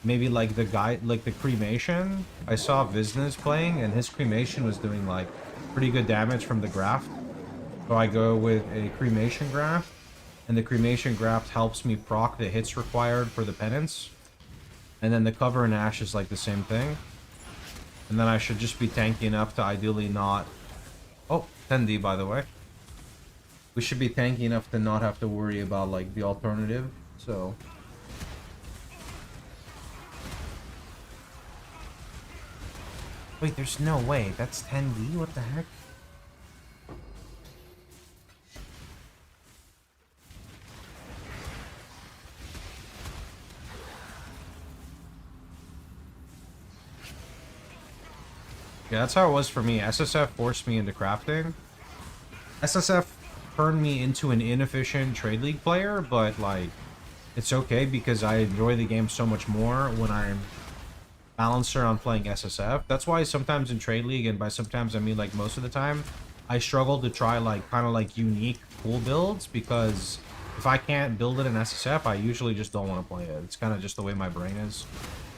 S2: maybe like the guy, like the cremation. I saw Visna's playing, and his cremation was doing like pretty good damage from the graft. So I go with a cremation graft, and the cremation graft helps me proc the hits required for the penance. And then the cover and ash is like the same thing. And then I should just be tanky enough to ideally not... Oh, 10D by the way. We should be tanky enough to not have to worry about like the alternative, so... Wait, there's no way. That's 10D? What the heck? Yeah, that's how it was for me. SSF forced me into crafting. SSF turned me into an inefficient Trade League player, but, like, it's okay because I enjoy the game so much more when I'm balancer on playing SSF. That's why sometimes in Trade League, and by sometimes I mean, like, most of the time, I struggle to try, like, kind of, like, unique, cool builds, because if I can't build it in SSF, I usually just don't want to play it. It's kind of just the way my brain is.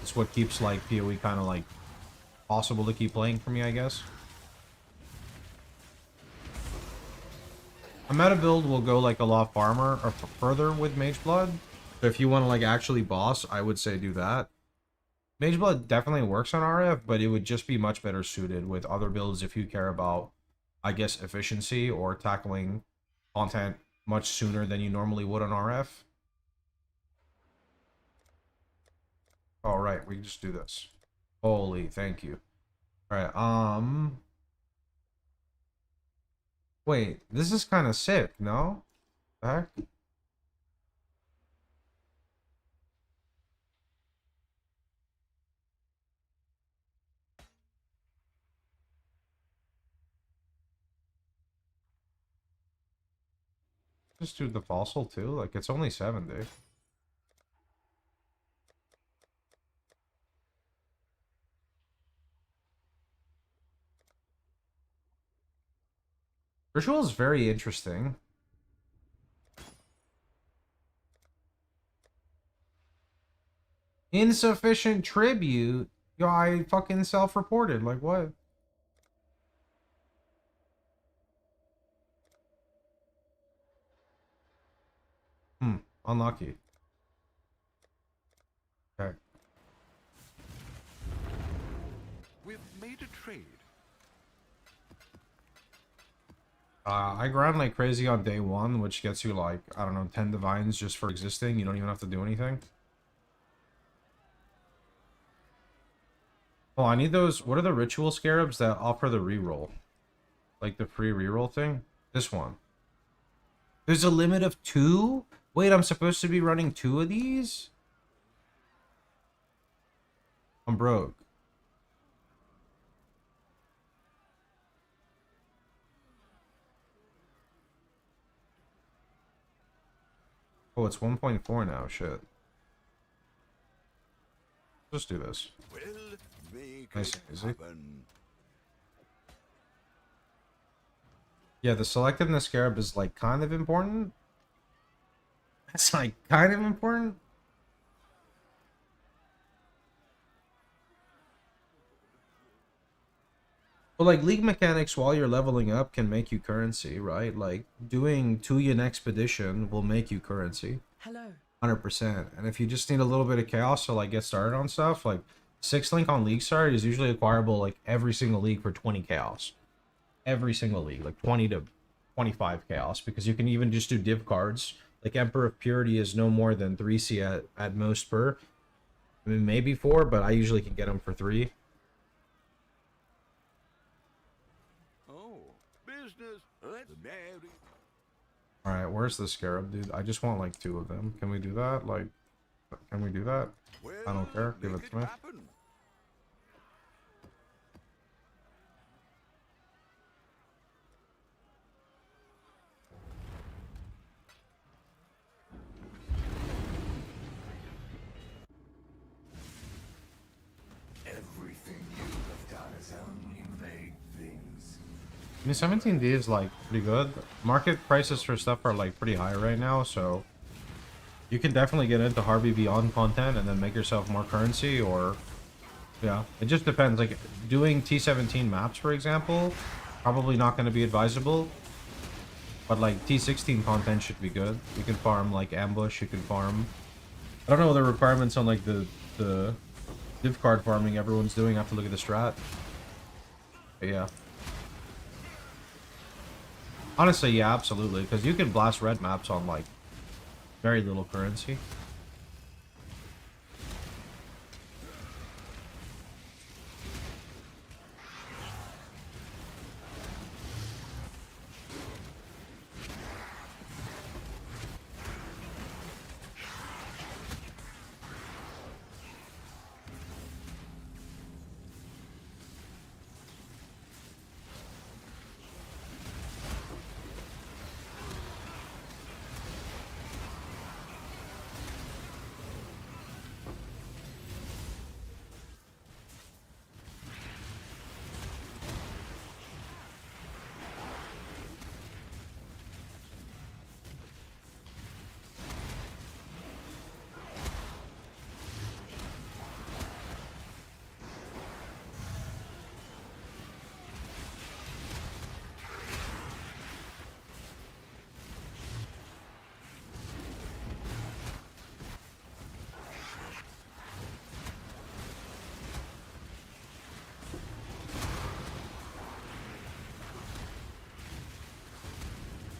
S2: It's what keeps, like, PoE kind of, like, possible to keep playing for me, I guess. A meta build will go like a lot farmer or further with Mage Blood. So if you want to like actually boss, I would say do that. Mage Blood definitely works on RF, but it would just be much better suited with other builds if you care about, I guess, efficiency or tackling content much sooner than you normally would on RF. Alright, we can just do this. Holy, thank you. Alright, wait, this is kind of sick, no? The heck? Just do the fossil too? Like, it's only 70. Ritual is very interesting. Insufficient tribute? Yo, I fucking self-reported. Like, what? Unlucky. Okay.
S3: We've made a trade.
S2: I grind like crazy on day 1, which gets you like, I don't know, 10 divines just for existing. You don't even have to do anything. Oh, I need those. What are the ritual scarabs that offer the reroll? Like the free reroll thing? This one. There's a limit of 2? Wait, I'm supposed to be running 2 of these? I'm broke. Oh, it's 1.4 now, shit. Just do this.
S3: We'll make
S2: Nice
S3: it
S2: and easy.
S3: happen.
S2: Yeah, the selectiveness scarab is like kind of important. It's like kind of important. But like league mechanics while you're leveling up can make you currency, right? Like doing 2 yin expedition will make you currency.
S7: Hello.
S2: 100%. And if you just need a little bit of chaos to like get started on stuff, like 6 link on league start is usually acquirable like every single league for 20 chaos. Every single league, like 20 to 25 chaos, because you can even just do div cards. Like Emperor of Purity is no more than 3C at most per. I mean, maybe 4, but I usually can get them for 3. Alright, where's the scarab, dude? I just want like 2 of them. Can we do that? Like, can we do that? I don't care. Give
S3: Make
S2: it to me.
S3: happen.
S1: Everything you have done is only made things.
S2: I mean, 17D is like pretty good. Market prices for stuff are like pretty high right now, so you can definitely get into Harvey Beyond content and then make yourself more currency, or yeah, it just depends. Like doing T17 maps, for example, probably not going to be advisable, but like T16 content should be good. You can farm like ambush, you can farm. I don't know the requirements on like the gift card farming everyone's doing. I have to look at the strat. But yeah. Honestly, yeah, absolutely. Because you can blast red maps on, like, very little currency.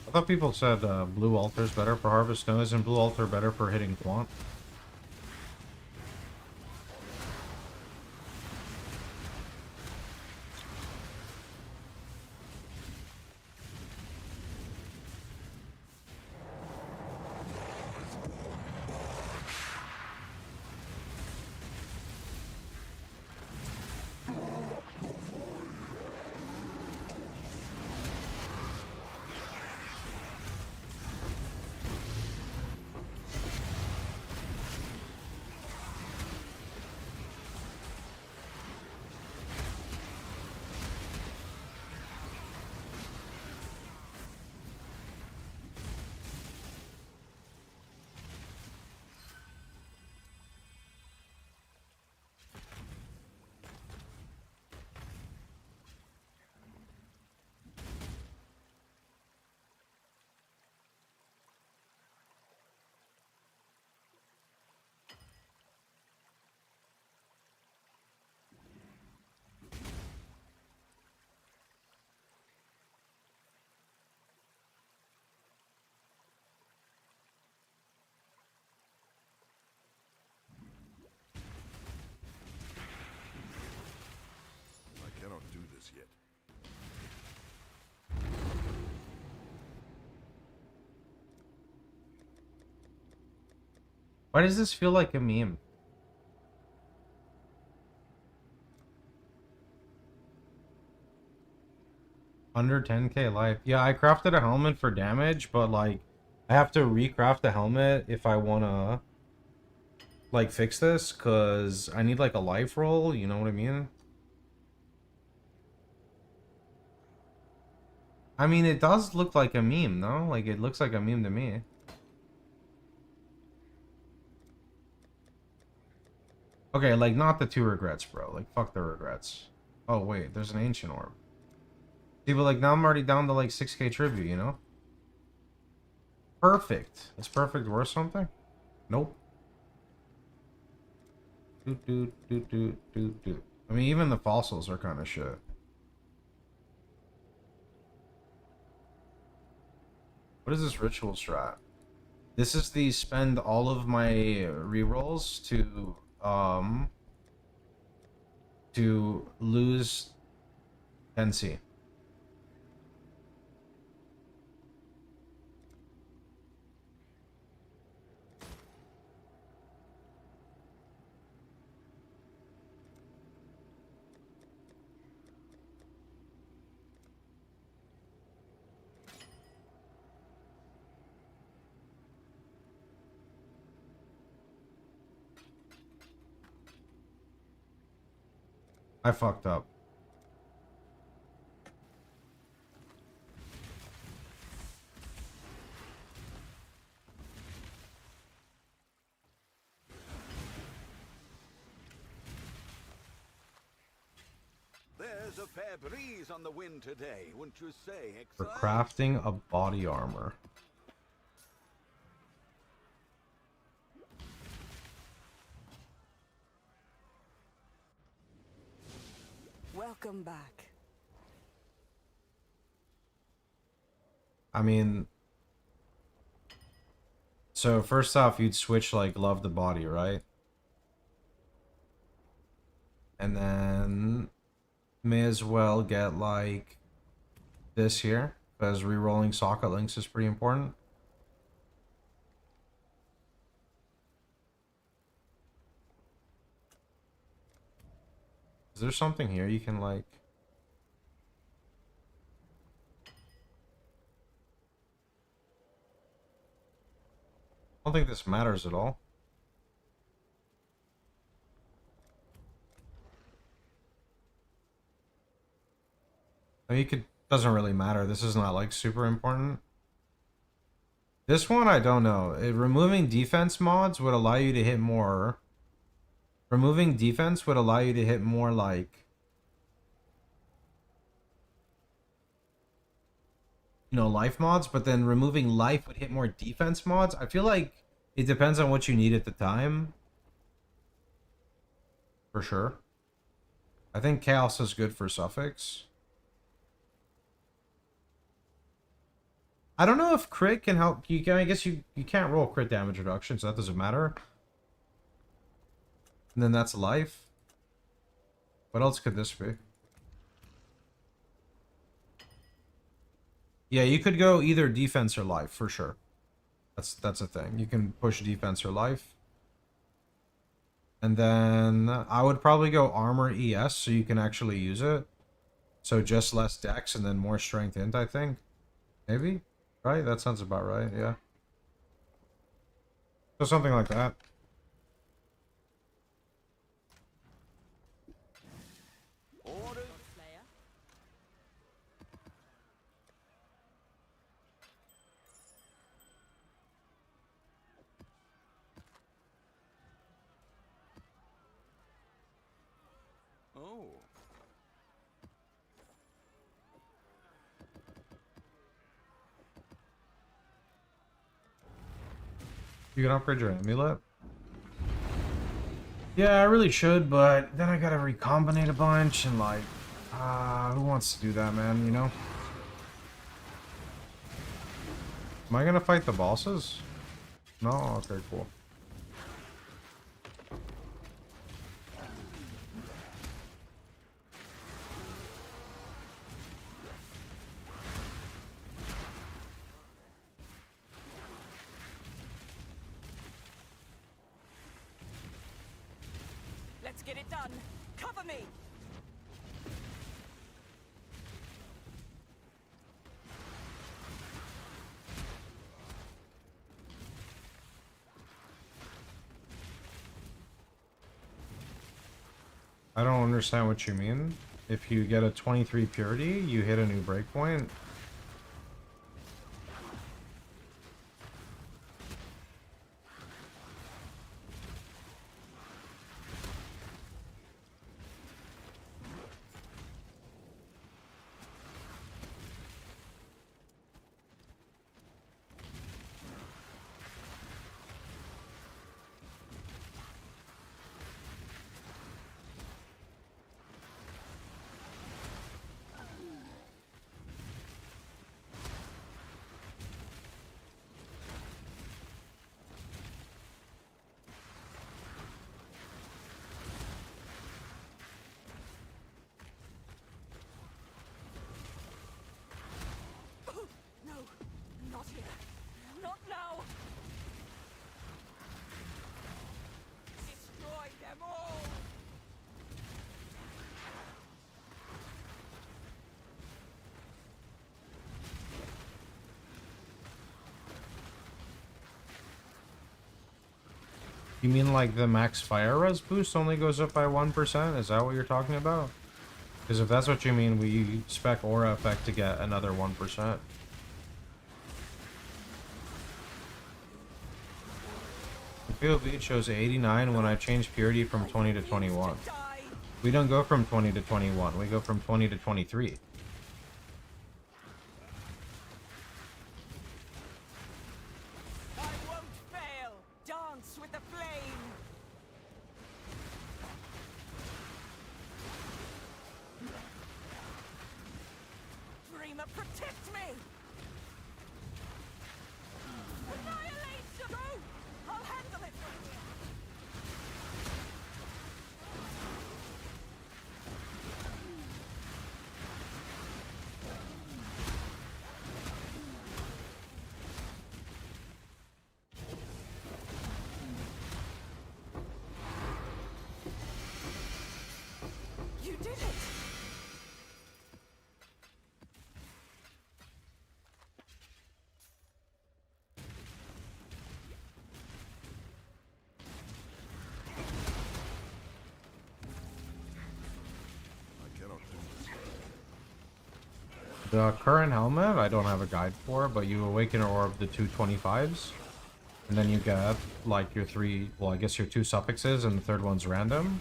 S2: I thought people said blue altar's better for harvest. No, isn't blue altar better for hitting quant?
S3: I cannot do this yet.
S2: Why does this feel like a meme? Under 10k life. Yeah, I crafted a helmet for damage, but like I have to recraft the helmet if I wanna like fix this, cause I need like a life roll, you know what I mean? I mean, it does look like a meme, no? Like it looks like a meme to me. Okay, like not the 2 regrets, bro. Like fuck the regrets. Oh wait, there's an ancient orb. See, but like now I'm already down to like 6k tribute, you know? Perfect. Is perfect worth something? Nope. Do. I mean, even the fossils are kind of shit. What is this ritual strat? This is the spend all of my rerolls to lose NC. I fucked up.
S3: There's a fair breeze on the wind today, wouldn't you say,
S2: For
S3: Icicle?
S2: crafting a body armor.
S7: Welcome back.
S2: I mean, so first off, you'd switch like love the body, right? And then may as well get like this here, because re-rolling socket links is pretty important. Is there something here you can like... I don't think this matters at all. I mean, you could... Doesn't really matter. This is not like super important. This one, I don't know. Removing defense mods would allow you to hit more... Removing defense would allow you to hit more like... You know, life mods, but then removing life would hit more defense mods. I feel like it depends on what you need at the time. For sure. I think chaos is good for suffix. I don't know if crit can help. You can, I guess you can't roll crit damage reduction, so that doesn't matter. And then that's life. What else could this be? Yeah, you could go either defense or life for sure. That's a thing. You can push defense or life. And then I would probably go armor ES so you can actually use it. So just less dex and then more strength int, I think. Maybe? Right? That sounds about right, yeah. So something like that.
S3: Orders. Oh.
S2: You can upgrade your amulet. Yeah, I really should, but then I gotta recombinate a bunch and like, who wants to do that, man, you know? Am I gonna fight the bosses? No? Okay, cool.
S7: Let's get it done. Cover me.
S2: I don't understand what you mean. If you get a 23 purity, you hit a new breakpoint. You mean like the max fire res boost only goes up by 1%? Is that what you're talking about? Because if that's what you mean, we spec aura effect to get another 1%. POV shows 89 when I change purity from 20 to 21. We don't go from 20 to 21, we go from 20 to 23.
S7: I won't fail. Dance with the flame. Dreamer, protect me. Annihilation! Go! I'll handle it from here. You did it!
S2: The current helmet, I don't have a guide for, but you awaken or orb the 225s. And then you get, like, your three, well, I guess your two suffixes, and the third one's random.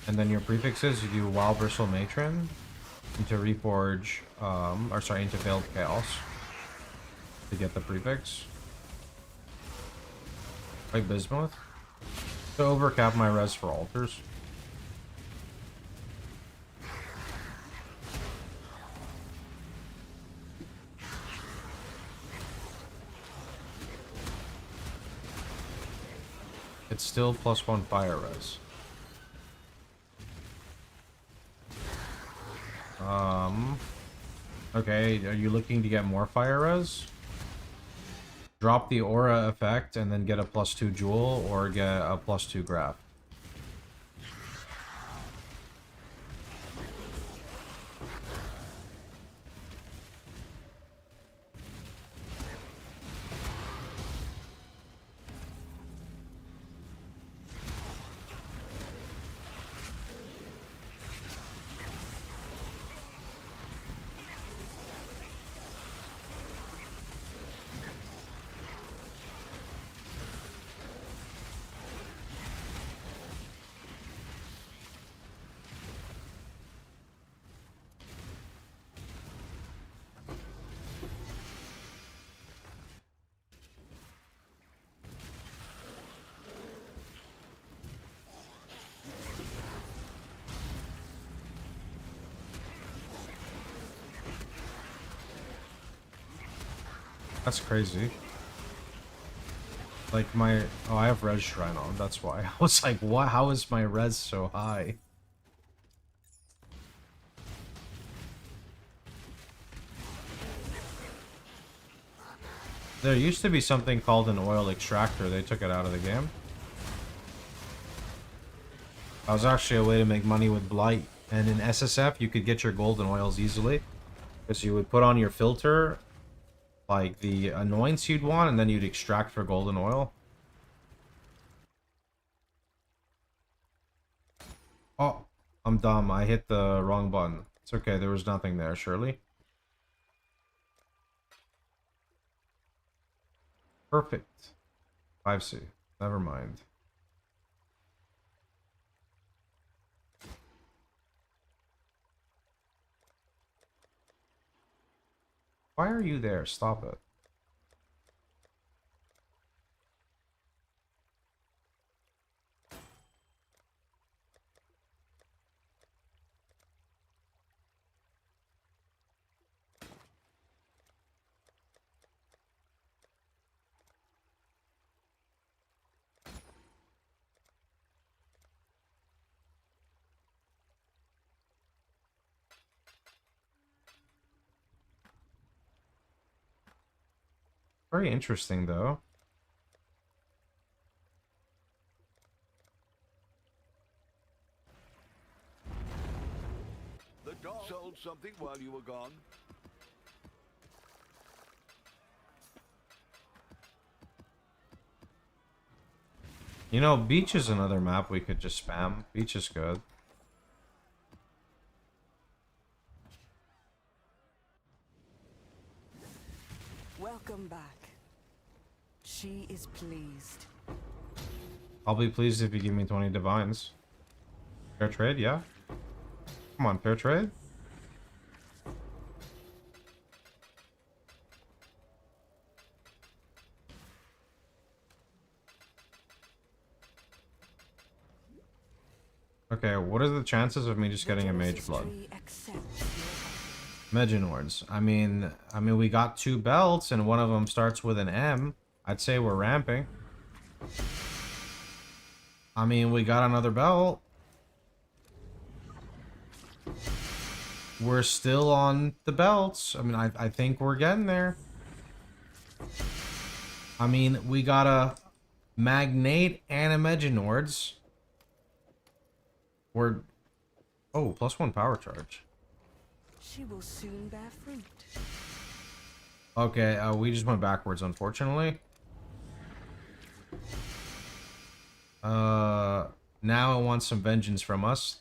S2: And then your prefixes, you do Wild Bristle Matron into Reforge, or sorry, into Veiled Chaos to get the prefix. Like Bismuth. To overcap my res for altars. It's still +1 fire res. Okay, are you looking to get more fire res? Drop the aura effect and then get a +2 jewel, or get a +2 graph. That's crazy. Like my... Oh, I have res shrine on, that's why. I was like, what? How is my res so high? There used to be something called an oil extractor. They took it out of the game. That was actually a way to make money with Blight. And in SSF, you could get your golden oils easily. Because you would put on your filter, like the annoyance you'd want, and then you'd extract for golden oil. Oh, I'm dumb. I hit the wrong button. It's okay. There was nothing there, surely. Perfect. 5C. Never mind. Why are you there? Stop it. Very interesting, though.
S3: The dog sold something while you were gone.
S2: You know, beach is another map we could just spam. Beach is good.
S7: Welcome back. She is pleased.
S2: I'll be pleased if you give me 20 divines. Fair trade, yeah? Come on, fair trade? Okay, what are the chances of me just getting a mage blood? Meginwards. I mean, we got 2 belts, and one of them starts with an M. I'd say we're ramping. I mean, we got another belt. We're still on the belts. I mean, I think we're getting there. I mean, we got a Magnate and a Meginwards. We're... Oh, +1 power charge.
S7: She will soon bear fruit.
S2: Okay, we just went backwards, unfortunately. Now it wants some vengeance from us.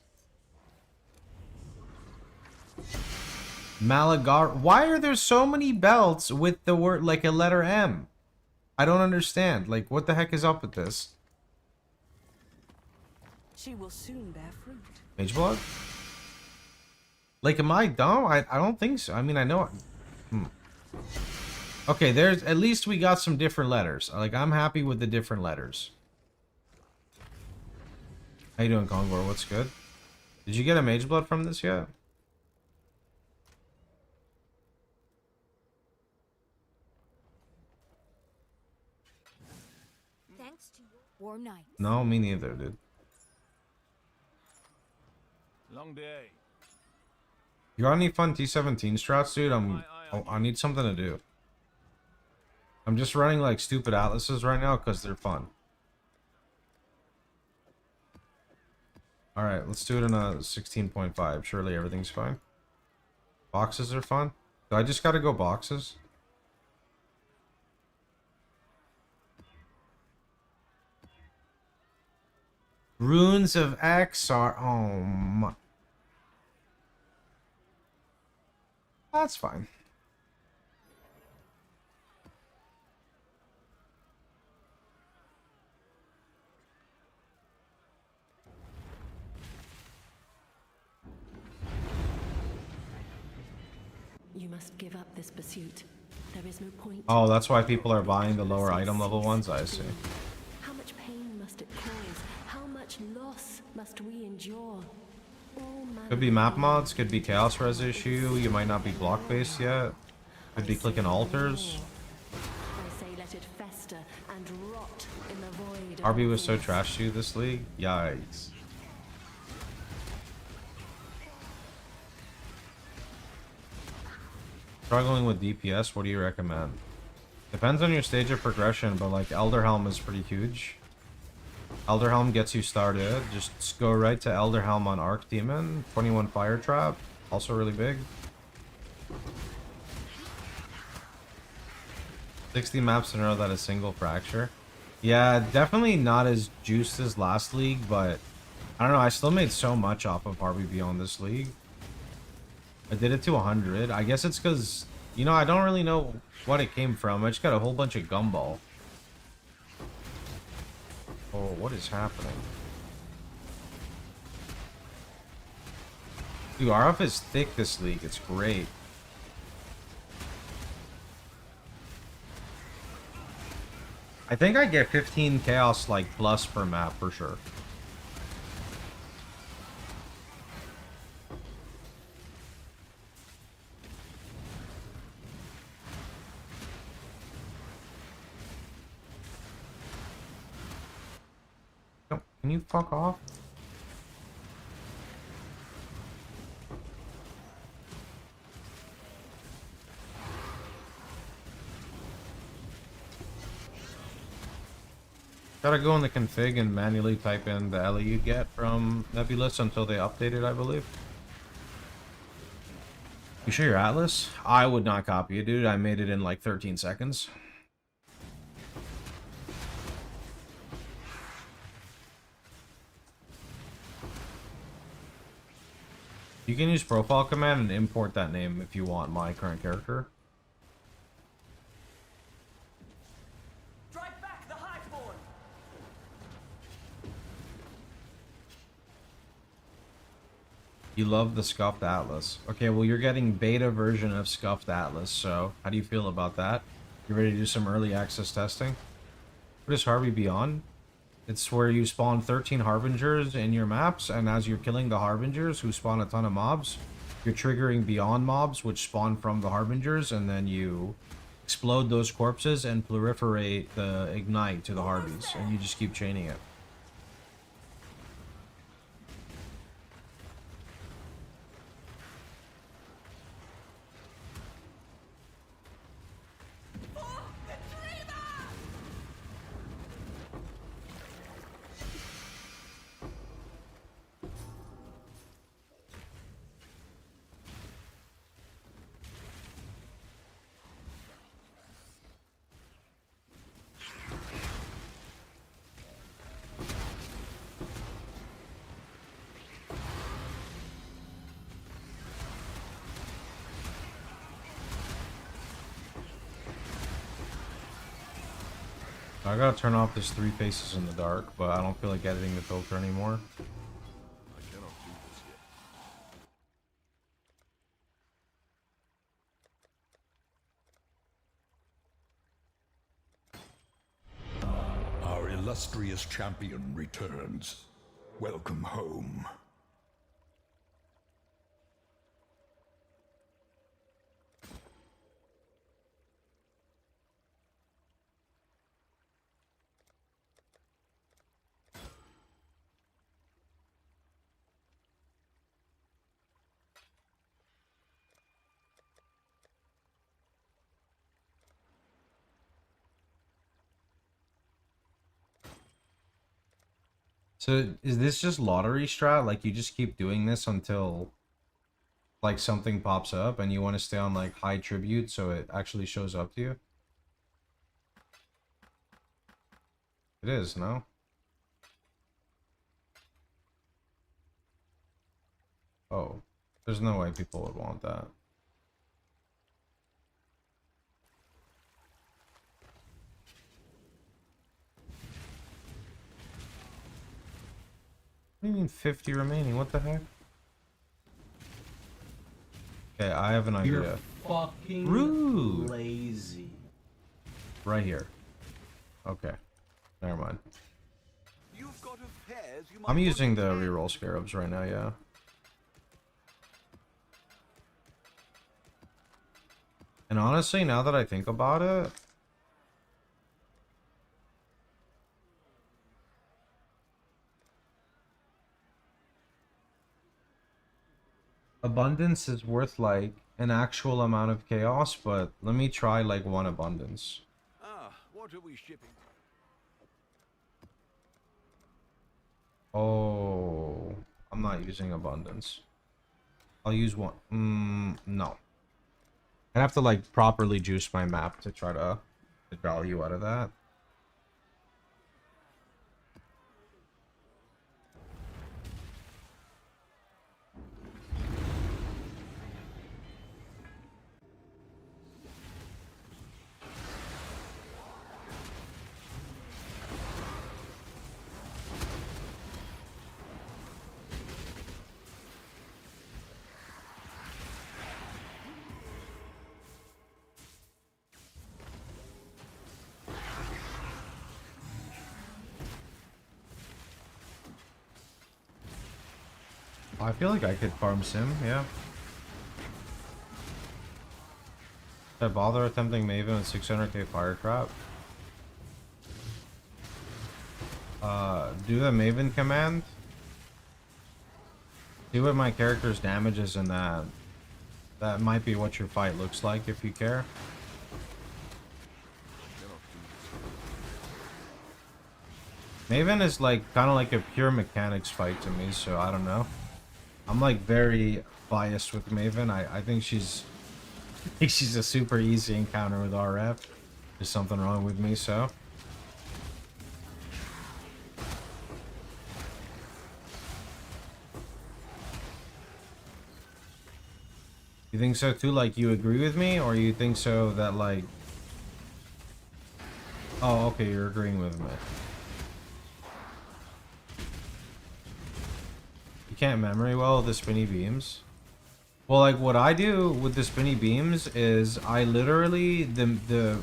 S2: Malagar. Why are there so many belts with the word, like, a letter M? I don't understand. Like, what the heck is up with this?
S7: She will soon bear fruit.
S2: Mage blood? Like, am I dumb? I don't think so. I mean, I know... Okay, there's... At least we got some different letters. Like, I'm happy with the different letters. How you doing, Kongor? What's good? Did you get a mage blood from this yet?
S6: Thanks to you. War Knight.
S2: No, me neither, dude.
S5: Long day.
S2: You got any fun T17 strats, dude? I need something to do. I'm just running like stupid atlases right now because they're fun. Alright, let's do it in a 16.5. Surely everything's fine. Boxes are fun. Do I just gotta go boxes? Runes of X are... Oh my... That's fine.
S9: You must give up this pursuit. There is no point.
S2: Oh, that's why people are buying the lower item level ones? I see.
S9: How much pain must it cause? How much loss must we endure?
S2: Could be map mods, could be chaos res issue, you might not be block based yet. Could be clicking altars.
S9: I say let it fester and rot in the void.
S2: RB was so trash to you this league? Yikes. Struggling with DPS, what do you recommend? Depends on your stage of progression, but like Elderhelm is pretty huge. Elderhelm gets you started. Just go right to Elderhelm on Arc Demon. 21 Fire Trap, also really big. 60 maps in a row that a single fracture. Yeah, definitely not as juiced as last league, but I don't know, I still made so much off of RBB on this league. I did it to 100. I guess it's because, you know, I don't really know what it came from. I just got a whole bunch of gumball. Oh, what is happening? Dude, RF is thick this league. It's great. I think I get 15 chaos like plus per map for sure. Can you fuck off? Gotta go in the config and manually type in the LE you get from Nebulous until they update it, I believe. You sure your Atlas? I would not copy it, dude. I made it in like 13 seconds. You can use profile command and import that name if you want my current character.
S7: Drive back the Highborn!
S2: You love the Scuffed Atlas. Okay, well, you're getting beta version of Scuffed Atlas, so how do you feel about that? You ready to do some early access testing? What is Harvey Beyond? It's where you spawn 13 Harbingers in your maps, and as you're killing the Harbingers, who spawn a ton of mobs, you're triggering Beyond mobs, which spawn from the Harbingers, and then you explode those corpses and proliferate the Ignite to the Harbies, and you just keep chaining it. I gotta turn off this 3 faces in the dark, but I don't feel like editing the filter anymore.
S3: I cannot do this yet.
S1: Our illustrious champion returns. Welcome home.
S2: So is this just lottery strat? Like you just keep doing this until like something pops up and you want to stay on like high tribute so it actually shows up to you? It is, no? Oh, there's no way people would want that. What do you mean 50 remaining? What the heck? Okay, I have an idea.
S8: You're fucking
S2: Rude.
S8: lazy.
S2: Right here. Okay. Never mind.
S3: You've got a pairs you might
S2: I'm
S3: want
S2: using
S3: to
S2: the
S3: test.
S2: reroll scarabs right now, yeah. And honestly, now that I think about it, abundance is worth like an actual amount of chaos, but let me try like 1 abundance.
S3: Ah, what are we shipping?
S2: Oh, I'm not using abundance. I'll use 1. No. I have to like properly juice my map to try to get value out of that. I feel like I could farm sim, yeah. Should I bother attempting Maven with 600k fire trap? Do the Maven command. See what my character's damage is in that. That might be what your fight looks like if you care. Maven is like kind of like a pure mechanics fight to me, so I don't know. I'm like very biased with Maven. I think she's a super easy encounter with RF. There's something wrong with me, so. You think so too? Like, you agree with me? Or you think so that, like... Oh, okay, you're agreeing with me. You can't memory well with the spinny beams? Well, like, what I do with the spinny beams is I literally... The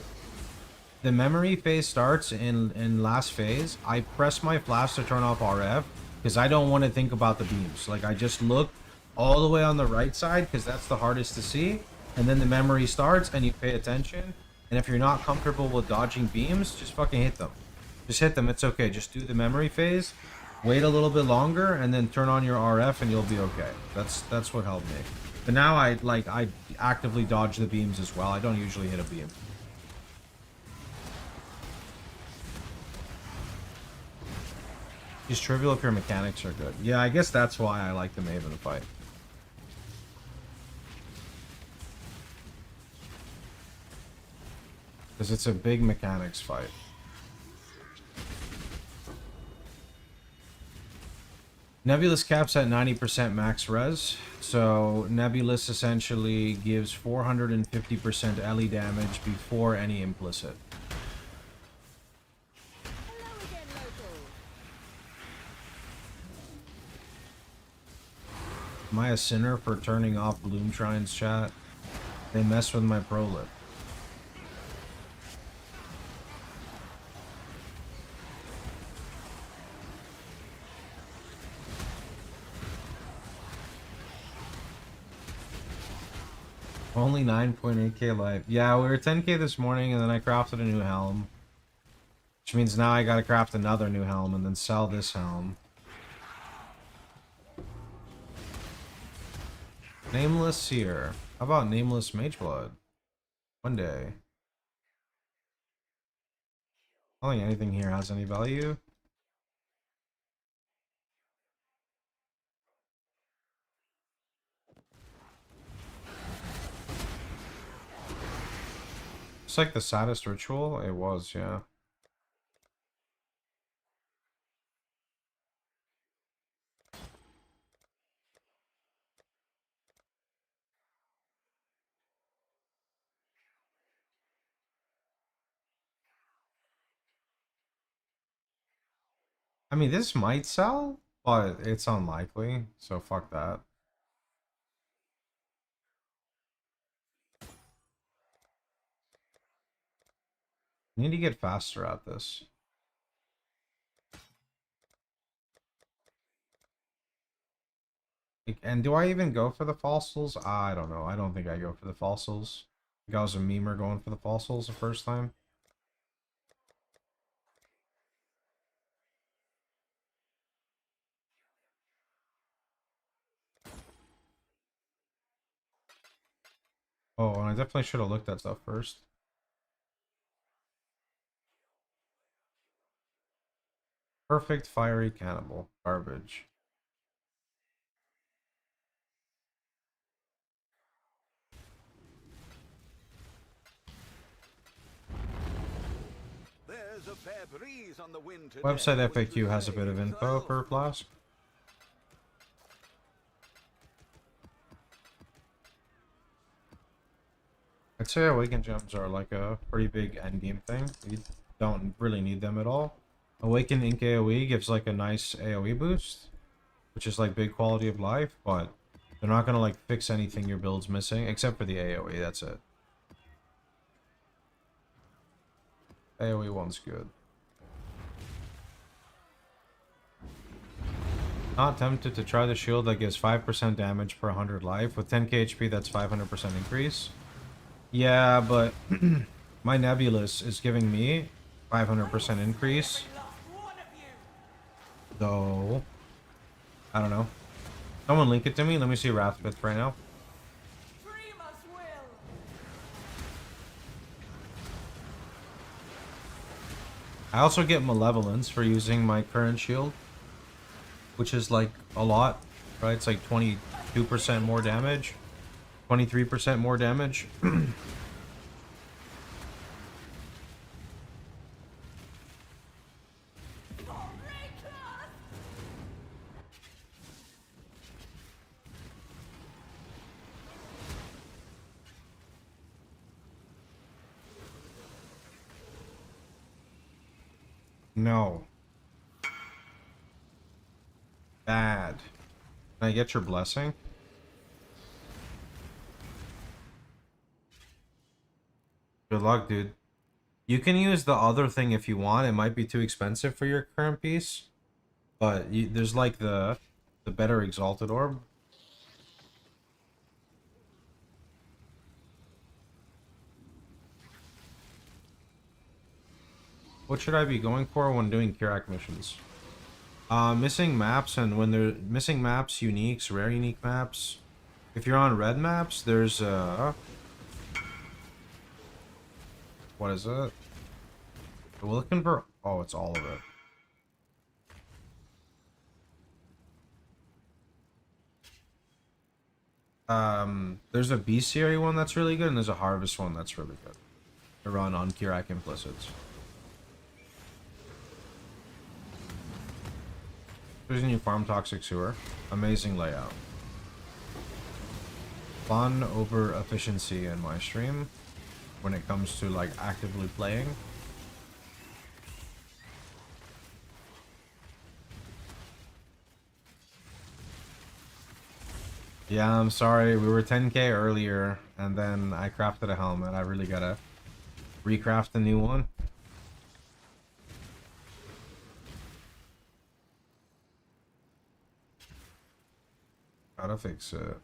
S2: memory phase starts in last phase. I press my flash to turn off RF because I don't want to think about the beams. Like, I just look all the way on the right side because that's the hardest to see. And then the memory starts and you pay attention. And if you're not comfortable with dodging beams, just fucking hit them. Just hit them. It's okay. Just do the memory phase. Wait a little bit longer and then turn on your RF and you'll be okay. That's what helped me. But now I actively dodge the beams as well. I don't usually hit a beam. It's trivial if your mechanics are good. Yeah, I guess that's why I like the Maven fight. Because it's a big mechanics fight. Nebulous caps at 90% max res. So Nebulous essentially gives 450% LE damage before any implicit. Am I a sinner for turning off Bloom Shrine's chat? They mess with my prolip. Only 9.8k life. Yeah, we were 10k this morning and then I crafted a new helm. Which means now I gotta craft another new helm and then sell this helm. Nameless here. How about Nameless Mageblood? One day. I don't think anything here has any value. It's like the saddest ritual? It was, yeah. I mean, this might sell, but it's unlikely, so fuck that. I need to get faster at this. And do I even go for the fossils? I don't know. I don't think I go for the fossils. I think I was a memer going for the fossils the first time. Oh, and I definitely should have looked at stuff first. Perfect fiery cannibal. Garbage.
S3: There's a fair breeze on the wind today,
S2: Website
S3: which
S2: FAQ
S3: will
S2: has a bit of
S3: save
S2: info
S3: well.
S2: for Flask. I'd say Awakened Gems are like a pretty big endgame thing. You don't really need them at all. Awakened Ink AoE gives like a nice AoE boost, which is like big quality of life, but they're not gonna like fix anything your build's missing, except for the AoE, that's it. AoE one's good. Not tempted to try the shield that gives 5% damage per 100 life. With 10k HP, that's 500% increase. Yeah, but my Nebulous is giving me 500% increase. Though, I don't know. Someone link it to me. Let me see Wrathbith right now. I also get Malevolence for using my current shield, which is like a lot, right? It's like 22% more damage, 23% more damage. No. Bad. Can I get your blessing? Good luck, dude. You can use the other thing if you want. It might be too expensive for your current piece. But there's like the better exalted orb. What should I be going for when doing Kirak missions? Missing maps, and when they're missing maps, uniques, rare unique maps. If you're on red maps, there's what is it? Will it convert? Oh, it's all of it. There's a bestiary one that's really good, and there's a harvest one that's really good. To run on Kirak implicits. There's a new farm toxic sewer. Amazing layout. Fun over efficiency in my stream when it comes to like actively playing. Yeah, I'm sorry. We were 10k earlier, and then I crafted a helmet. I really gotta recraft a new one. Gotta fix it.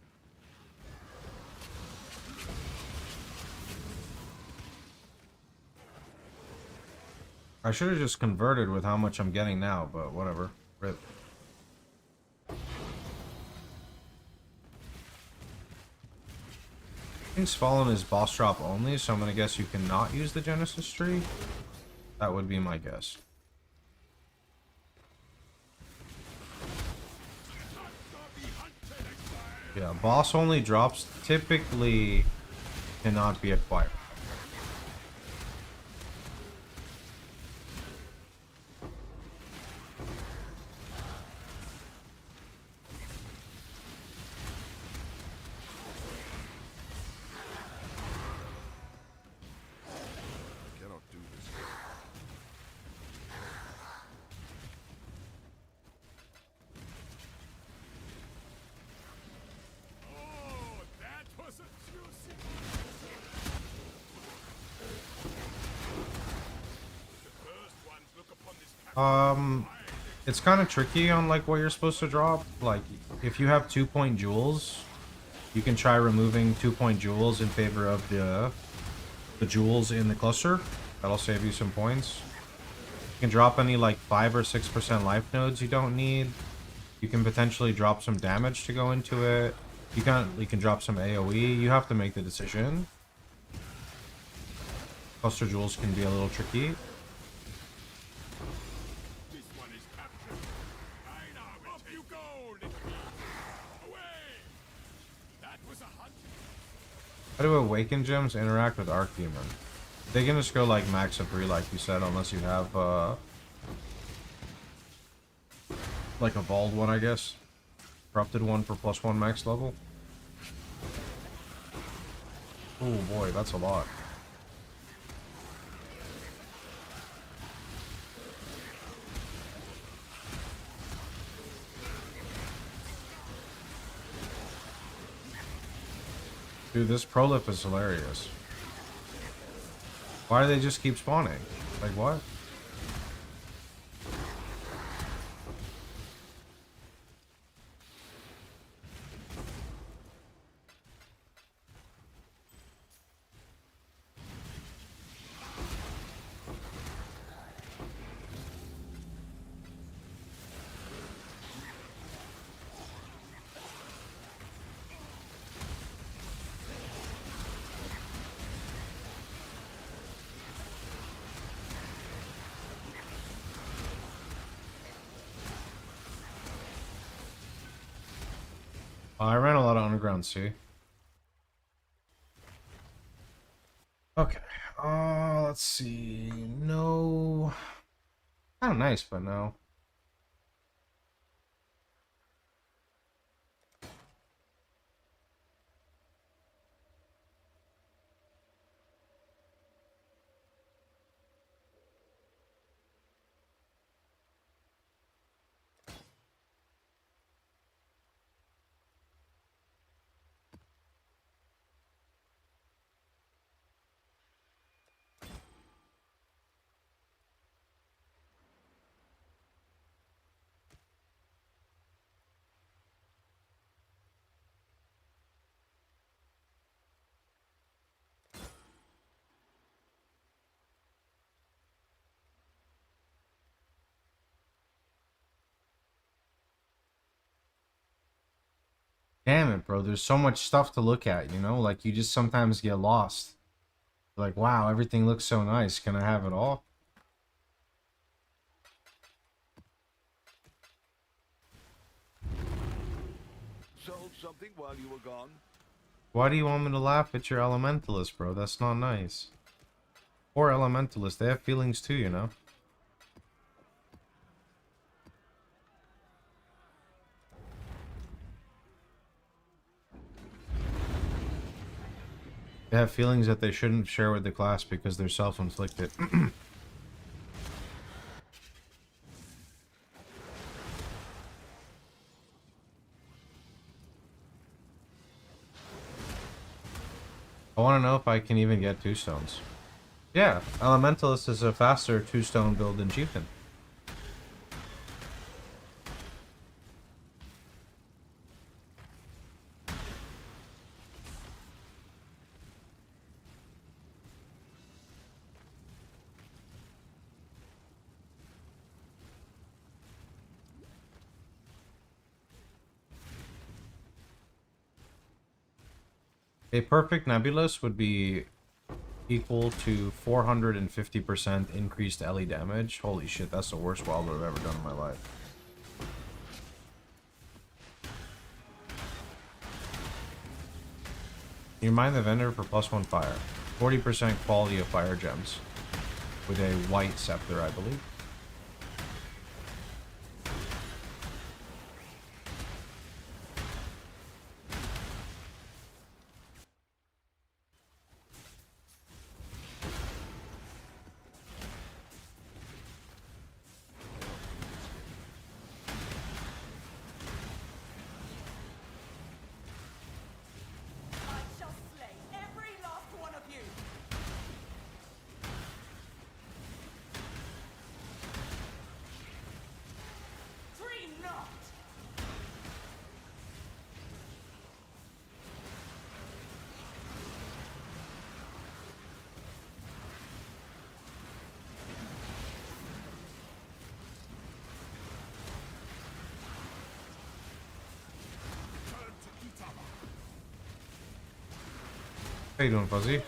S2: I should have just converted with how much I'm getting now, but whatever. Rip. King's Fallen is boss drop only, so I'm gonna guess you cannot use the Genesis tree. That would be my guess. Yeah, boss only drops typically cannot be acquired.
S3: Cannot do this.
S5: Oh, that was a juicy. The first ones look upon this
S2: It's kind of tricky on like what you're supposed to drop. Like, if you have 2-point jewels, you can try removing 2-point jewels in favor of the jewels in the cluster. That'll save you some points. You can drop any like 5 or 6% life nodes you don't need. You can potentially drop some damage to go into it. You can drop some AoE. You have to make the decision. Cluster jewels can be a little tricky.
S5: This one is captured. I know. Up you go, little bee. Away. That was a hunt.
S2: How do Awaken gems interact with Archdemon? They can just go like max up 3 like you said, unless you have like a Vault one, I guess. Corrupted one for +1 max level. Oh boy, that's a lot. Dude, this prolif is hilarious. Why do they just keep spawning? Like, what? I ran a lot of Underground Sea. Okay. Let's see. No. Kind of nice, but no. Damn it, bro. There's so much stuff to look at, you know? Like, you just sometimes get lost. Like, wow, everything looks so nice. Can I have it all?
S3: Sold something while you were gone?
S2: Why do you want me to laugh at your elementalist, bro? That's not nice. Poor elementalists, they have feelings too, you know? They have feelings that they shouldn't share with the class because they're self-inflicted. I want to know if I can even get 2 stones. Yeah, Elementalist is a faster 2-stone build than Chieftain. A perfect Nebulous would be equal to 450% increased LE damage. Holy shit, that's the worst wild I've ever done in my life. You mine the vendor for +1 fire. 40% quality of fire gems. With a white scepter, I believe. How you doing, Fuzzy?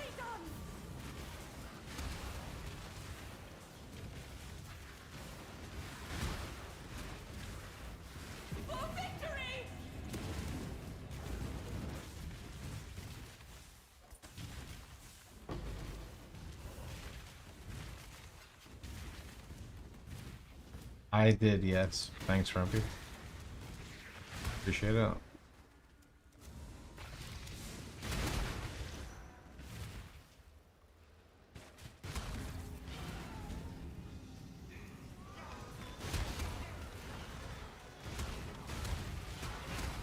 S2: I did, yes. Thanks, Rumpy. Appreciate it.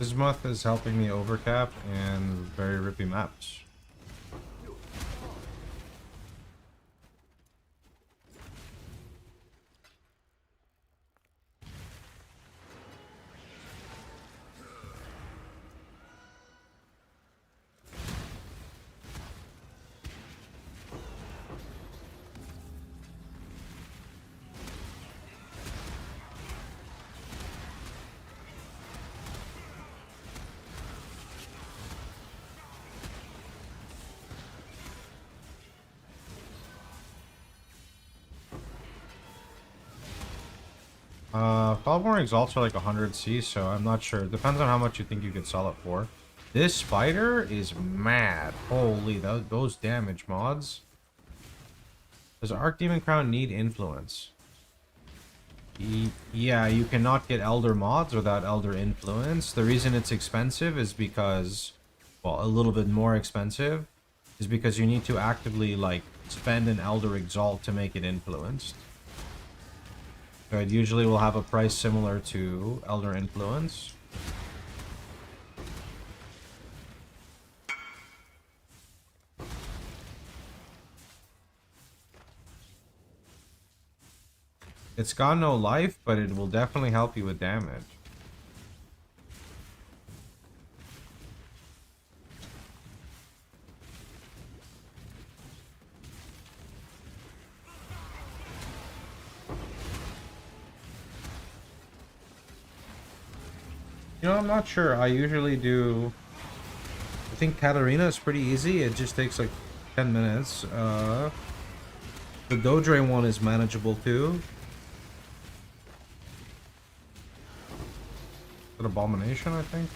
S2: Bismuth is helping me overcap and very rippy maps. Falmore Exalts are like 100 C, so I'm not sure. It depends on how much you think you could sell it for. This spider is mad. Holy, those damage mods. Does Archdemon Crown need influence? Yeah, you cannot get Elder mods without Elder influence. The reason it's expensive is because, well, a little bit more expensive, is because you need to actively, like, spend an Elder Exalt to make it influenced. So it usually will have a price similar to Elder Influence. It's got no life, but it will definitely help you with damage. You know, I'm not sure. I usually do. I think Katarina is pretty easy. It just takes like 10 minutes. The Dodre one is manageable too. An abomination, I think.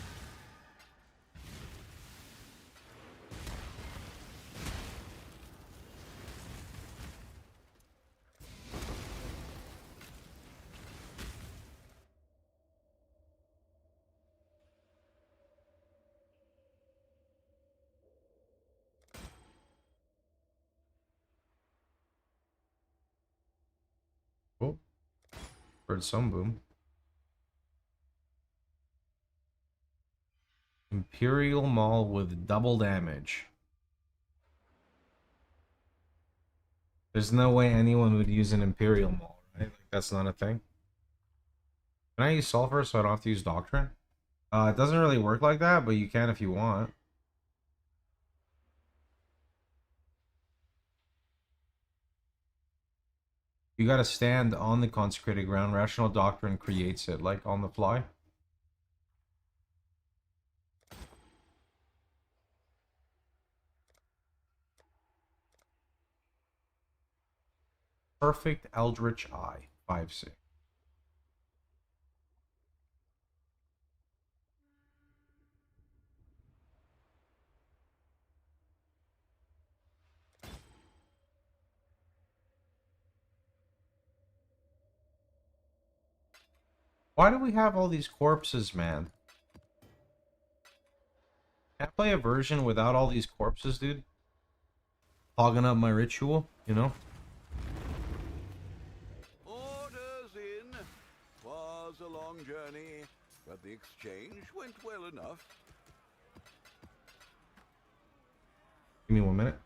S2: Oh, heard some boom. Imperial Maul with double damage. There's no way anyone would use an Imperial Maul, right? Like, that's not a thing. Can I use Sulfur so I don't have to use Doctrine? It doesn't really work like that, but you can if you want. You gotta stand on the consecrated ground. Rational Doctrine creates it, like on the fly. Perfect Eldritch Eye, 5/6. Why do we have all these corpses, man? Can I play a version without all these corpses, dude? Hogging up my ritual, you know?
S3: Orders in. Was a long journey, but the exchange went well enough.
S2: Give me 1 minute.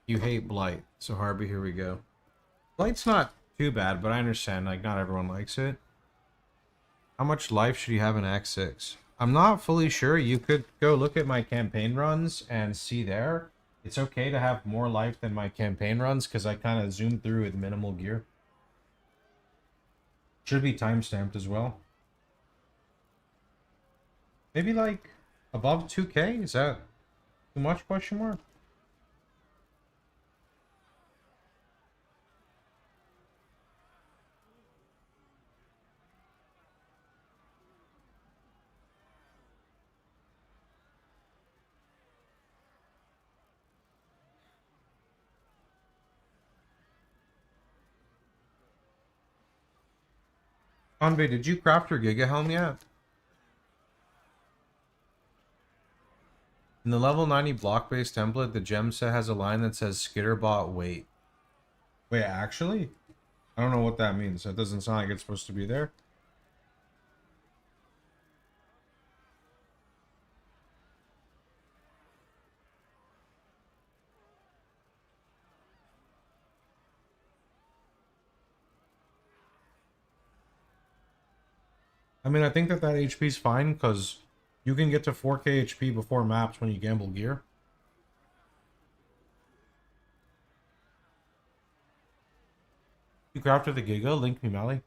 S2: You hate Blight, so Harvey, here we go. Blight's not too bad, but I understand, like, not everyone likes it. How much life should you have in Act 6? I'm not fully sure. You could go look at my campaign runs and see there. It's okay to have more life than my campaign runs, because I kind of zoomed through with minimal gear. Should be timestamped as well. Maybe, like, above 2K? Is that too much, question mark? Convey, did you craft your Giga Helm yet? In the level 90 block-based template, the gem set has a line that says Skitterbot wait. Wait, actually? I don't know what that means. That doesn't sound like it's supposed to be there. mean, I think that HP is fine because you can get to 4k HP before maps when you gamble gear. You crafted the Giga? Link me, Mally.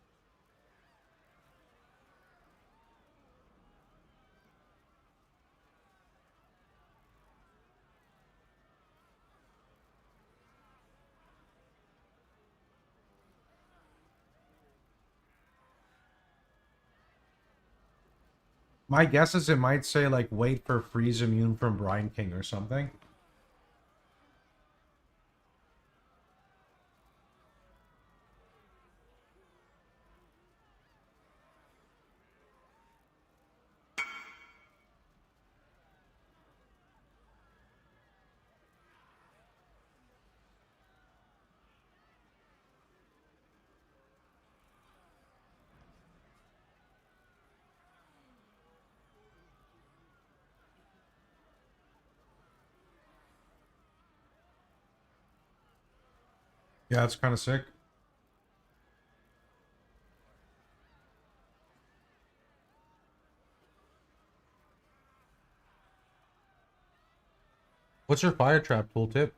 S2: My guess is it might say, like, wait for freeze immune from Brine King or something. Yeah, it's kind of sick. What's your fire trap tooltip?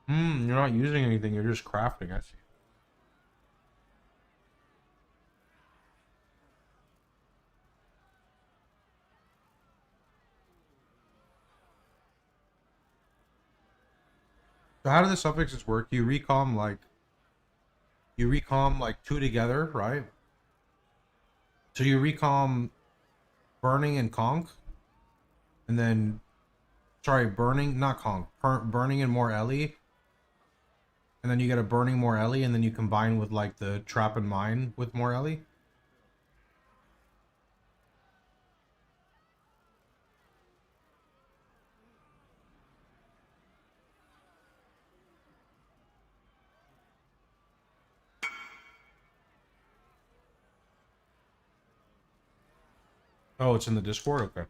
S2: You're not using anything, you're just crafting, I see. So how do the suffixes work? You recom like two together, right? So you recom burning and conk, and then sorry, burning, not conk, burning and more Ellie, and then you get a burning more Ellie, and then you combine with like the trap and mine with more Ellie. Oh, it's in the Discord? Okay.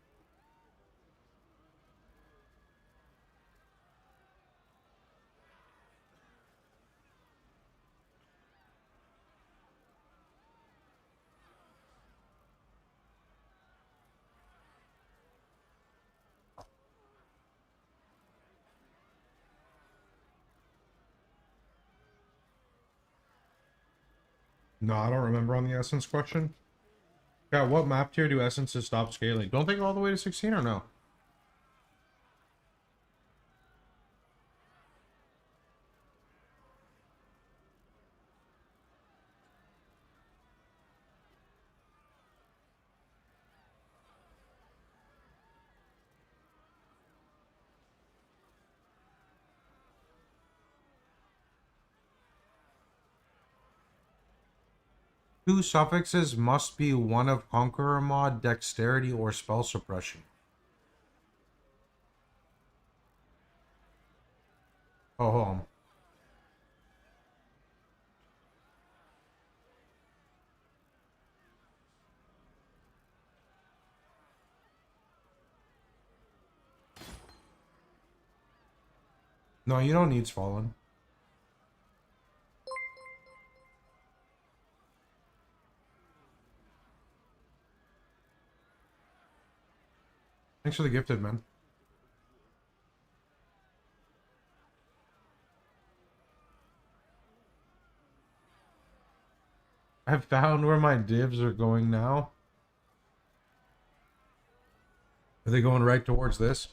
S2: No, I don't remember on the essence question. Yeah, what map tier do essences stop scaling? Don't they go all the way to 16 or no? Two suffixes must be one of Conqueror mod, Dexterity, or Spell Suppression. Oh, hold on. No, you don't need Fallen. Thanks for the gifted, man. I've found where my divs are going now. Are they going right towards this?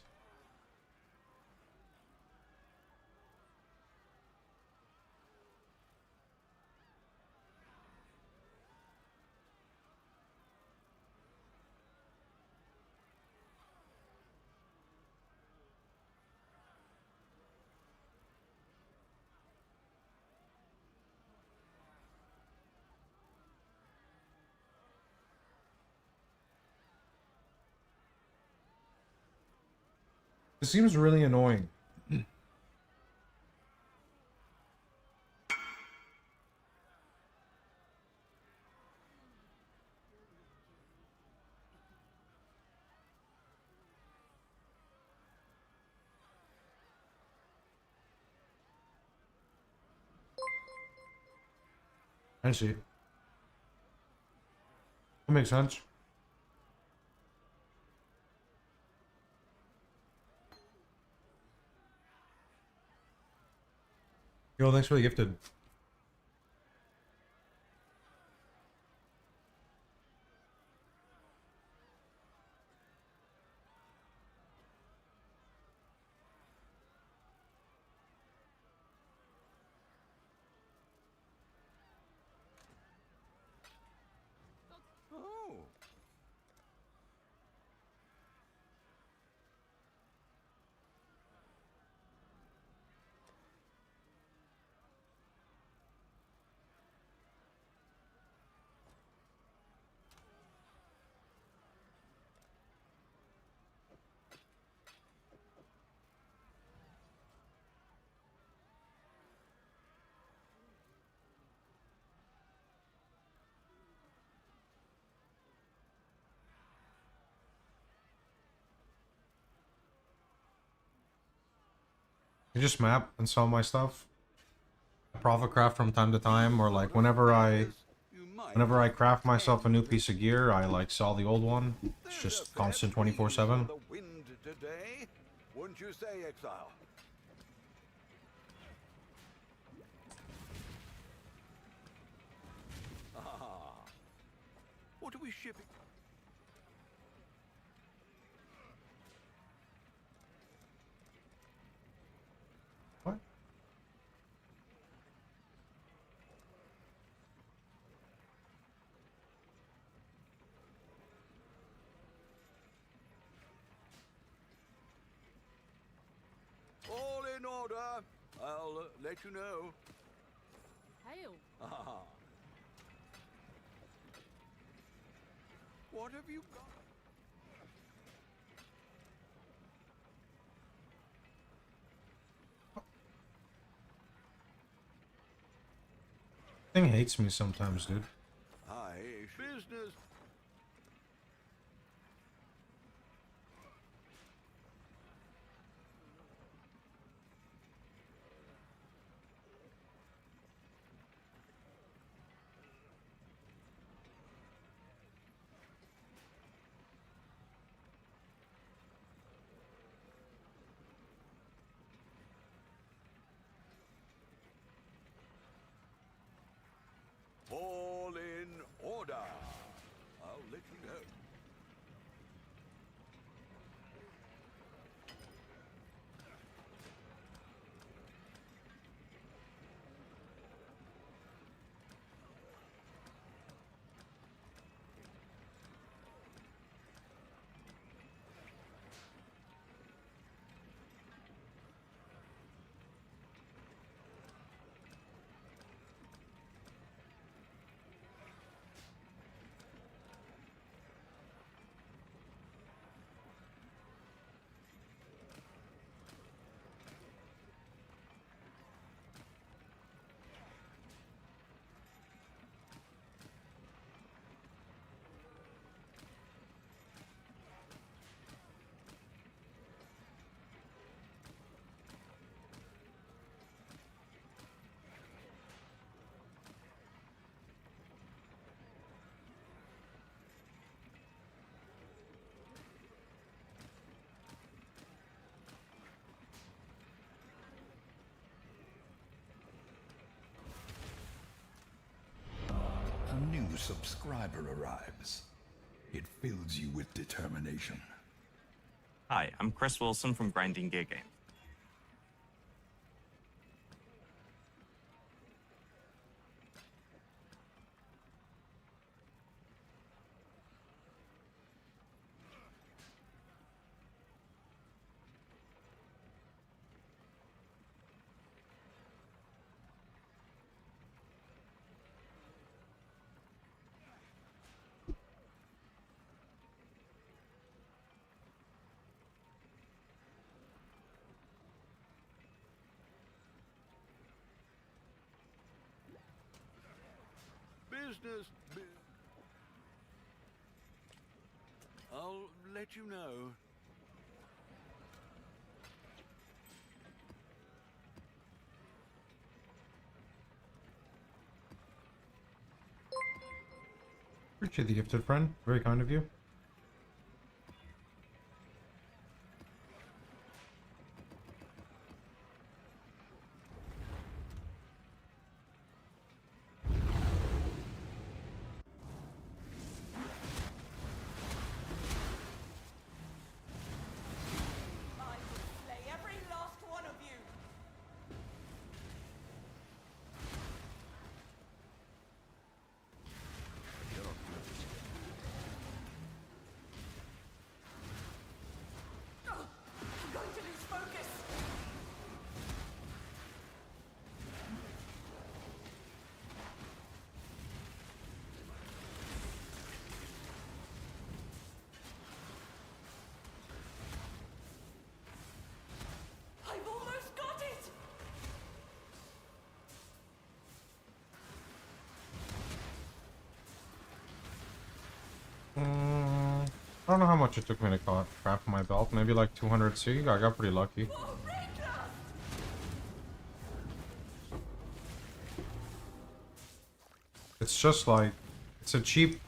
S2: It seems really annoying. I see. That makes sense. Yo, thanks for the gifted.
S3: Oh.
S2: I just map and sell my stuff. I profit craft from time to time, or like whenever I craft myself a new piece of gear, I like sell the old one. It's just constant 24/7.
S3: The wind today, wouldn't you say, Exile? Ah. What are we shipping?
S2: What?
S3: All in order. I'll let you know.
S6: Hail.
S3: Ah. What have you got?
S2: Thing hates me sometimes, dude.
S3: Aye, business. All in order. I'll let you know.
S1: A new subscriber arrives. It fills you with determination.
S4: Hi, I'm Chris Wilson from Grinding Gear Games.
S3: Business. I'll let you know.
S2: Appreciate the gifted friend. Very kind of you.
S7: Every last one of you. I'm going to lose focus. I've almost got it.
S2: I don't know how much it took me to craft my belt. Maybe like 200 C. I got pretty lucky. It's just like it's a cheap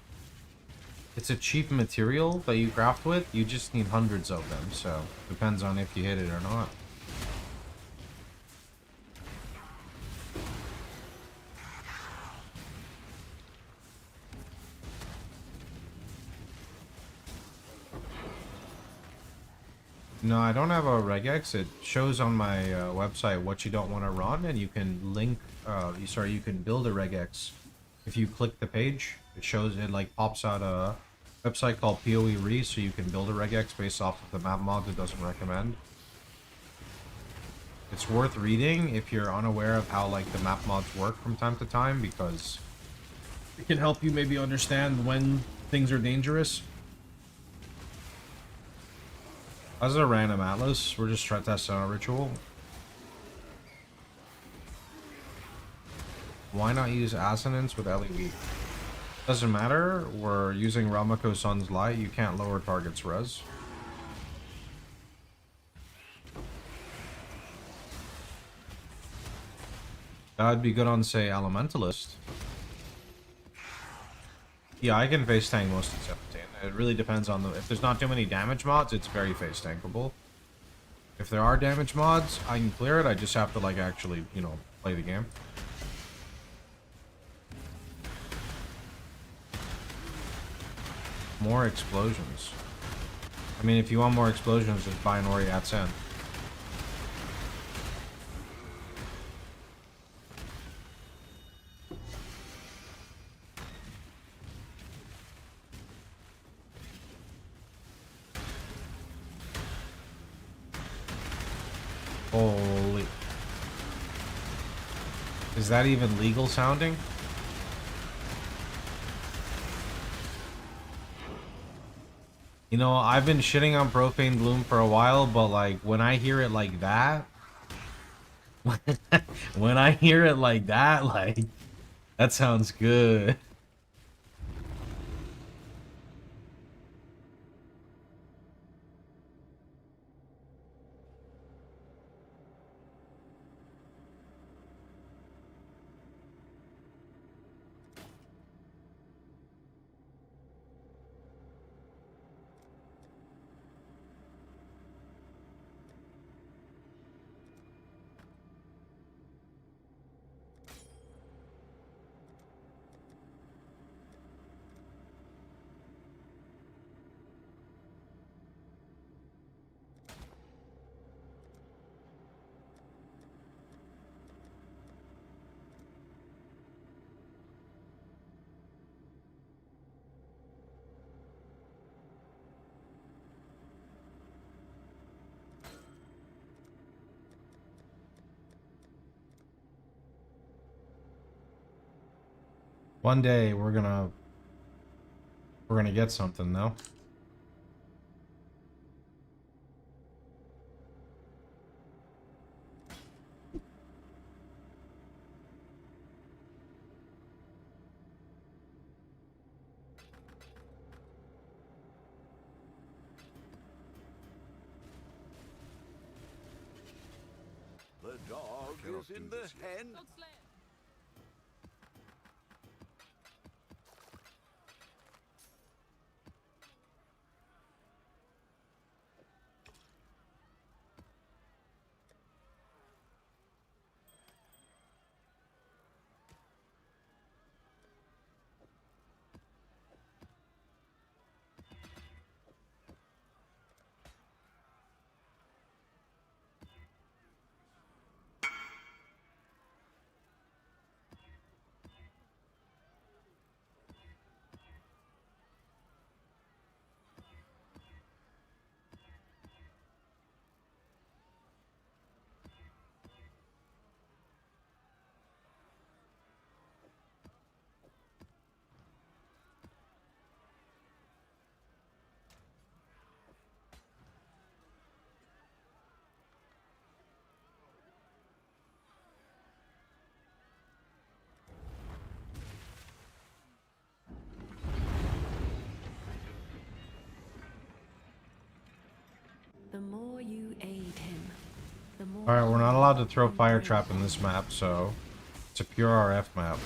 S2: material that you craft with. You just need hundreds of them, so depends on if you hit it or not. No, I don't have a regex. It shows on my website what you don't want to run, and you can link. You can build a regex. If you click the page, it shows it like pops out a website called PoE Re, so you can build a regex based off of the map mods it doesn't recommend. It's worth reading if you're unaware of how like the map mods work from time to time, because it can help you maybe understand when things are dangerous. As a random atlas, we're just trying to test out a ritual. Why not use assonance with LEV? Doesn't matter. We're using Ramako Sun's Light. You can't lower target's res. That'd be good on, say, Elementalist. Yeah, I can face tank most of 17. It really depends on the... If there's not too many damage mods, it's very face tankable. If there are damage mods, I can clear it. I just have to, like, actually, you know, play the game. More explosions. I mean, if you want more explosions, just buy an Ori at Sen. Holy. Is that even legal sounding? You know, I've been shitting on Profane Bloom for a while, but like when I hear it like that, when I hear it like that sounds good. One day we're gonna get something though.
S3: The dog is in the hen.
S2: Alright, we're not allowed to throw fire trap in this map, so it's a pure RF map.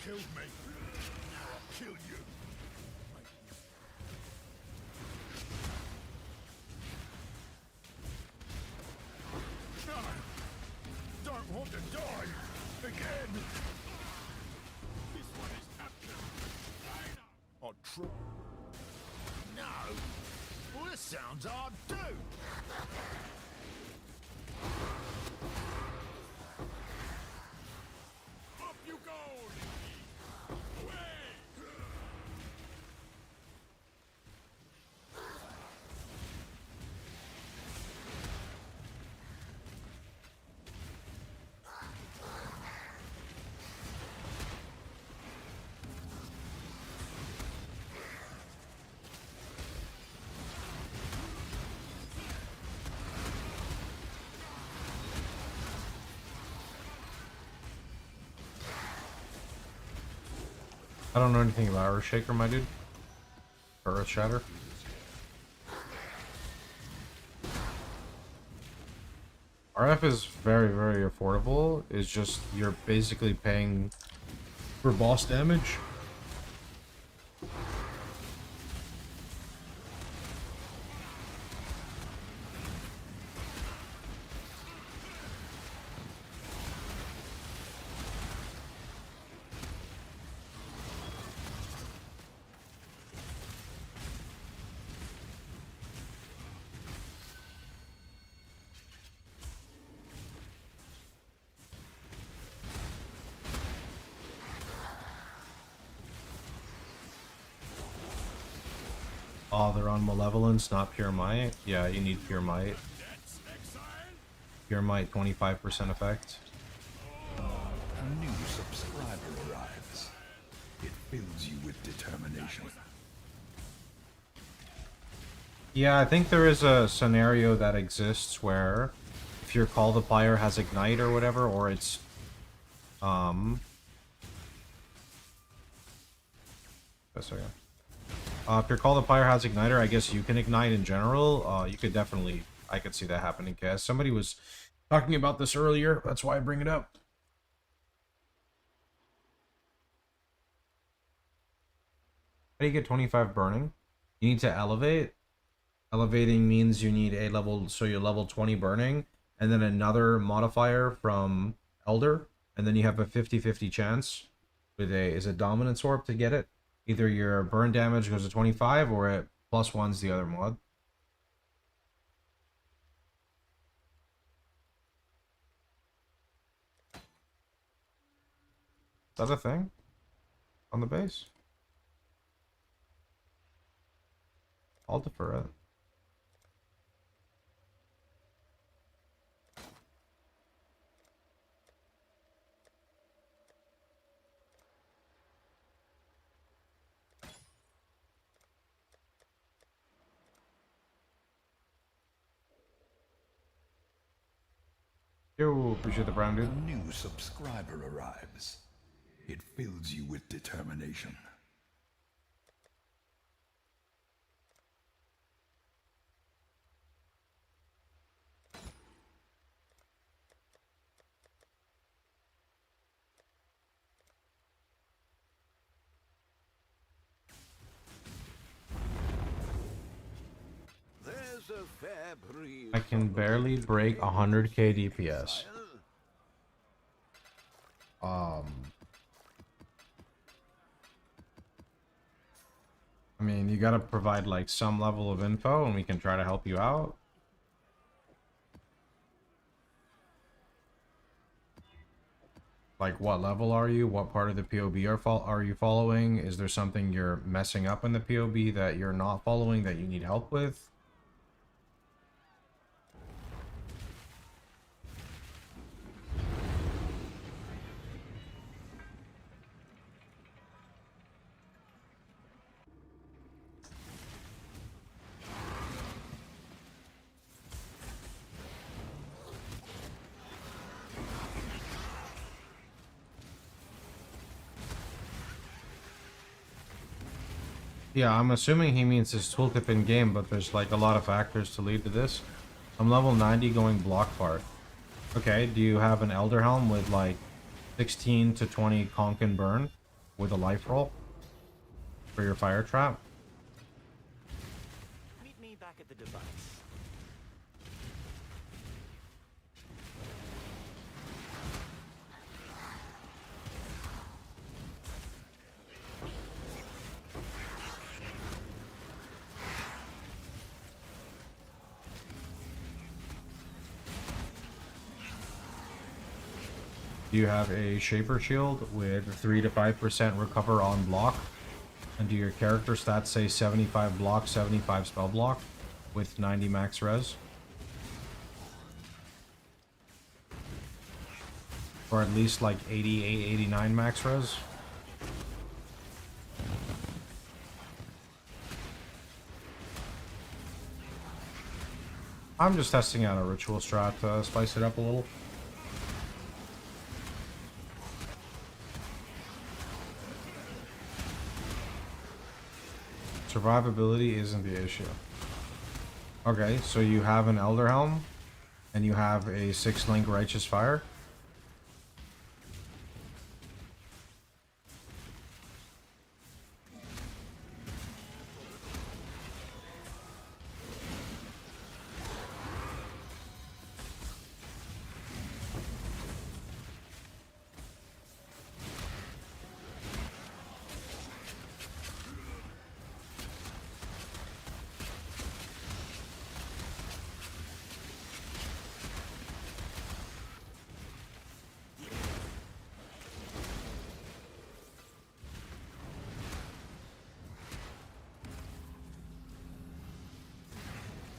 S5: Killed me. Now I'll kill you. No! Don't want to die! Again! This one is captured. I'll try. No! Well, this sounds hard too! Up you go! Away!
S2: I don't know anything about Earth Shaker, my dude. Or Earth Shatter. RF is very, very affordable. It's just you're basically paying for boss damage. Oh, they're on Malevolence, not Pure Might. Yeah, you need Pure Might. Pure Might, 25% effect.
S1: A new subscriber arrives. It fills you with determination.
S2: Yeah, I think there is a scenario that exists where if your Call the Pyre has Ignite or whatever, or it's a second. If your Call the Pyre has Igniter, I guess you can Ignite in general. You could definitely, I could see that happening, Cass. Somebody was talking about this earlier, that's why I bring it up. How do you get 25 burning? You need to elevate. Elevating means you need a level, so you're level 20 burning, and then another modifier from Elder, and then you have a 50-50 chance with a, is it Dominance Orb to get it? Either your burn damage goes to 25 or it +1's the other mod. Is that a thing? On the base? I'll defer it. Yo, appreciate the brown dude.
S1: A new subscriber arrives. It fills you with determination.
S3: There's a fair breeze.
S2: I can barely break 100k DPS. I mean, you gotta provide like some level of info and we can try to help you out. Like, what level are you? What part of the POB are you following? Is there something you're messing up in the POB that you're not following that you need help with? Yeah, I'm assuming he means his tooltip in game, but there's like a lot of factors to lead to this. I'm level 90 going block part. Okay, do you have an Elder Helm with like 16 to 20 conk and burn with a life roll for your fire trap?
S8: Meet me back at the device.
S2: Do you have a Shaper Shield with 3 to 5% recover on block? And do your character stats say 75 block, 75 spell block with 90 max res? Or at least like 88, 89 max res? I'm just testing out a ritual strat to spice it up a little. Survivability isn't the issue. Okay, so you have an Elder Helm, and you have a 6-link Righteous Fire.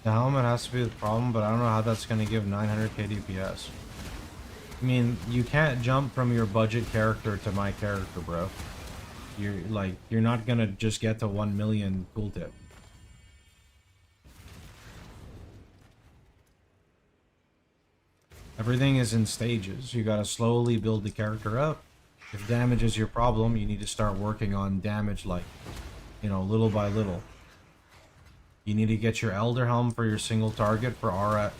S2: The helmet has to be the problem, but I don't know how that's going to give 900k DPS. I mean, you can't jump from your budget character to my character, bro. You're not going to just get to 1 million tooltip. Everything is in stages. You gotta slowly build the character up. If damage is your problem, you need to start working on damage, like, you know, little by little. You need to get your Elder Helm for your single target for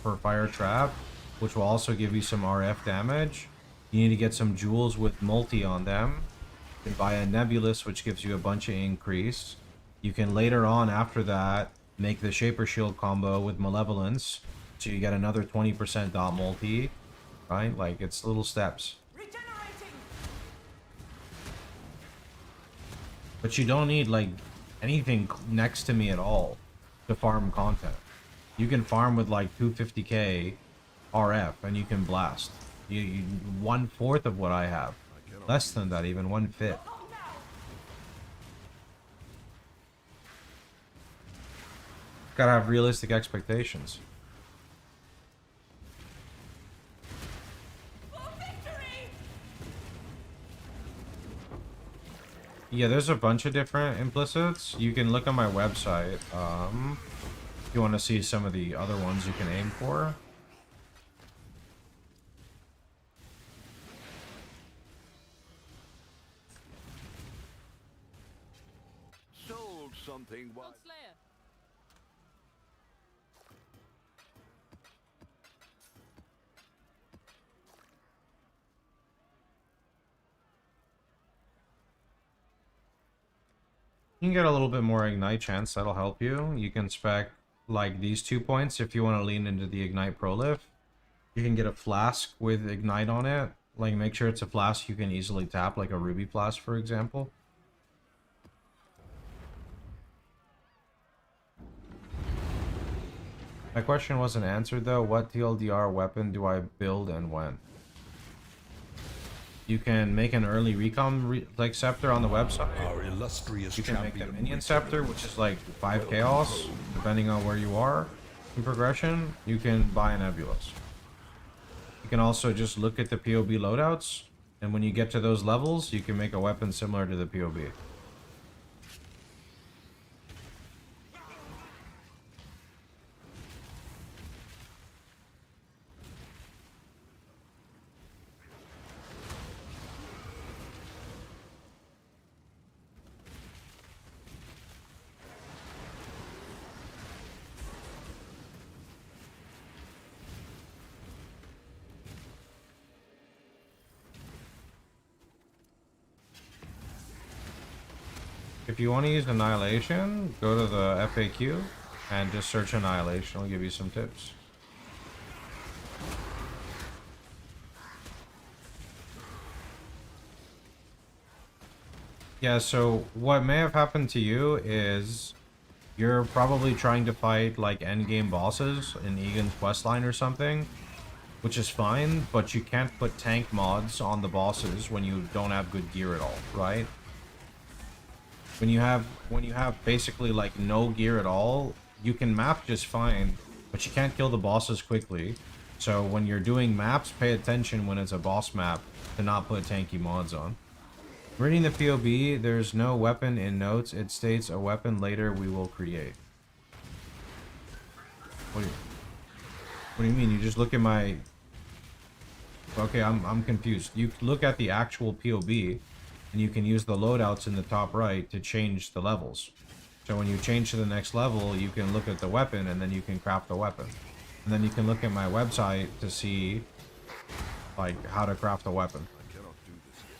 S2: for Fire Trap, which will also give you some RF damage. You need to get some jewels with multi on them. You can buy a Nebulous, which gives you a bunch of increase. You can later on, after that, make the Shaper Shield combo with Malevolence, so you get another 20% dot multi, right? Like, it's little steps. But you don't need, like, anything next to me at all to farm content. You can farm with, like, 250k RF, and you can blast. You 1/4 of what I have. Less than that, even 1/5. Gotta have realistic expectations. Yeah, there's a bunch of different implicits. You can look on my website. If you want to see some of the other ones you can aim for.
S3: Sold something while...
S2: You can get a little bit more ignite chance, that'll help you. You can spec like these 2 points if you want to lean into the ignite prolif. You can get a flask with ignite on it. Like, make sure it's a flask you can easily tap, like a ruby flask, for example. My question wasn't answered though. What TLDR weapon do I build and when? You can make an early recon like scepter on the website.
S1: Our illustrious
S2: You can make a
S1: champion
S2: minion scepter, which is like 5 chaos, depending on where you are in progression. You can buy a nebulous. You can also just look at the PoB loadouts, and when you get to those levels, you can make a weapon similar to the PoB. If you want to use Annihilation, go to the FAQ and just search Annihilation. I'll give you some tips. Yeah, so what may have happened to you is you're probably trying to fight like endgame bosses in Egan's questline or something, which is fine, but you can't put tank mods on the bosses when you don't have good gear at all, right? When you have basically like no gear at all, you can map just fine, but you can't kill the bosses quickly. So when you're doing maps, pay attention when it's a boss map to not put tanky mods on. Reading the POB, there's no weapon in notes. It states a weapon later we will create. What do you mean? You just look at my... Okay, I'm confused. You look at the actual POB, and you can use the loadouts in the top right to change the levels. So when you change to the next level, you can look at the weapon, and then you can craft the weapon. And then you can look at my website to see, like, how to craft a weapon.
S3: I cannot do this yet.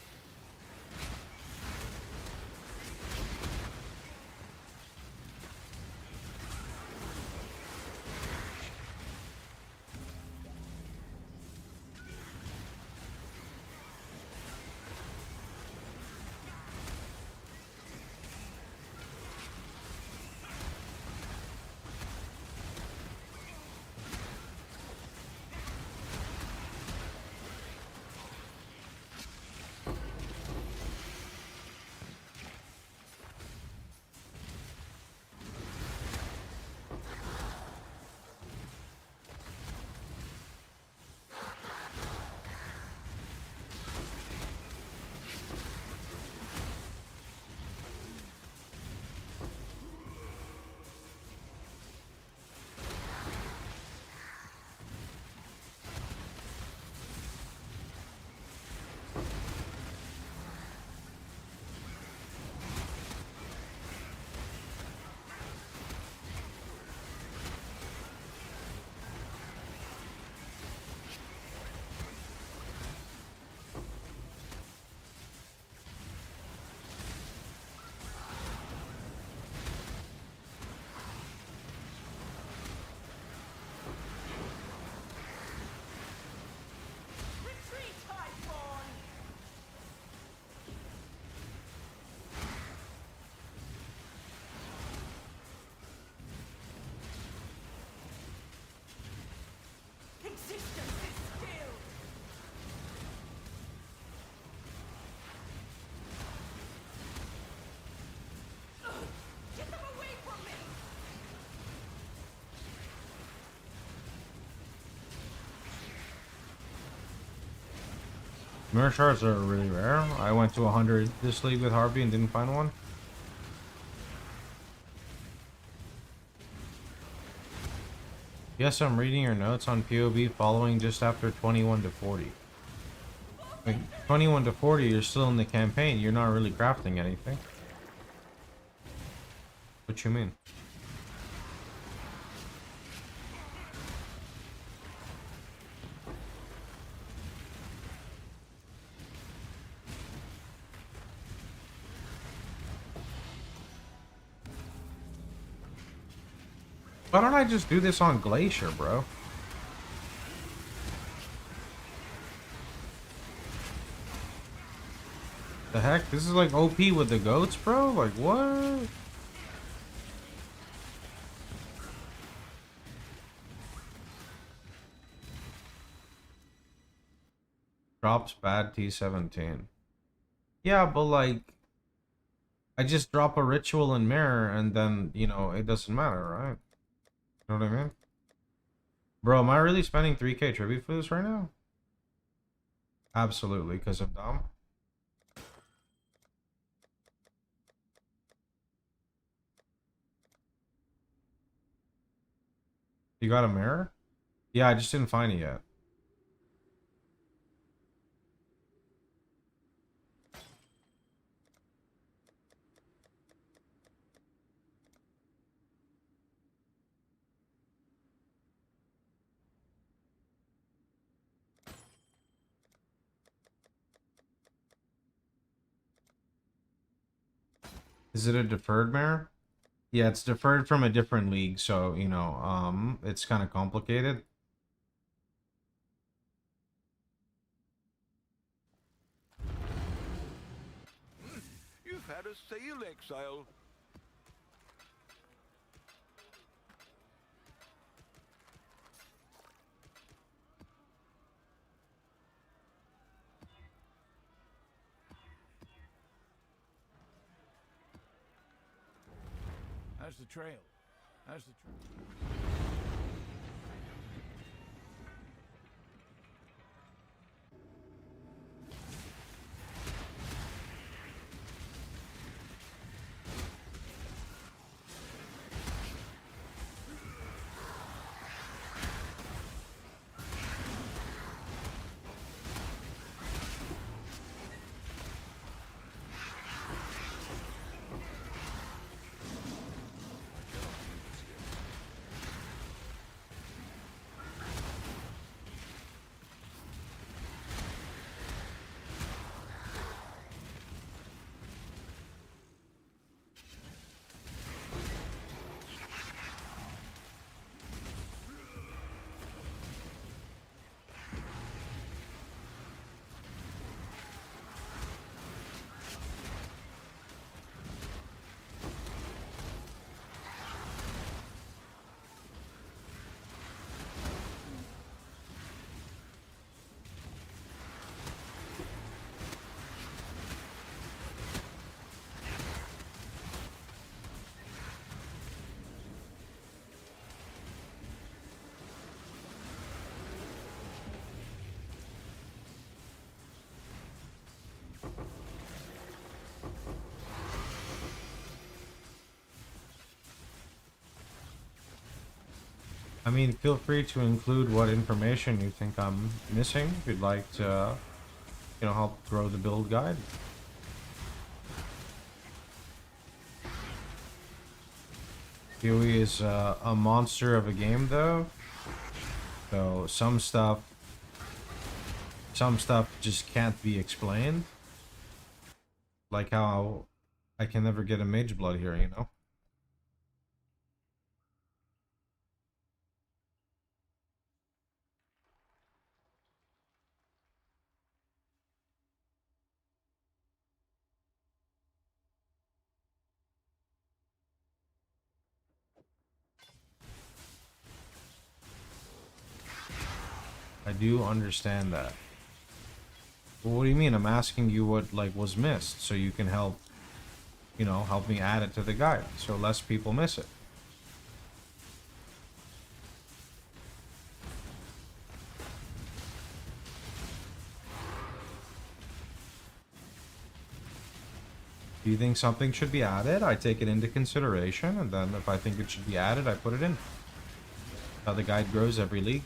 S2: Mirror shards are really rare. I went to 100 this league with Harvey and didn't find one. Yes, I'm reading your notes on POB following just after 21 to 40. Wait, 21 to 40, you're still in the campaign. You're not really crafting anything. What you mean? Why don't I just do this on Glacier, bro? The heck? This is like OP with the goats, bro? Like, what? Drops bad T17. Yeah, but like, I just drop a ritual in mirror and then, you know, it doesn't matter, right? You know what I mean? Bro, am I really spending 3k tribute for this right now? Absolutely, because I'm dumb. You got a mirror? Yeah, I just didn't find it yet. Is it a deferred mirror? Yeah, it's deferred from a different league, so, you know, it's kind of complicated.
S3: You've had a sail, Exile.
S5: How's the trail? How's the trail?
S2: I mean, feel free to include what information you think I'm missing if you'd like to, you know, help grow the build guide. PoE is a monster of a game, though. So some stuff just can't be explained. Like how I can never get a mage blood here, you know? I do understand that. Well, what do you mean? I'm asking you what like was missed so you can help, you know, help me add it to the guide so less people miss it. If you think something should be added, I take it into consideration, and then if I think it should be added, I put it in. How the guide grows every league.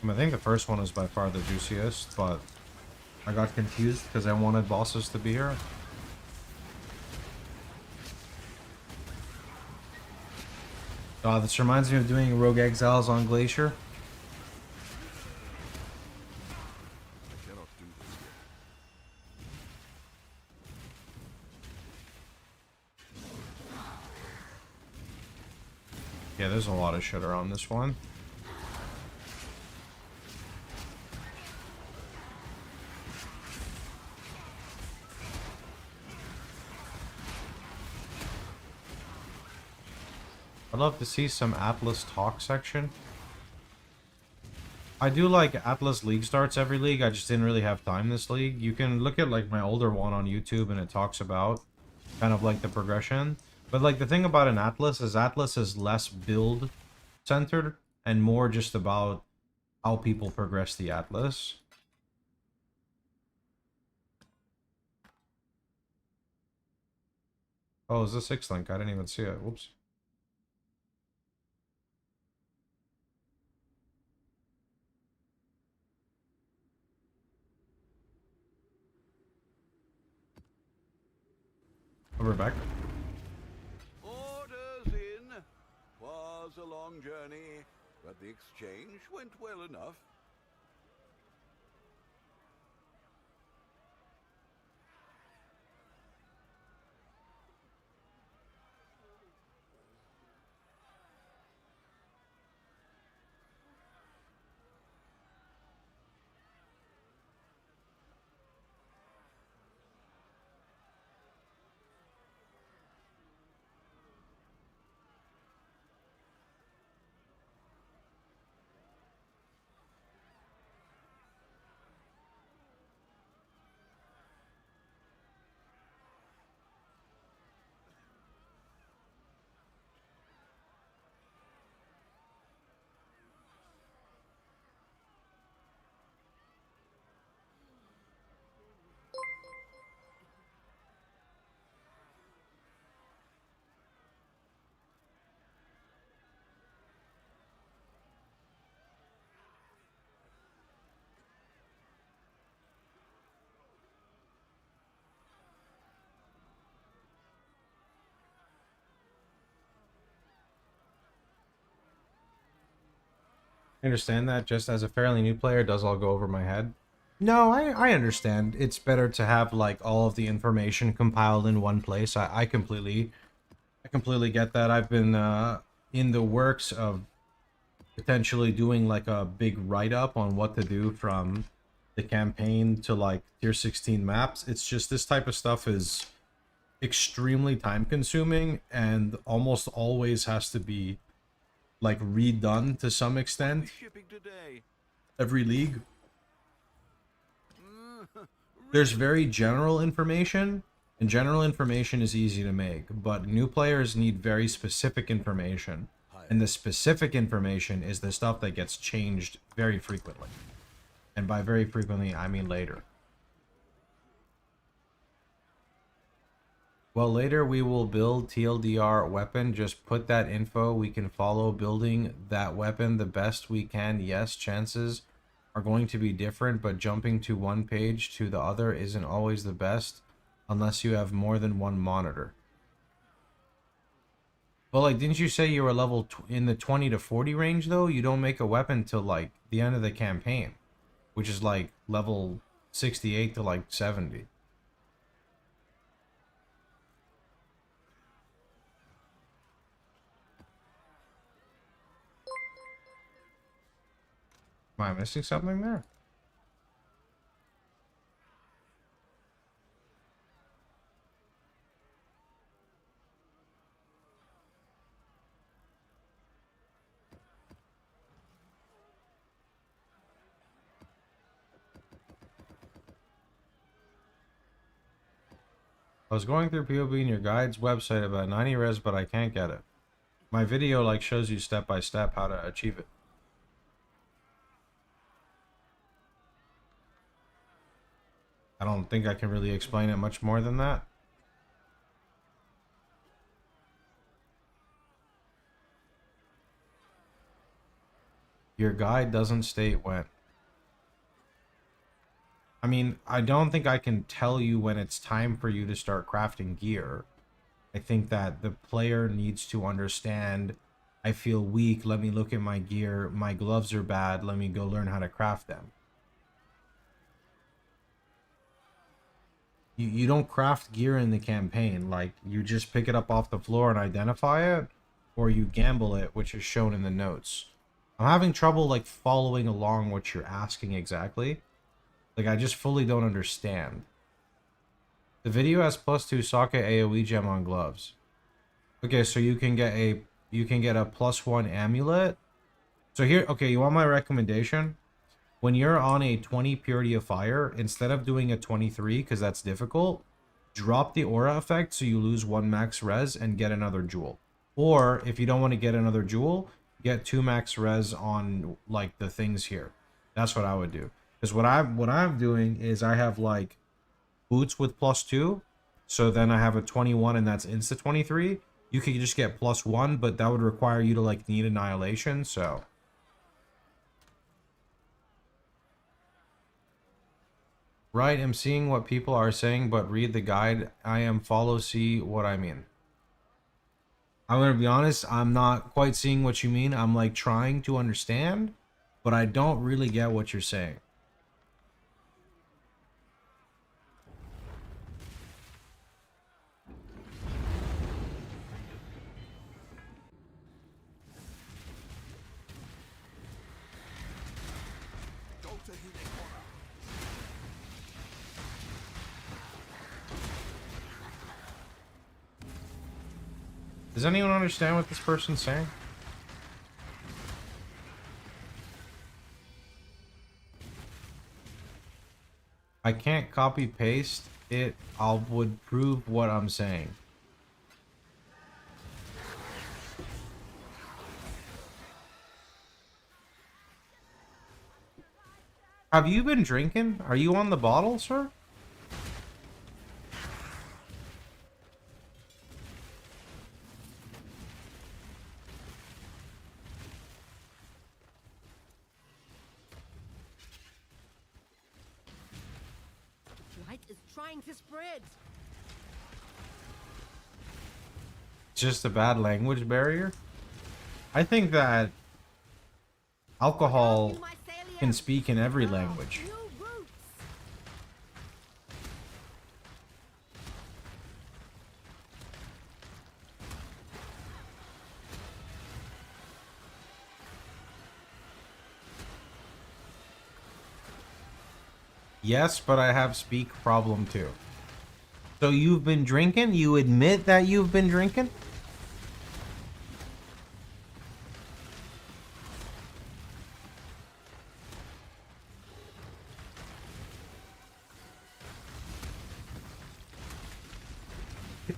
S2: I think the first one is by far the juiciest, but I got confused because I wanted bosses to be here. This reminds me of doing Rogue Exiles on Glacier.
S3: I cannot do this
S2: Yeah, there's a lot of shit around this one. I'd love to see some Atlas talk section. I do like Atlas League starts every league. I just didn't really have time this league. You can look at like my older one on YouTube and it talks about kind of like the progression. But like the thing about an Atlas is less build centered and more just about how people progress the Atlas. Oh, is this X-Link? I didn't even see it. Whoops. We're back.
S3: Orders in. Was a long journey, but the exchange went well enough.
S2: I understand that. Just as a fairly new player, it does all go over my head. No, I understand. It's better to have like all of the information compiled in one place. I completely get that. I've been in the works of potentially doing like a big write-up on what to do from the campaign to like tier 16 maps. It's just this type of stuff is extremely time consuming and almost always has to be like redone to some extent
S3: Shipping today.
S2: every league. There's very general information, and general information is easy to make, but new players need very specific information, and the specific information is the stuff that gets changed very frequently. And by very frequently, I mean later. Well, later we will build TLDR weapon. Just put that info. We can follow building that weapon the best we can. Yes, chances are going to be different, but jumping to one page to the other isn't always the best unless you have more than one monitor. Well, like, didn't you say you were level in the 20 to 40 range, though? You don't make a weapon till, like, the end of the campaign, which is, like, level 68 to, like, 70. Am I missing something there? I was going through PoE in your guide's website about 90 res, but I can't get it. My video like shows you step by step how to achieve it. I don't think I can really explain it much more than that. Your guide doesn't state when. I mean, I don't think I can tell you when it's time for you to start crafting gear. I think that the player needs to understand, I feel weak, let me look at my gear, my gloves are bad, let me go learn how to craft them. You don't craft gear in the campaign, like, you just pick it up off the floor and identify it. or you gamble it, which is shown in the notes. I'm having trouble like following along what you're asking exactly. Like I just fully don't understand. The video has +2 socket AoE gem on gloves. Okay, so you can get a +1 amulet. So here, okay, you want my recommendation? When you're on a 20 purity of fire, instead of doing a 23 because that's difficult, drop the aura effect so you lose 1 max res and get another jewel. Or if you don't want to get another jewel, get 2 max res on like the things here. That's what I would do. Because what I'm doing is I have like boots with +2, so then I have a 21 and that's insta 23. You could just get +1, but that would require you to like need annihilation, so right, I'm seeing what people are saying, but read the guide. I am follow, see what I mean. I'm gonna be honest, I'm not quite seeing what you mean. I'm like trying to understand, but I don't really get what you're saying. Does anyone understand what this person's saying? I can't copy paste it. I would prove what I'm saying. Have you been drinking? Are you on the bottle, sir?
S6: Light is trying to spread.
S2: Just a bad language barrier? I think that alcohol can speak in every language.
S6: New roots.
S2: Yes, but I have speak problem too. So you've been drinking? You admit that you've been drinking?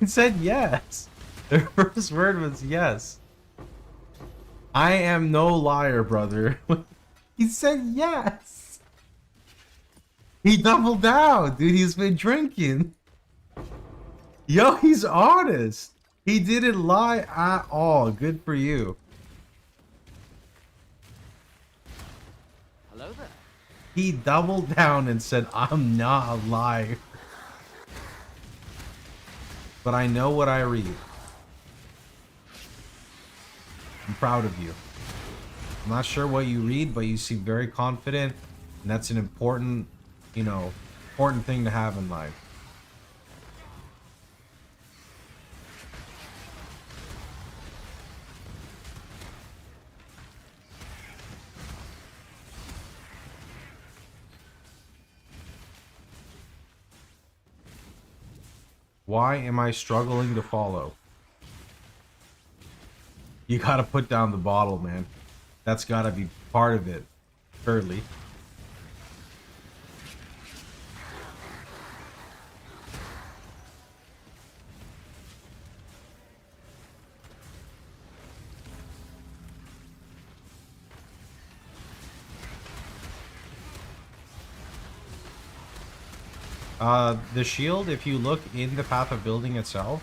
S2: It said yes. The first word was yes. I am no liar, brother. He said yes. He doubled down, dude. He's been drinking. Yo, he's honest. He didn't lie at all. Good for you.
S8: Hello there.
S2: He doubled down and said, I'm not a liar. But I know what I read. I'm proud of you. I'm not sure what you read, but you seem very confident. And that's an important, you know, important thing to have in life. Why am I struggling to follow? You gotta put down the bottle, man. That's gotta be part of it. Surely. The shield, if you look in the path of building itself,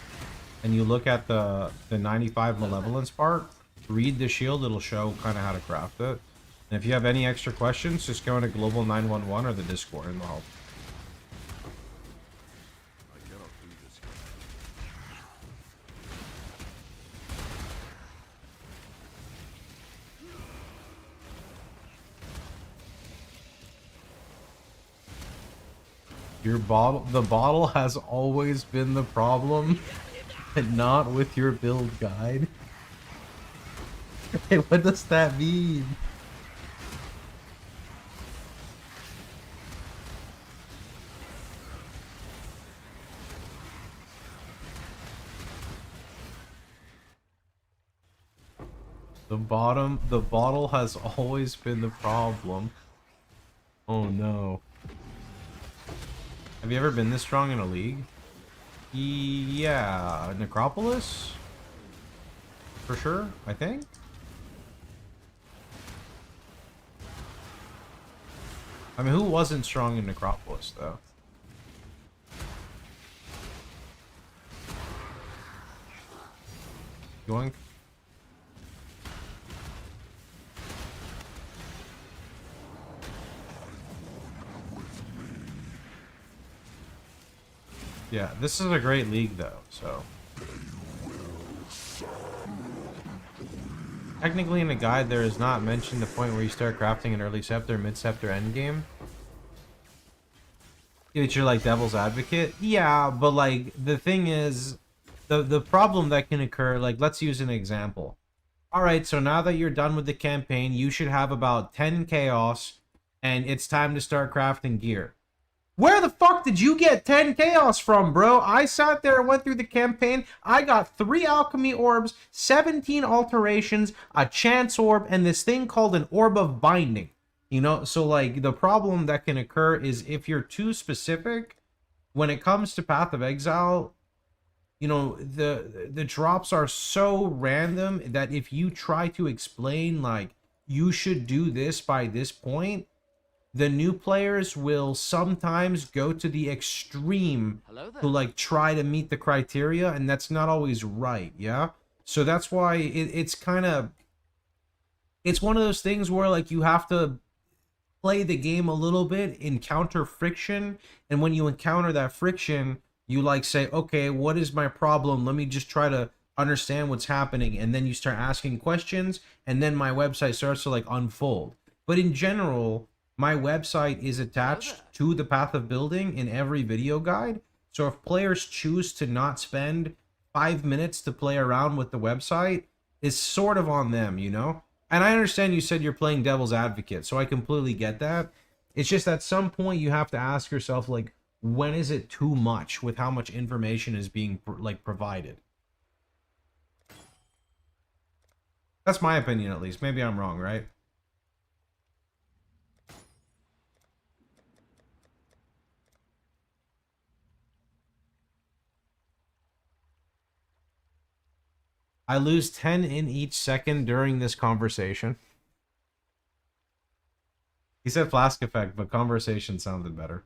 S2: and you look at the 95 malevolence part, read the shield, it'll show kind of how to craft it. And if you have any extra questions, just go into Global 911 or the Discord and they'll help.
S3: I cannot do this yet.
S2: The bottle has always been the problem, and not with your build guide. What does that mean? The bottle has always been the problem. Oh no. Have you ever been this strong in a league? Yeah, Necropolis? For sure, I think. I mean, who wasn't strong in Necropolis, though? Yoink. Yeah, this is a great league, though, so... Technically, in the guide, there is not mentioned the point where you start crafting an early scepter, mid-scepter, endgame. It's your, like, devil's advocate. Yeah, but, like, the thing is... The problem that can occur, like, let's use an example. Alright, so now that you're done with the campaign, you should have about 10 chaos, and it's time to start crafting gear. Where the fuck did you get 10 chaos from, bro? I sat there and went through the campaign. I got 3 alchemy orbs, 17 alterations, a chance orb, and this thing called an orb of binding. You know, so like the problem that can occur is if you're too specific, when it comes to Path of Exile, you know, the drops are so random that if you try to explain like you should do this by this point, the new players will sometimes go to the extreme to like try to meet the criteria, and that's not always right, yeah? So that's why it's kind of... It's one of those things where like you have to play the game a little bit, encounter friction, and when you encounter that friction, you like say, okay, what is my problem? Let me just try to understand what's happening, and then you start asking questions, and then my website starts to like unfold. But in general... My website is attached to the path of building in every video guide. So if players choose to not spend 5 minutes to play around with the website, it's sort of on them, you know? And I understand you said you're playing devil's advocate, so I completely get that. It's just at some point you have to ask yourself, like, when is it too much with how much information is being, like, provided? That's my opinion, at least. Maybe I'm wrong, right? I lose 10 in each second during this conversation. He said flask effect, but conversation sounded better.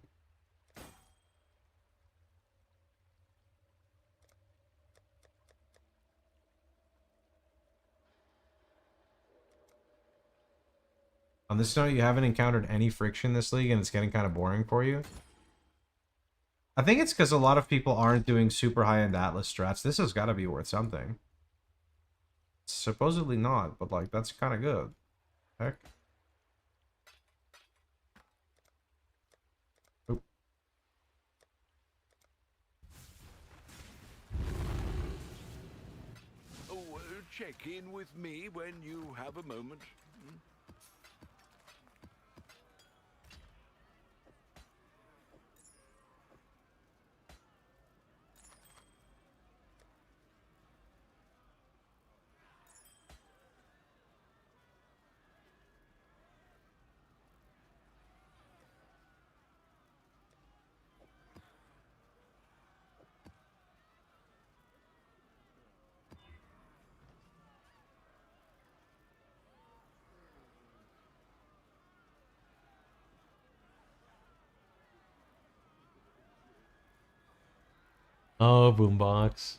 S2: On this note, you haven't encountered any friction this league and it's getting kind of boring for you? I think it's because a lot of people aren't doing super high-end Atlas strats. This has got to be worth something. Supposedly not, but like that's kind of good. Heck. Oop.
S3: Oh, check in with me when you have a moment.
S2: Oh, boombox.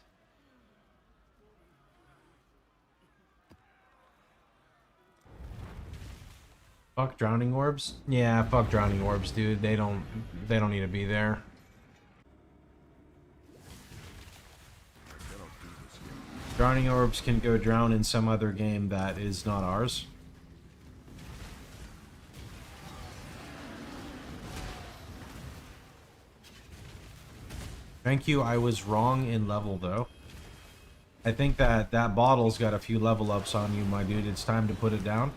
S2: Fuck drowning orbs? Yeah, fuck drowning orbs, dude. They don't need to be there. Drowning orbs can go drown in some other game that is not ours. Thank you, I was wrong in level though. I think that that bottle's got a few level ups on you, my dude. It's time to put it down.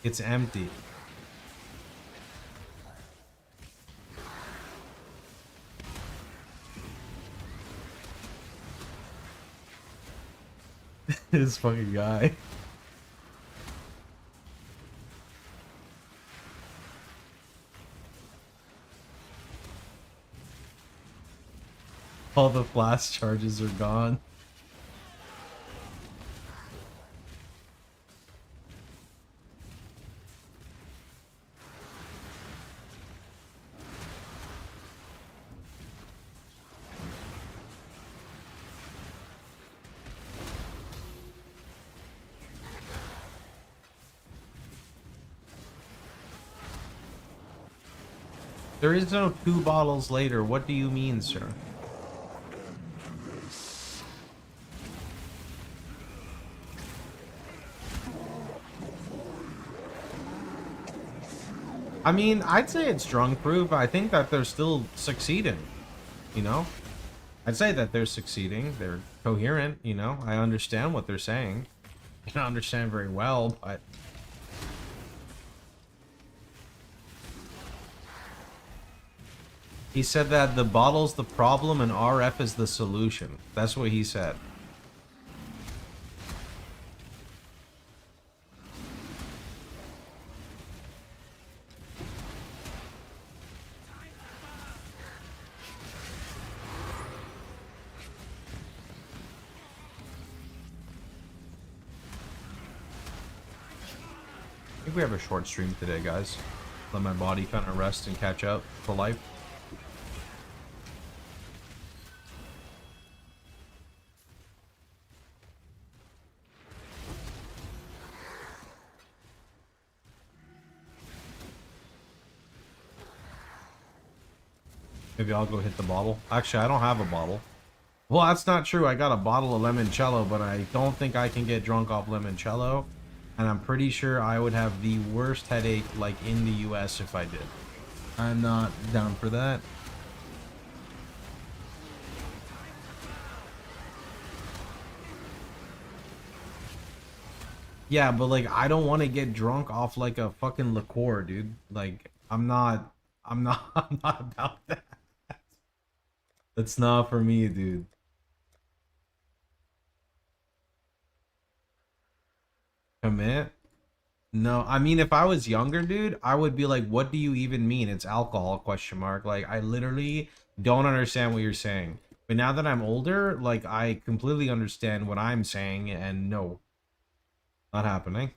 S2: It's empty. This fucking guy. All the blast charges are gone. There is no 2 bottles later. What do you mean, sir? I mean, I'd say it's drunk proof. I think that they're still succeeding, you know? I'd say that they're succeeding. They're coherent, you know? I understand what they're saying. I don't understand very well, but... He said that the bottle's the problem and RF is the solution. That's what he said. I think we have a short stream today, guys. Let my body kind of rest and catch up for life. Maybe I'll go hit the bottle. Actually, I don't have a bottle. Well, that's not true. I got a bottle of limoncello, but I don't think I can get drunk off limoncello. And I'm pretty sure I would have the worst headache, like, in the US if I did. I'm not down for that. Yeah, but, like, I don't want to get drunk off, like, a fucking liqueur, dude. Like, I'm not I'm not about that. That's not for me, dude. Commit? No, I mean, if I was younger, dude, I would be like, what do you even mean? It's alcohol, question mark. Like, I literally don't understand what you're saying. But now that I'm older, like, I completely understand what I'm saying, and no. Not happening.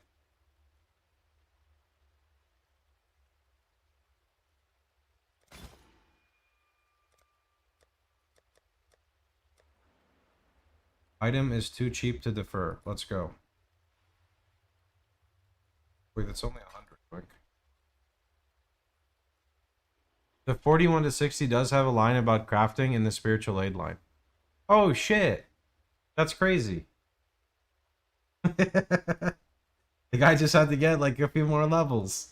S2: Item is too cheap to defer. Let's go. Wait, that's only 100, quick. The 41 to 60 does have a line about crafting in the spiritual aid line. Oh, shit. That's crazy. The guy just had to get, like, a few more levels.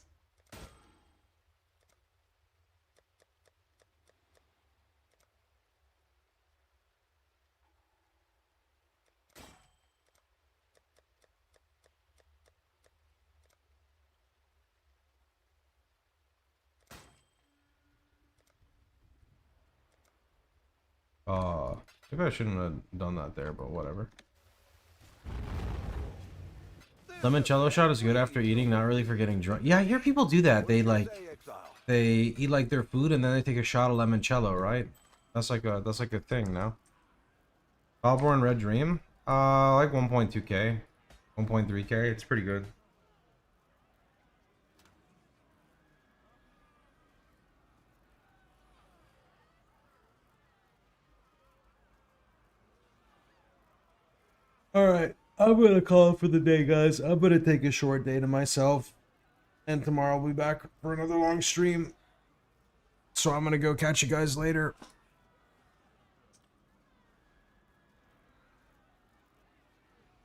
S2: Maybe I shouldn't have done that there, but whatever. Limoncello shot is good after eating, not really for getting drunk. Yeah, I hear people do that. They eat like their food and then they take a shot of limoncello, right? That's like a thing now. Valborn Red Dream? Like 1.2k. 1.3k, it's pretty good. Alright, I'm gonna call it for the day, guys. I'm gonna take a short day to myself. And tomorrow I'll be back for another long stream. So I'm gonna go catch you guys later.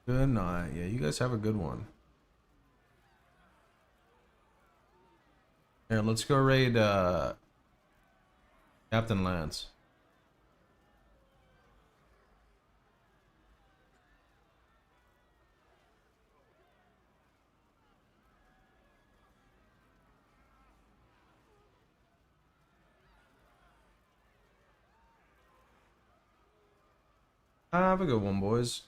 S2: Good night. Yeah, you guys have a good one. Here, let's go raid Captain Lance. Have a good one, boys.